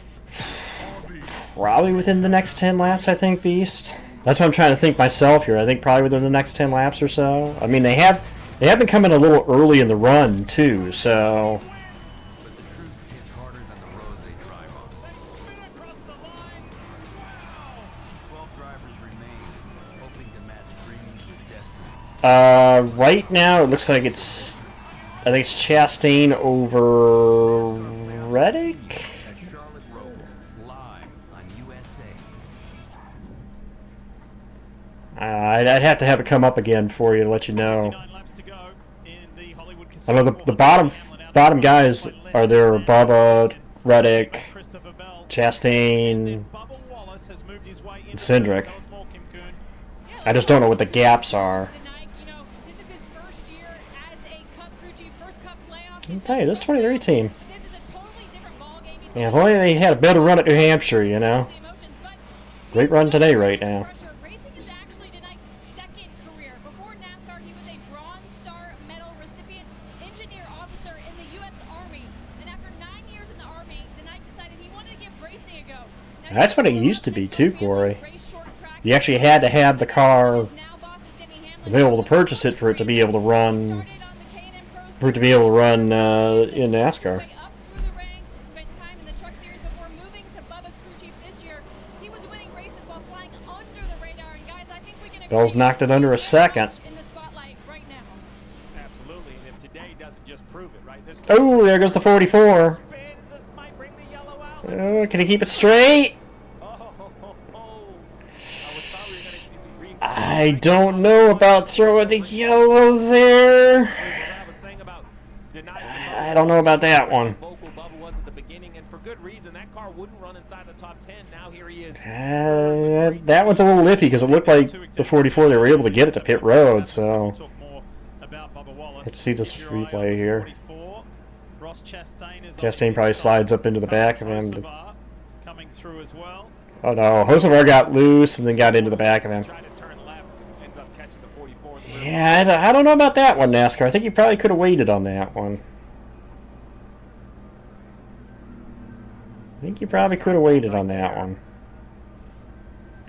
Probably within the next 10 laps, I think, Beast. That's what I'm trying to think myself here. I think probably within the next 10 laps or so. I mean, they have been coming a little early in the run too, so.
But the truth hits harder than the road they drive on. 12 drivers remain, hoping to match dreams with destiny.
Right now it looks like it's, I think it's Chastain over Reddick. I'd have to have it come up again for you to let you know. I know the bottom guys are there: Bubba, Reddick, Chastain, and Cindric. I just don't know what the gaps are. I'll tell you, this 23 team. Yeah, if only they had a better run at New Hampshire, you know. Great run today right now. That's what it used to be too, Corey. You actually had to have the car available to purchase it for it to be able to run. In NASCAR. Bell's knocked it under a second. Oh, there goes the 44. Oh, can he keep it straight? I don't know about throwing the yellow there. I don't know about that one. That one's a little iffy because it looked like the 44 they were able to get it to pit road, so let's see this replay here. Chastain probably slides up into the back of him. Oh no, Hocevar got loose and then got into the back of him. Yeah, I don't know about that one, NASCAR. I think you probably could have waited on that one. I think you probably could have waited on that one.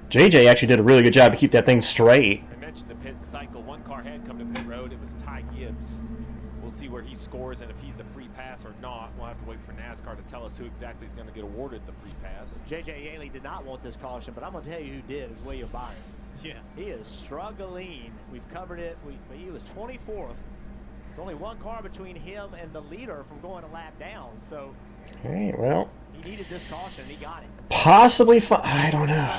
JJ actually did a really good job to keep that thing straight.
I mentioned the pit cycle. One car had come to pit road. It was Ty Gibbs. We'll see where he scores and if he's the free pass or not. We'll have to wait for NASCAR to tell us who exactly is going to get awarded the free pass.
JJ Yaley did not want this caution, but I'm going to tell you who did. Is William Byron.
Yeah.
He is struggling. We've covered it. He was 24th. It's only one car between him and the leader from going a lap down. So.
All right, well.
He needed this caution. He got it.
Possibly. I don't know.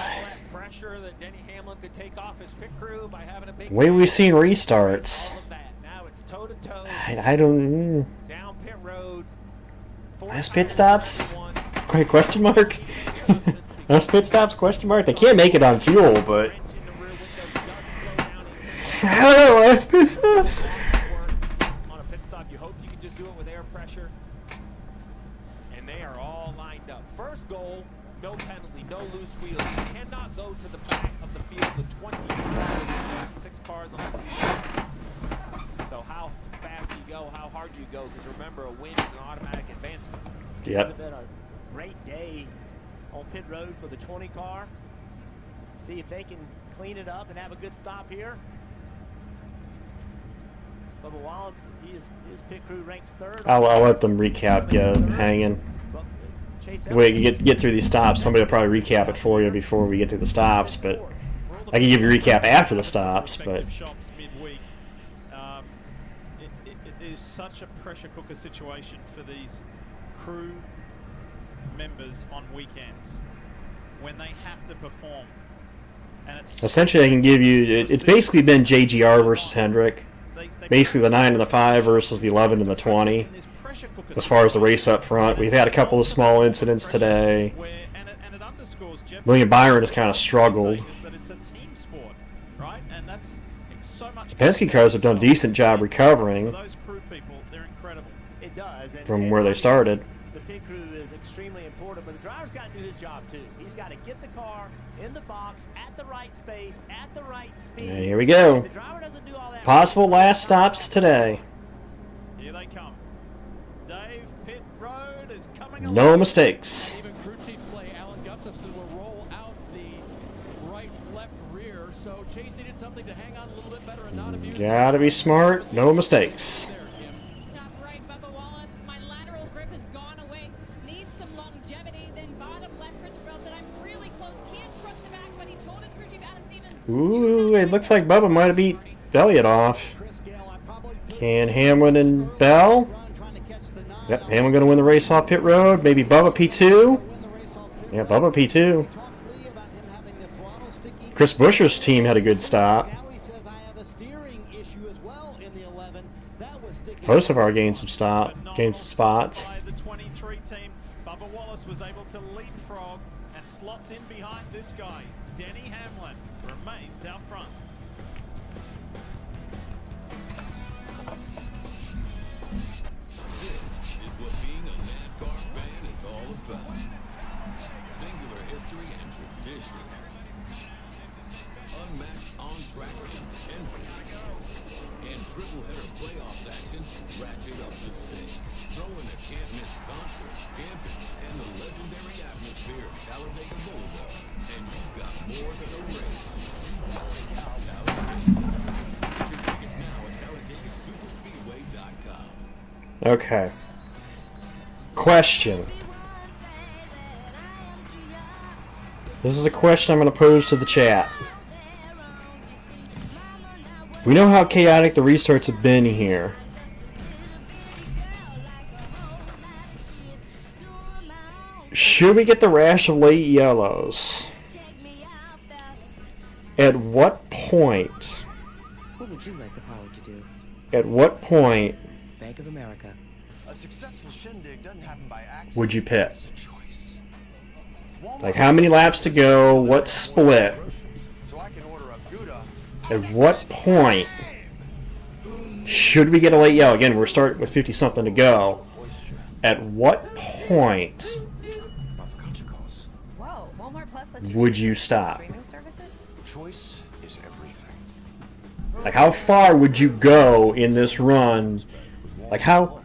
Pressure that Denny Hamlin could take off his pit crew by having a big.
The way we've seen restarts.
Now it's toe to toe.
I don't.
Down pit road.
Last pit stops? Great question mark. Last pit stops? Question mark. They can't make it on fuel, but. I don't know. Last pit stops.
On a pit stop, you hope you can just do it with air pressure. And they are all lined up. First goal, no penalty, no loose wheels. You cannot go to the back of the field with 6 cars on the field. So how fast you go, how hard you go, because remember, a win is an automatic advancement.
Yep.
It's been a great day on pit road for the 20 car. See if they can clean it up and have a good stop here. Bubba Wallace, his pit crew ranks 3rd.
I'll let them recap you hanging. Wait, you get through these stops. Somebody will probably recap it for you before we get to the stops, but I can give you a recap after the stops, but
shops midweek. It is such a pressure cooker situation for these crew members on weekends when they have to perform. And it's
essentially I can give you, it's basically been JGR versus Hendrick. Basically the 9 and the 5 versus the 11 and the 20. As far as the race up front, we've had a couple of small incidents today. William Byron has kind of struggled. The Penske cars have done a decent job recovering from where they started.
The pit crew is extremely important, but the driver's got to do his job too. He's got to get the car in the box at the right space, at the right speed.
And here we go.
If the driver doesn't do all that
Possible last stops today.
Here they come. Dave, pit road is coming along.
No mistakes.
Even crew chiefs play. Alan Gustafson will roll out the right, left, rear. So Chase needed something to hang on a little bit better and not abuse.
Gotta be smart. No mistakes. Ooh, it looks like Bubba might have beat Elliott off. Can Hamlin and Bell? Yep, Hamlin going to win the race off pit road. Maybe Bubba P2. Yeah, Bubba P2. Chris Buescher's team had a good stop. Most of our gained some spots.
The 23 team, Bubba Wallace was able to leapfrog and slots in behind this guy. Denny Hamlin remains out front.
This is what being a NASCAR fan is all about. Singular history and tradition. Unmatched on-track intensity. And triple-header playoffs action to ratchet up the stakes. Throw in a can't-miss concert, camping, and the legendary atmosphere of Talladega Boulevard. And you've got more than a race. You've got Talladega. Get your tickets now at TalladegaSuperspeedway.com.
Okay. Question. This is a question I'm going to pose to the chat. We know how chaotic the restarts have been here. Should we get the rash of late yellows? At what point?
What would you like the power to do?
At what point
Bank of America.
A successful shindig doesn't happen by accident.
would you pit? Like how many laps to go? What split?
So I can order a Gouda.
At what point should we get a late yellow? Again, we're starting with 50 something to go. At what point
Whoa, Walmart Plus lets you
would
choose
you
your
stop?
streaming services?
Choice is everything.
Like how far would you go in this run? Like how?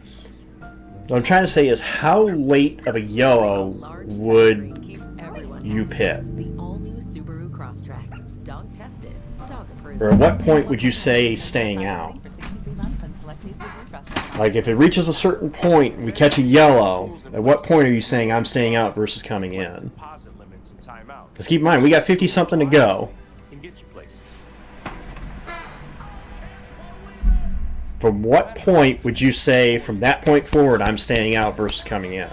What I'm trying to say is how late of a yellow would you pit?
The all-new Subaru Crosstrek. Dog tested, dog approved.
Or at what point would you say staying out?
For 63 months on select new Subaru Crosstrek.
Like if it reaches a certain point, we catch a yellow, at what point are you saying I'm staying out versus coming in? Because keep in mind, we got 50 something to go. From what point would you say from that point forward I'm staying out versus coming in?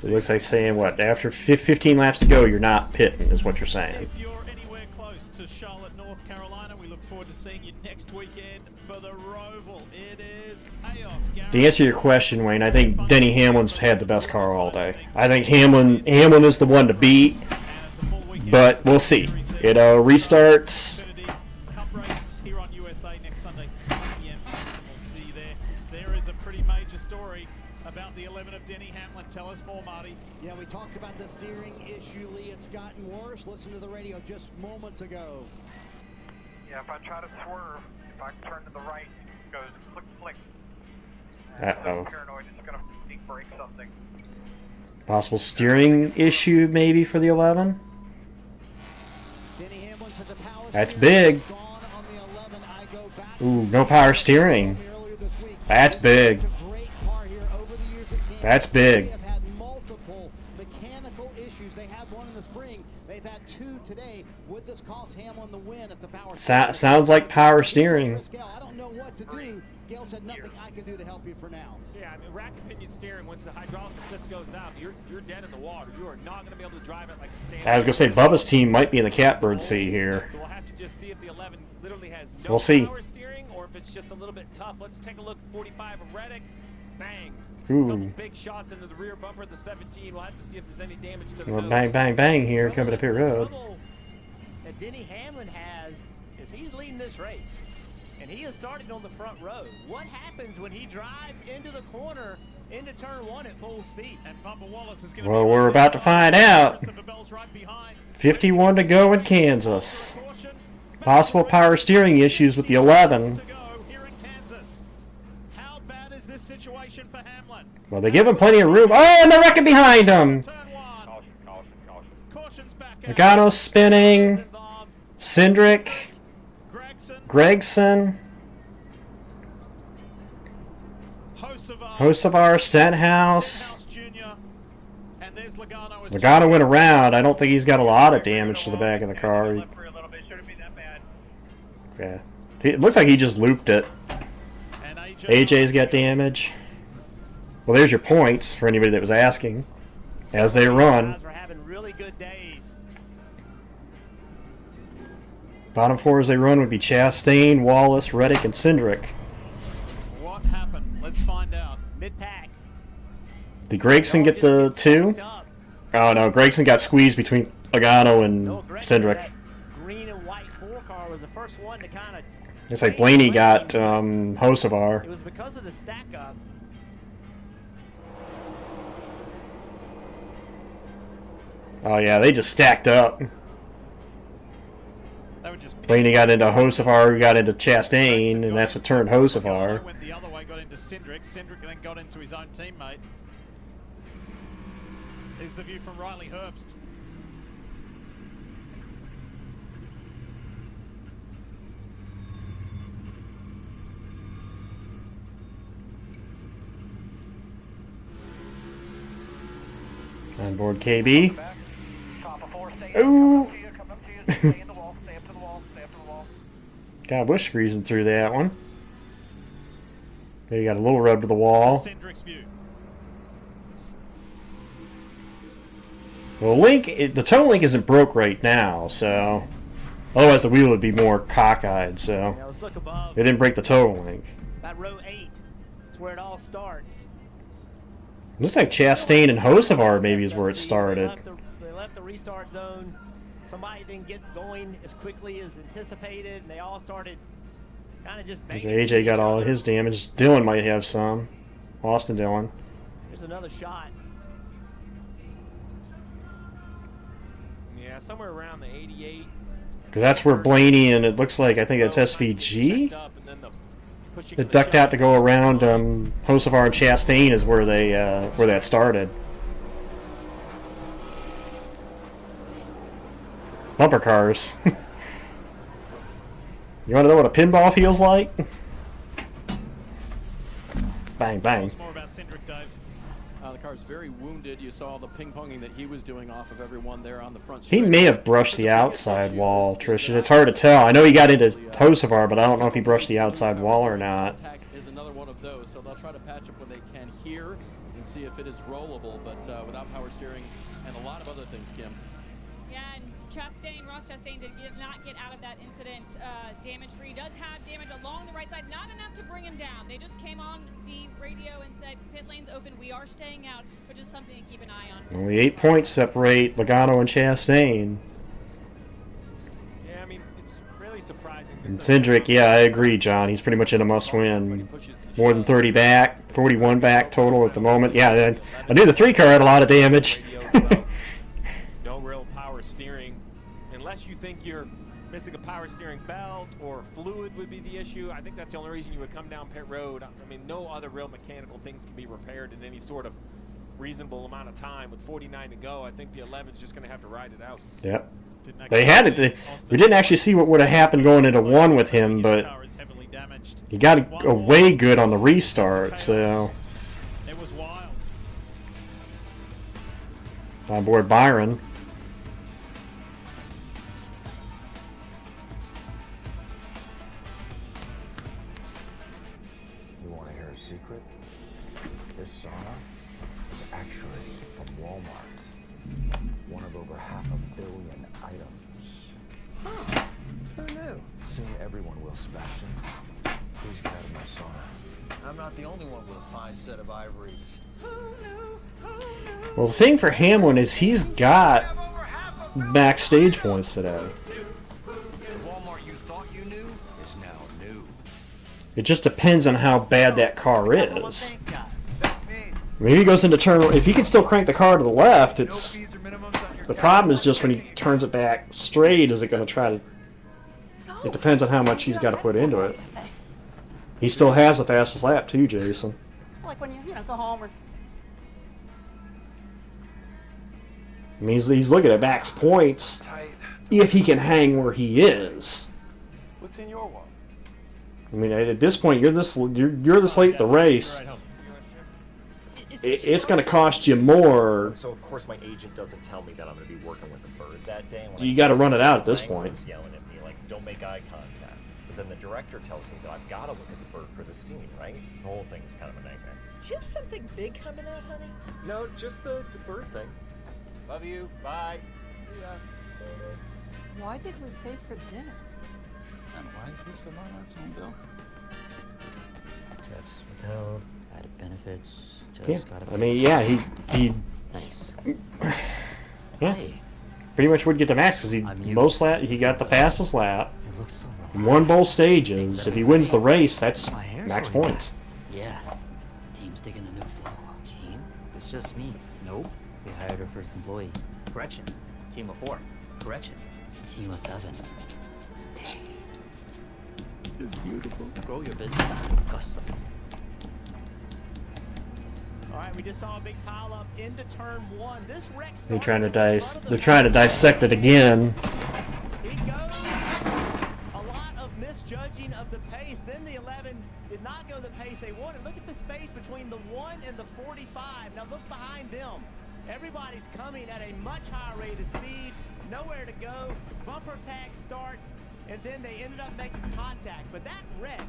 So it looks like saying what? After 15 laps to go, you're not pitting, is what you're saying.
If you're anywhere close to Charlotte, North Carolina, we look forward to seeing you next weekend for the Roval. It is chaos.
To answer your question, Wayne, I think Denny Hamlin's had the best car all day. I think Hamlin is the one to beat, but we'll see. You know, restarts.
Cup race here on USA next Sunday, 5 p.m. We'll see there. There is a pretty major story about the 11 of Denny Hamlin. Tell us more, Marty.
Yeah, we talked about the steering issue, Lee. It's gotten worse. Listen to the radio just moments ago.
Yeah, if I try to swerve, if I turn to the right, it goes flick, flick.
Uh-oh.
Paranoid, it's going to break something.
Possible steering issue maybe for the 11? That's big. Ooh, no power steering. That's big. That's big.
They have had multiple mechanical issues. They had one in the spring. They've had two today. Would this cost Hamlin the win if the power
Sounds like power steering.
I don't know what to do. Gail said nothing I can do to help you for now.
Yeah, I mean, rack and pinion steering, once the hydraulic assist goes out, you're dead in the water. You are not going to be able to drive it like a standard.
I was going to say, Bubba's team might be in the catbird seat here.
So we'll have to just see if the 11 literally has no
We'll see.
power steering or if it's just a little bit tough. Let's take a look at 45 of Reddick. Bang.
Ooh.
Couple big shots into the rear bumper of the 17. We'll have to see if there's any damage to the
Well,
nose.
bang, bang, bang here coming up Pit Road.
Trouble that Denny Hamlin has is he's leading this race, and he is starting on the front row. What happens when he drives into the corner into turn 1 at full speed?
And Bubba Wallace is going to
Well, we're about to find out. 51 to go in Kansas. Possible power steering issues with the 11.
situation for Hamlin.
Well, they give him plenty of room. Oh, and they're wrecking behind him. Nagano's spinning. Cindric. Gregson. Hocevar, Stenhouse. Logano went around. I don't think he's got a lot of damage to the back of the car. Yeah. It looks like he just looped it. AJ's got damage. Well, there's your points for anybody that was asking. As they run. Bottom four as they run would be Chastain, Wallace, Reddick, and Cindric.
What happened? Let's find out.
Mid-pack.
Did Gregson get the 2? Oh no, Gregson got squeezed between Logano and Cindric.
Green and white 4 car was the first one to kind of.
It's like Blaney got Hocevar.
It was because of the stack up.
Oh yeah, they just stacked up. Blaney got into Hocevar, who got into Chastain, and that's what turned Hocevar.
Went the other way, got into Cindric. Cindric then got into his own teammate. Here's the view from Riley Herbst.
On board KB. Ooh! God, Bush freezing through that one. Maybe got a little rub to the wall. Well, the toe link isn't broke right now, so otherwise the wheel would be more cockeyed. So
Now let's look above.
it didn't break the toe link.
That row 8. That's where it all starts.
Looks like Chastain and Hocevar maybe is where it started.
They left the restart zone. Somebody didn't get going as quickly as anticipated, and they all started kind of just banging.
AJ got all of his damage. Dylan might have some. Austin Dillon.
There's another shot.
Yeah, somewhere around the 88.
Because that's where Blaney and it looks like, I think that's SVG. That ducked out to go around Hocevar and Chastain is where they where that started. Bumper cars. You want to know what a pinball feels like? Bang, bang.
More about Cindric, Dave.
The car's very wounded. You saw the ping-ponging that he was doing off of everyone there on the front
He
stretch.
may have brushed the outside wall, Tristan. It's hard to tell. I know he got into Hocevar, but I don't know if he brushed the outside wall or not.
Attack is another one of those, so they'll try to patch up what they can here and see if it is rollable, but without power steering and a lot of other things, Kim.
Yeah, and Ross Chastain did not get out of that incident damage-free. Does have damage along the right side, not enough to bring him down. They just came on the radio and said, pit lane's open, we are staying out, but just something to keep an eye on.
Only 8 points separate Logano and Chastain.
Yeah, I mean, it's really surprising.
And Cindric, yeah, I agree, John. He's pretty much in a must-win. More than 30 back, 41 back total at the moment. Yeah, I knew the 3 car had a lot of damage.
No real power steering. Unless you think you're missing a power steering belt or fluid would be the issue. I think that's the only reason you would come down pit road. I mean, no other real mechanical things can be repaired in any sort of reasonable amount of time. With 49 to go, I think the 11's just going to have to ride it out.
Yep. They had it. We didn't actually see what would have happened going into 1 with him, but
finished.
He got away good on the restart, so.
It was wild.
My boy Byron.
You want to hear a secret? This sauna is actually from Walmart. One of over 500 million items. Huh. Who knew? Seeing everyone, Will Sebastian. Please get out of my sauna. I'm not the only one with a fine set of ivories.
Well, the thing for Hamlin is he's got backstage points today.
The Walmart you thought you knew is now new.
It just depends on how bad that car is. Maybe he goes into turn. If he can still crank the car to the left, it's the problem is just when he turns it back straight. Is it going to try to? It depends on how much he's got to put into it. He still has the fastest lap too, Jason.
Like when you go home or.
I mean, he's looking at max points if he can hang where he is.
What's in your one?
I mean, at this point, you're this late in the race. It's going to cost you more.
So of course my agent doesn't tell me that I'm going to be working with the bird that day.
You got to run it out at this point.
He's yelling at me like, "Don't make eye contact." But then the director tells me that I've got to look at the bird for the scene, right? The whole thing's kind of a nightmare.
Do you have something big coming out, honey?
No, just the bird thing. Love you. Bye.
Yeah. Why did we pay for dinner?
And why is this the Monarch's own bill?
Jets withheld, added benefits.
Yeah. I mean, yeah, he
Nice.
Yeah. Pretty much would get the max because he got the fastest lap. Won both stages. If he wins the race, that's max points.
Yeah. Team's digging a new flow. Team? It's just me. Nope. We hired our first employee.
Correction. Team of 4. Correction.
Team of 7.
It's beautiful.
Grow your business. Custom.
All right, we just saw a big pile up into turn 1. This wreck
They're trying to dissect it again.
He goes. A lot of misjudging of the pace. Then the 11 did not go the pace they wanted. Look at the space between the 1 and the 45. Now look behind them. Everybody's coming at a much higher rate of speed. Nowhere to go. Bumper tag starts, and then they ended up making contact. But that wreck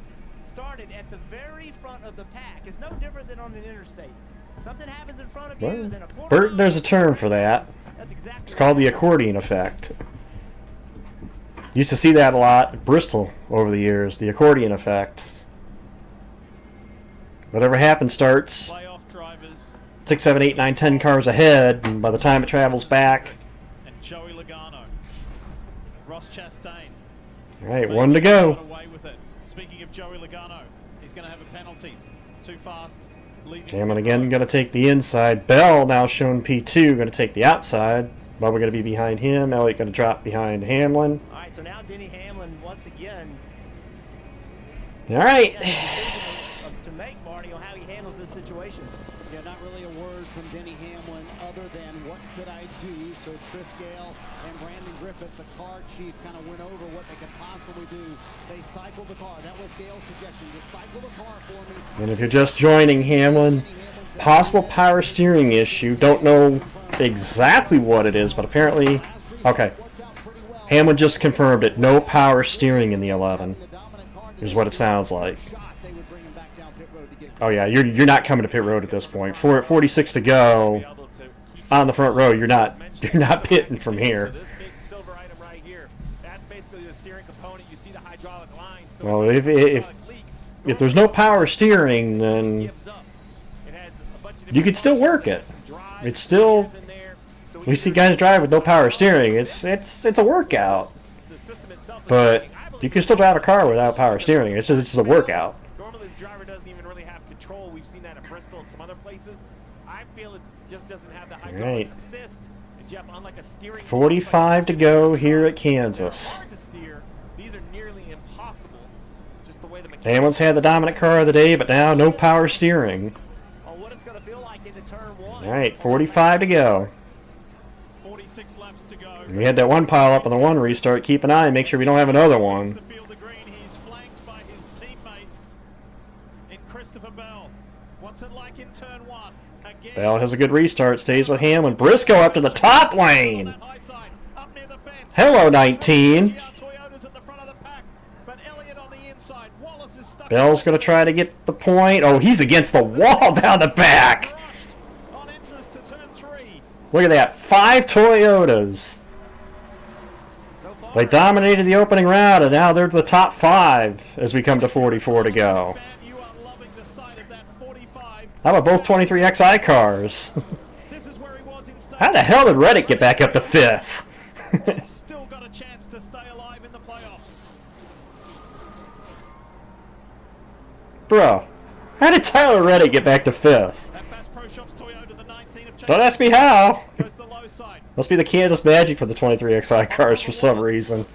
started at the very front of the pack. It's no different than on an interstate. Something happens in front of you, then a quarter mile.
There's a term for that. It's called the accordion effect. Used to see that a lot at Bristol over the years, the accordion effect. Whatever happens starts 6, 7, 8, 9, 10 cars ahead, and by the time it travels back.
And Joey Logano, Ross Chastain.
All right, 1 to go.
Away with it. Speaking of Joey Logano, he's going to have a penalty. Too fast.
Hamlin again going to take the inside. Bell now showing P2, going to take the outside. Bubba going to be behind him. Elliott going to drop behind Hamlin.
All right, so now Denny Hamlin once again.
All right.
To make Marty on how he handles this situation.
Yeah, not really a word from Denny Hamlin other than what could I do? So Chris Gale and Brandon Griffith, the car chief, kind of went over what they could possibly do. They cycled the car. That was Gale's suggestion. Just cycle the car for me.
And if you're just joining Hamlin, possible power steering issue. Don't know exactly what it is, but apparently, okay. Hamlin just confirmed it. No power steering in the 11. Is what it sounds like. Oh yeah, you're not coming to pit road at this point. 46 to go on the front row. You're not pitting from here. Well, if there's no power steering, then you could still work it. It's still, we see guys drive with no power steering. It's a workout, but you can still drive a car without power steering. It's a workout.
Normally the driver doesn't even really have control. We've seen that at Bristol and some other places. I feel it just doesn't have the hydraulic assist. And Jeff, unlike a steering
45 to go here at Kansas.
These are nearly impossible. Just the way the
Hamlin's had the dominant car of the day, but now no power steering. All right, 45 to go.
46 laps to go.
We had that one pile up on the 1 restart. Keep an eye and make sure we don't have another one. Bell has a good restart, stays with Hamlin. Briscoe up to the top lane. Hello, 19. Bell's going to try to get the point. Oh, he's against the wall down the back. Look at that. 5 Toyotas. They dominated the opening round, and now they're the top 5 as we come to 44 to go. How about both 23XI cars? How the hell did Reddick get back up to 5th?
Still got a chance to stay alive in the playoffs.
Bro, how did Tyler Reddick get back to 5th? Don't ask me how. Must be the Kansas Magic for the 23XI cars for some reason.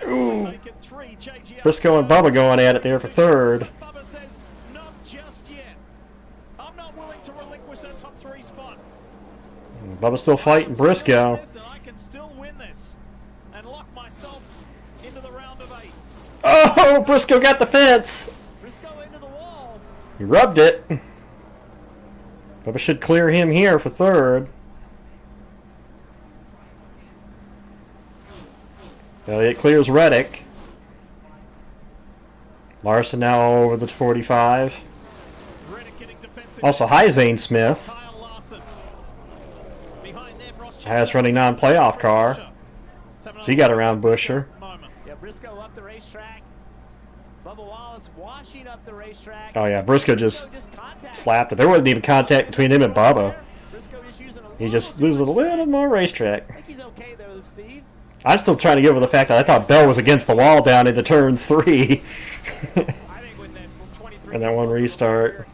Ooh. Briscoe and Bubba going at it there for 3rd. Bubba's still fighting Briscoe. Oh, Briscoe got the fence. He rubbed it. Bubba should clear him here for 3rd. Elliott clears Reddick. Larson now over the 45. Also, hi Zane Smith. Highest running non-playoff car. So he got around Busher.
Yeah, Briscoe up the racetrack. Bubba Wallace washing up the racetrack.
Oh yeah, Briscoe just slapped it. There wasn't even contact between him and Bubba. He just loses a little more racetrack.
I think he's okay though, Steve.
I'm still trying to get over the fact that I thought Bell was against the wall down into turn 3. And that one restart.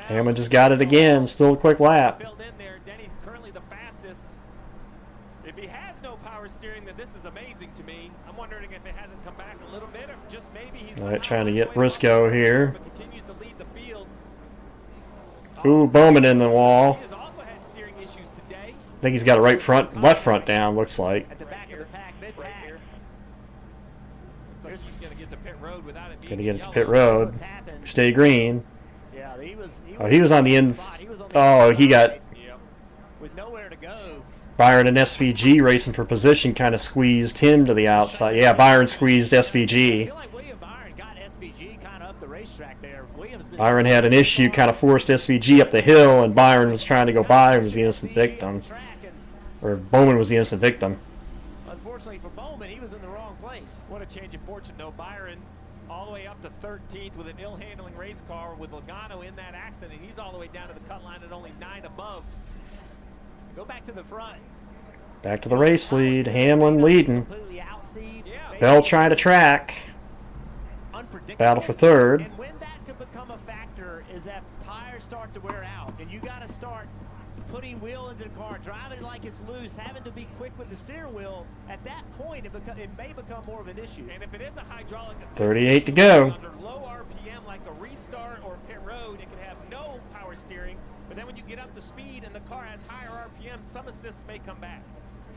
Hamlin just got it again. Still a quick lap.
Denny's currently the fastest. If he has no power steering, then this is amazing to me. I'm wondering if it hasn't come back a little bit, or just maybe he's
Trying to get Briscoe here. Ooh, Bowman in the wall. I think he's got a right front, left front down, looks like.
At the back of the pack, mid-pack.
Looks like he's going to get to pit road without it being
Gonna get it to pit road. Stay green.
Yeah,
Oh, he was on the end. Oh, he got
with nowhere to go.
Byron and SVG racing for position, kind of squeezed him to the outside. Yeah, Byron squeezed SVG. Byron had an issue, kind of forced SVG up the hill, and Byron was trying to go by and was the innocent victim. Or Bowman was the innocent victim.
Unfortunately for Bowman, he was in the wrong place.
What a change of fortune, though. Byron all the way up to 13th with an ill-handling race car with Logano in that accident. He's all the way down to the cut line at only 9 above.
Go back to the front.
Back to the race lead. Hamlin leading. Bell trying to track. Battle for 3rd.
And when that could become a factor is that tires start to wear out, and you got to start putting wheel into the car, driving it like it's loose, having to be quick with the steering wheel. At that point, it may become more of an issue.
And if it is a hydraulic assist,
38 to go.
Under low RPM, like a restart or pit road, it can have no power steering. But then when you get up to speed and the car has higher RPM, some assist may come back.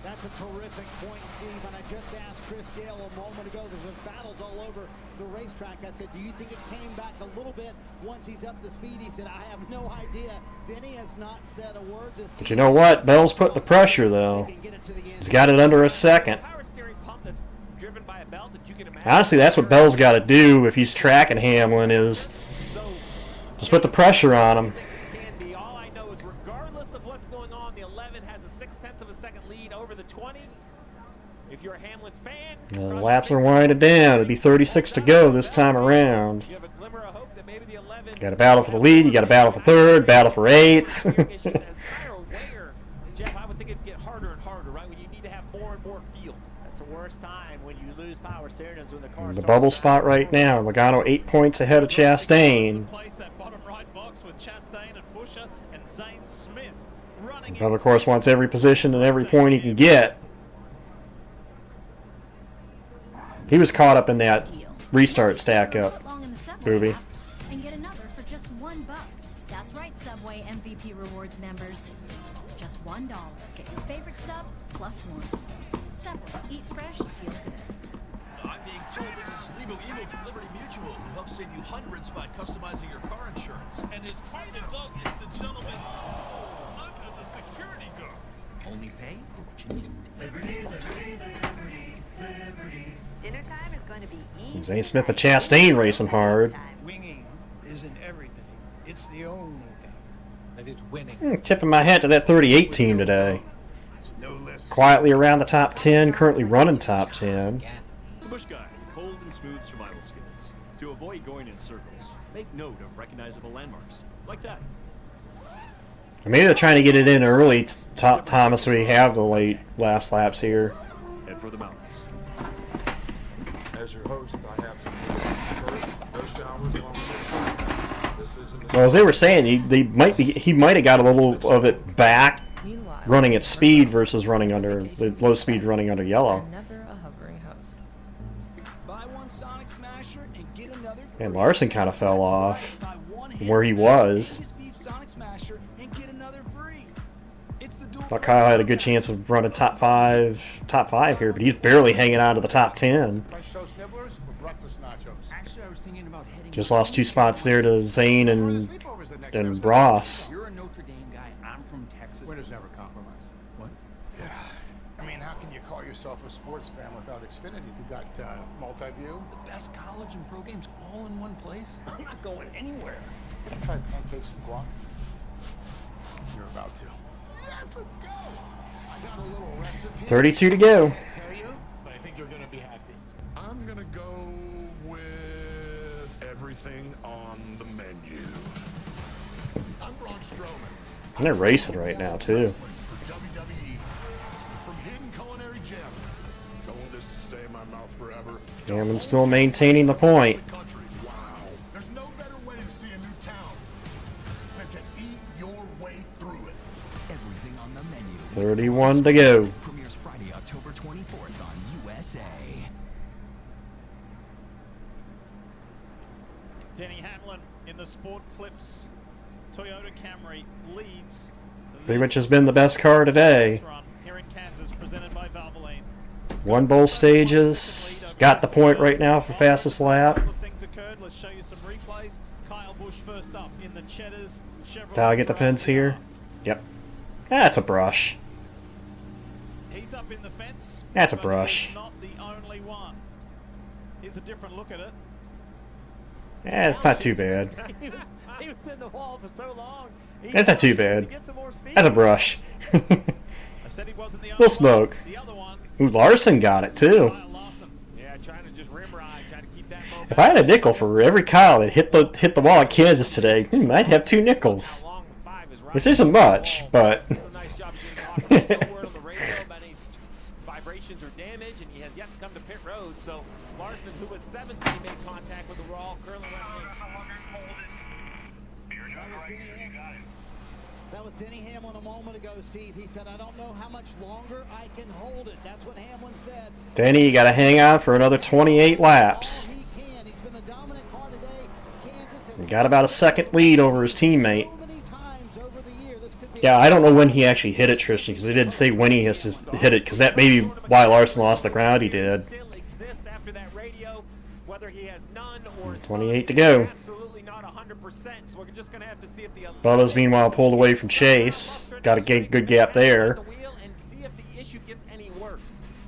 That's a terrific point, Steve. And I just asked Chris Gale a moment ago, there's battles all over the racetrack. I said, do you think it came back a little bit once he's up to speed? He said, I have no idea. Denny has not said a word this time.
But you know what? Bell's put the pressure, though. He's got it under a second. Honestly, that's what Bell's got to do if he's tracking Hamlin, is just put the pressure on him.
All I know is regardless of what's going on, the 11 has a 0.6 of a second lead over the 20. If you're a Hamlin fan,
The laps are winding down. It'll be 36 to go this time around.
you have a glimmer of hope that maybe the 11
Got a battle for the lead. You got a battle for 3rd, battle for 8th.
Jeff, I would think it'd get harder and harder, right? When you need to have more and more feel.
That's the worst time when you lose power steering is when the car
The bubble spot right now. Logano 8 points ahead of Chastain. Bubba, of course, wants every position and every point he can get. He was caught up in that restart stack up, Booby.
And get another for just $1. That's right, Subway MVP Rewards members. Just $1. Get your favorite sub plus 1. Subway, eat fresh, feel good.
being told this is Lebo Evo from Liberty Mutual, who helps save you hundreds by customizing your car insurance.
And his partner, Doug, is the gentleman under the security guard.
Only pay for what you need.
Liberty, liberty, liberty, liberty. Dinner time is going to be easy.
Zane Smith and Chastain racing hard.
Winging isn't everything. It's the only thing. Maybe it's winning.
Tipping my hat to that 38 team today. Quietly around the top 10, currently running top 10.
The Bush Guide, cold and smooth survival skills. To avoid going in circles, make note of recognizable landmarks, like that.
Maybe they're trying to get it in early, Thomas, so we have the late last laps here.
Head for the mountains.
As your host, I have some first, no showers along with this isn't
Well, as they were saying, he might have got a little of it back running at speed versus running under the low speed running under yellow.
Never a hovering host.
Buy one Sonic Smasher and get another.
And Larson kind of fell off from where he was.
Sonic Smasher and get another free. It's the dual.
Thought Kyle had a good chance of running top five here, but he's barely hanging out of the top 10.
French toast nibblers or breakfast nachos?
Actually, I was thinking about heading.
Just lost 2 spots there to Zane and Ross.
You're a Notre Dame guy. I'm from Texas.
Winners never compromise. What? Yeah. I mean, how can you call yourself a sports fan without Xfinity? You got multi-view.
The best college and pro games all in one place. I'm not going anywhere.
Try pancakes and guac. You're about to. Yes, let's go. I got a little recipe.
32 to go.
I can't tell you, but I think you're gonna be happy.
I'm gonna go with everything on the menu. I'm Braun Strowman.
And they're racing right now too.
For WWE. From hidden culinary gems. Don't want this to stay in my mouth forever.
Hammond still maintaining the point.
There's no better way to see a new town than to eat your way through it.
Everything on the menu.
31 to go.
Premieres Friday, October 24th on USA.
Denny Hamlin in the Sport Clips Toyota Camry leads.
Pretty much has been the best car today.
Here in Kansas, presented by Valvoline.
Won both stages. Got the point right now for fastest lap.
Things occurred. Let's show you some replays. Kyle Busch first up in the Cheddars.
Did I get the fence here? Yep. That's a brush.
He's up in the fence.
That's a brush.
Not the only one. Here's a different look at it.
Yeah, it's not too bad.
He was in the wall for so long.
That's not too bad. That's a brush. Little smoke. Ooh, Larson got it too. If I had a nickel for every Kyle that hit the wall at Kansas today, I'd have 2 nickels. Which isn't much, but
vibrations or damage, and he has yet to come to pit road. So Larson, who was 7th, he made contact with the Raw curling wrestling.
That was Denny Hamlin a moment ago, Steve. He said, I don't know how much longer I can hold it. That's what Hamlin said.
Denny, you got to hang on for another 28 laps. He got about a second lead over his teammate. Yeah, I don't know when he actually hit it, Tristan, because they didn't say when he has to hit it, because that may be why Larson lost the ground he did. 28 to go. Bubba's meanwhile pulled away from Chase. Got a good gap there.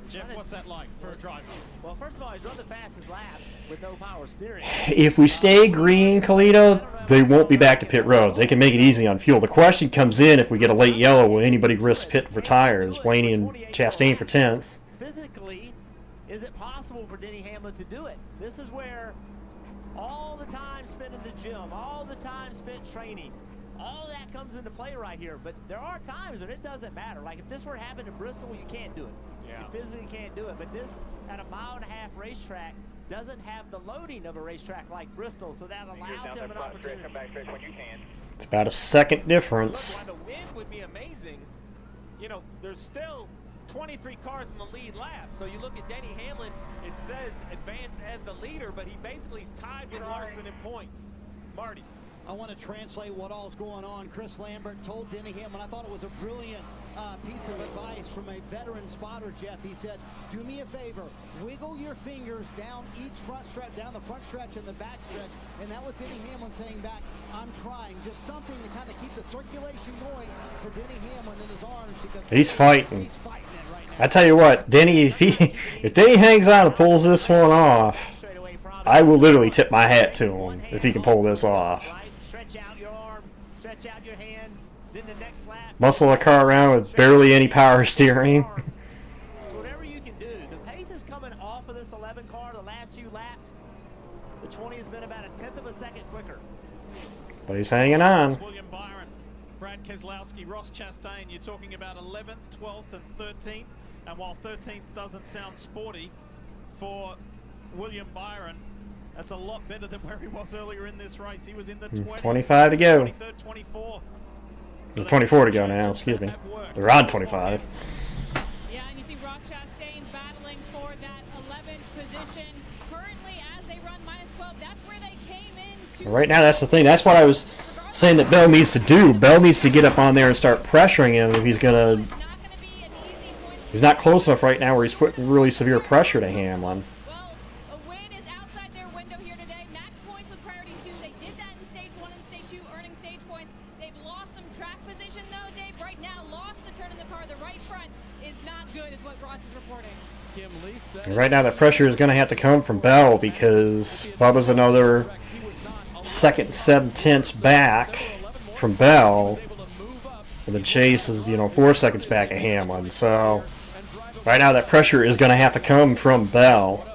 Jeff, what's that like for a driver?
Well, first of all, he's run the fastest lap with no power steering.
If we stay green, Colito, they won't be back to pit road. They can make it easy on fuel. The question comes in, if we get a late yellow, will anybody risk pit for tires? Blaney and Chastain for 10th.
Physically, is it possible for Denny Hamlin to do it? This is where all the time spent in the gym, all the time spent training, all that comes into play right here. But there are times when it doesn't matter. Like if this were to happen in Bristol, you can't do it.
Yeah.
You physically can't do it. But this, at a 1.5 mile racetrack, doesn't have the loading of a racetrack like Bristol, so that allows him an opportunity.
It's about a second difference.
Why the win would be amazing. You know, there's still 23 cars in the lead lap. So you look at Denny Hamlin, it says advanced as the leader, but he basically is tied with Larson in points. Marty.
I want to translate what all's going on. Chris Lambert told Denny Hamlin, I thought it was a brilliant piece of advice from a veteran spotter, Jeff. He said, do me a favor, wiggle your fingers down each front stretch, down the front stretch and the back stretch. And that was Denny Hamlin saying back, I'm trying. Just something to kind of keep the circulation going for Denny Hamlin in his arms, because
he's fighting. I tell you what, Denny, if Denny hangs on and pulls this one off, I will literally tip my hat to him if he can pull this off.
Stretch out your arm, stretch out your hand, then the next lap.
Muscle a car around with barely any power steering.
So whatever you can do. The pace is coming off of this 11 car the last few laps. The 20 has been about a tenth of a second quicker.
But he's hanging on.
William Byron, Brad Keselowski, Ross Chastain, you're talking about 11th, 12th, and 13th. And while 13th doesn't sound sporty for William Byron, that's a lot better than where he was earlier in this race. He was in the 20s,
25 to go.
23rd, 24th.
So 24 to go now, excuse me. They're on 25.
Yeah, and you see Ross Chastain battling for that 11th position. Currently, as they run -12, that's where they came in to...
Right now, that's the thing. That's what I was saying that Bell needs to do. Bell needs to get up on there and start pressuring him if he's going to... He's not close enough right now where he's putting really severe pressure to Hamlin.
Well, a win is outside their window here today. Max points was priority 2. They did that in stage 1 and stage 2, earning stage points. They've lost some track position, though, Dave. Right now, lost the turn in the car. The right front is not good, is what Ross is reporting.
And right now, the pressure is going to have to come from Bell because Bubba's another second 7/10 back from Bell. And then Chase is, 4 seconds back of Hamlin. So right now, that pressure is going to have to come from Bell.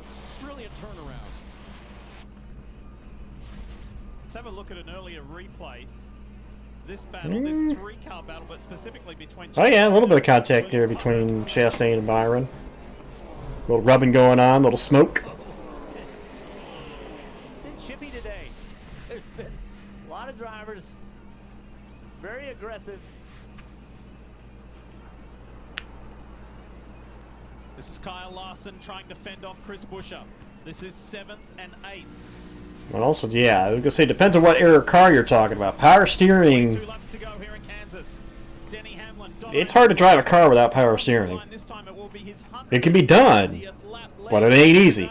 Let's have a look at an earlier replay. This battle, this three-car battle, but specifically between...
Oh yeah, a little bit of contact there between Chastain and Byron. A little rubbing going on, a little smoke.
It's been chippy today. There's been a lot of drivers very aggressive.
This is Kyle Larson trying to fend off Chris Buescher. This is 7th and 8th.
And also, yeah, I was going to say, depends on what era car you're talking about. Power steering,
2 laps to go here in Kansas. Denny Hamlin,
it's hard to drive a car without power steering. It can be done, but it ain't easy.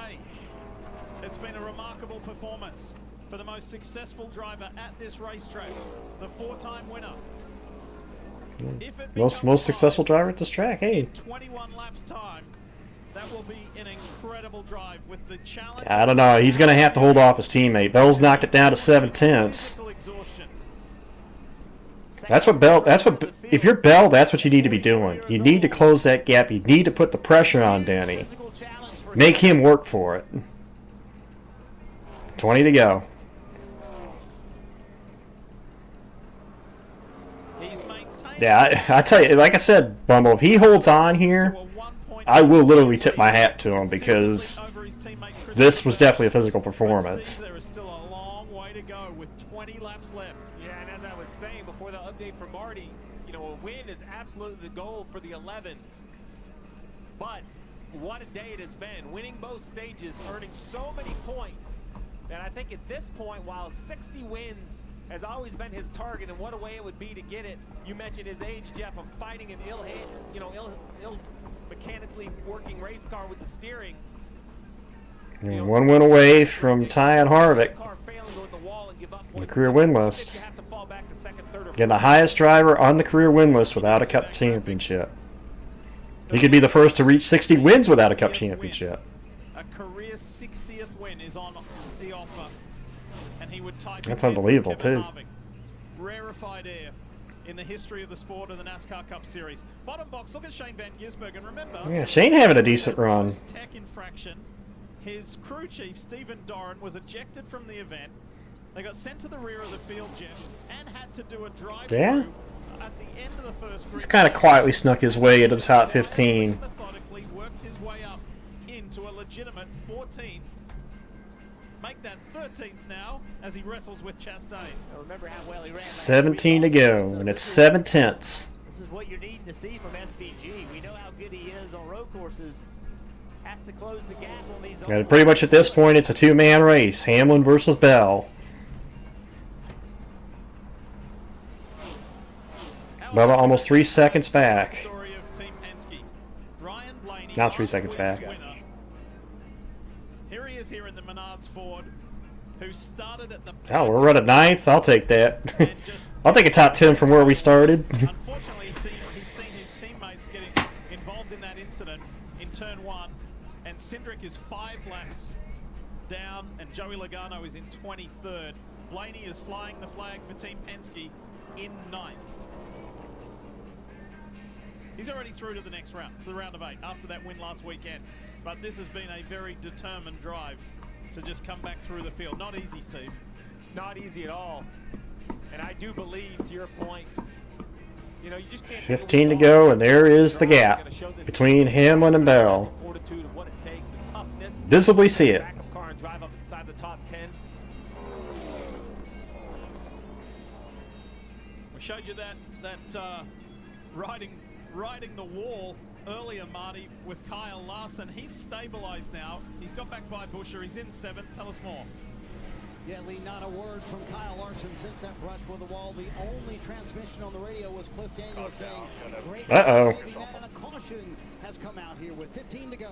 It's been a remarkable performance for the most successful driver at this racetrack, the 4-time winner.
Most successful driver at this track, hey.
21 laps time. That will be an incredible drive with the challenge.
I don't know. He's going to have to hold off his teammate. Bell's knocked it down to 7/10. That's what Bell. If you're Bell, that's what you need to be doing. You need to close that gap. You need to put the pressure on Denny. Make him work for it. 20 to go. Yeah, I tell you, like I said, Bumble, if he holds on here, I will literally tip my hat to him because this was definitely a physical performance.
There is still a long way to go with 20 laps left.
Yeah, and as I was saying before the update from Marty, a win is absolutely the goal for the 11. But what a day it has been. Winning both stages, earning so many points. And I think at this point, while 60 wins has always been his target, and what a way it would be to get it. You mentioned his age, Jeff, of fighting an ill mechanically working race car with the steering.
And one win away from tying Harvick on the career win list. Again, the highest driver on the career win list without a Cup championship. He could be the first to reach 60 wins without a Cup championship.
A career 60th win is on the offer. And he would type
That's unbelievable, too.
Rarefied air in the history of the sport of the NASCAR Cup Series. Bottom box, look at Shane Van Gisbergen, and remember...
Yeah, Shane having a decent run.
Tech infraction. His crew chief, Stephen Doran, was ejected from the event. They got sent to the rear of the field, Jeff, and had to do a drive-through
Yeah?
at the end of the first grid.
He's kind of quietly snuck his way into the top 15.
Methodically worked his way up into a legitimate 14th. Make that 13th now as he wrestles with Chastain.
Remember how well he ran.
17 to go, and it's 7/10.
This is what you're needing to see from SVG. We know how good he is on road courses. Has to close the gap on these.
And pretty much at this point, it's a two-man race. Hamlin versus Bell. Bubba almost 3 seconds back.
Story of Team Penske. Ryan Blaney,
Now 3 seconds back.
winner. Here he is here in the Menards Ford, who started at the
Oh, we're running 9th. I'll take that. I'll take a top 10 from where we started.
Unfortunately, he's seen his teammates getting involved in that incident in turn 1, and Cindric is 5 laps down, and Joey Logano is in 23rd. Blaney is flying the flag for Team Penske in 9th. He's already through to the next round, to the round of 8, after that win last weekend. But this has been a very determined drive to just come back through the field. Not easy, Steve.
Not easy at all. And I do believe, to your point, you know, you just can't
15 to go, and there is the gap between Hamlin and Bell.
fortitude of what it takes, the toughness.
Visibly see it.
Backup car and drive up inside the top 10.
We showed you that riding the wall earlier, Marty, with Kyle Larson. He's stabilized now. He's got back by Buescher. He's in 7th. Tell us more.
Yeah, Lee, not a word from Kyle Larson since that brush with the wall. The only transmission on the radio was Cliff Daniels saying, great
Uh-oh.
saving that, and a caution has come out here with 15 to go.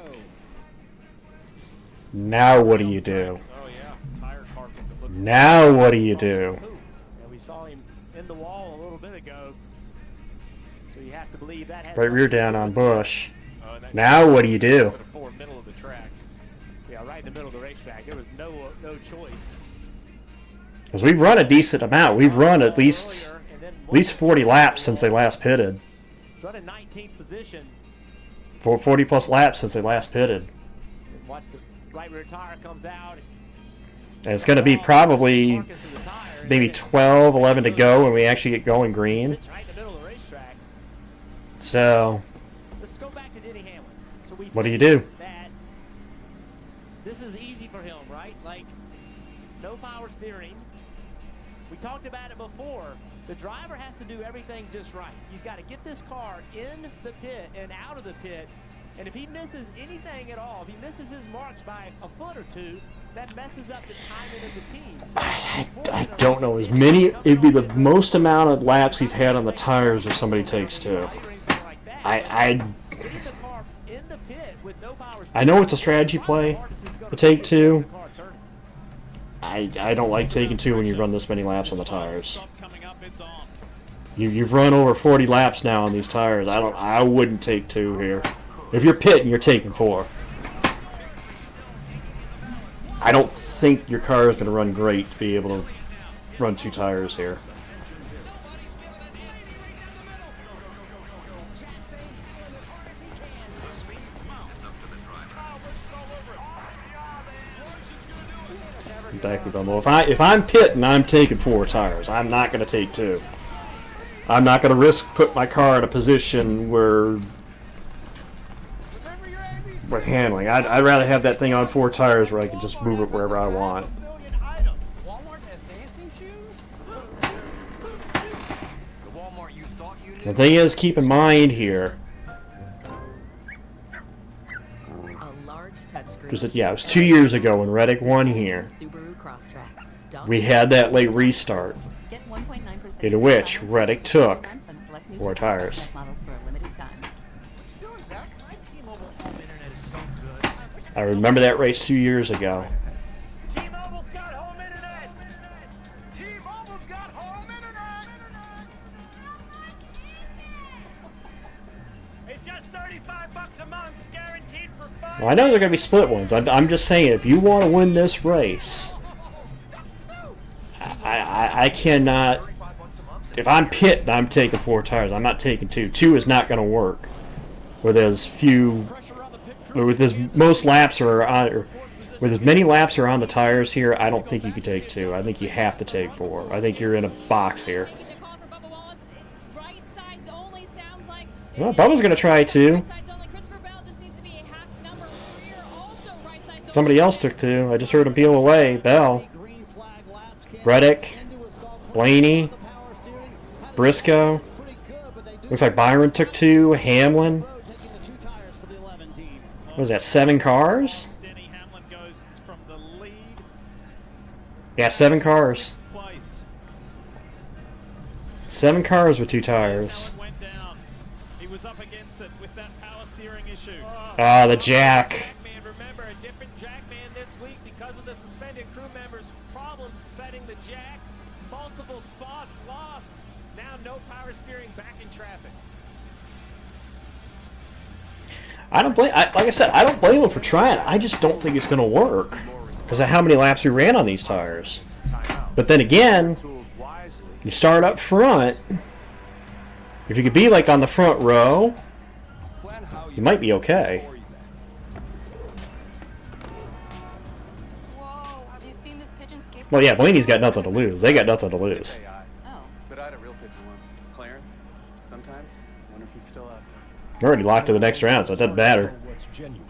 Now what do you do?
Oh, yeah. Tire carcass, it looks
Now what do you do?
And we saw him in the wall a little bit ago. So you have to believe that has
Right rear down on Busch.
that
Now what do you do?
for middle of the track.
Yeah, right in the middle of the racetrack. There was no choice.
Because we've run a decent amount. We've run at least 40 laps since they last pitted.
Run in 19th position.
For 40 plus laps since they last pitted.
Watch the right rear tire comes out.
And it's going to be probably maybe 12, 11 to go when we actually get going green.
Right in the middle of the racetrack.
So,
Let's go back to Denny Hamlin. So we
what do you do?
That this is easy for him, right? Like, no power steering. We talked about it before. The driver has to do everything just right. He's got to get this car in the pit and out of the pit. And if he misses anything at all, if he misses his marks by a foot or two, that messes up the timing of the team. So
I don't know. It'd be the most amount of laps we've had on the tires if somebody takes 2. I know it's a strategy play to take 2. I don't like taking 2 when you run this many laps on the tires. You've run over 40 laps now on these tires. I wouldn't take 2 here. If you're pitting, you're taking 4. I don't think your car is going to run great to be able to run 2 tires here. Exactly, Bumble. If I'm pitting, I'm taking 4 tires. I'm not going to take 2. I'm not going to risk put my car in a position where with handling. I'd rather have that thing on 4 tires where I can just move it wherever I want. The thing is, keep in mind here. Yeah, it was 2 years ago when Reddick won here. We had that late restart, in which Reddick took 4 tires. I remember that race 2 years ago.
T-Mobile's got home internet. T-Mobile's got home internet. It's just $35 a month, guaranteed for 5.
Well, I know they're going to be split ones. I'm just saying, if you want to win this race, I cannot. If I'm pitting, I'm taking 4 tires. I'm not taking 2. 2 is not going to work with as few. With as most laps are on, with as many laps are on the tires here, I don't think you can take 2. I think you have to take 4. I think you're in a box here. Well, Bubba's going to try 2. Somebody else took 2. I just heard him peel away. Bell. Reddick. Blaney. Briscoe. Looks like Byron took 2. Hamlin. What was that, 7 cars? Yeah, 7 cars. 7 cars with 2 tires.
Went down. He was up against it with that power steering issue.
Ah, the jack.
Man, remember, a different Jackman this week because of the suspended crew members' problems setting the jack. Multiple spots lost. Now no power steering, back in traffic.
I don't blame. Like I said, I don't blame him for trying. I just don't think it's going to work because of how many laps we ran on these tires. But then again, you start up front. If you could be like on the front row, you might be okay.
Whoa, have you seen this pigeon skateboard?
Well, yeah, Blaney's got nothing to lose. They got nothing to lose.
Oh.
But I had a real pigeon once. Clarence. Sometimes, I wonder if he's still out there.
We're already locked to the next round, so it doesn't matter.
What's genuine.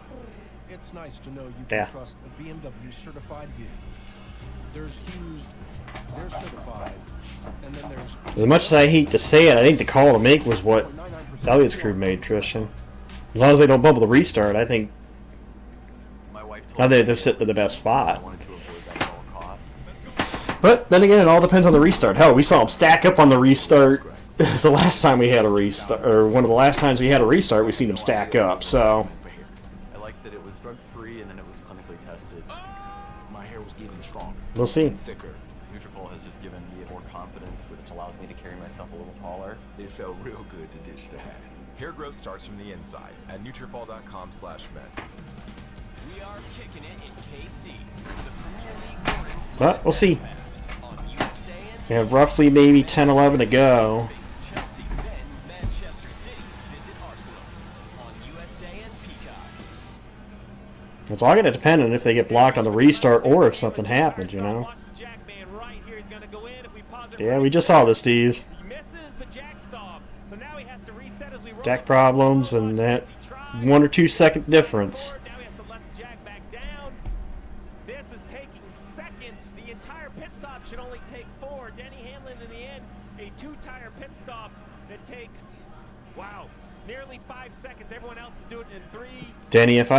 It's nice to know you
Yeah.
can trust a BMW certified vehicle. There's used, there's certified, and then there's...
As much as I hate to say it, I think the call to make was what Elliott's crew made, Tristan. As long as they don't bubble the restart, I think they're sitting in the best spot. But then again, it all depends on the restart. Hell, we saw them stack up on the restart the last time we had a restart, or one of the last times we had a restart, we seen them stack up. So
I like that it was drug-free and then it was clinically tested. My hair was getting stronger.
We'll see.
And thicker. Nutrafol has just given me more confidence, which allows me to carry myself a little taller. It felt real good to ditch that.
Hair growth starts from the inside at Nutrafol.com/men.
We are kicking it in KC. The Premier League Gordons
but we'll see. We have roughly maybe 10-11 to go.
Chelsea, then Manchester City visit Arsenal on USA and Peacock.
It's all going to depend on if they get blocked on the restart or if something happens, you know. Yeah, we just saw this, Steve. Jack problems and that 1 or 2 second difference.
This is taking seconds. The entire pit stop should only take 4. Denny Hamlin in the end, a 2-tire pit stop that takes, wow, nearly 5 seconds. Everyone else is doing it in 3.
Denny, if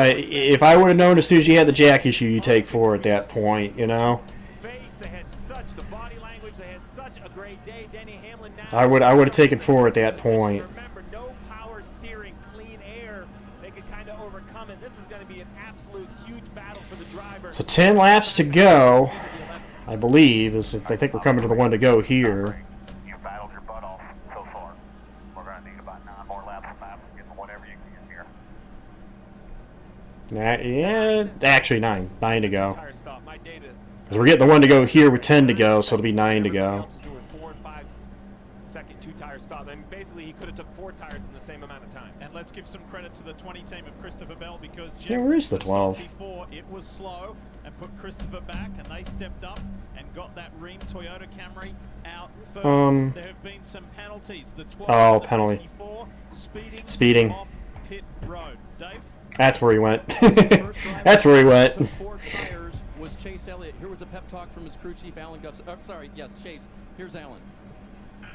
I would have known as soon as you had the jack issue, you take 4 at that point, you know.
They had such the body language. They had such a great day. Denny Hamlin now.
I would have taken 4 at that point.
Remember, no power steering, clean air. They could kind of overcome it. This is going to be an absolute huge battle for the driver.
So 10 laps to go, I believe. I think we're coming to the one to go here.
You battled your butt off so far. We're going to need about 9 more laps of that to get to whatever you can get here.
Yeah, actually 9 to go. Because we're getting the one to go here with 10 to go, so it'll be 9 to go.
4 and 5 second 2-tire stop. And basically, he could have took 4 tires in the same amount of time.
And let's give some credit to the 20 team of Christopher Bell because
Yeah, where is the 12?
Before it was slow and put Christopher back, and they stepped up and got that Ream Toyota Camry out first. There have been some penalties. The 12
penalty.
54,
Speeding.
off pit road. Dave?
That's where he went. That's where he went.
Was Chase Elliott. Here was a pep talk from his crew chief, Alan Guffs. Sorry, yes, Chase. Here's Alan.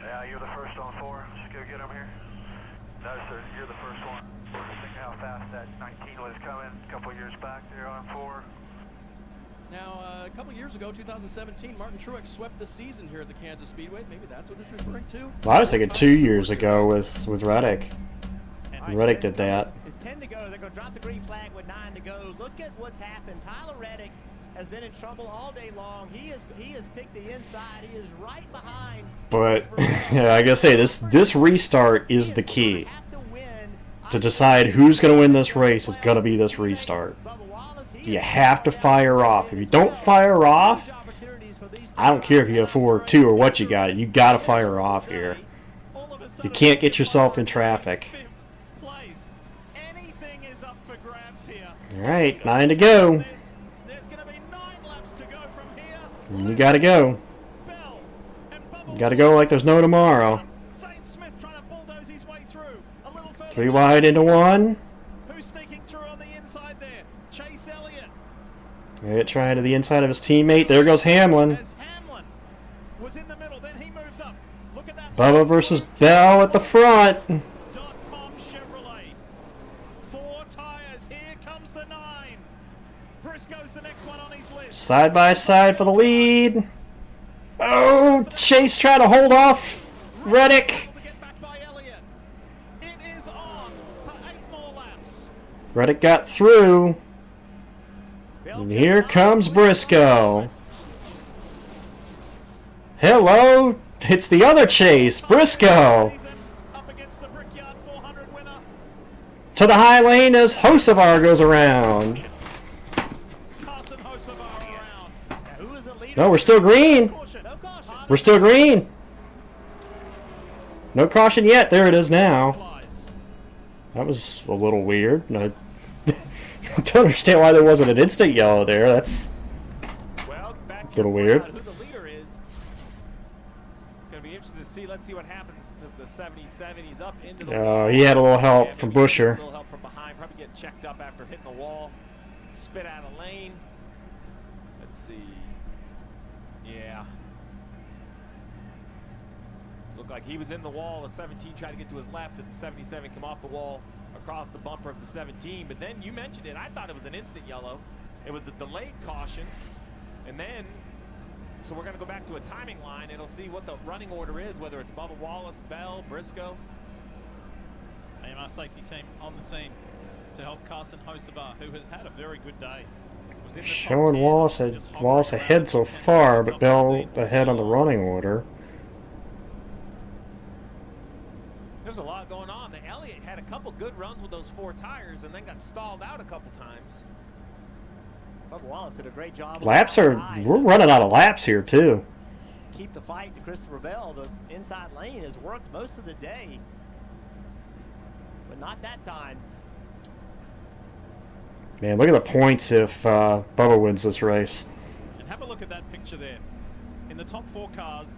Yeah, you're the first on 4. Just go get him here. No, sir, you're the first one. Think how fast that 19 was coming a couple years back there on 4.
Now, a couple years ago, 2017, Martin Truex swept the season here at the Kansas Speedway. Maybe that's what it's referring to.
Well, I was thinking 2 years ago with Reddick. Reddick did that.
It's 10 to go. They're going to drop the green flag with 9 to go. Look at what's happened. Tyler Reddick has been in trouble all day long. He has picked the inside. He is right behind.
But yeah, I gotta say this restart is the key to decide who's gonna win this race. Is gonna be this restart. You have to fire off. If you don't fire off, I don't care if you have 4 or 2 or what you got. You gotta fire off here. You can't get yourself in traffic. All right, 9 to go. You gotta go. You gotta go like there's no tomorrow. 3 wide into 1. Right, trying to the inside of his teammate. There goes Hamlin. Bubba versus Bell at the front. Side by side for the lead. Oh, Chase trying to hold off Reddick!
It is on for 8 more laps.
Reddick got through. And here comes Briscoe. Hello! It's the other Chase, Briscoe! To the high lane as Hocevar goes around. No, we're still green. We're still green. No caution yet. There it is now. That was a little weird. No, I don't understand why there wasn't an instant yellow there. That's a little weird.
Who the leader is. It's going to be interesting to see. Let's see what happens to the 77. He's up into the wall.
He had a little help from Busher.
A little help from behind. Probably getting checked up after hitting the wall. Spit out of lane. Let's see. Yeah. Looked like he was in the wall. The 17 tried to get to his left. And the 77 come off the wall across the bumper of the 17. But then you mentioned it. I thought it was an instant yellow. It was a delayed caution. And then, so we're going to go back to a timing line. It'll see what the running order is, whether it's Bubba Wallace, Bell, Briscoe.
AMR safety team on the scene to help Carson Hocevar, who has had a very good day.
Showing Wallace ahead so far, but Bell ahead on the running order.
There's a lot going on. The Elliott had a couple good runs with those 4 tires and then got stalled out a couple times.
Bubba Wallace did a great job.
Laps are, we're running out of laps here too.
Keep the fight to Christopher Bell. The inside lane has worked most of the day, but not that time.
Man, look at the points if Bubba wins this race.
And have a look at that picture there. In the top 4 cars,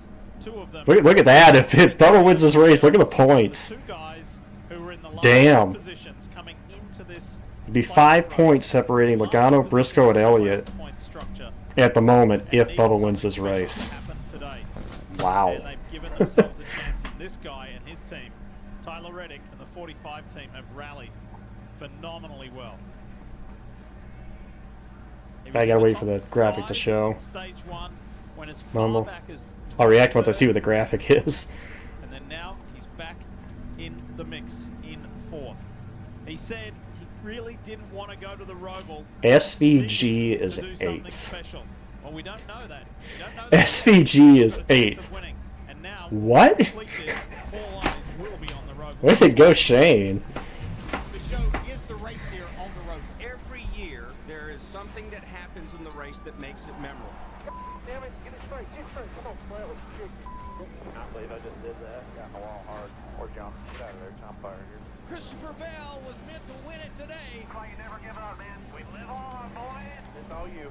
2 of them.
Look at that. If Bubba wins this race, look at the points.
2 guys who were in the
Damn.
positions coming into this.
It'd be 5 points separating Logano, Briscoe, and Elliott at the moment if Bubba wins this race. Wow.
And they've given themselves a chance. And this guy and his team, Tyler Reddick and the 45 team, have rallied phenomenally well.
I gotta wait for the graphic to show.
Stage 1, when as
Mumble.
far back as
I'll react once I see what the graphic is.
and then now he's back in the mix in 4th. He said he really didn't want to go to the Roval.
SVG is 8th.
Special. Well, we don't know that. We don't know that.
SVG is 8th.
And now,
What?
all eyes will be on the Roval.
Way to go, Shane.
The show is the race here on the road. Every year, there is something that happens in the race that makes it memorable.
Damn it, get it straight, come on, play it. I can't believe I just did that. Got in the wall hard. Or jump. Get out of there, jump fire here.
Christopher Bell was meant to win it today.
That's why you never give up, man. We live on, boys. It's all you.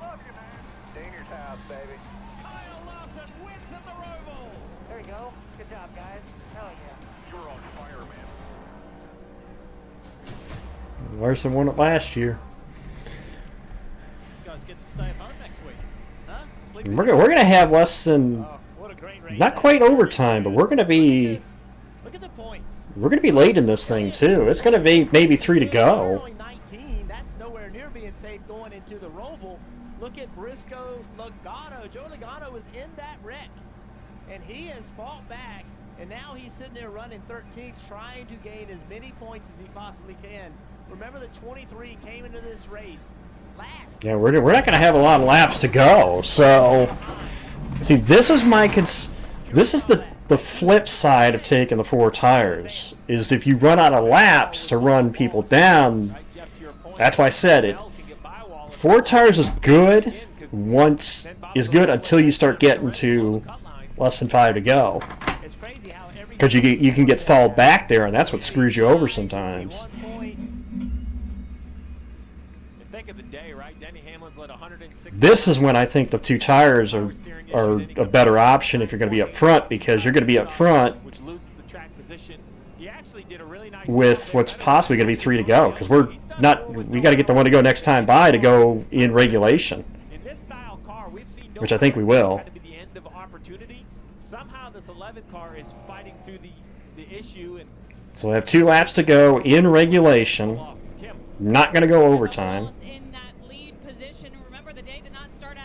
Love you, man. Dinger's house, baby.
Kyle Larson wins at the Roval.
There you go. Good job, guys. Hell yeah.
You're on fire, man.
Larson won it last year.
You guys get to stay at home next week. Huh?
And we're gonna have less than, not quite overtime, but we're gonna be.
Look at the points.
We're gonna be late in this thing too. It's gonna be maybe 3 to go.
19. That's nowhere near being safe going into the Roval. Look at Briscoe Logano. Joe Logano was in that wreck, and he has fought back. And now he's sitting there running 13th, trying to gain as many points as he possibly can. Remember that 23 came into this race last.
Yeah, we're not going to have a lot of laps to go. So, see, this is this is the flip side of taking the 4 tires. Is if you run out of laps to run people down. That's why I said it. 4 tires is good. Once is good until you start getting to less than 5 to go. Because you can get stalled back there, and that's what screws you over sometimes. This is when I think the 2 tires are a better option if you're going to be up front, because you're going to be up front with what's possibly going to be 3 to go, because we got to get the one to go next time by to go in regulation, which I think we will.
Somehow this 11 car is fighting through the issue, and
so we have 2 laps to go in regulation. Not going to go overtime.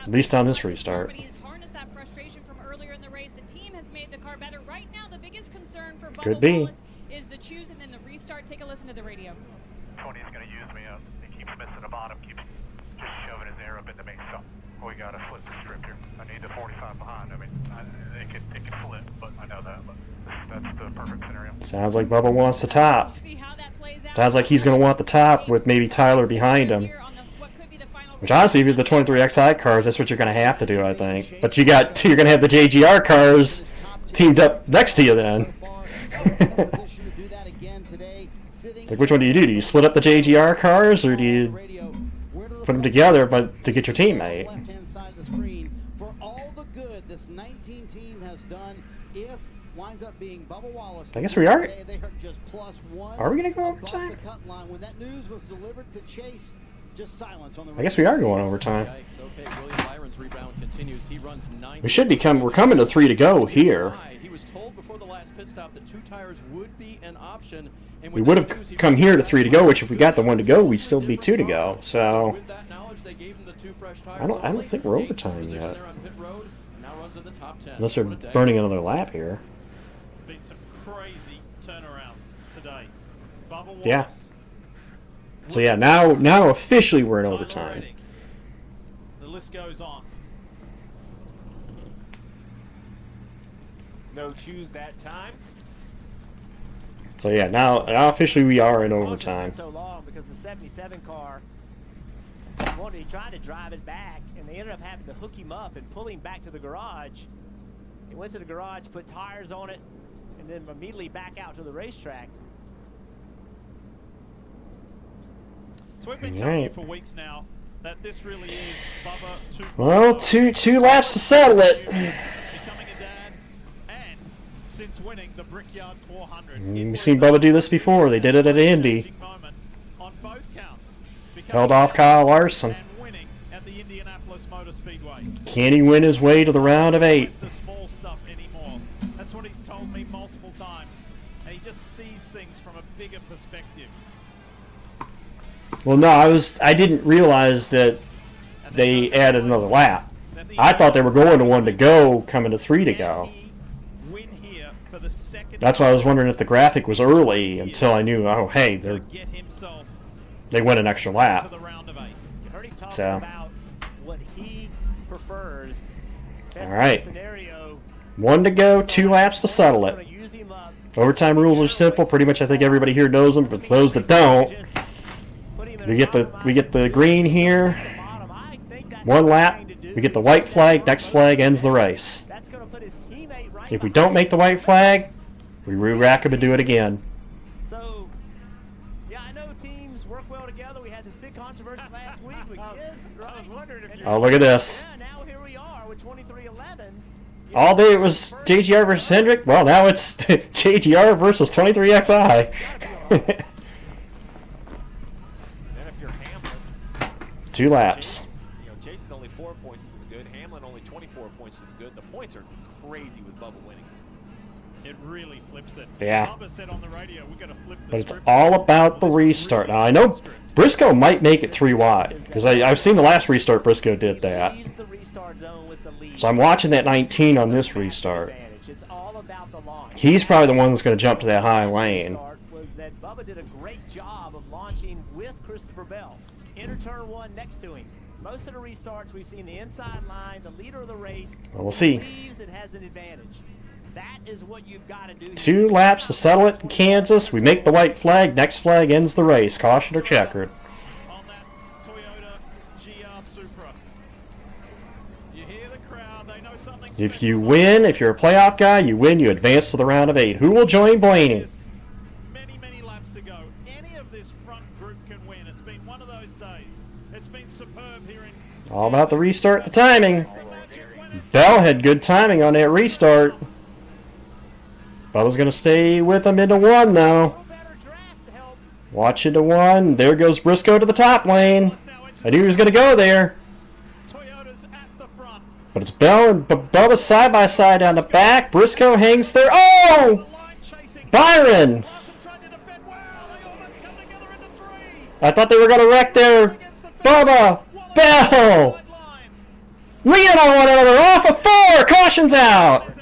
At least on this restart.
Harnessed that frustration from earlier in the race. The team has made far better. Right now, the biggest concern for
Could
Bubba
be.
Wallace is the choose and then the restart. Take a listen to the radio.
20 is going to use me up. He keeps missing the bottom, keeps just shoving his air up into me. So we got to flip the script here. I need the 45 behind. I mean, it could flip, but I know that. But that's the perfect scenario.
Sounds like Bubba wants the top.
See how that plays out.
Sounds like he's going to want the top with maybe Tyler behind him. Which honestly, if you're the 23XI cars, that's what you're going to have to do, I think. But you're going to have the JGR cars teamed up next to you then. It's like, which one do you do? Do you split up the JGR cars, or do you put them together but to get your teammate?
Left-hand side of the screen for all the good this 19 team has done. If winds up being Bubba Wallace,
I guess we are.
They are just +1.
Are we going to go
above
overtime?
the cut line. When that news was delivered to Chase, just silence on the
I guess we are going overtime.
Yikes. Okay, William Byron's rebound continues. He runs 9.
We should become. We're coming to 3 to go here.
He was told before the last pit stop that 2 tires would be an option. And
We would have come here to 3 to go, which if we got the 1 to go, we'd still be 2 to go. So
with that knowledge, they gave him the 2 fresh tires.
I don't think we're overtime yet,
There on pit road, now runs in the top 10.
unless they're burning another lap here.
Been some crazy turnarounds today. Bubba Wallace.
Yeah. So yeah, now officially we're in overtime.
The list goes on.
No choose that time.
So yeah, now officially we are in overtime.
So long because the 77 car he tried to drive it back, and they ended up having to hook him up and pull him back to the garage. He went to the garage, put tires on it, and then immediately back out to the racetrack.
So we've been telling you for weeks now that this really is Bubba 2.
Well, two laps to settle it.
Becoming a dad, and since winning the Brickyard 400.
We've seen Bubba do this before. They did it at Indy.
On both counts.
Held off Kyle Larson.
And winning at the Indianapolis Motor Speedway.
Can he win his way to the round of 8?
The small stuff anymore. That's what he's told me multiple times. And he just sees things from a bigger perspective.
Well, no, I didn't realize that they added another lap. I thought they were going to 1 to go, coming to 3 to go. That's why I was wondering if the graphic was early until I knew, oh, hey, they went an extra lap.
You heard him talking
So,
about what he prefers.
all right. 1 to go, 2 laps to settle it. Overtime rules are simple. Pretty much, I think everybody here knows them. For those that don't, we get the green here. 1 lap. We get the white flag. Next flag ends the race. If we don't make the white flag, we re-rack them and do it again.
So, yeah, I know teams work well together. We had this big controversy last week with Gibbs. I was wondering if
Oh, look at this.
Yeah, now here we are with 2311.
All day it was JGR versus Hendrick. Well, now it's JGR versus 23XI.
Then if you're Hamlin,
2 laps.
Chase is only 4 points to the good. Hamlin only 24 points to the good. The points are crazy with Bubba winning.
It really flips it.
Yeah.
Bubba said on the radio, we got to flip the
But it's
script.
all about the restart. Now, I know Briscoe might make it 3 wide, because I've seen the last restart Briscoe did that. So I'm watching that 19 on this restart. He's probably the one that's going to jump to that high lane.
Was that Bubba did a great job of launching with Christopher Bell. Enter turn 1 next to him. Most of the restarts we've seen the inside line, the leader of the race.
Well, we'll see.
Leaves and has an advantage. That is what you've got to do.
2 laps to settle it in Kansas. We make the white flag. Next flag ends the race. Caution or checkered.
On that Toyota GR Supra. You hear the crowd. They know something.
If you win, if you're a playoff guy, you win, you advance to the round of 8. Who will join Blaney?
Many laps ago, any of this front group can win. It's been one of those days. It's been superb here in
All about the restart, the timing. Bell had good timing on that restart. Bubba's going to stay with him into 1, though. Watch into 1. There goes Briscoe to the top lane. I knew he was going to go there. But it's Bell and Bubba side by side down the back. Briscoe hangs there. Oh! Byron! I thought they were going to wreck there. Bubba! Bell! Lean on one another. Off of 4. Caution's out.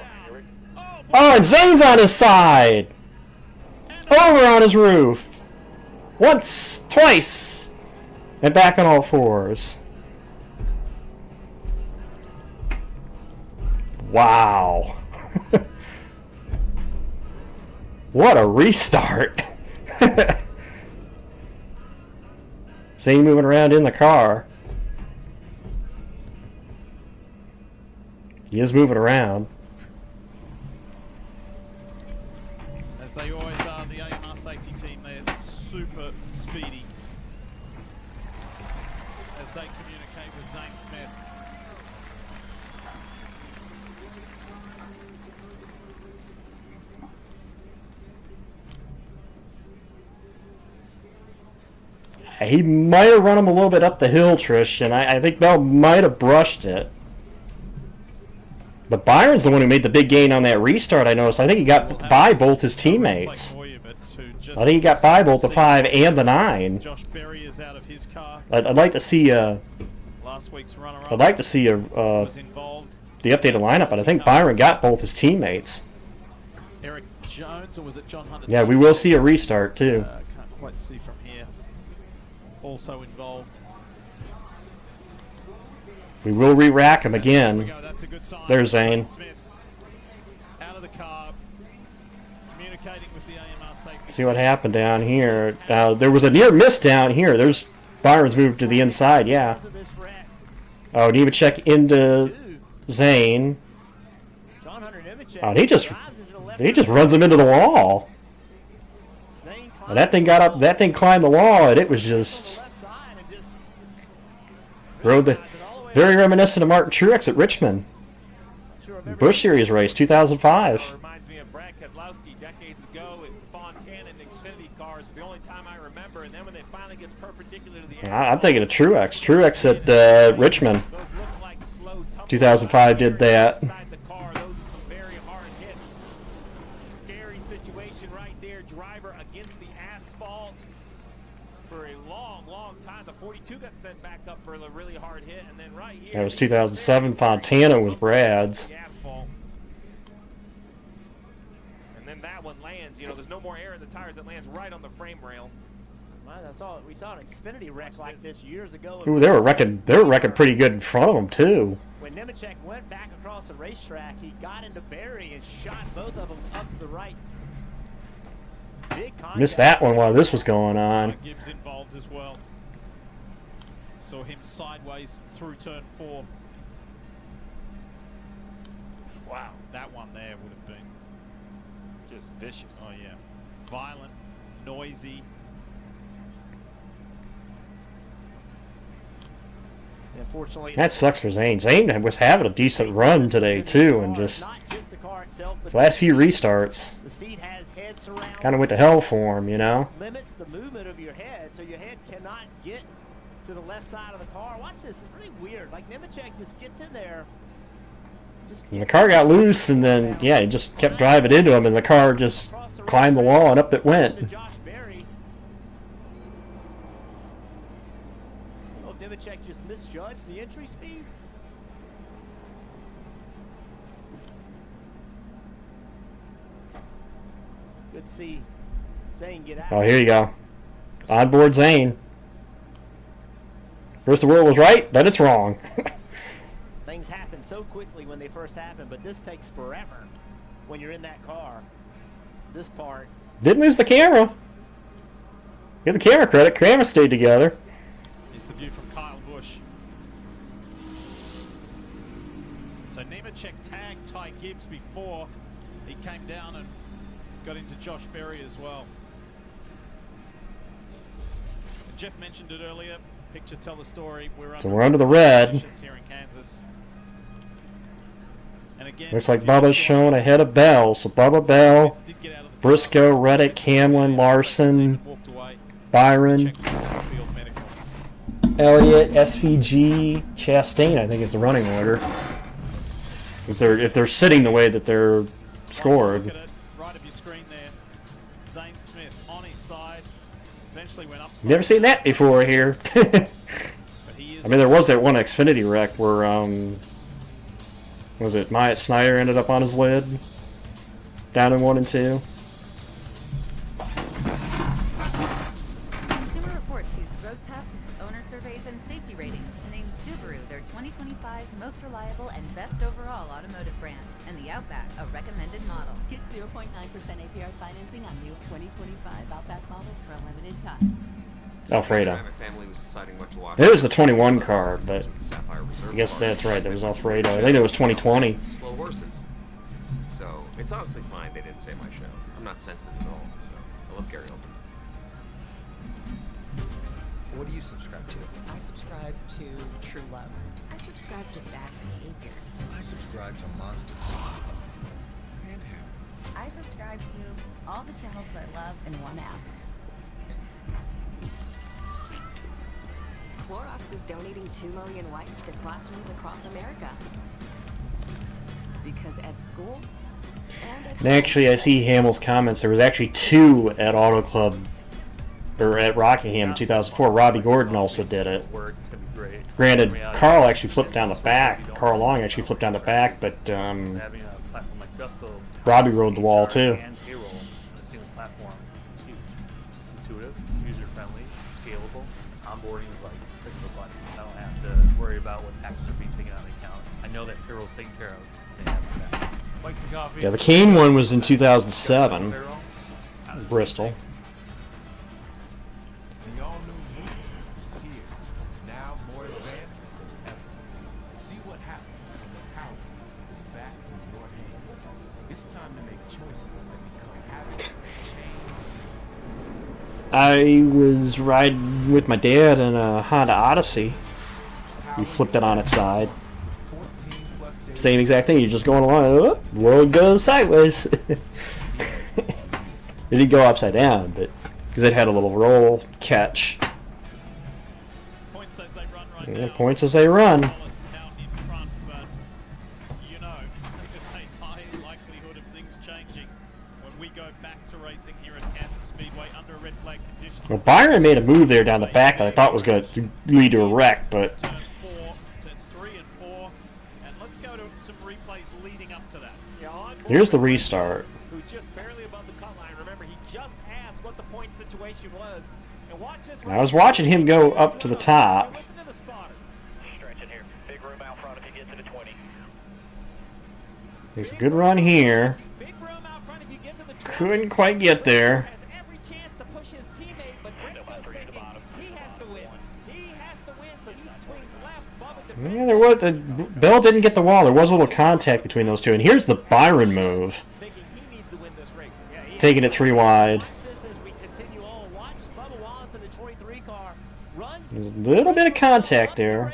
Oh, and Zane's on his side! Over on his roof! Once, twice! And back on all fours. Wow. What a restart. Zane moving around in the car. He is moving around.
As they always are, the AMR safety team, they're super speedy as they communicate with Zane Smith.
He might have run him a little bit up the hill, Trish, and I think Bell might have brushed it. But Byron's the one who made the big gain on that restart, I noticed. I think he got by both his teammates. I think he got by both the 5 and the 9.
Josh Berry is out of his car.
I'd like to see
Last week's runner-up.
I'd like to see the updated lineup, but I think Byron got both his teammates.
Eric Jones, or was it John Hunter?
Yeah, we will see a restart too.
Can't quite see from here. Also involved.
We will re-rack him again. There's Zane.
Out of the car, communicating with the AMR safety.
See what happened down here. There was a near miss down here. There's Byron's moved to the inside. Yeah. Oh, Nemechek into Zane. Oh, and he just runs him into the wall. And that thing got up. That thing climbed the wall, and it was just rode the. Very reminiscent of Martin Truex at Richmond. Busch Series race, 2005.
Reminds me of Brad Keselowski decades ago in Fontana and Xfinity cars. The only time I remember, and then when they finally gets perpendicular to the
I'm thinking of Truex. Truex at Richmond. 2005 did that.
inside the car, those are some very hard hits. Scary situation right there. Driver against the asphalt for a long, long time. The 42 got sent back up for a really hard hit, and then right here.
That was 2007. Fontana was Brad's.
The asphalt. And then that one lands. You know, there's no more air in the tires. It lands right on the frame rail.
Well, we saw an Xfinity wreck like this years ago.
Ooh, they were wrecking pretty good in front of them too.
When Nemechek went back across the racetrack, he got into Barry and shot both of them up to the right.
Missed that one while this was going on.
Gibbs involved as well. Saw him sideways through turn 4. Wow, that one there would have been
just vicious.
Oh yeah, violent, noisy.
Unfortunately,
That sucks for Zane. Zane was having a decent run today too, and just his last few restarts kind of went to hell for him, you know.
Limits the movement of your head, so your head cannot get to the left side of the car. Watch this; it's really weird. Like Nemechek just gets in there.
And the car got loose, and then yeah, he just kept driving into him, and the car just climbed the wall and up it went.
Nemechek just misjudged the entry speed. Good to see Zane get out.
Oh, here you go. On board Zane. First the world was right, then it's wrong.
Things happen so quickly when they first happen, but this takes forever when you're in that car. This part.
Didn't lose the camera. Give the camera credit. Camera stayed together.
Here's the view from Kyle Busch. So Nemechek tagged Ty Gibbs before he came down and got into Josh Berry as well. Jeff mentioned it earlier. Pictures tell the story.
So we're under the red.
Here in Kansas. And again,
Looks like Bubba's showing ahead of Bell. So Bubba, Bell, Briscoe, Reddick, Hamlin, Larson, Byron, Elliott, SVG, Chastain, I think is the running order. If they're sitting the way that they're scored.
Right of your screen there. Zane Smith on his side. Eventually went up.
Never seen that before here. I mean, there was that one Xfinity wreck where was it Myatt Snyder ended up on his lid? down in 1 and 2.
Consumer Reports used road tests, owner surveys, and safety ratings to name Subaru their 2025 most reliable and best overall automotive brand, and the Outback a recommended model.
Get 0.9% APR financing on new 2025 Outback models for a limited time.
Alfredo.
My family was deciding what to watch.
There was the 21 car, but I guess that's right. There was Alfredo. I think it was 2020.
Slow horses. So it's honestly fine they didn't say my show. I'm not sensitive at all. So I love Gary Oldman.
What do you subscribe to?
I subscribe to True Love. I subscribe to Bad Behavior.
I subscribe to Monsters. And him.
I subscribe to all the channels I love in one app.
Clorox is donating 2 million wipes to classrooms across America. Because at school and at
And actually, I see Hamill's comments. There was actually 2 at Auto Club, or at Rockingham in 2004. Robbie Gordon also did it. Granted, Carl actually flipped down the back. Carl Long actually flipped down the back, but Robbie rode the wall too.
And payroll on a single platform is huge. It's intuitive, user-friendly, scalable. Onboarding is like click of a button. I don't have to worry about what taxes are being taken out of the account. I know that payroll's taken care of. They have that. Bikes and coffee.
Yeah, the Kane one was in 2007, Bristol.
The all-new movie is here, now more advanced than ever. See what happens when the power is back in your hands. It's time to make choices that become habits that change.
I was riding with my dad in a Honda Odyssey. We flipped it on its side. Same exact thing. You're just going along. Oh, world goes sideways. It didn't go upside down, but because it had a little roll catch. Yeah, points as they run.
You know, they just say high likelihood of things changing when we go back to racing here at Kansas Speedway under red flag conditions.
Well, Byron made a move there down the back that I thought was going to lead to a wreck, but
Turns 3 and 4, and let's go to some replays leading up to that.
here's the restart.
Who's just barely above the cut line. Remember, he just asked what the point situation was. And watch this.
I was watching him go up to the top.
Listen to the spotter.
Stretching here. Big room out front if you get to the 20.
There's a good run here.
Big room out front if you get to the 20.
Couldn't quite get there.
Has every chance to push his teammate, but Briscoe's thinking he has to win. He has to win, so he swings left. Bubba defends.
Yeah, there was. Bell didn't get the wall. There was a little contact between those two. And here's the Byron move.
Thinking he needs to win this race. Yeah,
Taking it 3 wide. There's a little bit of contact there.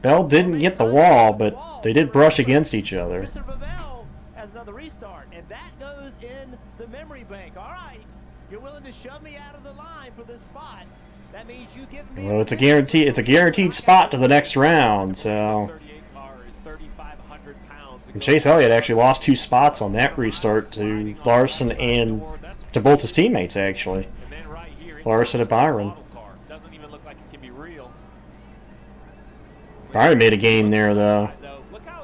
Bell didn't get the wall, but they did brush against each other.
Mr. Pavel has another restart, and that goes in the memory bank. All right, you're willing to shove me out of the line for this spot. That means you give me.
Well, it's a guarantee. It's a guaranteed spot to the next round. So. And Chase Elliott actually lost 2 spots on that restart to Larson and to both his teammates actually. Larson and Byron. Byron made a gain there, though.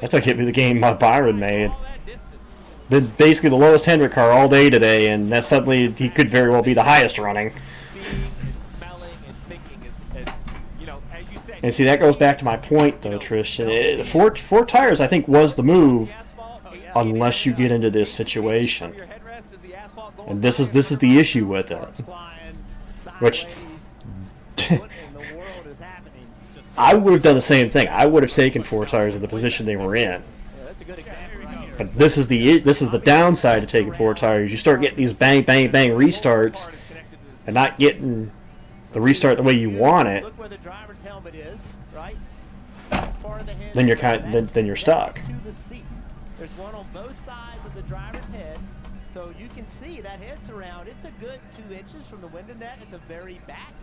That took it to the game Byron made. Did basically the lowest Hendrick car all day today, and that suddenly he could very well be the highest running. And see, that goes back to my point, though, Trish. Four tires, I think, was the move, unless you get into this situation. And this is the issue with it, which. I would have done the same thing. I would have taken 4 tires in the position they were in. But this is the downside of taking 4 tires. You start getting these bang, bang, bang restarts, and not getting the restart the way you want it.
Look where the driver's helmet is, right?
Then you're then you're stuck.
To the seat. There's one on both sides of the driver's head, so you can see that head surround. It's a good 2 inches from the window net at the very back.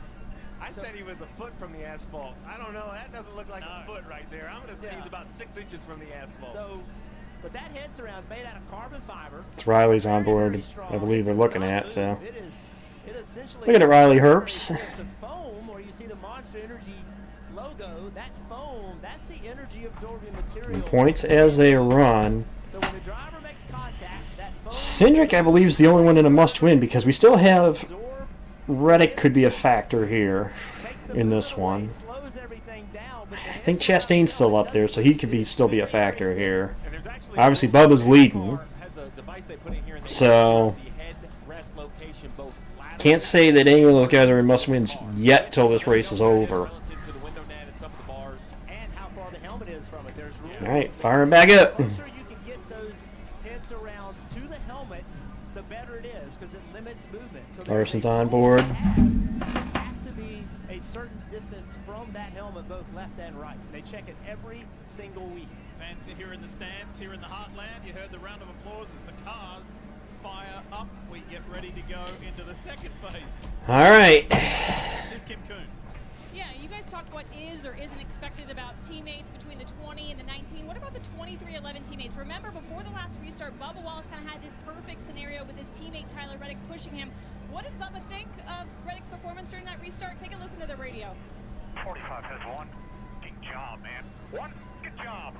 I said he was a foot from the asphalt. I don't know. That doesn't look like a foot right there. I'm going to say he's about 6 inches from the asphalt.
So, but that head surround is made out of carbon fiber.
It's Riley's on board, I believe they're looking at. So, looking at Riley Herbst.
Foam, or you see the Monster Energy logo. That foam, that's the energy absorbing material.
And points as they run.
So when the driver makes contact,
Cindric, I believe, is the only one in a must-win because we still have Reddick could be a factor here in this one. I think Chastain's still up there, so he could still be a factor here. Obviously, Bubba's leading, so can't say that any of those guys are in must-wins yet till this race is over. All right, firing back up. Larson's on board.
Has to be a certain distance from that helmet, both left and right. They check it every single week.
Fans are here in the stands, here in the heartland. You heard the round of applause as the cars fire up. We get ready to go into the second phase.
All right.
Here's Kim Kuhn.
Yeah, you guys talked what is or isn't expected about teammates between the 20 and the 19. What about the 23-11 teammates? Remember, before the last restart, Bubba Wallace kind of had this perfect scenario with his teammate Tyler Reddick pushing him. What did Bubba think of Reddick's performance during that restart? Take a listen to the radio.
45 has one. Good job, man. One. Good job.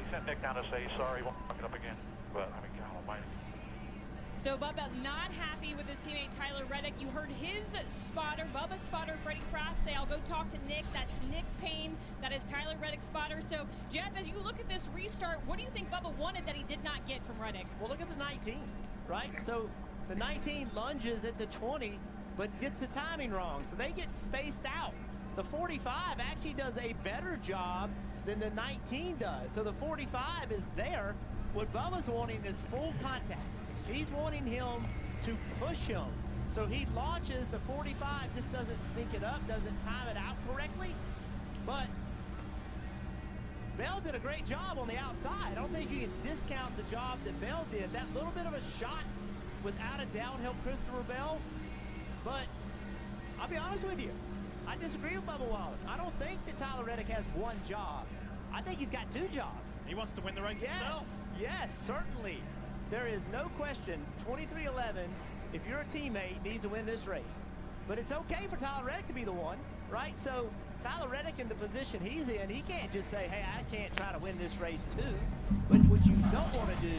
He sent Nick down to say sorry, won't fuck it up again. But, I mean, God almighty.
So Bubba not happy with his teammate Tyler Reddick. You heard his spotter, Bubba's spotter, Freddie Kraft, say, I'll go talk to Nick. That's Nick Payne. That is Tyler Reddick's spotter. So, Jeff, as you look at this restart, what do you think Bubba wanted that he did not get from Reddick?
Well, look at the 19, right? So the 19 lunges at the 20, but gets the timing wrong. So they get spaced out. The 45 actually does a better job than the 19 does. So the 45 is there. What Bubba's wanting is full contact. He's wanting him to push him. So he launches, the 45 just doesn't sync it up, doesn't time it out correctly. But Bell did a great job on the outside. I don't think you can discount the job that Bell did. That little bit of a shot, without a doubt, helped Christopher Bell. But I'll be honest with you, I disagree with Bubba Wallace. I don't think that Tyler Reddick has one job. I think he's got two jobs.
He wants to win the race himself.
Yes, certainly. There is no question, 23-11, if you're a teammate, needs to win this race. But it's okay for Tyler Reddick to be the one, right? So Tyler Reddick in the position he's in, he can't just say, hey, I can't try to win this race too. But what you don't want to do,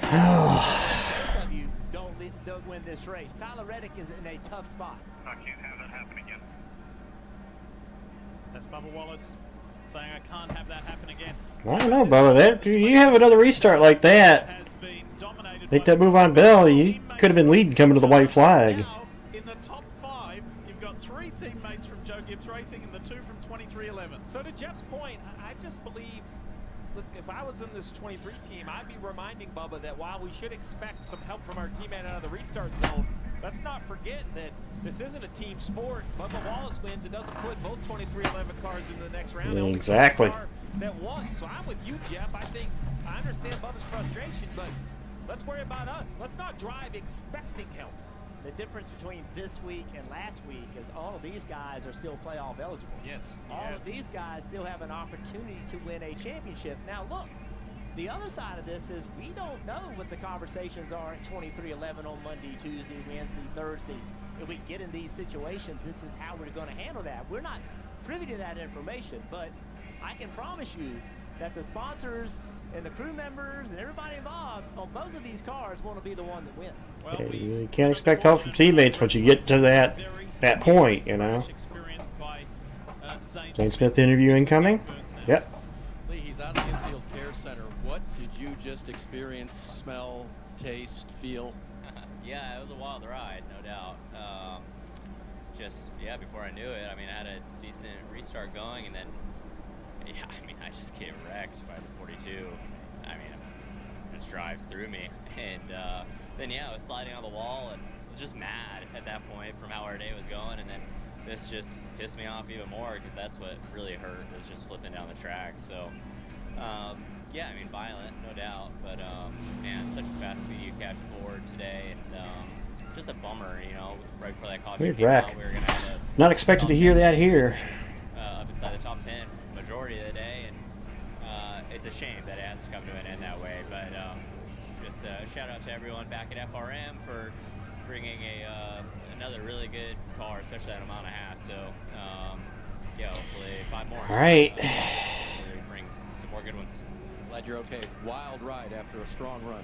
both of you don't win this race. Tyler Reddick is in a tough spot.
I can't have that happen again.
That's Bubba Wallace saying I can't have that happen again.
I don't know, Bubba. You have another restart like that. Make that move on Bell. You could have been leading coming to the white flag.
Now, in the top 5, you've got 3 teammates from Joe Gibbs Racing and the 2 from 23-11.
So to Jeff's point, I just believe, look, if I was in this 23 team, I'd be reminding Bubba that while we should expect some help from our teammate out of the restart zone, let's not forget that this isn't a team sport. Bubba Wallace wins. It doesn't put both 23-11 cars in the next round.
Exactly.
That won. So I'm with you, Jeff. I understand Bubba's frustration, but let's worry about us. Let's not drive expecting help.
The difference between this week and last week is all of these guys are still playoff eligible.
Yes.
All of these guys still have an opportunity to win a championship. Now, look, the other side of this is we don't know what the conversations are at 23-11 on Monday, Tuesday, Wednesday, Thursday. If we get in these situations, this is how we're going to handle that. We're not privy to that information, but I can promise you that the sponsors and the crew members and everybody involved on both of these cars want to be the one that wins.
Yeah, you can't expect help from teammates once you get to that point, you know. Zane Smith interview incoming. Yep.
Lee, he's out of the infield care center. What did you just experience, smell, taste, feel?
Yeah, it was a wild ride, no doubt. Before I knew it, I mean, I had a decent restart going, and then, I just get wrecked by the 42. I mean, it just drives through me. And then, I was sliding on the wall and was just mad at that point from how our day was going. And then this just pissed me off even more because that's what really hurt, was just flipping down the track. So, violent, no doubt. But, man, such a fast speed you catch forward today. And just a bummer, right before that caution came out, we were going to have a
not expected to hear that here.
Up inside the top 10 majority of the day, and it's a shame that it has to come to an end that way. But just shout out to everyone back at FRM for bringing another really good car, especially at a mile and a half. So hopefully 5 more.
All right.
Bring some more good ones.
Glad you're okay. Wild ride after a strong run.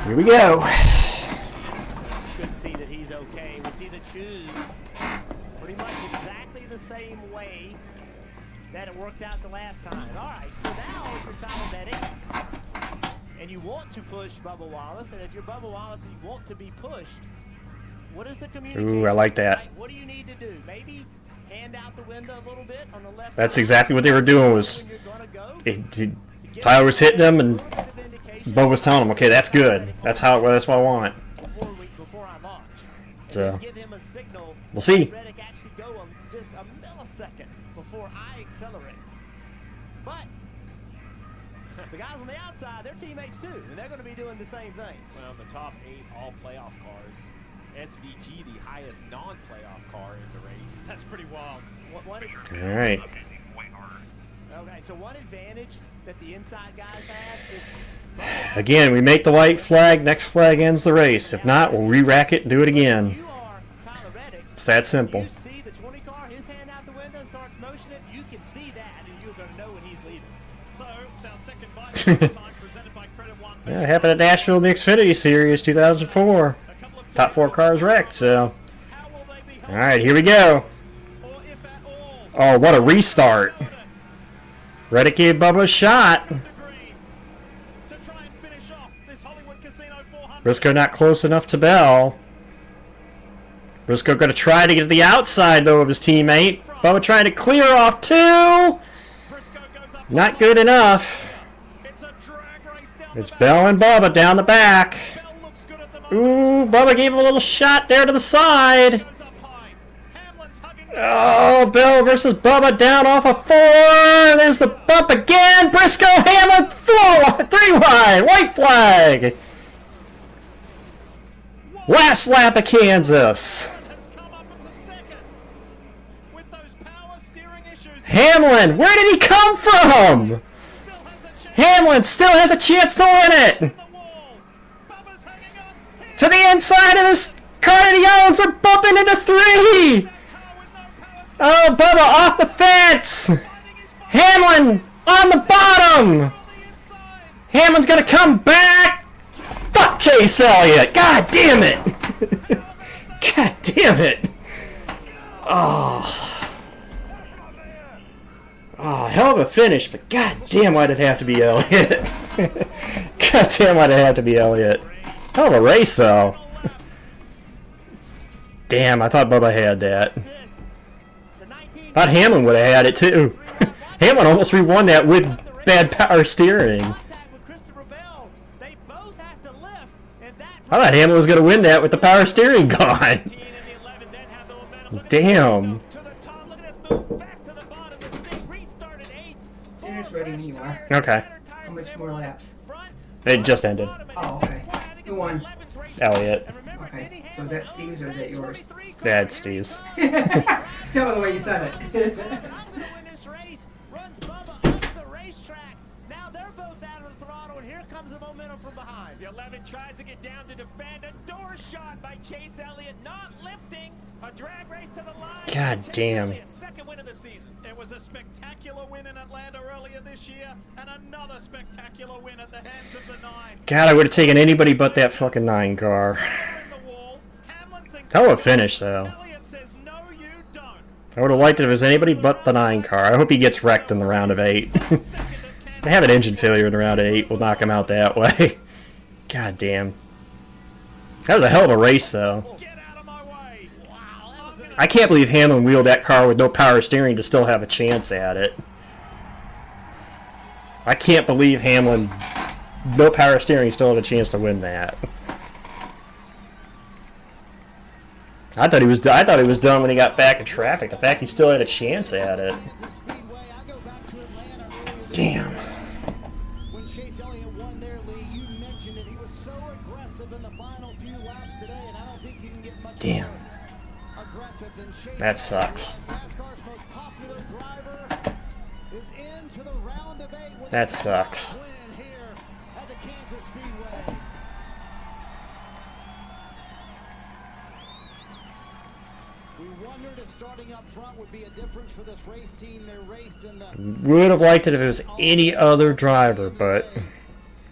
Here we go.
Good to see that he's okay. We see the shoes pretty much exactly the same way that it worked out the last time. All right, so now if you're Tyler Reddick and you want to push Bubba Wallace, and if you're Bubba Wallace and you want to be pushed, what is the communication?
Ooh, I like that.
Right? What do you need to do? Maybe hand out the window a little bit on the left
That's
side.
exactly what they were doing. Was Tyler was hitting them, and Bubba was telling him, "Okay, that's good. That's how. That's what I want."
Before I launch.
So
Give him a signal.
we'll see.
Reddick actually go just a millisecond before I accelerate. But the guys on the outside, they're teammates too, and they're going to be doing the same thing.
Well, in the top 8 all playoff cars, SVG the highest non-playoff car in the race.
That's pretty wild.
All right.
Okay, so one advantage that the inside guys have is
Again, we make the white flag. Next flag ends the race. If not, we'll re-rack it and do it again. It's that simple.
you see the 20 car, his hand out the window, starts motioning, you can see that, and you're going to know when he's leaving.
So it's our second bite time presented by Credit One.
Yeah, it happened at Nashville in the Xfinity Series 2004. Top 4 cars wrecked, so. Alright, here we go. Oh, what a restart. Reddick gave Bubba a shot. Briscoe not close enough to Bell. Briscoe going to try to get to the outside, though, of his teammate. Bubba trying to clear off, too. Not good enough. It's Bell and Bubba down the back. Ooh, Bubba gave him a little shot there to the side. Oh, Bell versus Bubba down off of 4. There's the bump again. Briscoe, Hamlin, 3 wide. White flag. Last lap of Kansas. Hamlin, where did he come from? Hamlin still has a chance to win it. To the inside of his car that he owns. They're bumping into 3. Oh, Bubba off the fence. Hamlin on the bottom. Hamlin's going to come back. Fuck Chase Elliott. God damn it. God damn it. Oh. Oh, hell of a finish, but god damn, why'd it have to be Elliott? God damn, why'd it have to be Elliott? Hell of a race, though. Damn, I thought Bubba had that. Thought Hamlin would have had it, too. Hamlin almost re-won that with bad power steering. I thought Hamlin was going to win that with the power steering gone. Damn.
Finish ready when you are.
Okay.
How much more laps?
It just ended.
Oh, okay. Who won?
Elliott.
Okay. So is that Steve's or is that yours?
Yeah, it's Steve's.
Tell me the way you said it.
The 11 tries to get down to defend. A door shot by Chase Elliott, not lifting. A drag race to the line.
God damn.
Second win of the season. It was a spectacular win in Atlanta earlier this year, and another spectacular win at the hands of the 9.
God, I would have taken anybody but that fucking 9 car. Hell of a finish, though. I would have liked it if it was anybody but the 9 car. I hope he gets wrecked in the round of 8. They have an engine failure in the round of 8. We'll knock him out that way. God damn. That was a hell of a race, though. I can't believe Hamlin wheeled that car with no power steering to still have a chance at it. I can't believe Hamlin, no power steering, still had a chance to win that. I thought he was done when he got back in traffic. The fact he still had a chance at it. Damn.
When Chase Elliott won their lead, you mentioned it. He was so aggressive in the final few laps today, and I don't think you can get much
Damn.
more aggressive than Chase.
That sucks.
NASCAR's most popular driver is into the round of 8 with
That
a
sucks.
win here at the Kansas Speedway. We wondered if starting up front would be a difference for this race team. They raced in the
Would have liked it if it was any other driver, but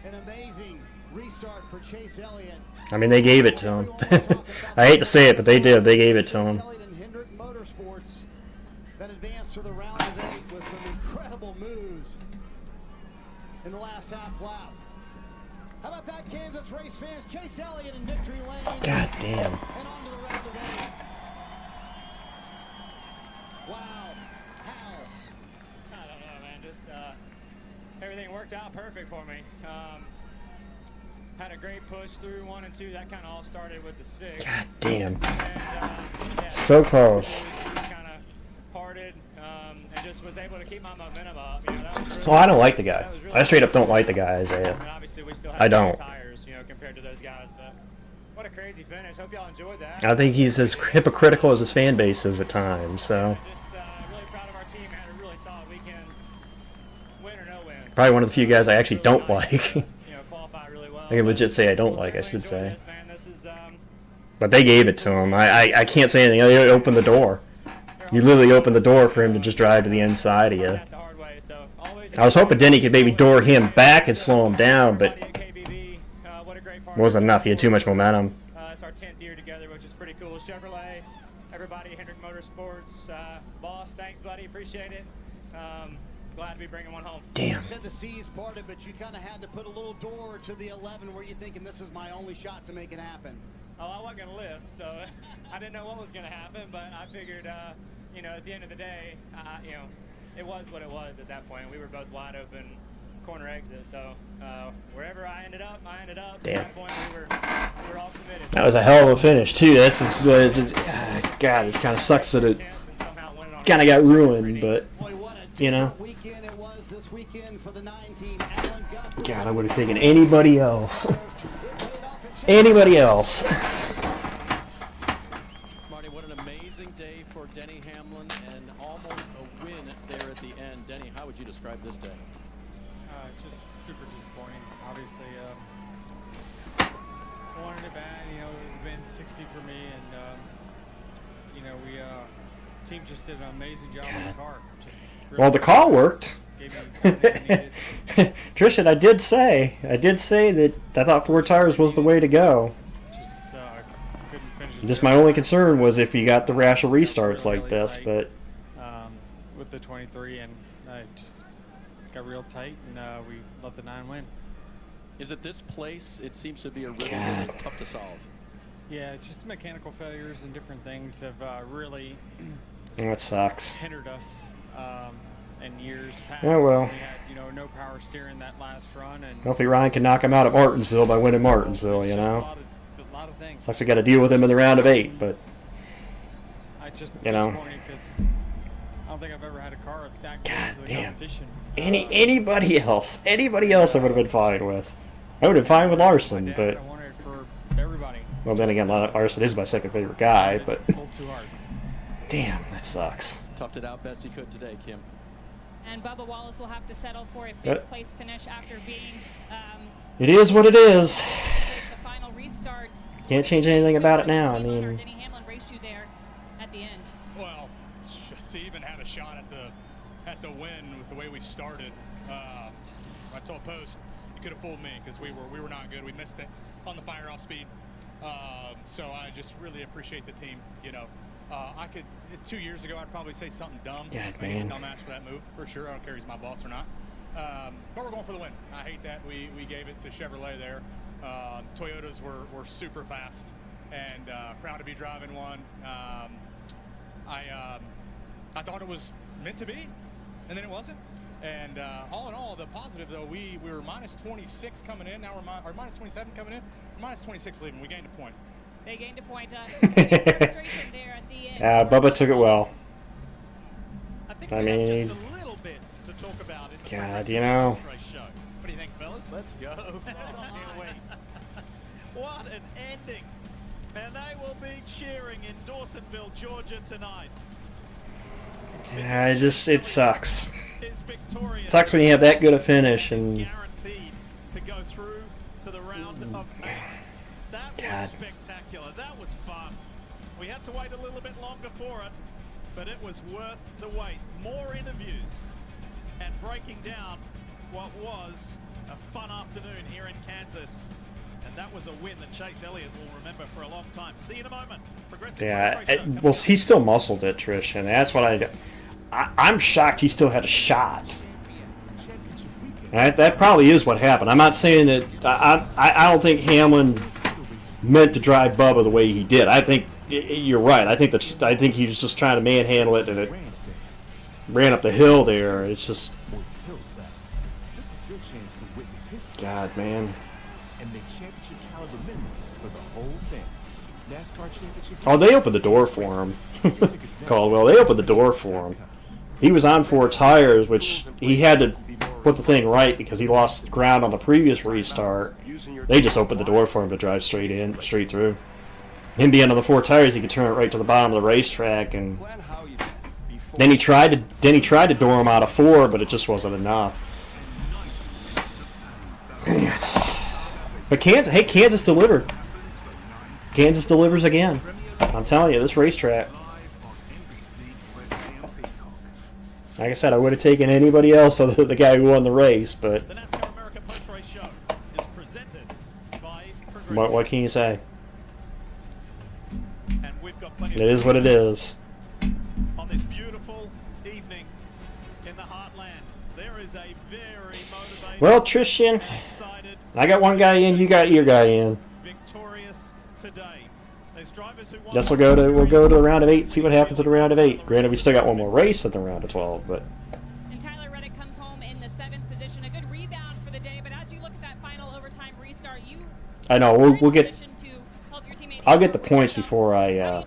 an amazing restart for
I mean, they gave it to him. I hate to say it, but they did. They gave it to him.
Motorsports that advanced to the round of 8 with some incredible moves in the last half lap. How about that, Kansas race fans? Chase Elliott in victory lane.
God damn.
And on to the round of 8. Wow. How?
I don't know, man. Just everything worked out perfect for me. Had a great push through 1 and 2. That kind of all started with the 6.
God damn.
And, yeah,
So close.
kind of parted and just was able to keep my momentum up. You know, that was really,
Oh, I don't like the guy. I straight up don't like the guy, Isaiah.
and obviously we still
I
have
don't.
tires, you know, compared to those guys. But what a crazy finish. Hope y'all enjoyed that.
I think he's as hypocritical as his fan base is at times. So
Just really proud of our team. Had a really solid weekend. Win or no win.
probably one of the few guys I actually don't like. I can legit say I don't like, I should say. But they gave it to him. I can't say anything. They opened the door. You literally opened the door for him to just drive to the inside of you. I was hoping Denny could maybe door him back and slow him down, but it wasn't enough. He had too much momentum.
It's our 10th year together, which is pretty cool. Chevrolet, everybody, Hendrick Motorsports, boss, thanks, buddy. Appreciate it. Glad to be bringing one home.
Damn.
You said the C's parted, but you kind of had to put a little door to the 11 where you're thinking this is my only shot to make it happen.
Oh, I wasn't going to lift, so I didn't know what was going to happen, but I figured, you know, at the end of the day, you know, it was what it was at that point. We were both wide open corner exit, so wherever I ended up,
Damn.
At that point, we were all committed.
That was a hell of a finish, too. God, it kind of sucks that it kind of got ruined, but, you know. God, I would have taken anybody else. Anybody else.
Marty, what an amazing day for Denny Hamlin and almost a win there at the end. Denny, how would you describe this day?
Just super disappointing. Obviously, wanted it bad. You know, it would have been 60 for me, and you know, team just did an amazing job on the car. Just really
Well, the car worked. Tristan, I did say that I thought 4 tires was the way to go.
Couldn't finish
Just my only concern was if you got the rash of restarts like this, but
with the 23, and just got real tight, and we let the 9 win.
Is it this place? It seems to be a riddle that is tough to solve.
Yeah, it's just mechanical failures and different things have really
that sucks.
hindered us. In years past.
Oh, well.
We had, you know, no power steering that last run, and
Hopefully Ryan can knock him out at Martinsville by winning Martinsville, you know.
a lot of things.
Plus we got to deal with him in the round of 8, but
I just
you know.
disappointed because I don't think I've ever had a car that good to the competition.
Anybody else I would have been fine with. I would have been fine with Larson, but
I wanted it for everybody.
well, then again, Larson is my second favorite guy, but
A little too hard.
damn, that sucks.
Toughed it out best he could today, Kim.
And Bubba Wallace will have to settle for a
Yep.
5th place finish after being
It is what it is.
the final restart.
Can't change anything about it now. I mean,
Denny Hamlin raced you there at the end.
Well, to even have a shot at the win with the way we started, I told Post you could have fooled me because we were not good. We missed it on the fire off speed. So I just really appreciate the team. You know, I could 2 years ago I'd probably say something dumb.
God,
He's a
man.
dumbass for that move for sure. I don't care if he's my boss or not. But we're going for the win. I hate that we gave it to Chevrolet there. Toyotas were super fast, and proud to be driving one. I thought it was meant to be, and then it wasn't. And all in all, the positive though, we were minus 26 coming in. Now we're minus 27 coming in. We're minus 26 leaving. We gained a point.
They gained a point. Frustration there at the end.
Bubba took it well.
I
mean,
just a little bit to talk about it.
God, you know.
What do you think, fellas? Let's go. Can't wait.
What an ending. And they will be cheering in Dawsonville, Georgia tonight.
Yeah, it sucks. It sucks when you have that good a finish and
Guaranteed to go through to the round of 8. That was spectacular. That was fun. We had to wait a little bit longer for it, but it was worth the wait. More interviews and breaking down what was a fun afternoon here in Kansas. And that was a win that Chase Elliott will remember for a long time. See you in a moment. Progressive
Yeah, well, he still muscled it, Trish, and that's what I'm shocked he still had a shot. That probably is what happened. I'm not saying that. I don't think Hamlin meant to drive Bubba the way he did. I think you're right. I think he was just trying to manhandle it, and it ran up the hill there. It's just, God, man.
And the championship caliber members for the whole thing. NASCAR championship.
Oh, they opened the door for him. Caldwell, they opened the door for him. He was on 4 tires, which he had to put the thing right because he lost ground on the previous restart. They just opened the door for him to drive straight through. Him being on the 4 tires, he could turn it right to the bottom of the racetrack, and then he tried to door him out of 4, but it just wasn't enough. Man. But Kansas delivered. Kansas delivers again. I'm telling you, this racetrack. Like I said, I would have taken anybody else other than the guy who won the race, but what can you say? It is what it is.
On this beautiful evening in the heartland, there is a very motivated,
Well, Tristan, I got one guy in, you got your guy in.
victorious today. There's drivers who
Guess we'll go to the round of 8, see what happens in the round of 8. Granted, we still got one more race in the round of 12, but
And Tyler Reddick comes home in the 7th position. A good rebound for the day, but as you look at that final overtime restart,
I know we'll get. I'll get the points before I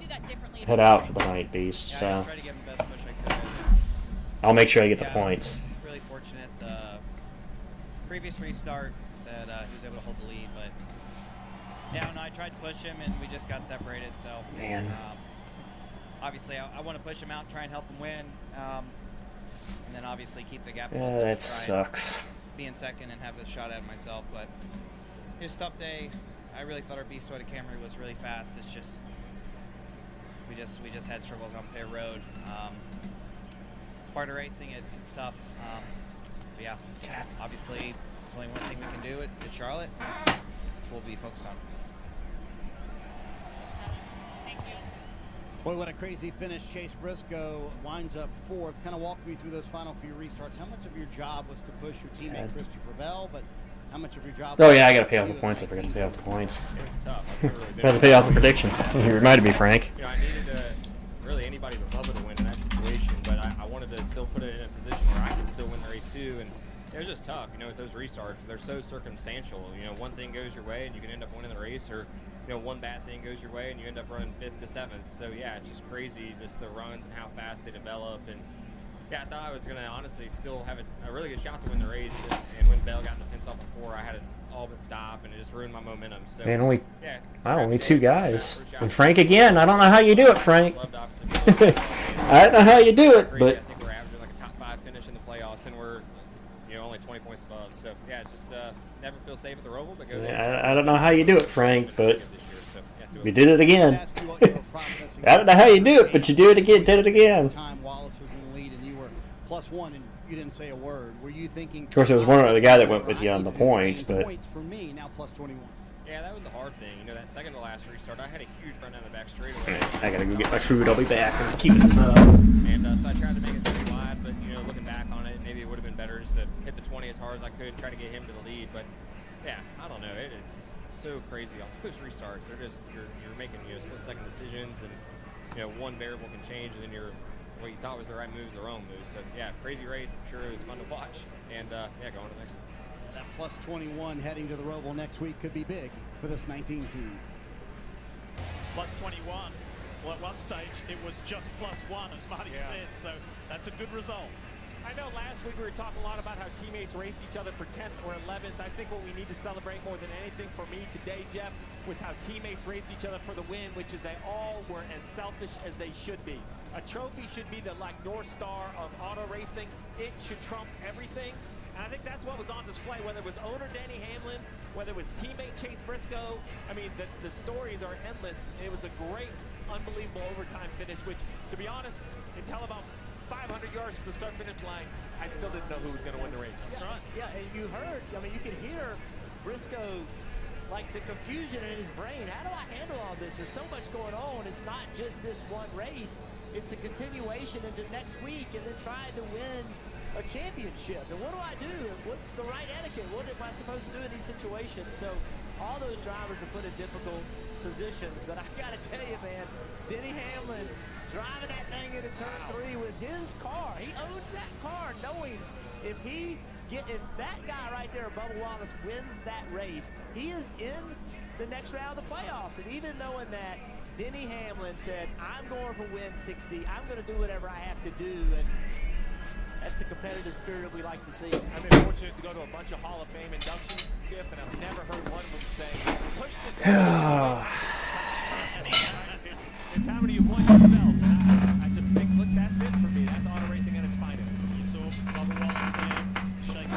head out for the night, Beast. So I'll make sure I get the points.
Really fortunate. Previous restart that he was able to hold the lead, but yeah, no, I tried to push him and we just got separated. So
Man.
Obviously, I want to push him out and try and help him win, and then obviously keep the gap.
Yeah, that sucks.
Be in second and have a shot at it myself, but it was a tough day. I really thought our Beast Toyota Camry was really fast. It's just we just had struggles on pit road. It's part of racing. It's tough. But yeah, obviously there's only one thing we can do at Charlotte. That's what we'll be focused on.
Boy, what a crazy finish. Chase Briscoe winds up 4th. Kind of walk me through those final few restarts. How much of your job was to push your teammate Christopher Bell, but how much of your job?
Oh yeah, I gotta pay out the points. I forgot to pay out the points.
It was tough.
I have to pay out some predictions. You reminded me, Frank.
You know, I needed really anybody but Bubba to win in that situation, but I wanted to still put it in a position where I could still win the race too. And it was just tough, you know, with those restarts. They're so circumstantial. You know, one thing goes your way and you can end up winning the race, or you know, one bad thing goes your way and you end up running 5th to 7th. So yeah, it's just crazy, just the runs and how fast they develop. And yeah, I thought I was going to honestly still have a really good shot to win the race. And when Bell got in the fence off before, I had it all but stop, and it just ruined my momentum. So
Man, only 2 guys.
Yeah,
And Frank again. I don't know how you do it, Frank. I don't know how you do it, but
I think we're averaging like a top 5 finish in the playoffs, and we're only 20 points above. So yeah, it's just never feel safe at the Roval, but go there.
I don't know how you do it, Frank, but you did it again. I don't know how you do it, but you did it again.
Time Wallace was in the lead and you were +1 and you didn't say a word. Were you thinking?
Of course, it was one of the guy that went with you on the points, but
points for me now +21.
Yeah, that was the hard thing. You know, that second to last restart, I had a huge run down the back straightaway.
I gotta go get my food. I'll be back. I'm keeping this up.
And so I tried to make it very wide, but you know, looking back on it, maybe it would have been better just to hit the 20 as hard as I could and try to get him to the lead. But yeah, I don't know. It is so crazy on those restarts. They're just you're making split-second decisions, and you know, one variable can change, and then what you thought was the right moves, the wrong moves. So yeah, crazy race. I'm sure it was fun to watch, and yeah, going to the next one.
That +21 heading to the Roval next week could be big for this 19 team.
+21. Well, at one stage it was just +1, as Marty said. So that's a good result.
I know last week we were talking a lot about how teammates race each other for 10th or 11th. I think what we need to celebrate more than anything for me today, Jeff, was how teammates race each other for the win, which is they all were as selfish as they should be. A trophy should be the North Star of auto racing. It should trump everything. And I think that's what was on display, whether it was owner Danny Hamlin, whether it was teammate Chase Briscoe. I mean, the stories are endless. It was a great, unbelievable overtime finish, which, to be honest, until about 500 yards from the start-finish line, I still didn't know who was going to win the race.
Yeah, and you heard, I mean, you could hear Briscoe like the confusion in his brain. How do I handle all this? There's so much going on. It's not just this one race. It's a continuation into next week and then trying to win a championship. And what do I do? What's the right etiquette? What am I supposed to do in these situations? So all those drivers are put in difficult positions. But I got to tell you, man, Denny Hamlin driving that thing into turn 3 with his car. He owns that car, knowing if that guy right there, Bubba Wallace, wins that race, he is in the next round of the playoffs. And even knowing that, Denny Hamlin said, I'm going for win 60. I'm going to do whatever I have to do. And that's a competitive spirit we like to see.
I've been fortunate to go to a bunch of Hall of Fame inductions, Skip, and I've never heard one of them say, push this guy. It's how many you want yourself. And I just think, look, that's it for me. That's auto racing at its finest. You saw Bubba Wallace there, shake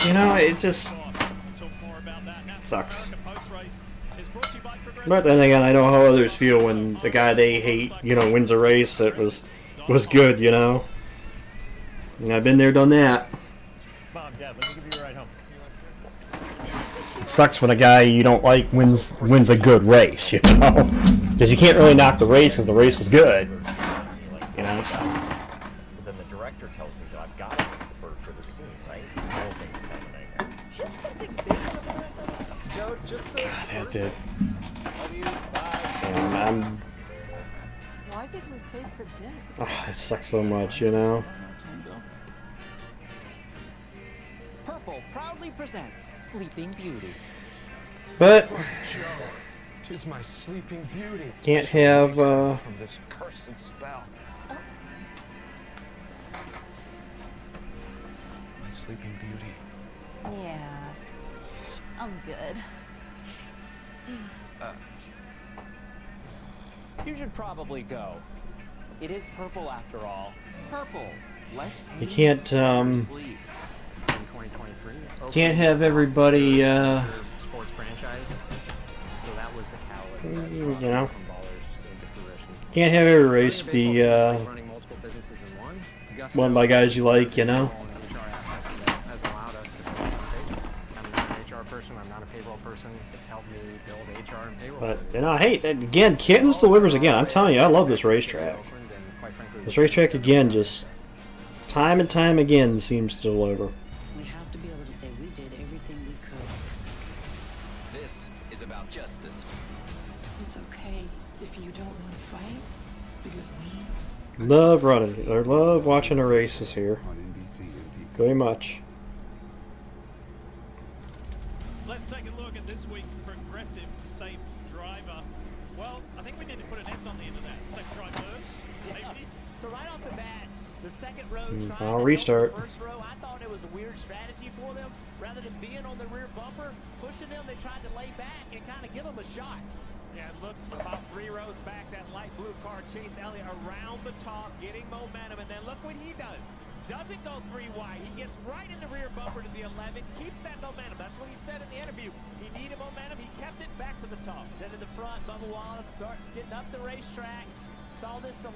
You know, it just sucks. But then again, I know how others feel when the guy they hate, you know, wins a race that was good, you know. And I've been there, done that.
Mom, Dad, let me give you a ride home.
It sucks when a guy you don't like wins a good race, you know, because you can't really knock the race because the race was good, you know.
But then the director tells me that I've got to work for the scene, right? The whole thing's terminating.
Do you have something big on the back?
No, just the.
That did.
Love you. Bye.
And
Why did we pay for dinner?
it sucks so much, you know.
Purple proudly presents Sleeping Beauty.
But
tis my sleeping beauty.
can't have
from this cursed spell. My sleeping beauty.
Yeah, I'm good.
You should probably go. It is purple after all. Purple, less pain,
you can't
sleep. In 2023,
can't have everybody
sports franchise. So that was the catalyst that
you
brought
know,
Silicon Ballers into fruition.
can't have every race be
Running multiple businesses in one.
won by guys you like, you know.
Has allowed us to build on Facebook. I'm not an HR person. I'm not a payroll person. It's helped me build HR and payroll.
But you know, hey, again, Kansas delivers again. I'm telling you, I love this racetrack. This racetrack again, just time and time again, seems to deliver.
We have to be able to say we did everything we could.
This is about justice.
It's okay if you don't want to fight, because we...
Love running, or love watching the races here. Very much.
Let's take a look at this week's progressive safe driver. Well, I think we need to put an S on the end of that. Safe drivers, maybe.
So right off the bat, the second row
I'll restart.
first row, I thought it was a weird strategy for them. Rather than being on the rear bumper, pushing them, they tried to lay back and kind of give them a shot.
Yeah, look, about 3 rows back, that light blue car, Chase Elliott around the top, getting momentum, and then look what he does. Doesn't go 3 wide. He gets right in the rear bumper to the 11, keeps that momentum. That's what he said in the interview. He needed momentum. He kept it back to the top.
Then in the front, Bubba Wallace starts getting up the racetrack. Saw this the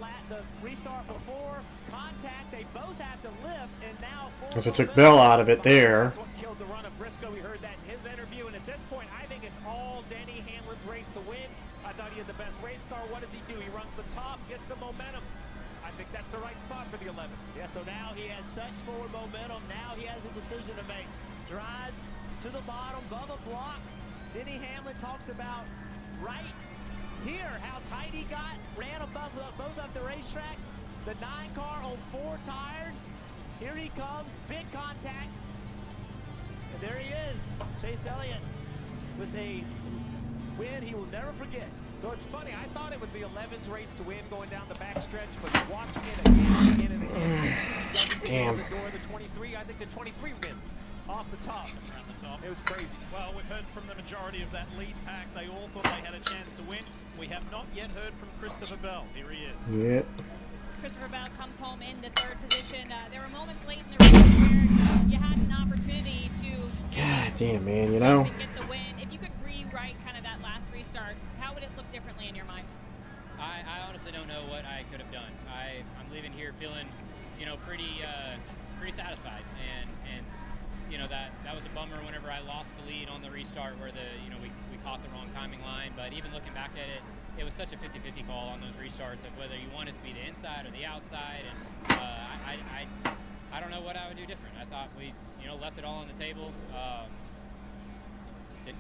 restart before. Contact, they both have to lift, and now...
Because it took Bell out of it there.
That's what killed the run of Briscoe. We heard that in his interview, and at this point, I think it's all Denny Hamlin's race to win. I thought he had the best race car. What does he do? He runs the top, gets the momentum. I think that's the right spot for the 11.
Yeah, so now he has such forward momentum. Now he has a decision to make. Drives to the bottom, Bubba blocked. Denny Hamlin talks about right here how tight he got, ran above both up the racetrack. The 9 car on 4 tires. Here he comes, big contact. And there he is, Chase Elliott with a win he will never forget.
So it's funny, I thought it was the 11's race to win going down the backstretch, but watching it again and again.
Damn.
The door of the 23, I think the 23 wins off the top.
Around the top.
It was crazy.
Well, we've heard from the majority of that lead pack. They all thought they had a chance to win. We have not yet heard from Christopher Bell. Here he is.
Yep.
Christopher Bell comes home into 3rd position. There were moments late in the race where you had an opportunity to
God damn, man, you know.
get the win. If you could rewrite kind of that last restart, how would it look differently in your mind?
I honestly don't know what I could have done. I'm leaving here feeling, you know, pretty satisfied, and you know, that was a bummer whenever I lost the lead on the restart where we caught the wrong timing line. But even looking back at it, it was such a 50-50 call on those restarts of whether you wanted to be the inside or the outside. And I don't know what I would do different. I thought we, left it all on the table.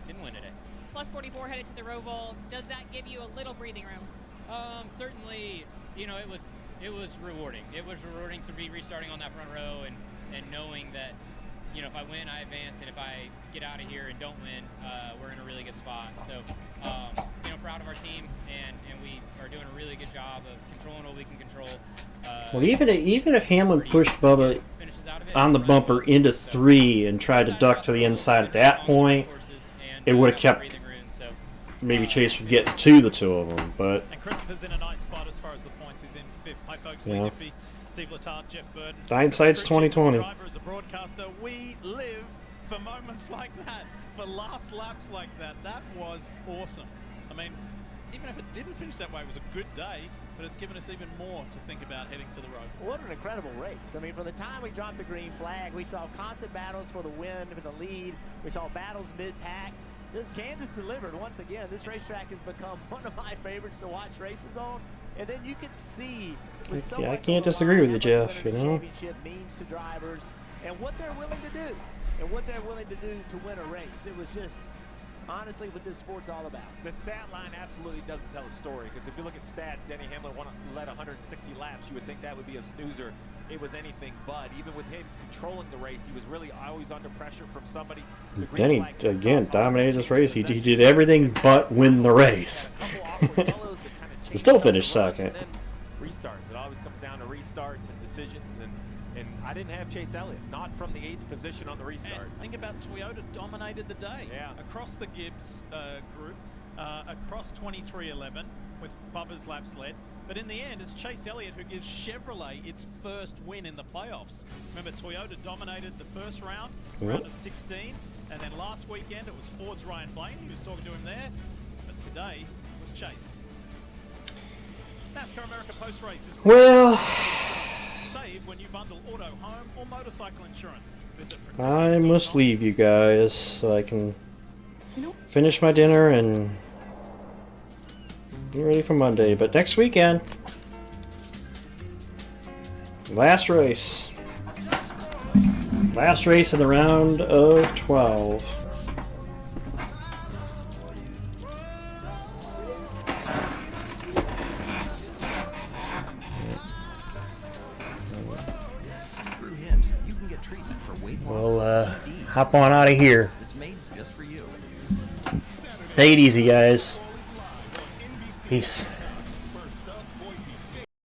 Didn't win today.
Plus 44 headed to the Roval. Does that give you a little breathing room?
Certainly, it was rewarding. It was rewarding to be restarting on that front row and knowing that, if I win, I advance, and if I get out of here and don't win, we're in a really good spot. So, proud of our team, and we are doing a really good job of controlling what we can control.
Well, even if Hamlin pushed Bubba on the bumper into 3 and tried to duck to the inside at that point, it would have kept. Maybe Chase would get to the two of them, but.
And Christopher's in a nice spot as far as the points. He's in 5th. Hi, folks. Lee Diffie, Steve Letarte, Jeff Burton.
Hindsight's 2020.
Driver as a broadcaster, we live for moments like that, for last laps like that. That was awesome. I mean, even if it didn't finish that way, it was a good day, but it's given us even more to think about heading to the road.
What an incredible race. I mean, from the time we dropped the green flag, we saw constant battles for the win, for the lead. We saw battles mid-pack. This Kansas delivered once again. This racetrack has become one of my favorites to watch races on. And then you can see with so
I can't disagree with you, Jeff.
Championship means to drivers and what they're willing to do and what they're willing to do to win a race. It was just honestly what this sport's all about.
The stat line absolutely doesn't tell a story, because if you look at stats, Denny Hamlin led 160 laps. You would think that would be a snoozer. It was anything but. Even with him controlling the race, he was really always under pressure from somebody.
Denny, again, dominated this race. He did everything but win the race. He still finished second.
And then restarts. It always comes down to restarts and decisions, and I didn't have Chase Elliott, not from the 8th position on the restart.
And think about Toyota dominated the day.
Yeah.
Across the Gibbs group, across 23-11 with Bubba's laps led. But in the end, it's Chase Elliott who gives Chevrolet its first win in the playoffs. Remember, Toyota dominated the first round, round of 16. And then last weekend, it was Ford's Ryan Blaney. He was talking to him there. But today was Chase. NASCAR America post-race is
well,
save when you bundle auto, home, or motorcycle insurance.
I must leave you guys so I can finish my dinner and get ready for Monday. But next weekend, last race in the round of 12. We'll hop on out of here. Take it easy, guys. Peace.